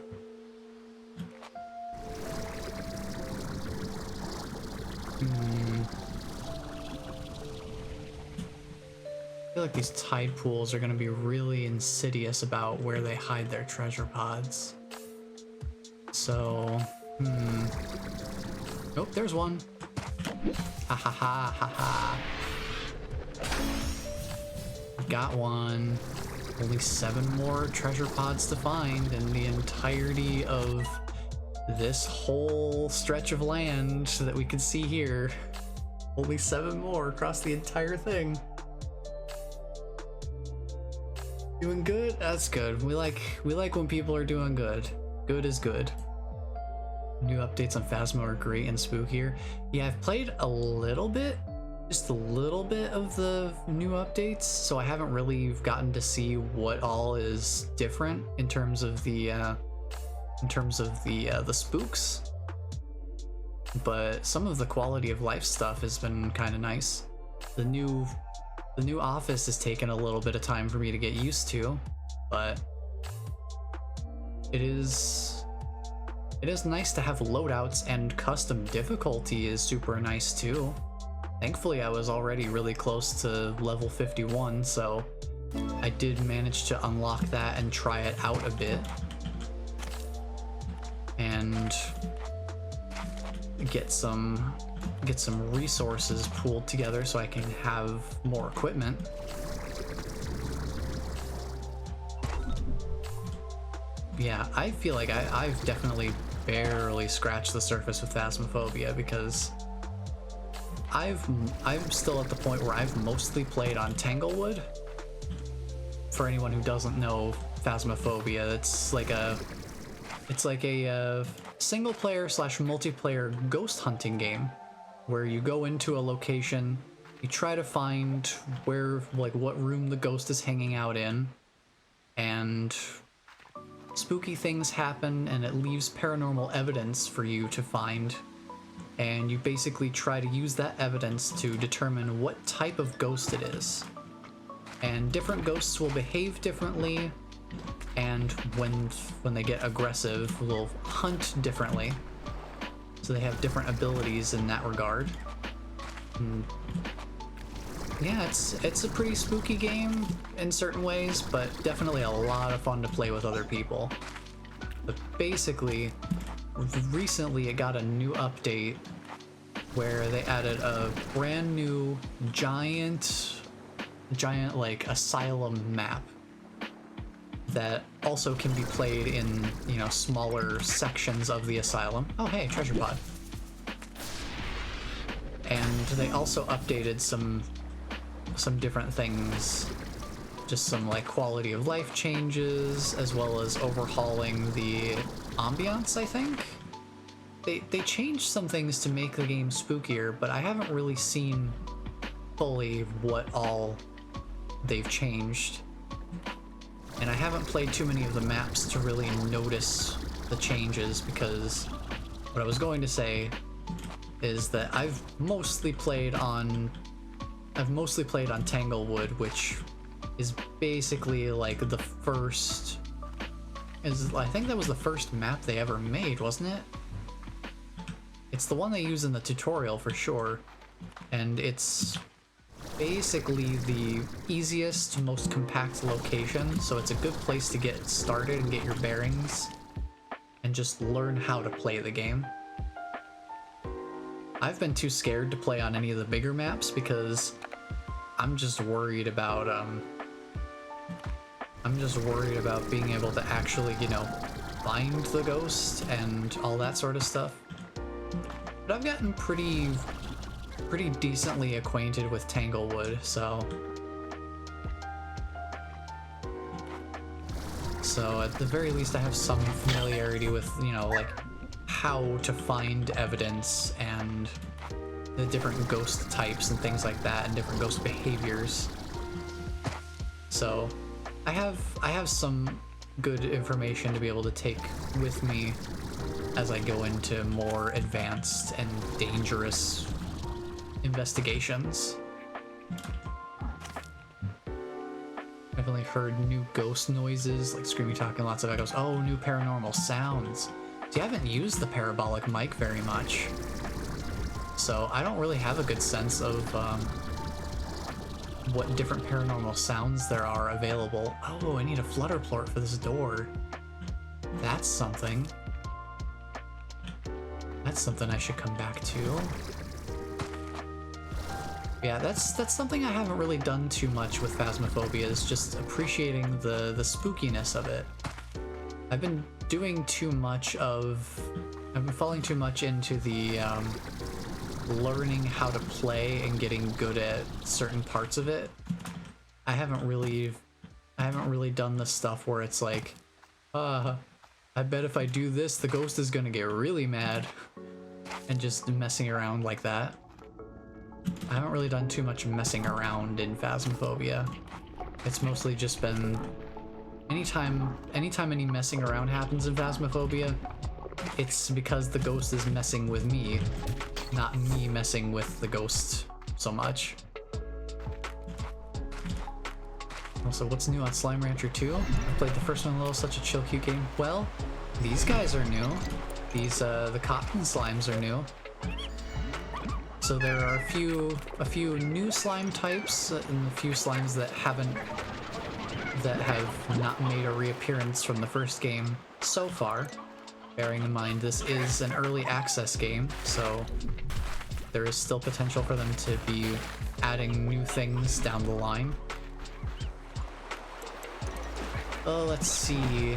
I feel like these tide pools are going to be really insidious about where they hide their treasure pods. So, Nope, there's one. Ha ha ha ha ha. Got one. Only 7 more treasure pods to find in the entirety of this whole stretch of land that we can see here. Only 7 more across the entire thing. Doing good? That's good. We like when people are doing good. Good is good. New updates on Phasmo are great and spookier. Yeah, I've played a little bit, just a little bit of the new updates, so I haven't really gotten to see what all is different in terms of the spooks. But some of the quality of life stuff has been kind of nice. The new office has taken a little bit of time for me to get used to, but it is nice to have loadouts, and custom difficulty is super nice too. Thankfully, I was already really close to level 51, so I did manage to unlock that and try it out a bit and get some resources pooled together so I can have more equipment. Yeah, I feel like I've definitely barely scratched the surface with Phasmophobia, because I'm still at the point where I've mostly played on Tanglewood. For anyone who doesn't know Phasmophobia, it's like a It's like a single player slash multiplayer ghost hunting game where you go into a location, you try to find where, like, what room the ghost is hanging out in, and spooky things happen and it leaves paranormal evidence for you to find. And you basically try to use that evidence to determine what type of ghost it is. And different ghosts will behave differently, and when they get aggressive, will hunt differently. So they have different abilities in that regard. And yeah, it's a pretty spooky game in certain ways, but definitely a lot of fun to play with other people. But basically, recently it got a new update where they added a brand new giant like asylum map that also can be played in, you know, smaller sections of the asylum. Oh hey, treasure pod. And they also updated some different things, just some like quality of life changes, as well as overhauling the ambiance, I think. They changed some things to make the game spookier, but I haven't really seen fully what all they've changed. And I haven't played too many of the maps to really notice the changes, because what I was going to say is that I've mostly played on Tanglewood, which is basically like the first, I think that was the first map they ever made, wasn't it? It's the one they use in the tutorial for sure, and it's basically the easiest, most compact location, so it's a good place to get started and get your bearings and just learn how to play the game. I've been too scared to play on any of the bigger maps because I'm just worried about being able to actually, you know, find the ghost and all that sort of stuff. But I've gotten pretty decently acquainted with Tanglewood, so at the very least I have some familiarity with, you know, like how to find evidence and the different ghost types and things like that, and different ghost behaviors. So I have some good information to be able to take with me as I go into more advanced and dangerous investigations. Definitely heard new ghost noises, like screaming, talking, lots of echoes. Oh, new paranormal sounds. See, I haven't used the parabolic mic very much, so I don't really have a good sense of what different paranormal sounds there are available. Oh, I need a flutter plort for this door. That's something. That's something I should come back to. Yeah, that's something I haven't really done too much with Phasmophobia, is just appreciating the spookiness of it. I've been falling too much into the learning how to play and getting good at certain parts of it. I haven't really done the stuff where it's like, I bet if I do this, the ghost is gonna get really mad, and just messing around like that. I haven't really done too much messing around in Phasmophobia. It's mostly just been anytime any messing around happens in Phasmophobia, it's because the ghost is messing with me, not me messing with the ghost so much. Also, what's new on Slime Rancher 2? I played the first one a little, such a chill, cute game. Well, these guys are new. These, the cotton slimes are new. So there are a few new slime types and a few slimes that have not made a reappearance from the first game so far. Bearing in mind this is an early access game, so there is still potential for them to be adding new things down the line. Let's see.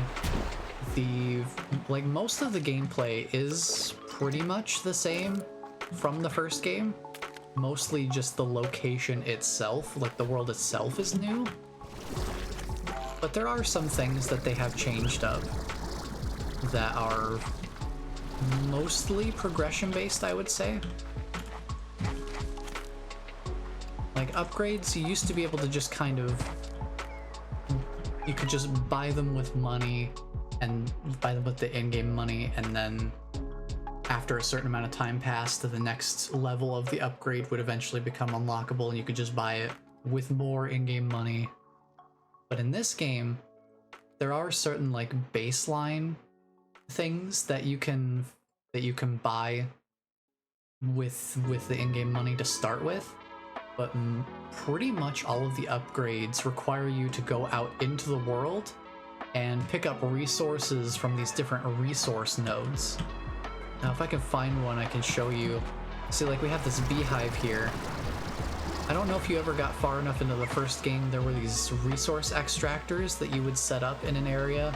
Most of the gameplay is pretty much the same from the first game. Mostly just the location itself, like the world itself, is new. But there are some things that they have changed up. that are mostly progression based, I would say. Like upgrades, you used to be able to just kind of, you could just buy them with money and buy them with the in-game money, and then after a certain amount of time passed, the next level of the upgrade would eventually become unlockable and you could just buy it with more in-game money. But in this game, there are certain like baseline things that you can buy with the in-game money to start with, but pretty much all of the upgrades require you to go out into the world and pick up resources from these different resource nodes. Now if I can find one, I can show you. See, like we have this beehive here. I don't know if you ever got far enough into the first game. There were these resource extractors that you would set up in an area.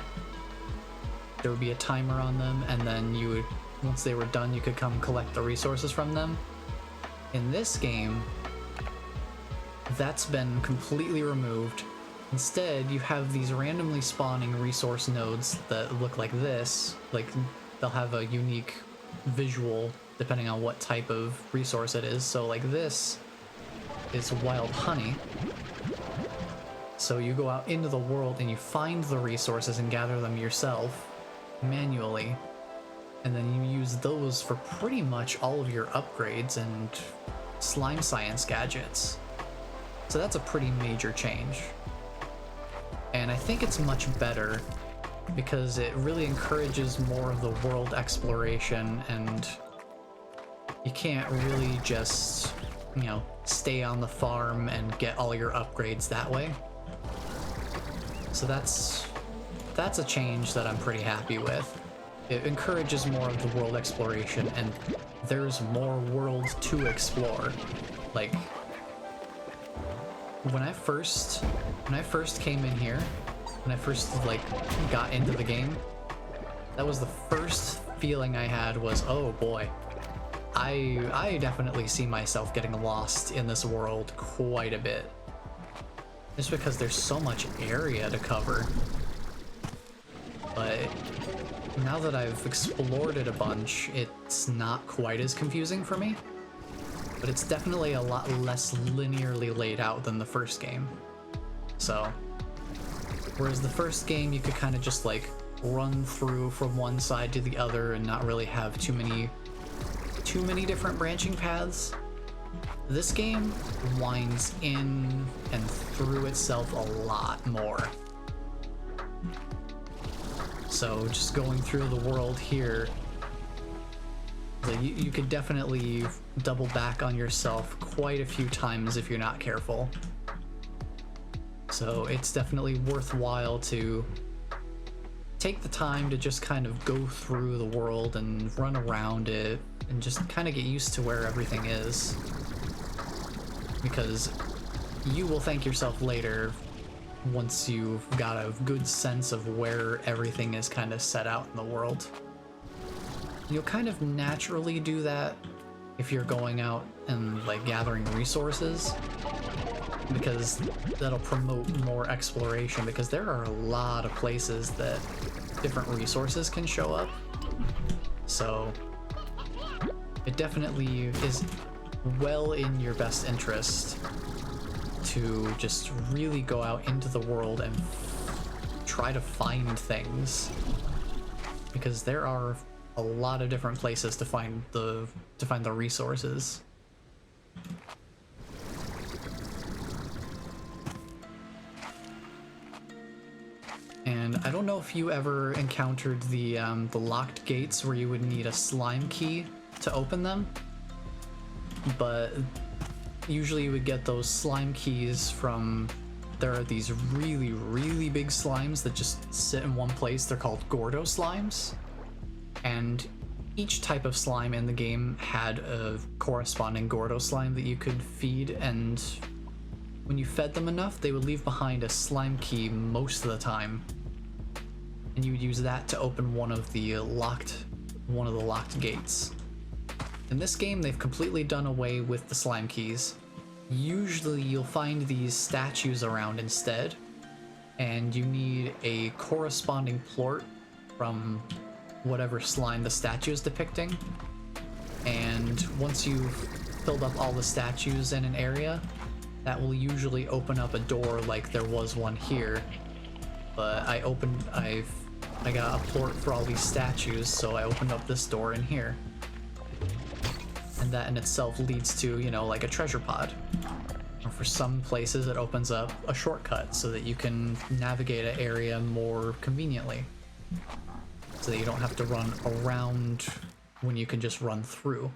There would be a timer on them, and then you would, once they were done, you could come collect the resources from them. In this game, that's been completely removed. Instead, you have these randomly spawning resource nodes that look like this. Like, they'll have a unique visual depending on what type of resource it is. So like this is wild honey. So you go out into the world and you find the resources and gather them yourself manually. And then you use those for pretty much all of your upgrades and slime science gadgets. So that's a pretty major change. And I think it's much better because it really encourages more of the world exploration, and you can't really just, you know, stay on the farm and get all your upgrades that way. So that's a change that I'm pretty happy with. It encourages more of the world exploration, and there's more world to explore. Like, when I first came in here, when I first like got into the game, that was the first feeling I had was, oh boy, I definitely see myself getting lost in this world quite a bit. Just because there's so much area to cover. But now that I've explored it a bunch, it's not quite as confusing for me. But it's definitely a lot less linearly laid out than the first game. So, whereas the first game you could kind of just like run through from one side to the other and not really have too many different branching paths, this game winds in and through itself a lot more. So just going through the world here, you could definitely double back on yourself quite a few times if you're not careful. So it's definitely worthwhile to take the time to just kind of go through the world and run around it and just kind of get used to where everything is. Because you will thank yourself later once you've got a good sense of where everything is kind of set out in the world. You'll kind of naturally do that if you're going out and like gathering resources, because that'll promote more exploration, because there are a lot of places that different resources can show up. So it definitely is well in your best interest to just really go out into the world and try to find things, because there are a lot of different places to find the resources. And I don't know if you ever encountered the locked gates where you would need a slime key to open them, but usually you would get those slime keys from, there are these really, really big slimes that just sit in one place. They're called gordo slimes. And each type of slime in the game had a corresponding gordo slime that you could feed, and when you fed them enough, they would leave behind a slime key most of the time. And you would use that to open one of the locked gates. In this game, they've completely done away with the slime keys. Usually you'll find these statues around instead, and you need a corresponding plort from whatever slime the statue is depicting. And once you've filled up all the statues in an area, that will usually open up a door like there was one here. But I got a port for all these statues, so I opened up this door in here. And that in itself leads to, you know, like a treasure pod. Or for some places, it opens up a shortcut so that you can navigate an area more conveniently. So that you don't have to run around when you can just run through.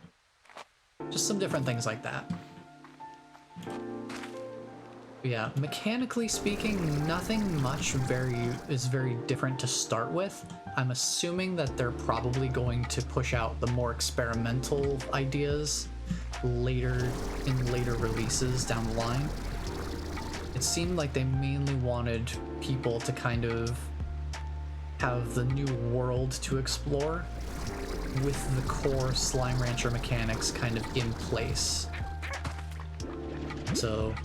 Just some different things like that. But yeah, mechanically speaking, nothing much is very different to start with. I'm assuming that they're probably going to push out the more experimental ideas later in later releases down the line. It seemed like they mainly wanted people to kind of have the new world to explore with the core Slime Rancher mechanics kind of in place. So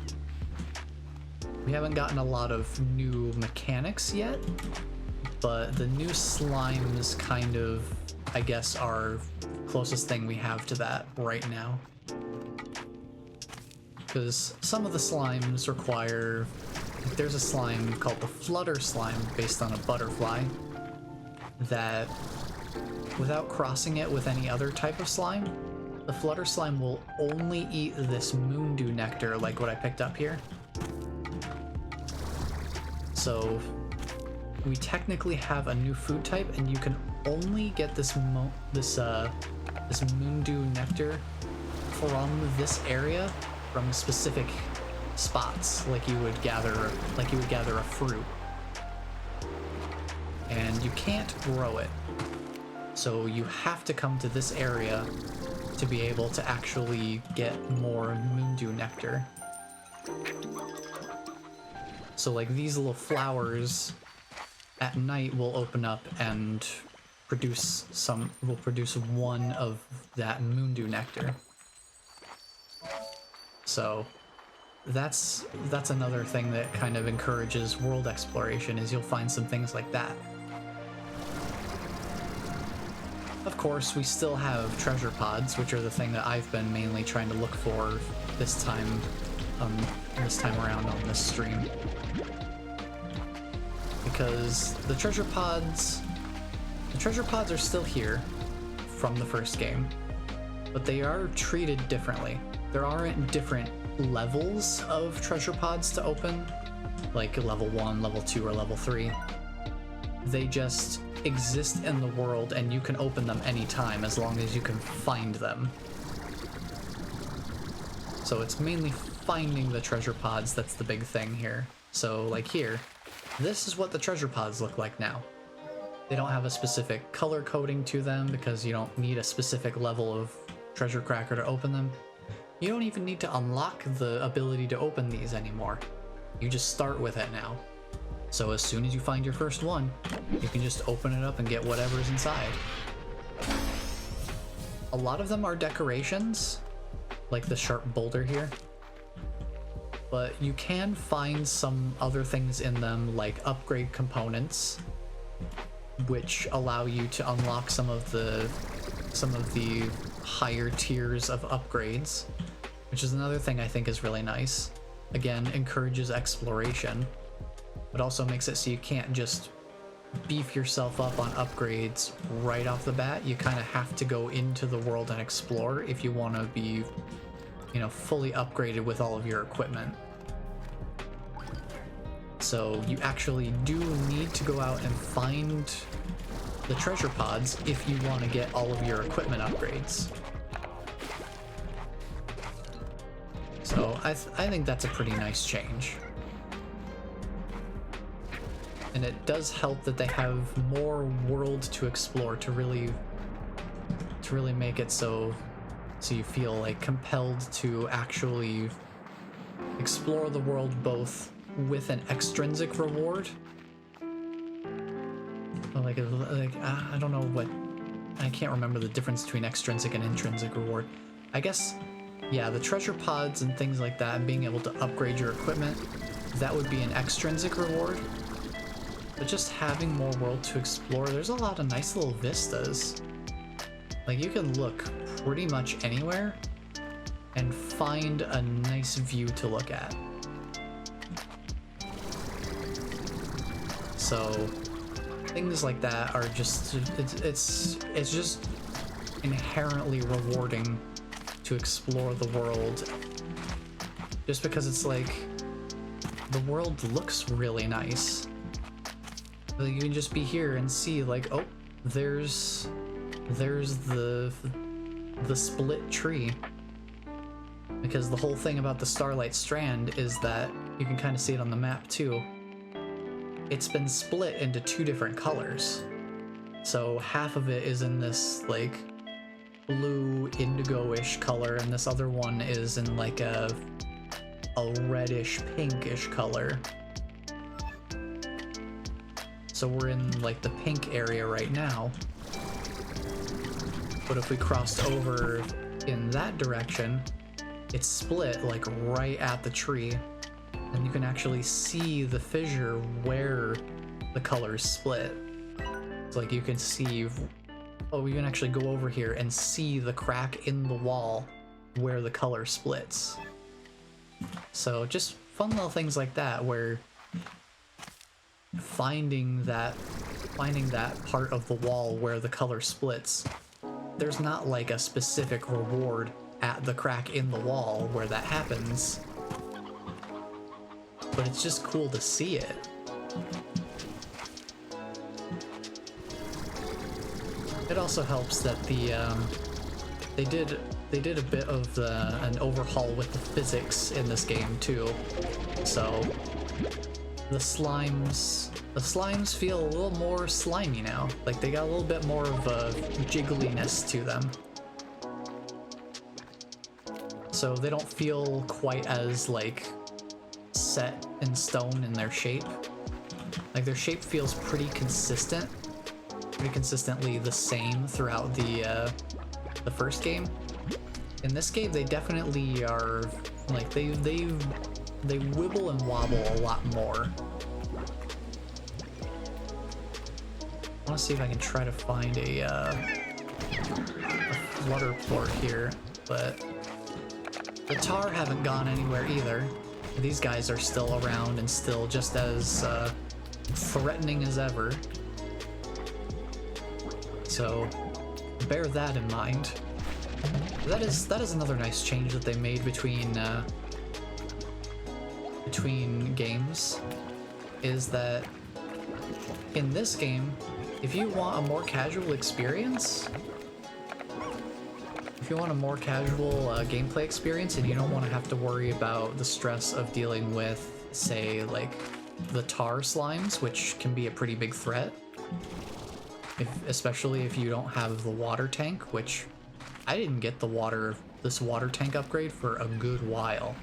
we haven't gotten a lot of new mechanics yet, but the new slimes kind of, I guess, are closest thing we have to that right now. Because some of the slimes require, there's a slime called the flutter slime based on a butterfly that, without crossing it with any other type of slime, the flutter slime will only eat this moondew nectar like what I picked up here. So we technically have a new food type, and you can only get this moondew nectar from this area, from specific spots, like you would gather a fruit. And you can't grow it. So you have to come to this area to be able to actually get more moondew nectar. So like these little flowers at night will open up and produce one of that moondew nectar. So that's another thing that kind of encourages world exploration, is you'll find some things like that. Of course, we still have treasure pods, which are the thing that I've been mainly trying to look for this time around on this stream. Because the treasure pods are still here from the first game, but they are treated differently. There aren't different levels of treasure pods to open, like level 1, level 2, or level 3. They just exist in the world, and you can open them anytime as long as you can find them. So it's mainly finding the treasure pods that's the big thing here. So like here, this is what the treasure pods look like now. They don't have a specific color coding to them because you don't need a specific level of treasure cracker to open them. You don't even need to unlock the ability to open these anymore. You just start with it now. So as soon as you find your first one, you can just open it up and get whatever's inside. A lot of them are decorations, like the sharp boulder here. But you can find some other things in them, like upgrade components, which allow you to unlock some of the higher tiers of upgrades, which is another thing I think is really nice. Again, encourages exploration, but also makes it so you can't just beef yourself up on upgrades right off the bat. You kind of have to go into the world and explore if you want to be, you know, fully upgraded with all of your equipment. So you actually do need to go out and find the treasure pods if you want to get all of your equipment upgrades. So I think that's a pretty nice change. And it does help that they have more world to explore to really make it so you feel like compelled to actually explore the world, both with an extrinsic reward. Like I don't know what, I can't remember the difference between extrinsic and intrinsic reward. I guess, yeah, the treasure pods and things like that, and being able to upgrade your equipment, that would be an extrinsic reward. But just having more world to explore, there's a lot of nice little vistas. Like, you can look pretty much anywhere and find a nice view to look at. So things like that are just, it's just inherently rewarding to explore the world, just because it's like the world looks really nice. Like, you can just be here and see like, oh, there's the split tree, because the whole thing about the Starlight Strand is that you can kind of see it on the map too. It's been split into two different colors. So half of it is in this like blue indigo-ish color, and this other one is in like a reddish pinkish color. So we're in like the pink area right now. But if we crossed over in that direction, it's split like right at the tree. And you can actually see the fissure where the colors split. It's like you can see, oh, you can actually go over here and see the crack in the wall where the color splits. So just fun little things like that, where finding that part of the wall where the color splits, there's not like a specific reward at the crack in the wall where that happens, but it's just cool to see it. It also helps that they did a bit of an overhaul with the physics in this game too. So the slimes feel a little more slimy now. Like, they got a little bit more of a jiggliness to them. So they don't feel quite as like set in stone in their shape. Like, their shape feels pretty consistently the same throughout the first game. In this game, they definitely are like they wibble and wobble a lot more. I want to see if I can try to find a flutter port here, but the tar haven't gone anywhere either. These guys are still around and still just as threatening as ever. So bear that in mind. That is another nice change that they made between games, is that in this game, if you want a more casual experience, gameplay experience, and you don't want to have to worry about the stress of dealing with, say, like the tar slimes, which can be a pretty big threat, especially if you don't have the water tank, which I didn't get this water tank upgrade for a good while.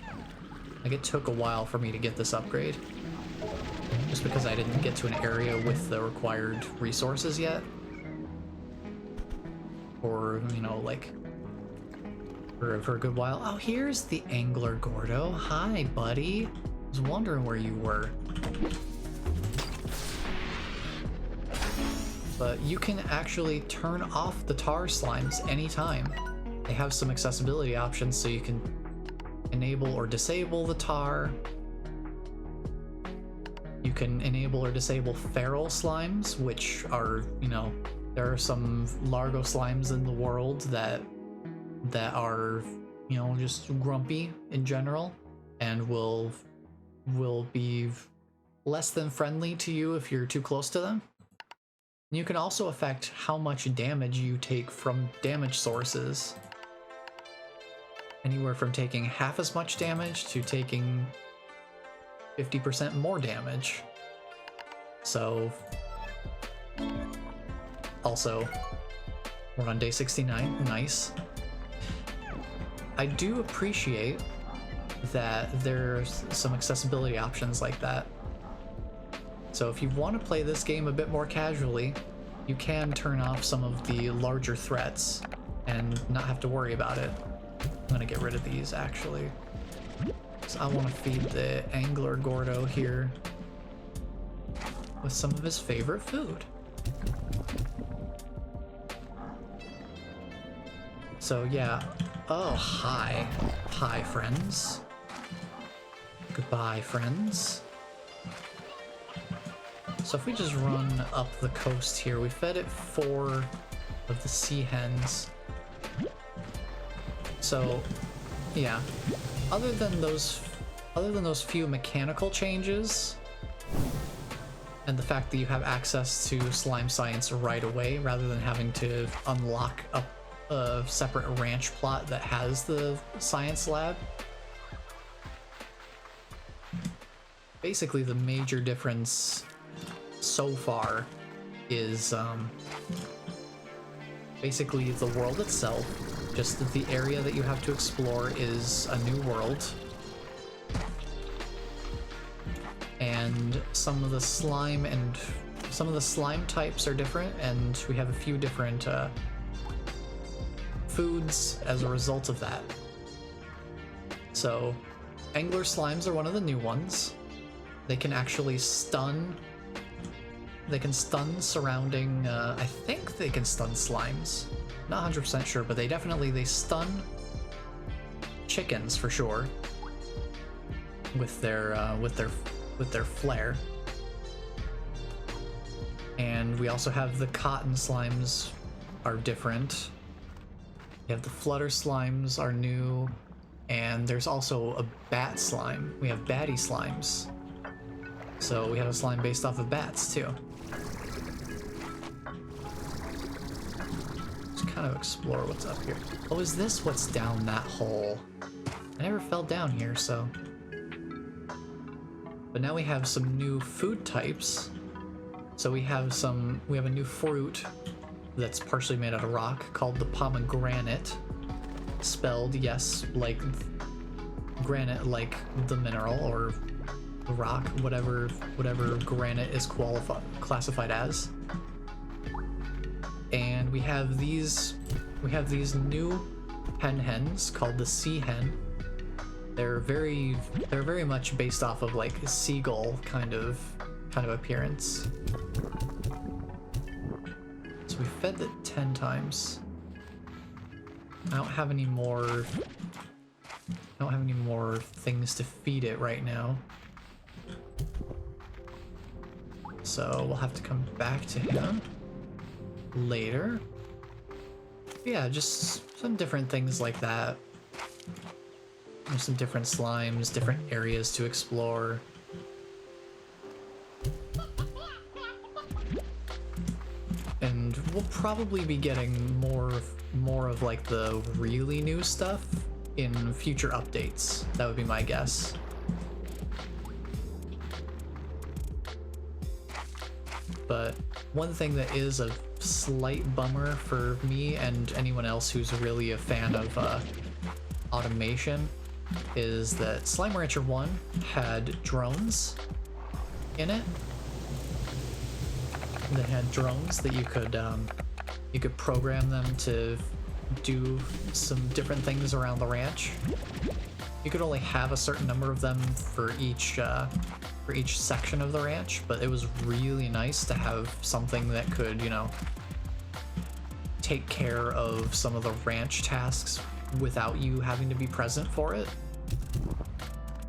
Like, it took a while for me to get this upgrade, just because I didn't get to an area with the required resources yet. Or, you know, like, for a good while. Oh, here's the angler Gordo. Hi, buddy. I was wondering where you were. But you can actually turn off the tar slimes anytime. They have some accessibility options, so you can enable or disable the tar. You can enable or disable feral slimes, which are, you know, there are some Largo slimes in the world that are, you know, just grumpy in general, and will be less than friendly to you if you're too close to them. You can also affect how much damage you take from damage sources. Anywhere from taking half as much damage to taking 50% more damage. So, also, we're on day 69, nice. I do appreciate that there's some accessibility options like that. So if you want to play this game a bit more casually, you can turn off some of the larger threats and not have to worry about it. I'm gonna get rid of these, actually. So I want to feed the angler Gordo here. with some of his favorite food. So yeah, oh, hi. Hi, friends. Goodbye, friends. So if we just run up the coast here, we fed it 4 of the sea hens. So, yeah, other than those few mechanical changes, and the fact that you have access to slime science right away rather than having to unlock a separate ranch plot that has the science lab. Basically, the major difference so far is basically the world itself. Just that the area that you have to explore is a new world. And some of the slime types are different, and we have a few different foods as a result of that. So, angler slimes are one of the new ones. They can actually stun. They can stun surrounding, I think they can stun slimes. Not 100% sure, but they stun chickens for sure with their flare. And we also have the cotton slimes are different. We have the flutter slimes are new, and there's also a bat slime. We have batty slimes. So we have a slime based off of bats too. Kind of explore what's up here. Oh, is this what's down that hole? I never fell down here, so. But now we have some new food types. So we have a new fruit that's partially made out of rock called the pomegranate. Spelled, yes, like granite, like the mineral or the rock, whatever granite is classified as. And we have these new hens called the sea hen. They're very much based off of like a seagull kind of appearance. So we fed it 10 times. I don't have any more things to feed it right now. So we'll have to come back to him later. Yeah, just some different things like that. There's some different slimes, different areas to explore. And we'll probably be getting more of like the really new stuff in future updates. That would be my guess. But one thing that is a slight bummer for me and anyone else who's really a fan of automation is that Slime Rancher 1 had drones in it. They had drones that you could program them to do some different things around the ranch. You could only have a certain number of them for each section of the ranch, but it was really nice to have something that could, you know, take care of some of the ranch tasks without you having to be present for it.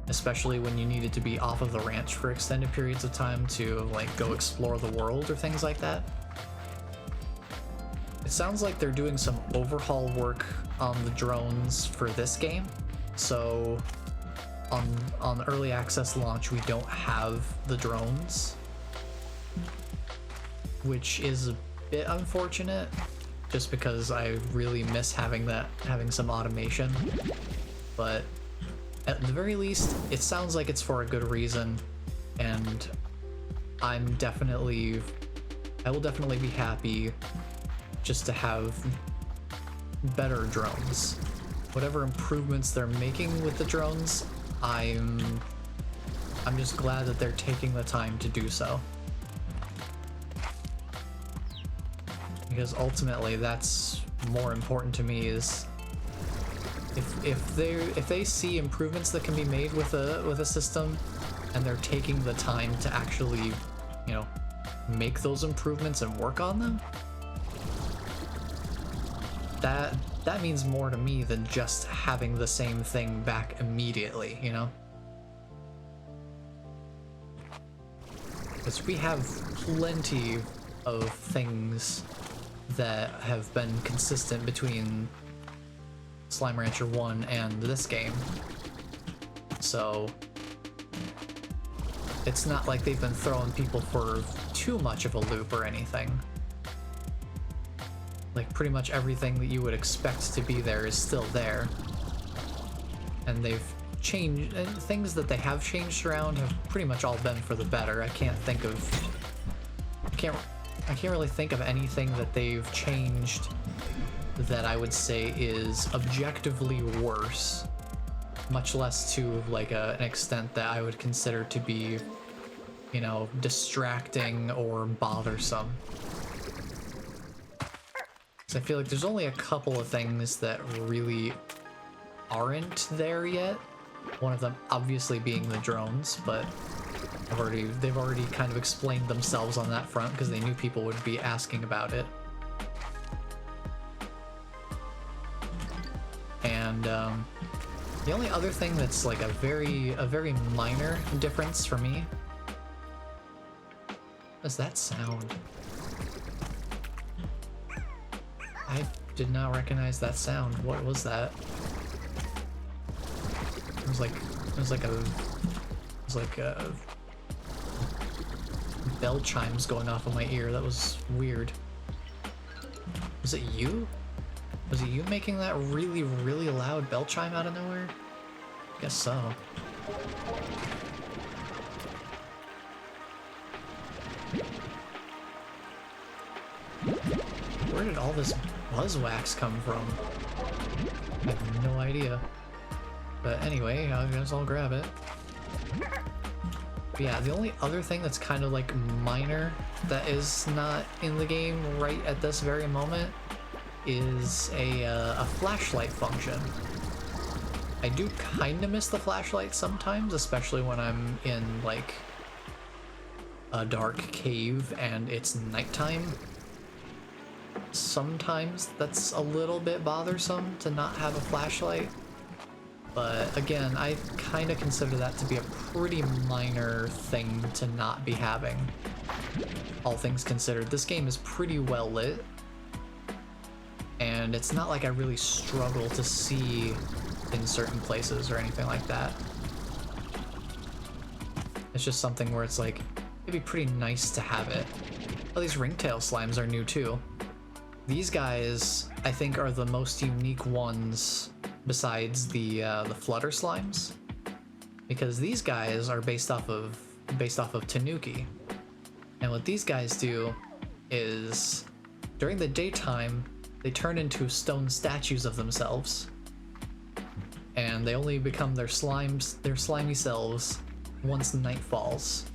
Especially when you needed to be off of the ranch for extended periods of time to like go explore the world or things like that. It sounds like they're doing some overhaul work on the drones for this game. So on the early access launch, we don't have the drones, which is a bit unfortunate just because I really miss having some automation. But at the very least, it sounds like it's for a good reason, and I will definitely be happy just to have better drones. Whatever improvements they're making with the drones, I'm just glad that they're taking the time to do so. Because ultimately that's more important to me, is if they see improvements that can be made with a system and they're taking the time to actually, you know, make those improvements and work on them, that means more to me than just having the same thing back immediately, you know? Because we have plenty of things that have been consistent between Slime Rancher 1 and this game. So it's not like they've been throwing people for too much of a loop or anything. Like, pretty much everything that you would expect to be there is still there. And they've changed, and things that they have changed around have pretty much all been for the better. I can't really think of anything that they've changed that I would say is objectively worse, much less to like an extent that I would consider to be, you know, distracting or bothersome. So I feel like there's only a couple of things that really aren't there yet. One of them obviously being the drones, but they've already kind of explained themselves on that front because they knew people would be asking about it. And the only other thing that's like a very minor difference for me is that sound. I did not recognize that sound. What was that? It was like bell chimes going off in my ear. That was weird. Was it you? Was it you making that really loud bell chime out of nowhere? I guess so. Where did all this buzzwax come from? I have no idea. But anyway, I guess I'll grab it. But yeah, the only other thing that's kind of like minor that is not in the game right at this very moment is a flashlight function. I do kind of miss the flashlight sometimes, especially when I'm in like a dark cave and it's nighttime. Sometimes that's a little bit bothersome to not have a flashlight. But again, I kind of consider that to be a pretty minor thing to not be having. All things considered, this game is pretty well lit. And it's not like I really struggle to see in certain places or anything like that. It's just something where it's like, it'd be pretty nice to have it. Oh, these ringtail slimes are new too. These guys, I think, are the most unique ones besides the flutter slimes, because these guys are based off of Tanuki. And what these guys do is, during the daytime, they turn into stone statues of themselves, and they only become their slimy selves once the night falls.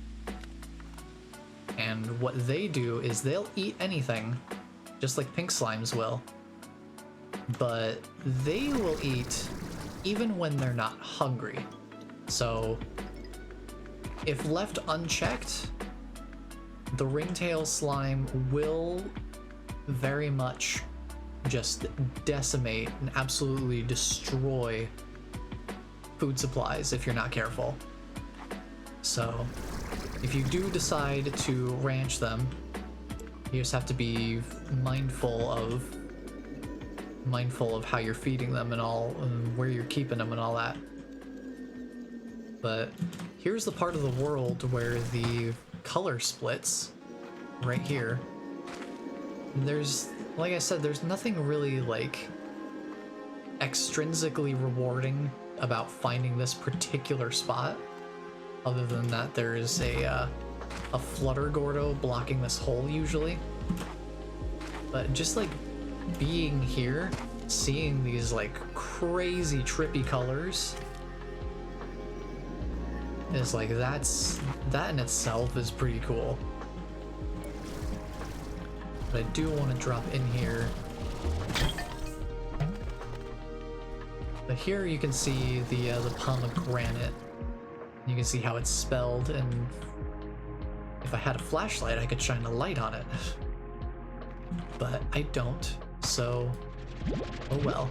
And what they do is they'll eat anything, just like pink slimes will, but they will eat even when they're not hungry. So if left unchecked, the ringtail slime will very much just decimate and absolutely destroy food supplies if you're not careful. So if you do decide to ranch them, you just have to be mindful of how you're feeding them and all, and where you're keeping them and all that. But here's the part of the world where the color splits, right here. And there's, like I said, there's nothing really like extrinsically rewarding about finding this particular spot, other than that there's a flutter gordo blocking this hole usually. But just like being here, seeing these like crazy trippy colors is like, that in itself is pretty cool. But I do want to drop in here. But here you can see the pomegranate. You can see how it's spelled, and If I had a flashlight, I could shine a light on it. But I don't, so oh well.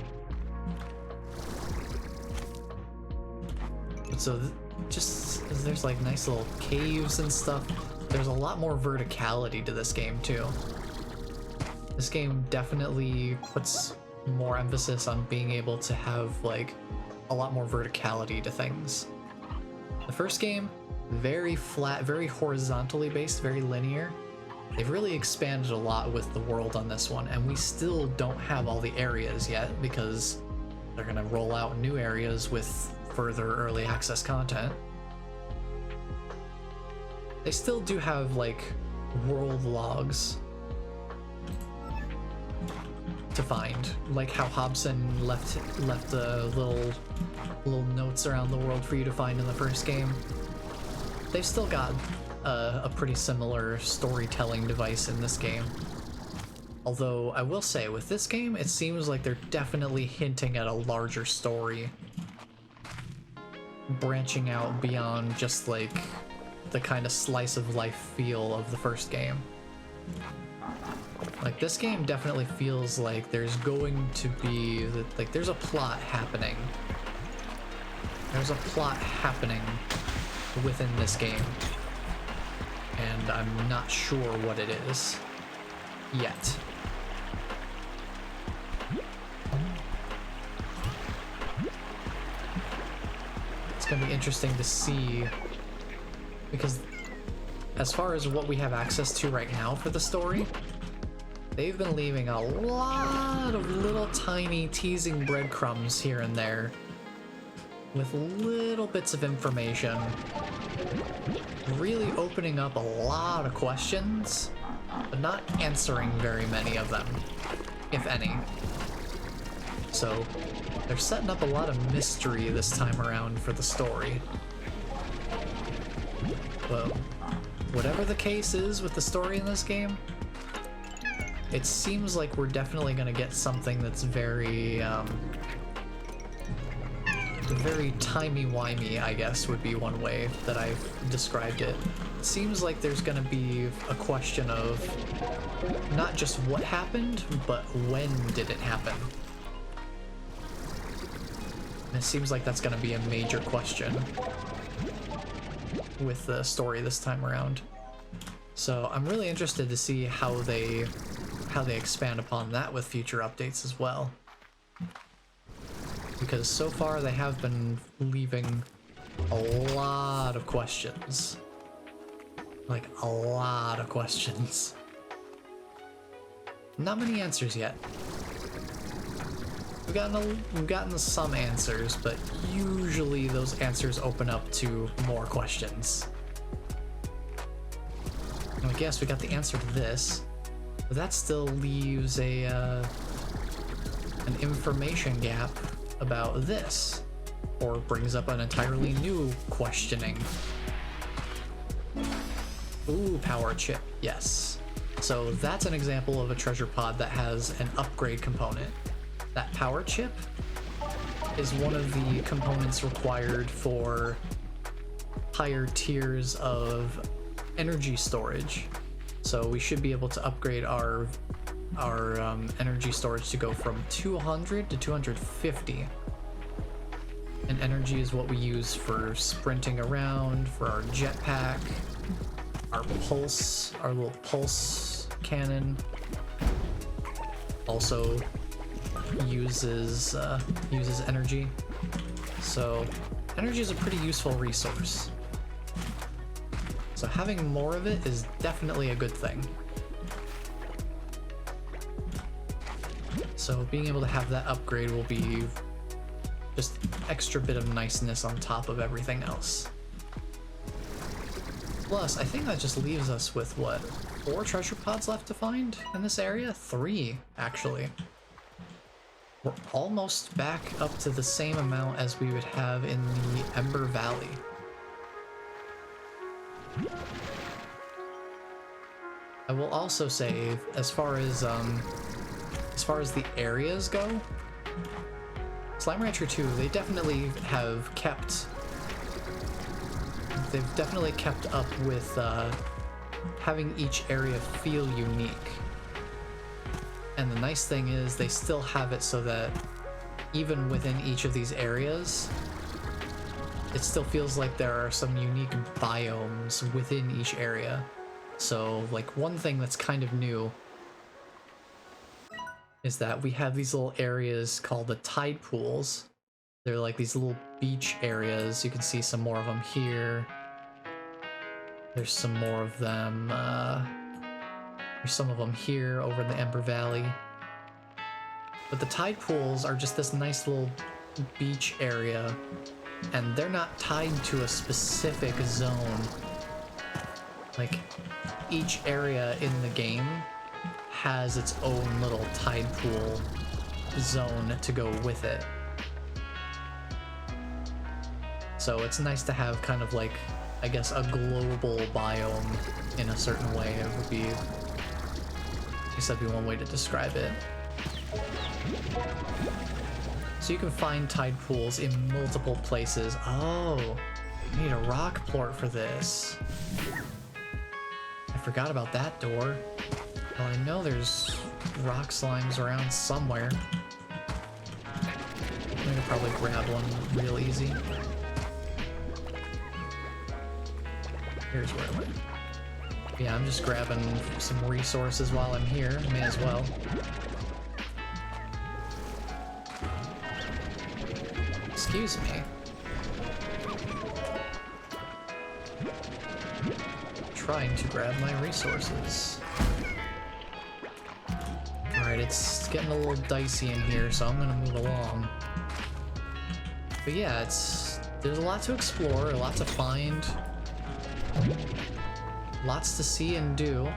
So just there's like nice little caves and stuff. There's a lot more verticality to this game too. This game definitely puts more emphasis on being able to have like a lot more verticality to things. The first game, very flat, very horizontally based, very linear. They've really expanded a lot with the world on this one, and we still don't have all the areas yet because they're gonna roll out new areas with further early access content. They still do have like world logs to find, like how Hobson left little notes around the world for you to find in the first game. They've still got a pretty similar storytelling device in this game. Although I will say with this game, it seems like they're definitely hinting at a larger story, branching out beyond just like the kind of slice of life feel of the first game. Like this game definitely feels like there's going to be like there's a plot happening. There's a plot happening within this game, and I'm not sure what it is yet. It's gonna be interesting to see, because as far as what we have access to right now for the story, they've been leaving a lot of little tiny teasing breadcrumbs here and there with little bits of information, really opening up a lot of questions, but not answering very many of them, if any. So they're setting up a lot of mystery this time around for the story. Well, whatever the case is with the story in this game, it seems like we're definitely going to get something that's very timey-wimey, I guess, would be one way that I've described it. It seems like there's going to be a question of not just what happened, but when did it happen? And it seems like that's going to be a major question with the story this time around. So I'm really interested to see how they expand upon that with future updates as well. Because so far they have been leaving a lot of questions. Like, a lot of questions. Not many answers yet. We've gotten some answers, but usually those answers open up to more questions. I guess we got the answer to this, but that still leaves an information gap about this, or brings up an entirely new questioning. Ooh, power chip, yes. So that's an example of a treasure pod that has an upgrade component. That power chip is one of the components required for higher tiers of energy storage. So we should be able to upgrade our energy storage to go from 200 to 250. And energy is what we use for sprinting around, for our jetpack, our little pulse cannon. Also uses energy. So energy is a pretty useful resource. So having more of it is definitely a good thing. So being able to have that upgrade will be just extra bit of niceness on top of everything else. Plus, I think that just leaves us with, what, 4 treasure pods left to find in this area? 3, actually. We're almost back up to the same amount as we would have in the Ember Valley. I will also say, as far as the areas go, Slime Rancher 2, they've definitely kept up with having each area feel unique. And the nice thing is they still have it so that even within each of these areas, it still feels like there are some unique biomes within each area. So, like, one thing that's kind of new is that we have these little areas called the tide pools. They're like these little beach areas. You can see some more of them here. There's some more of them, there's some of them here over in the Ember Valley. But the tide pools are just this nice little beach area, and they're not tied to a specific zone. Like, each area in the game has its own little tide pool zone to go with it. So it's nice to have kind of like, I guess, a global biome in a certain way. It would be, I guess that'd be one way to describe it. So you can find tide pools in multiple places. Oh, I need a rock plort for this. I forgot about that door. Well, I know there's rock slimes around somewhere. I could probably grab one real easy. Here's where I went. Yeah, I'm just grabbing some resources while I'm here. May as well. Excuse me. Trying to grab my resources. Alright, it's getting a little dicey in here, so I'm gonna move along. But yeah, there's a lot to explore, a lot to find. Lots to see and do,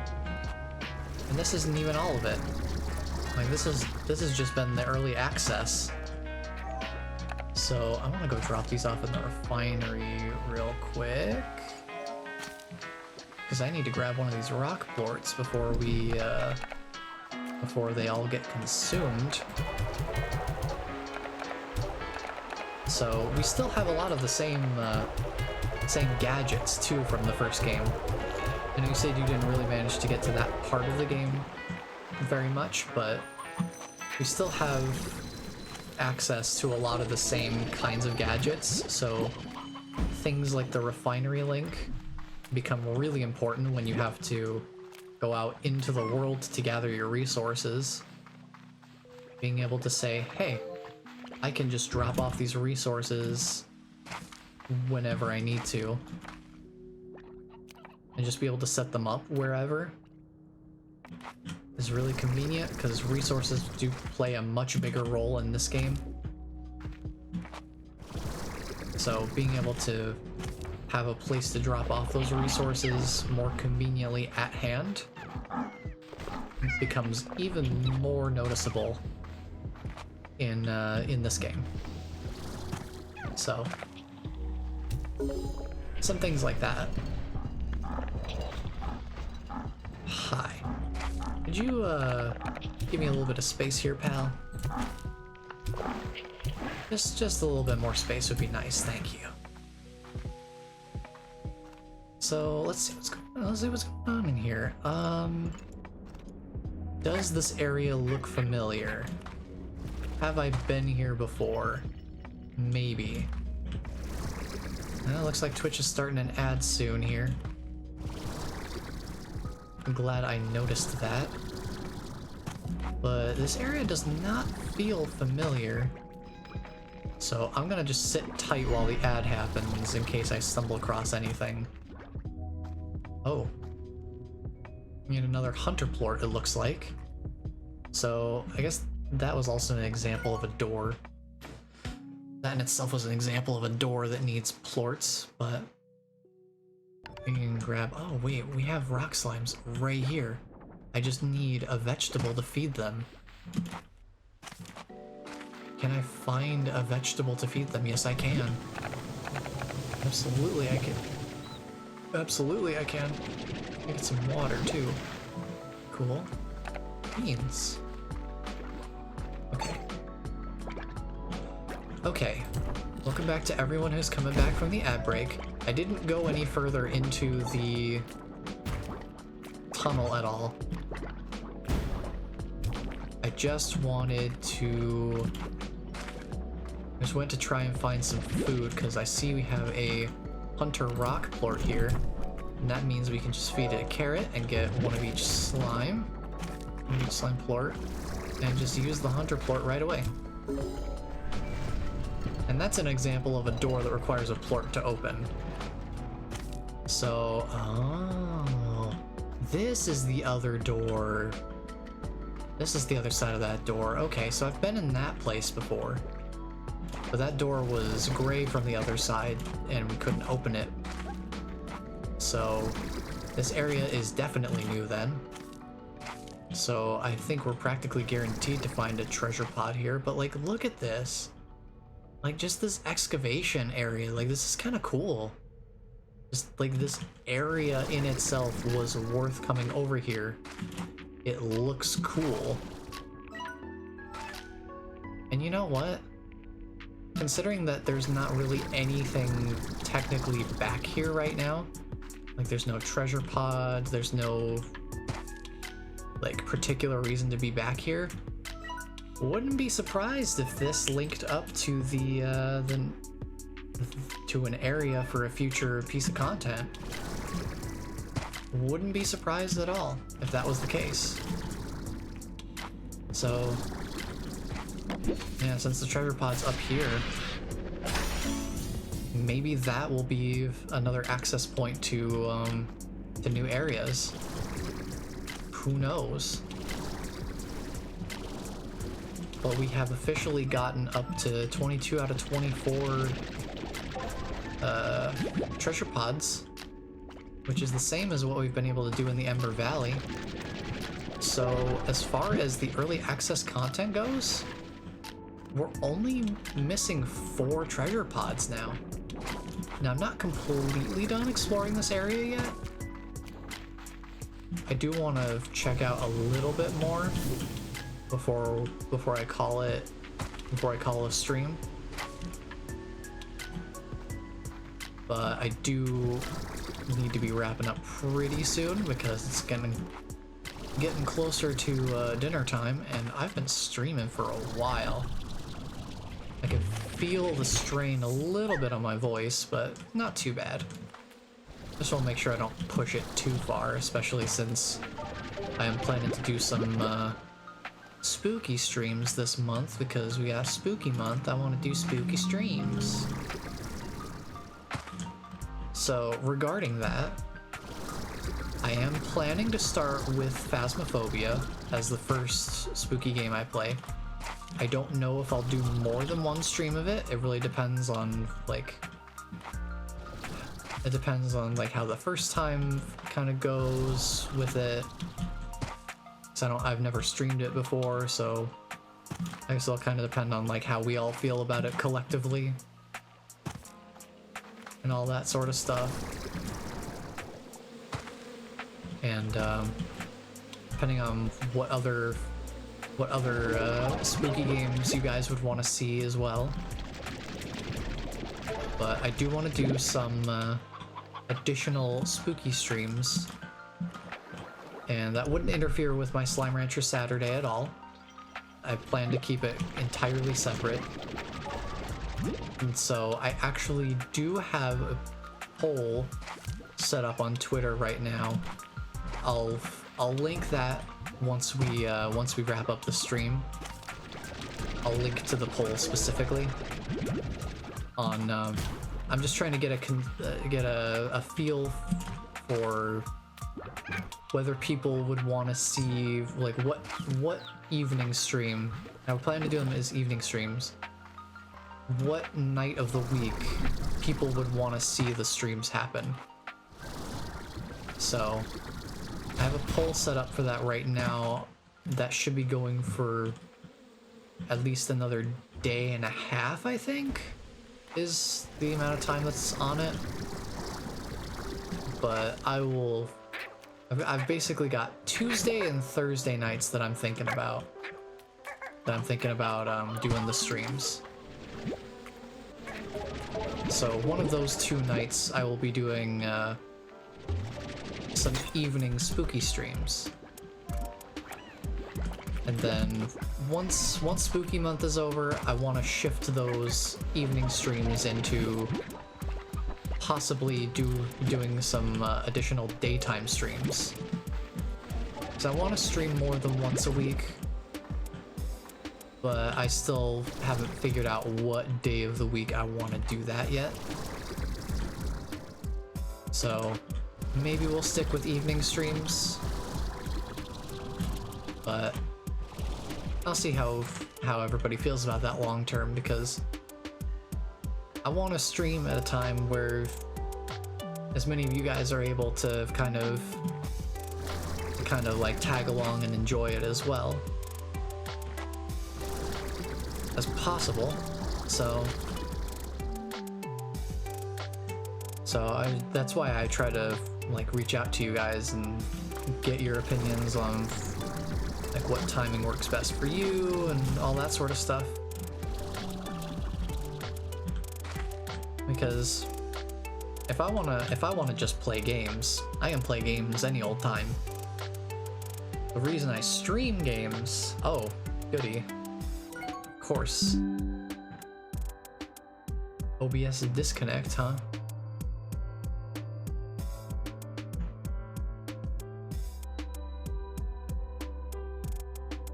and this isn't even all of it. Like, this has just been the early access. So I want to go drop these off in the refinery real quick, because I need to grab one of these rock plorts before they all get consumed. So we still have a lot of the same gadgets too from the first game. I know you said you didn't really manage to get to that part of the game very much, but we still have access to a lot of the same kinds of gadgets, so things like the refinery link become really important when you have to go out into the world to gather your resources. Being able to say, hey, I can just drop off these resources whenever I need to, and just be able to set them up wherever is really convenient, because resources do play a much bigger role in this game. So being able to have a place to drop off those resources more conveniently at hand becomes even more noticeable in this game. So some things like that. Hi. Could you, give me a little bit of space here, pal? Just a little bit more space would be nice, thank you. So, let's see what's going on in here. Does this area look familiar? Have I been here before? Maybe. Well, looks like Twitch is starting an ad soon here. I'm glad I noticed that. But this area does not feel familiar. So I'm gonna just sit tight while the ad happens in case I stumble across anything. Oh. We need another hunter plort, it looks like. So I guess that was also an example of a door. That in itself was an example of a door that needs plorts, but we can grab... Oh wait, we have rock slimes right here. I just need a vegetable to feed them. Can I find a vegetable to feed them? Yes, I can. Absolutely, I can. Absolutely, I can. Get some water too. Cool. Beans. Okay. Okay. Welcome back to everyone who's coming back from the ad break. I didn't go any further into the tunnel at all. I just wanted to... I just went to try and find some food because I see we have a hunter rock plort here. And that means we can just feed it a carrot and get one of each slime. One of each slime plort. And just use the hunter plort right away. And that's an example of a door that requires a plort to open. So, oh, this is the other door. This is the other side of that door. Okay, so I've been in that place before. But that door was gray from the other side, and we couldn't open it. So, this area is definitely new then. So, I think we're practically guaranteed to find a treasure pod here, but like, look at this. Like, just this excavation area, like, this is kind of cool. Just, like, this area in itself was worth coming over here. It looks cool. And you know what? Considering that there's not really anything technically back here right now, like, there's no treasure pods, there's no, like, particular reason to be back here, wouldn't be surprised if this linked up to to an area for a future piece of content. Wouldn't be surprised at all if that was the case. So, yeah, since the treasure pod's up here, maybe that will be another access point to new areas. Who knows? But we have officially gotten up to 22 out of 24 treasure pods, which is the same as what we've been able to do in the Ember Valley. So as far as the early access content goes, we're only missing 4 treasure pods now. Now, I'm not completely done exploring this area yet. I do want to check out a little bit more before I call a stream. But I do need to be wrapping up pretty soon because it's getting closer to dinner time, and I've been streaming for a while. I can feel the strain a little bit on my voice, but not too bad. Just want to make sure I don't push it too far, especially since I am planning to do some spooky streams this month because we got spooky month. I want to do spooky streams. So regarding that, I am planning to start with Phasmophobia as the first spooky game I play. I don't know if I'll do more than one stream of it. It really depends on how the first time kind of goes with it. So I've never streamed it before, so I guess it'll kind of depend on like how we all feel about it collectively and all that sort of stuff. And depending on what other spooky games you guys would want to see as well. But I do want to do some additional spooky streams, and that wouldn't interfere with my Slime Rancher Saturday at all. I plan to keep it entirely separate. And so I actually do have a poll set up on Twitter right now. I'll link that once we wrap up the stream. I'll link to the poll specifically on I'm just trying to get a feel for whether people would want to see like what evening stream. I plan to do them as evening streams. What night of the week people would want to see the streams happen. So I have a poll set up for that right now. That should be going for at least another day and a half, I think, is the amount of time that's on it. But I've basically got Tuesday and Thursday nights that I'm thinking about. Doing the streams. So one of those 2 nights I will be doing some evening spooky streams. And then once spooky month is over, I want to shift those evening streams into possibly doing some additional daytime streams. Because I want to stream more than once a week, but I still haven't figured out what day of the week I want to do that yet. So maybe we'll stick with evening streams, but I'll see how everybody feels about that long term, because I want to stream at a time where as many of you guys are able to kind of like tag along and enjoy it as well as possible. So that's why I try to like reach out to you guys and get your opinions on like what timing works best for you and all that sort of stuff. Because if I wanna just play games, I can play games any old time. The reason I stream games, oh, goody. Of course. OBS disconnect, huh?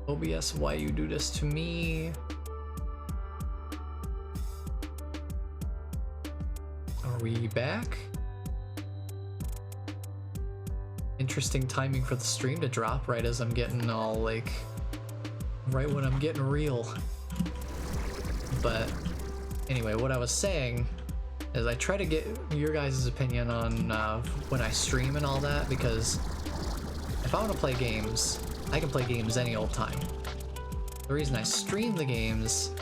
OBS, why you do this to me? Are we back? Interesting timing for the stream to drop right as I'm getting all like, right when I'm getting real. But anyway, what I was saying is I try to get your guys' opinion on when I stream and all that, because if I want to play games, I can play games any old time. The reason I stream the games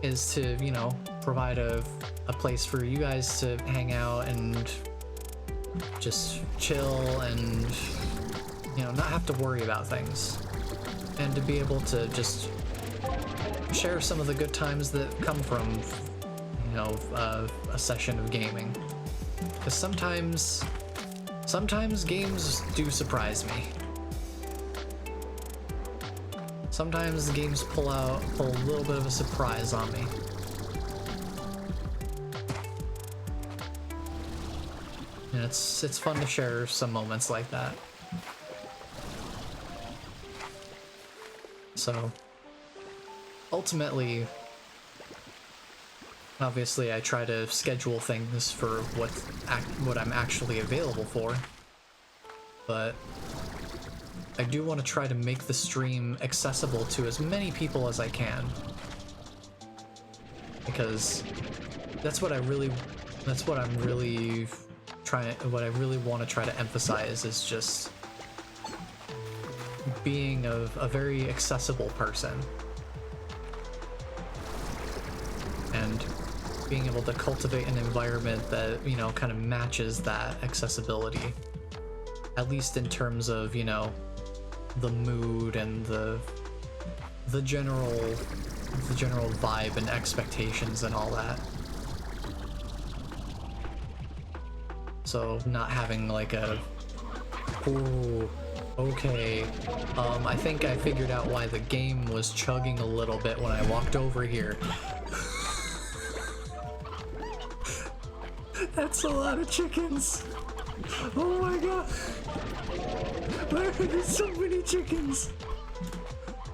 is to, you know, provide a place for you guys to hang out and just chill and, you know, not have to worry about things. And to be able to just share some of the good times that come from, you know, a session of gaming. Because sometimes games do surprise me. Sometimes the games pull a little bit of a surprise on me. And it's fun to share some moments like that. So ultimately, obviously I try to schedule things for what I'm actually available for, but I do want to try to make the stream accessible to as many people as I can, because what I really want to try to emphasize is just being a very accessible person and being able to cultivate an environment that, you know, kind of matches that accessibility, at least in terms of, you know, the mood and the general vibe and expectations and all that. So not having like a, ooh, okay, I think I figured out why the game was chugging a little bit when I walked over here. That's a lot of chickens. Oh my god. Why are there so many chickens?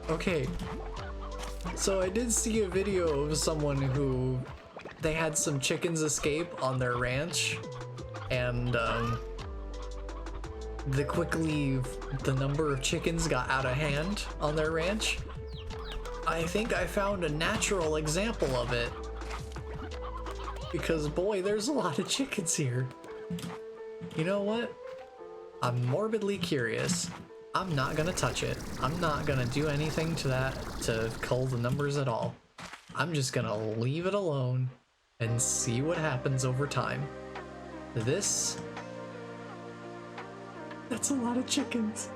Okay, so I did see a video of someone who they had some chickens escape on their ranch, and the number of chickens got out of hand on their ranch. I think I found a natural example of it, because boy, there's a lot of chickens here. You know what? I'm morbidly curious. I'm not gonna touch it. I'm not gonna do anything to that to cull the numbers at all. I'm just gonna leave it alone and see what happens over time. That's a lot of chickens.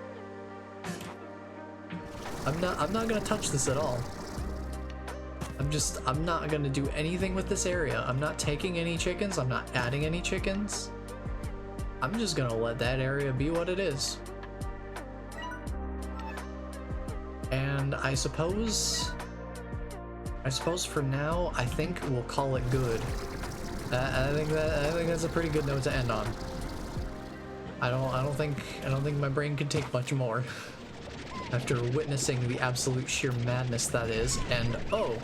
I'm not gonna touch this at all. I'm not gonna do anything with this area. I'm not taking any chickens. I'm not adding any chickens. I'm just gonna let that area be what it is. And I suppose for now, I think we'll call it good. I think that's a pretty good note to end on. I don't think my brain could take much more after witnessing the absolute sheer madness that is. And oh,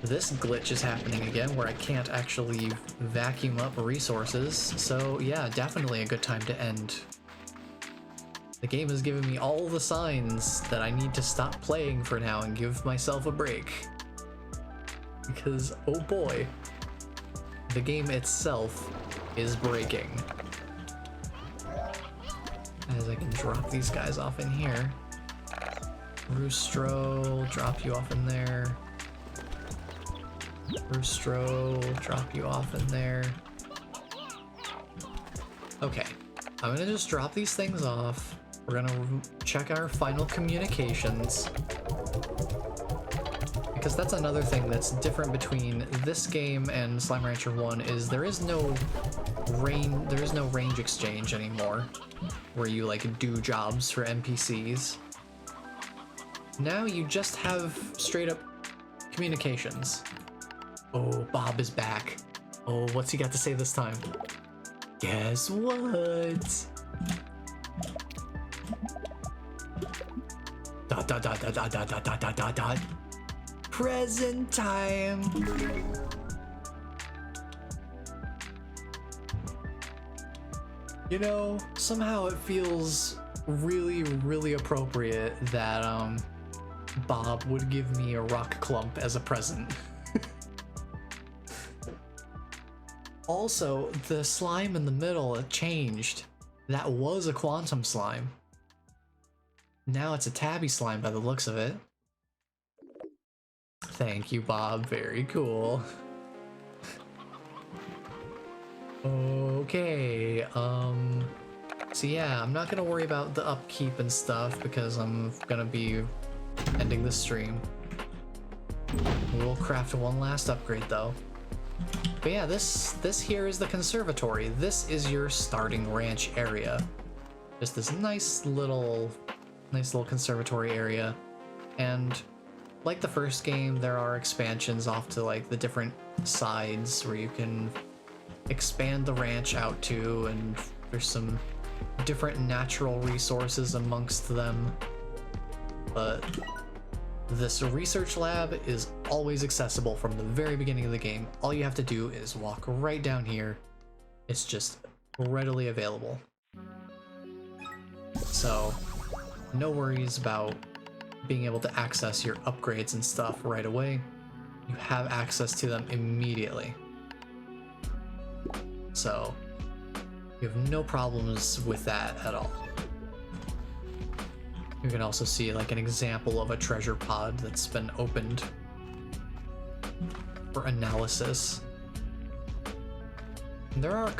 this glitch is happening again where I can't actually vacuum up resources. So yeah, definitely a good time to end. The game has given me all the signs that I need to stop playing for now and give myself a break. Because, oh boy, the game itself is breaking. As I can drop these guys off in here. Roostro, drop you off in there. Roostro, drop you off in there. Okay, I'm gonna just drop these things off. We're gonna check our final communications. Because that's another thing that's different between this game and Slime Rancher 1 is there is no range exchange anymore where you like do jobs for NPCs. Now you just have straight up communications. Oh, Bob is back. Oh, what's he got to say this time? Guess what? Dot dot dot dot dot dot dot dot dot dot dot. Present time. You know, somehow it feels really, really appropriate that Bob would give me a rock clump as a present. Also, the slime in the middle changed. That was a quantum slime. Now it's a tabby slime by the looks of it. Thank you, Bob. Very cool. Okay, so yeah, I'm not gonna worry about the upkeep and stuff because I'm gonna be ending this stream. We'll craft one last upgrade though. But yeah, this here is the conservatory. This is your starting ranch area. Just this nice little conservatory area. And like the first game, there are expansions off to like the different sides where you can expand the ranch out to, and there's some different natural resources amongst them. But this research lab is always accessible from the very beginning of the game. All you have to do is walk right down here. It's just readily available. So no worries about being able to access your upgrades and stuff right away. You have access to them immediately. So you have no problems with that at all. You can also see like an example of a treasure pod that's been opened for analysis. There are,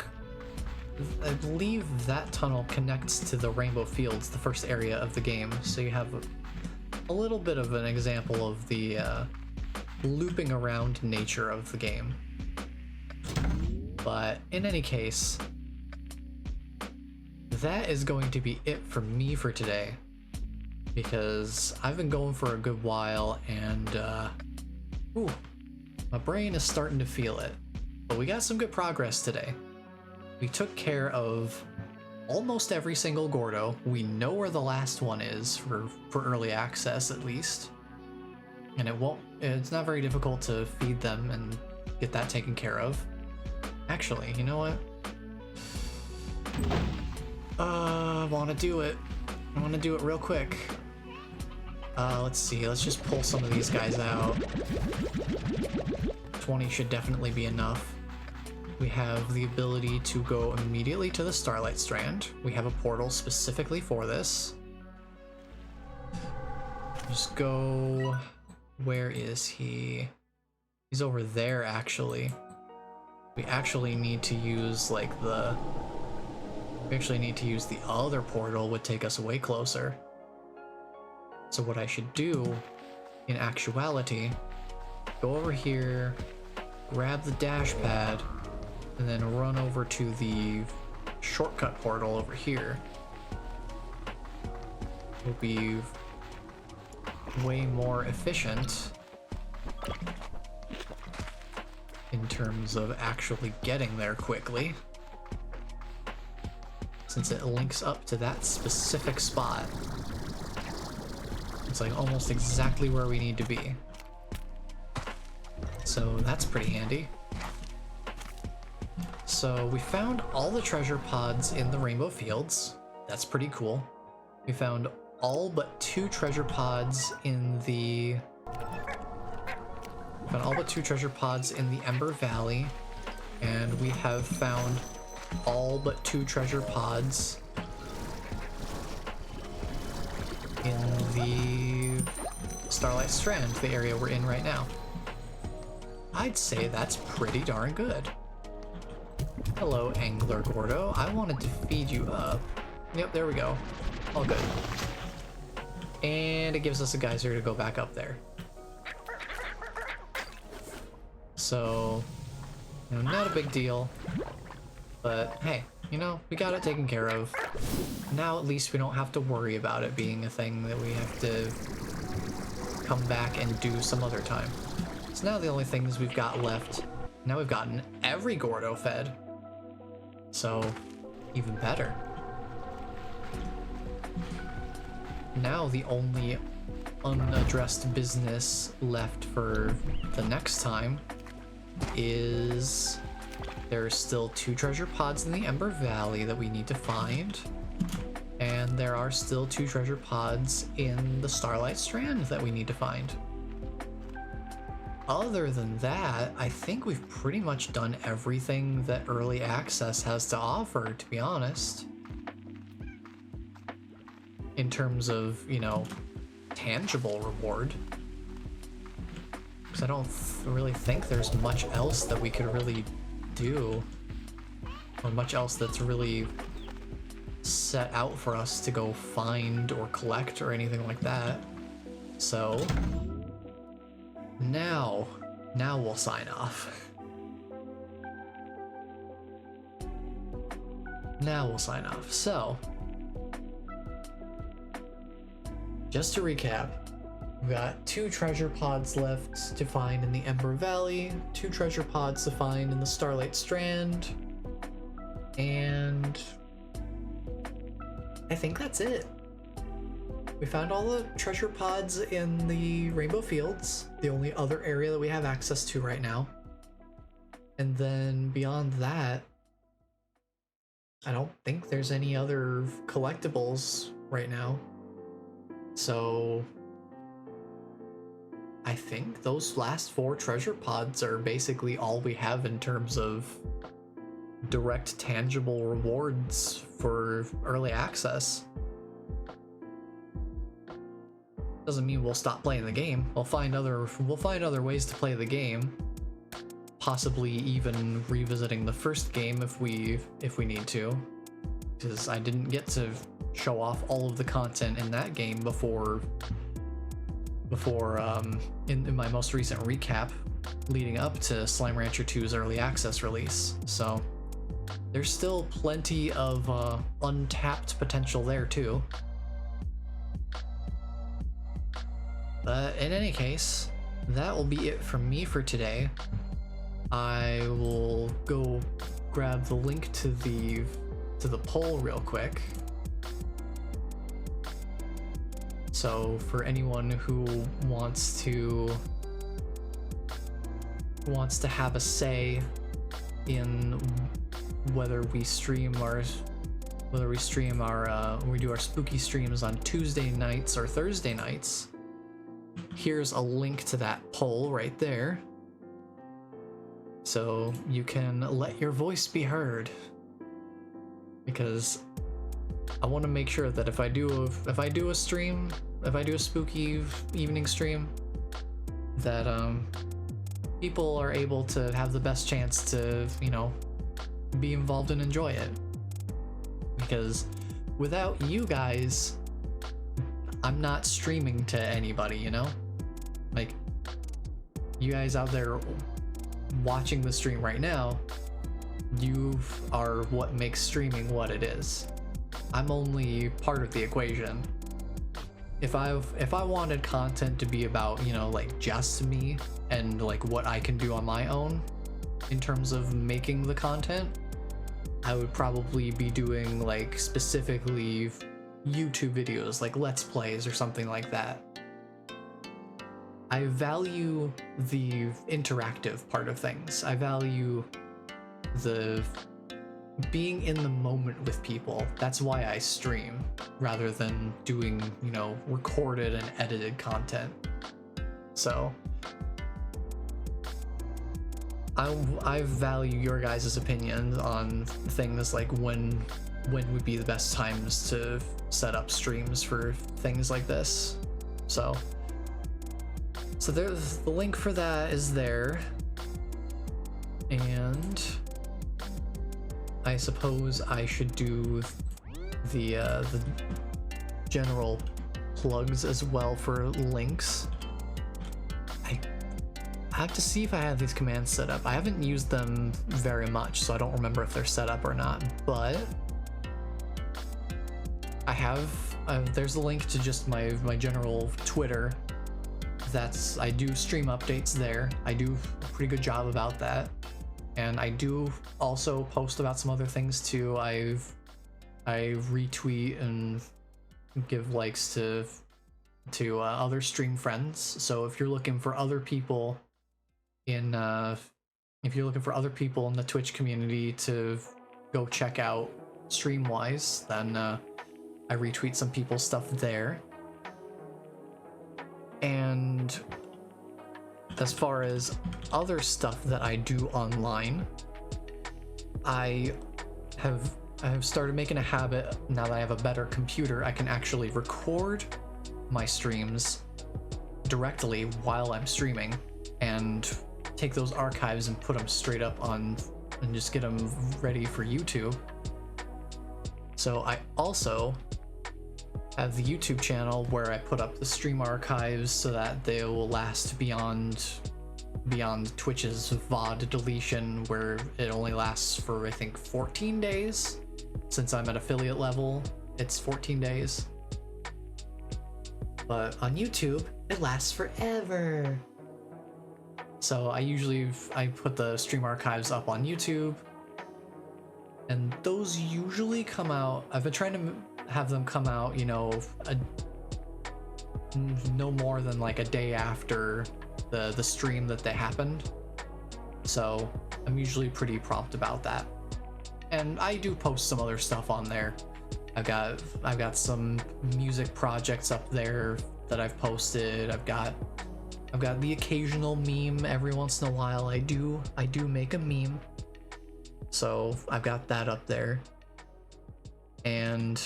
I believe that tunnel connects to the Rainbow Fields, the first area of the game, so you have a little bit of an example of the looping around nature of the game. But in any case, that is going to be it for me for today, because I've been going for a good while and ooh, my brain is starting to feel it. But we got some good progress today. We took care of almost every single Gordo. We know where the last one is for early access at least. And it's not very difficult to feed them and get that taken care of. Actually, you know what? I want to do it. I want to do it real quick. Let's see. Let's just pull some of these guys out. 20 should definitely be enough. We have the ability to go immediately to the Starlight Strand. We have a portal specifically for this. Just go... Where is he? He's over there, actually. We actually need to use, like, the... We actually need to use the other portal, would take us way closer. So what I should do, in actuality, go over here, grab the dash pad, and then run over to the shortcut portal over here will be way more efficient in terms of actually getting there quickly, since it links up to that specific spot. It's like almost exactly where we need to be. So that's pretty handy. So we found all the treasure pods in the Rainbow Fields. That's pretty cool. We found all but 2 treasure pods in the... Found all but 2 treasure pods in the Ember Valley. And we have found all but 2 treasure pods in the Starlight Strand, the area we're in right now. I'd say that's pretty darn good. Hello, Angler Gordo. I wanted to feed you up. Yep, there we go. All good. And it gives us a geyser to go back up there. So, you know, not a big deal. But hey, you know, we got it taken care of. Now at least we don't have to worry about it being a thing that we have to come back and do some other time. So now the only things we've got left, now we've gotten every Gordo fed. So, even better. Now the only unaddressed business left for the next time is there's still 2 treasure pods in the Ember Valley that we need to find, and there are still 2 treasure pods in the Starlight Strand that we need to find. Other than that, I think we've pretty much done everything that Early Access has to offer, to be honest. In terms of, you know, tangible reward. Because I don't really think there's much else that we could really do, or much else that's really set out for us to go find or collect or anything like that. So now we'll sign off. Now we'll sign off. So just to recap, we've got 2 treasure pods left to find in the Ember Valley, 2 treasure pods to find in the Starlight Strand, and I think that's it. We found all the treasure pods in the Rainbow Fields, the only other area that we have access to right now. And then beyond that, I don't think there's any other collectibles right now. So I think those last 4 treasure pods are basically all we have in terms of direct tangible rewards for early access. Doesn't mean we'll stop playing the game. We'll find other ways to play the game. Possibly even revisiting the first game if we need to. Because I didn't get to show off all of the content in that game before in my most recent recap leading up to Slime Rancher 2's early access release. So there's still plenty of untapped potential there too. But in any case, that will be it from me for today. I will go grab the link to the poll real quick. So for anyone who wants to have a say in whether we do our spooky streams on Tuesday nights or Thursday nights, here's a link to that poll right there. So you can let your voice be heard. Because I want to make sure that if I do a spooky evening stream, that people are able to have the best chance to, you know, be involved and enjoy it. Because without you guys, I'm not streaming to anybody, you know? Like, you guys out there watching the stream right now, You are what makes streaming what it is. I'm only part of the equation. If I wanted content to be about, you know, like just me and like what I can do on my own in terms of making the content, I would probably be doing like specifically YouTube videos, like Let's Plays or something like that. I value the interactive part of things. I value the being in the moment with people. That's why I stream rather than doing, you know, recorded and edited content. So I value your guys' opinions on things like when would be the best times to set up streams for things like this. So there's the link for that is there. And I suppose I should do the general plugs as well for links. I have to see if I have these commands set up. I haven't used them very much, so I don't remember if they're set up or not, but I have, there's a link to just my general Twitter. I do stream updates there. I do a pretty good job about that. And I do also post about some other things too. I retweet and give likes to other stream friends. So if you're looking for other people in the Twitch community to go check out stream-wise, then I retweet some people's stuff there. And as far as other stuff that I do online, I have started making a habit now that I have a better computer. I can actually record my streams directly while I'm streaming and take those archives and put them straight up on and just get them ready for YouTube. So I also have the YouTube channel where I put up the stream archives so that they will last beyond Twitch's VOD deletion, where it only lasts for I think 14 days. Since I'm at affiliate level, it's 14 days. But on YouTube, it lasts forever. So I put the stream archives up on YouTube, and those usually come out. I've been trying to have them come out, you know, no more than like a day after the stream that they happened. So I'm usually pretty prompt about that. And I do post some other stuff on there. I've got some music projects up there that I've posted. I've got the occasional meme every once in a while. I do make a meme. So I've got that up there. And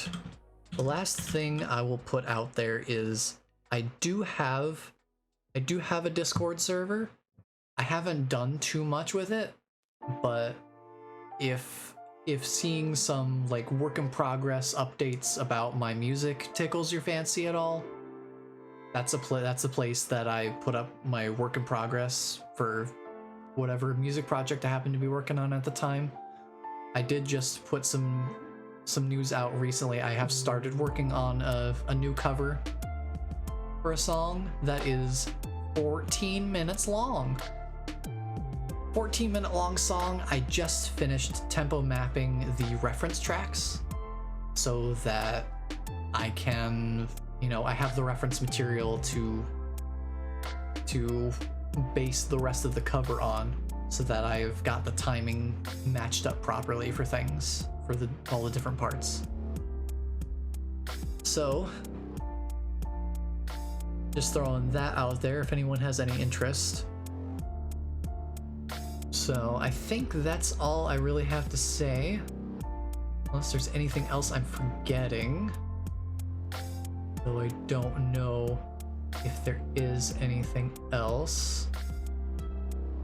the last thing I will put out there is I do have a Discord server. I haven't done too much with it, but if seeing some like work in progress updates about my music tickles your fancy at all, that's a place that I put up my work in progress for whatever music project I happen to be working on at the time. I did just put some news out recently. I have started working on a new cover for a song that is 14 minutes long. 14-minute long song. I just finished tempo mapping the reference tracks so that I can, you know, I have the reference material to base the rest of the cover on, so that I've got the timing matched up properly for things, for all the different parts. So just throwing that out there if anyone has any interest. So I think that's all I really have to say, unless there's anything else I'm forgetting, though I don't know if there is anything else.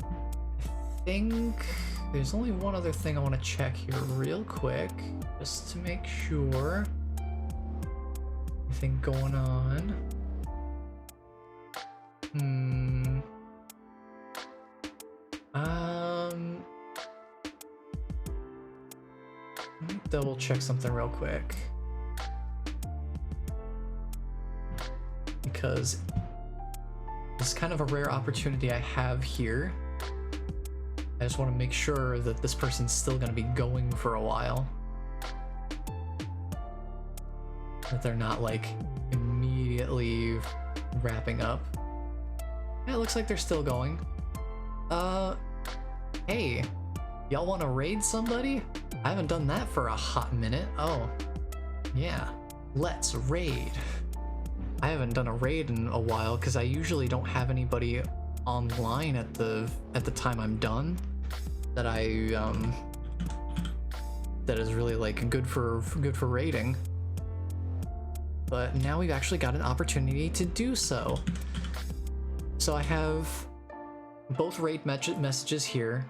I think there's only one other thing I want to check here real quick, just to make sure. Anything going on? Let me double check something real quick. Because it's kind of a rare opportunity I have here. I just want to make sure that this person's still going to be going for a while. That they're not like immediately wrapping up. Yeah, it looks like they're still going. Hey, y'all want to raid somebody? I haven't done that for a hot minute. Oh, yeah, let's raid. I haven't done a raid in a while because I usually don't have anybody online at the time I'm done that that is really like good for raiding. But now we've actually got an opportunity to do so. So I have both raid messages here.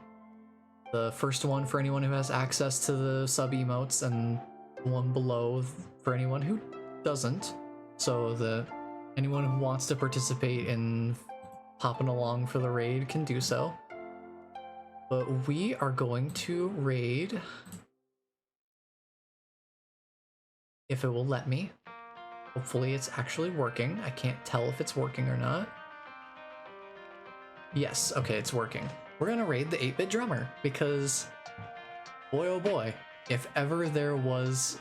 The first one for anyone who has access to the sub emotes, and one below for anyone who doesn't. So anyone who wants to participate in popping along for the raid can do so. But we are going to raid, if it will let me. Hopefully it's actually working. I can't tell if it's working or not. Yes, okay, it's working. We're gonna raid the 8-bit drummer because, boy oh boy, if ever there was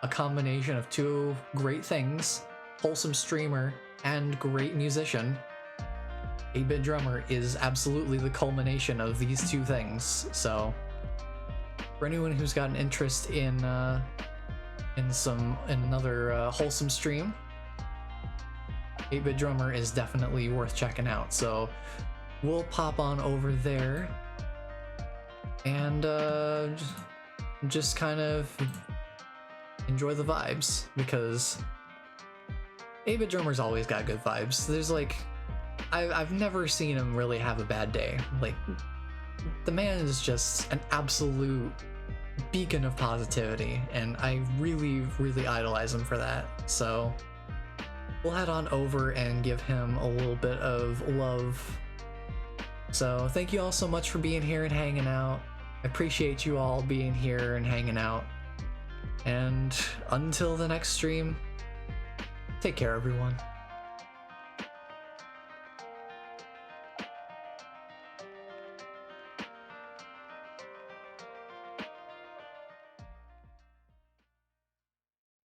a combination of two great things, wholesome streamer and great musician, 8-bit drummer is absolutely the culmination of these two things. So for anyone who's got an interest in another wholesome stream, 8-bit drummer is definitely worth checking out. So we'll pop on over there and just kind of enjoy the vibes, because 8-bit drummer's always got good vibes. There's like, I've never seen him really have a bad day. Like, the man is just an absolute beacon of positivity, and I really, really idolize him for that. So we'll head on over and give him a little bit of love. So thank you all so much for being here and hanging out. I appreciate you all being here and hanging out. And until the next stream, take care, everyone.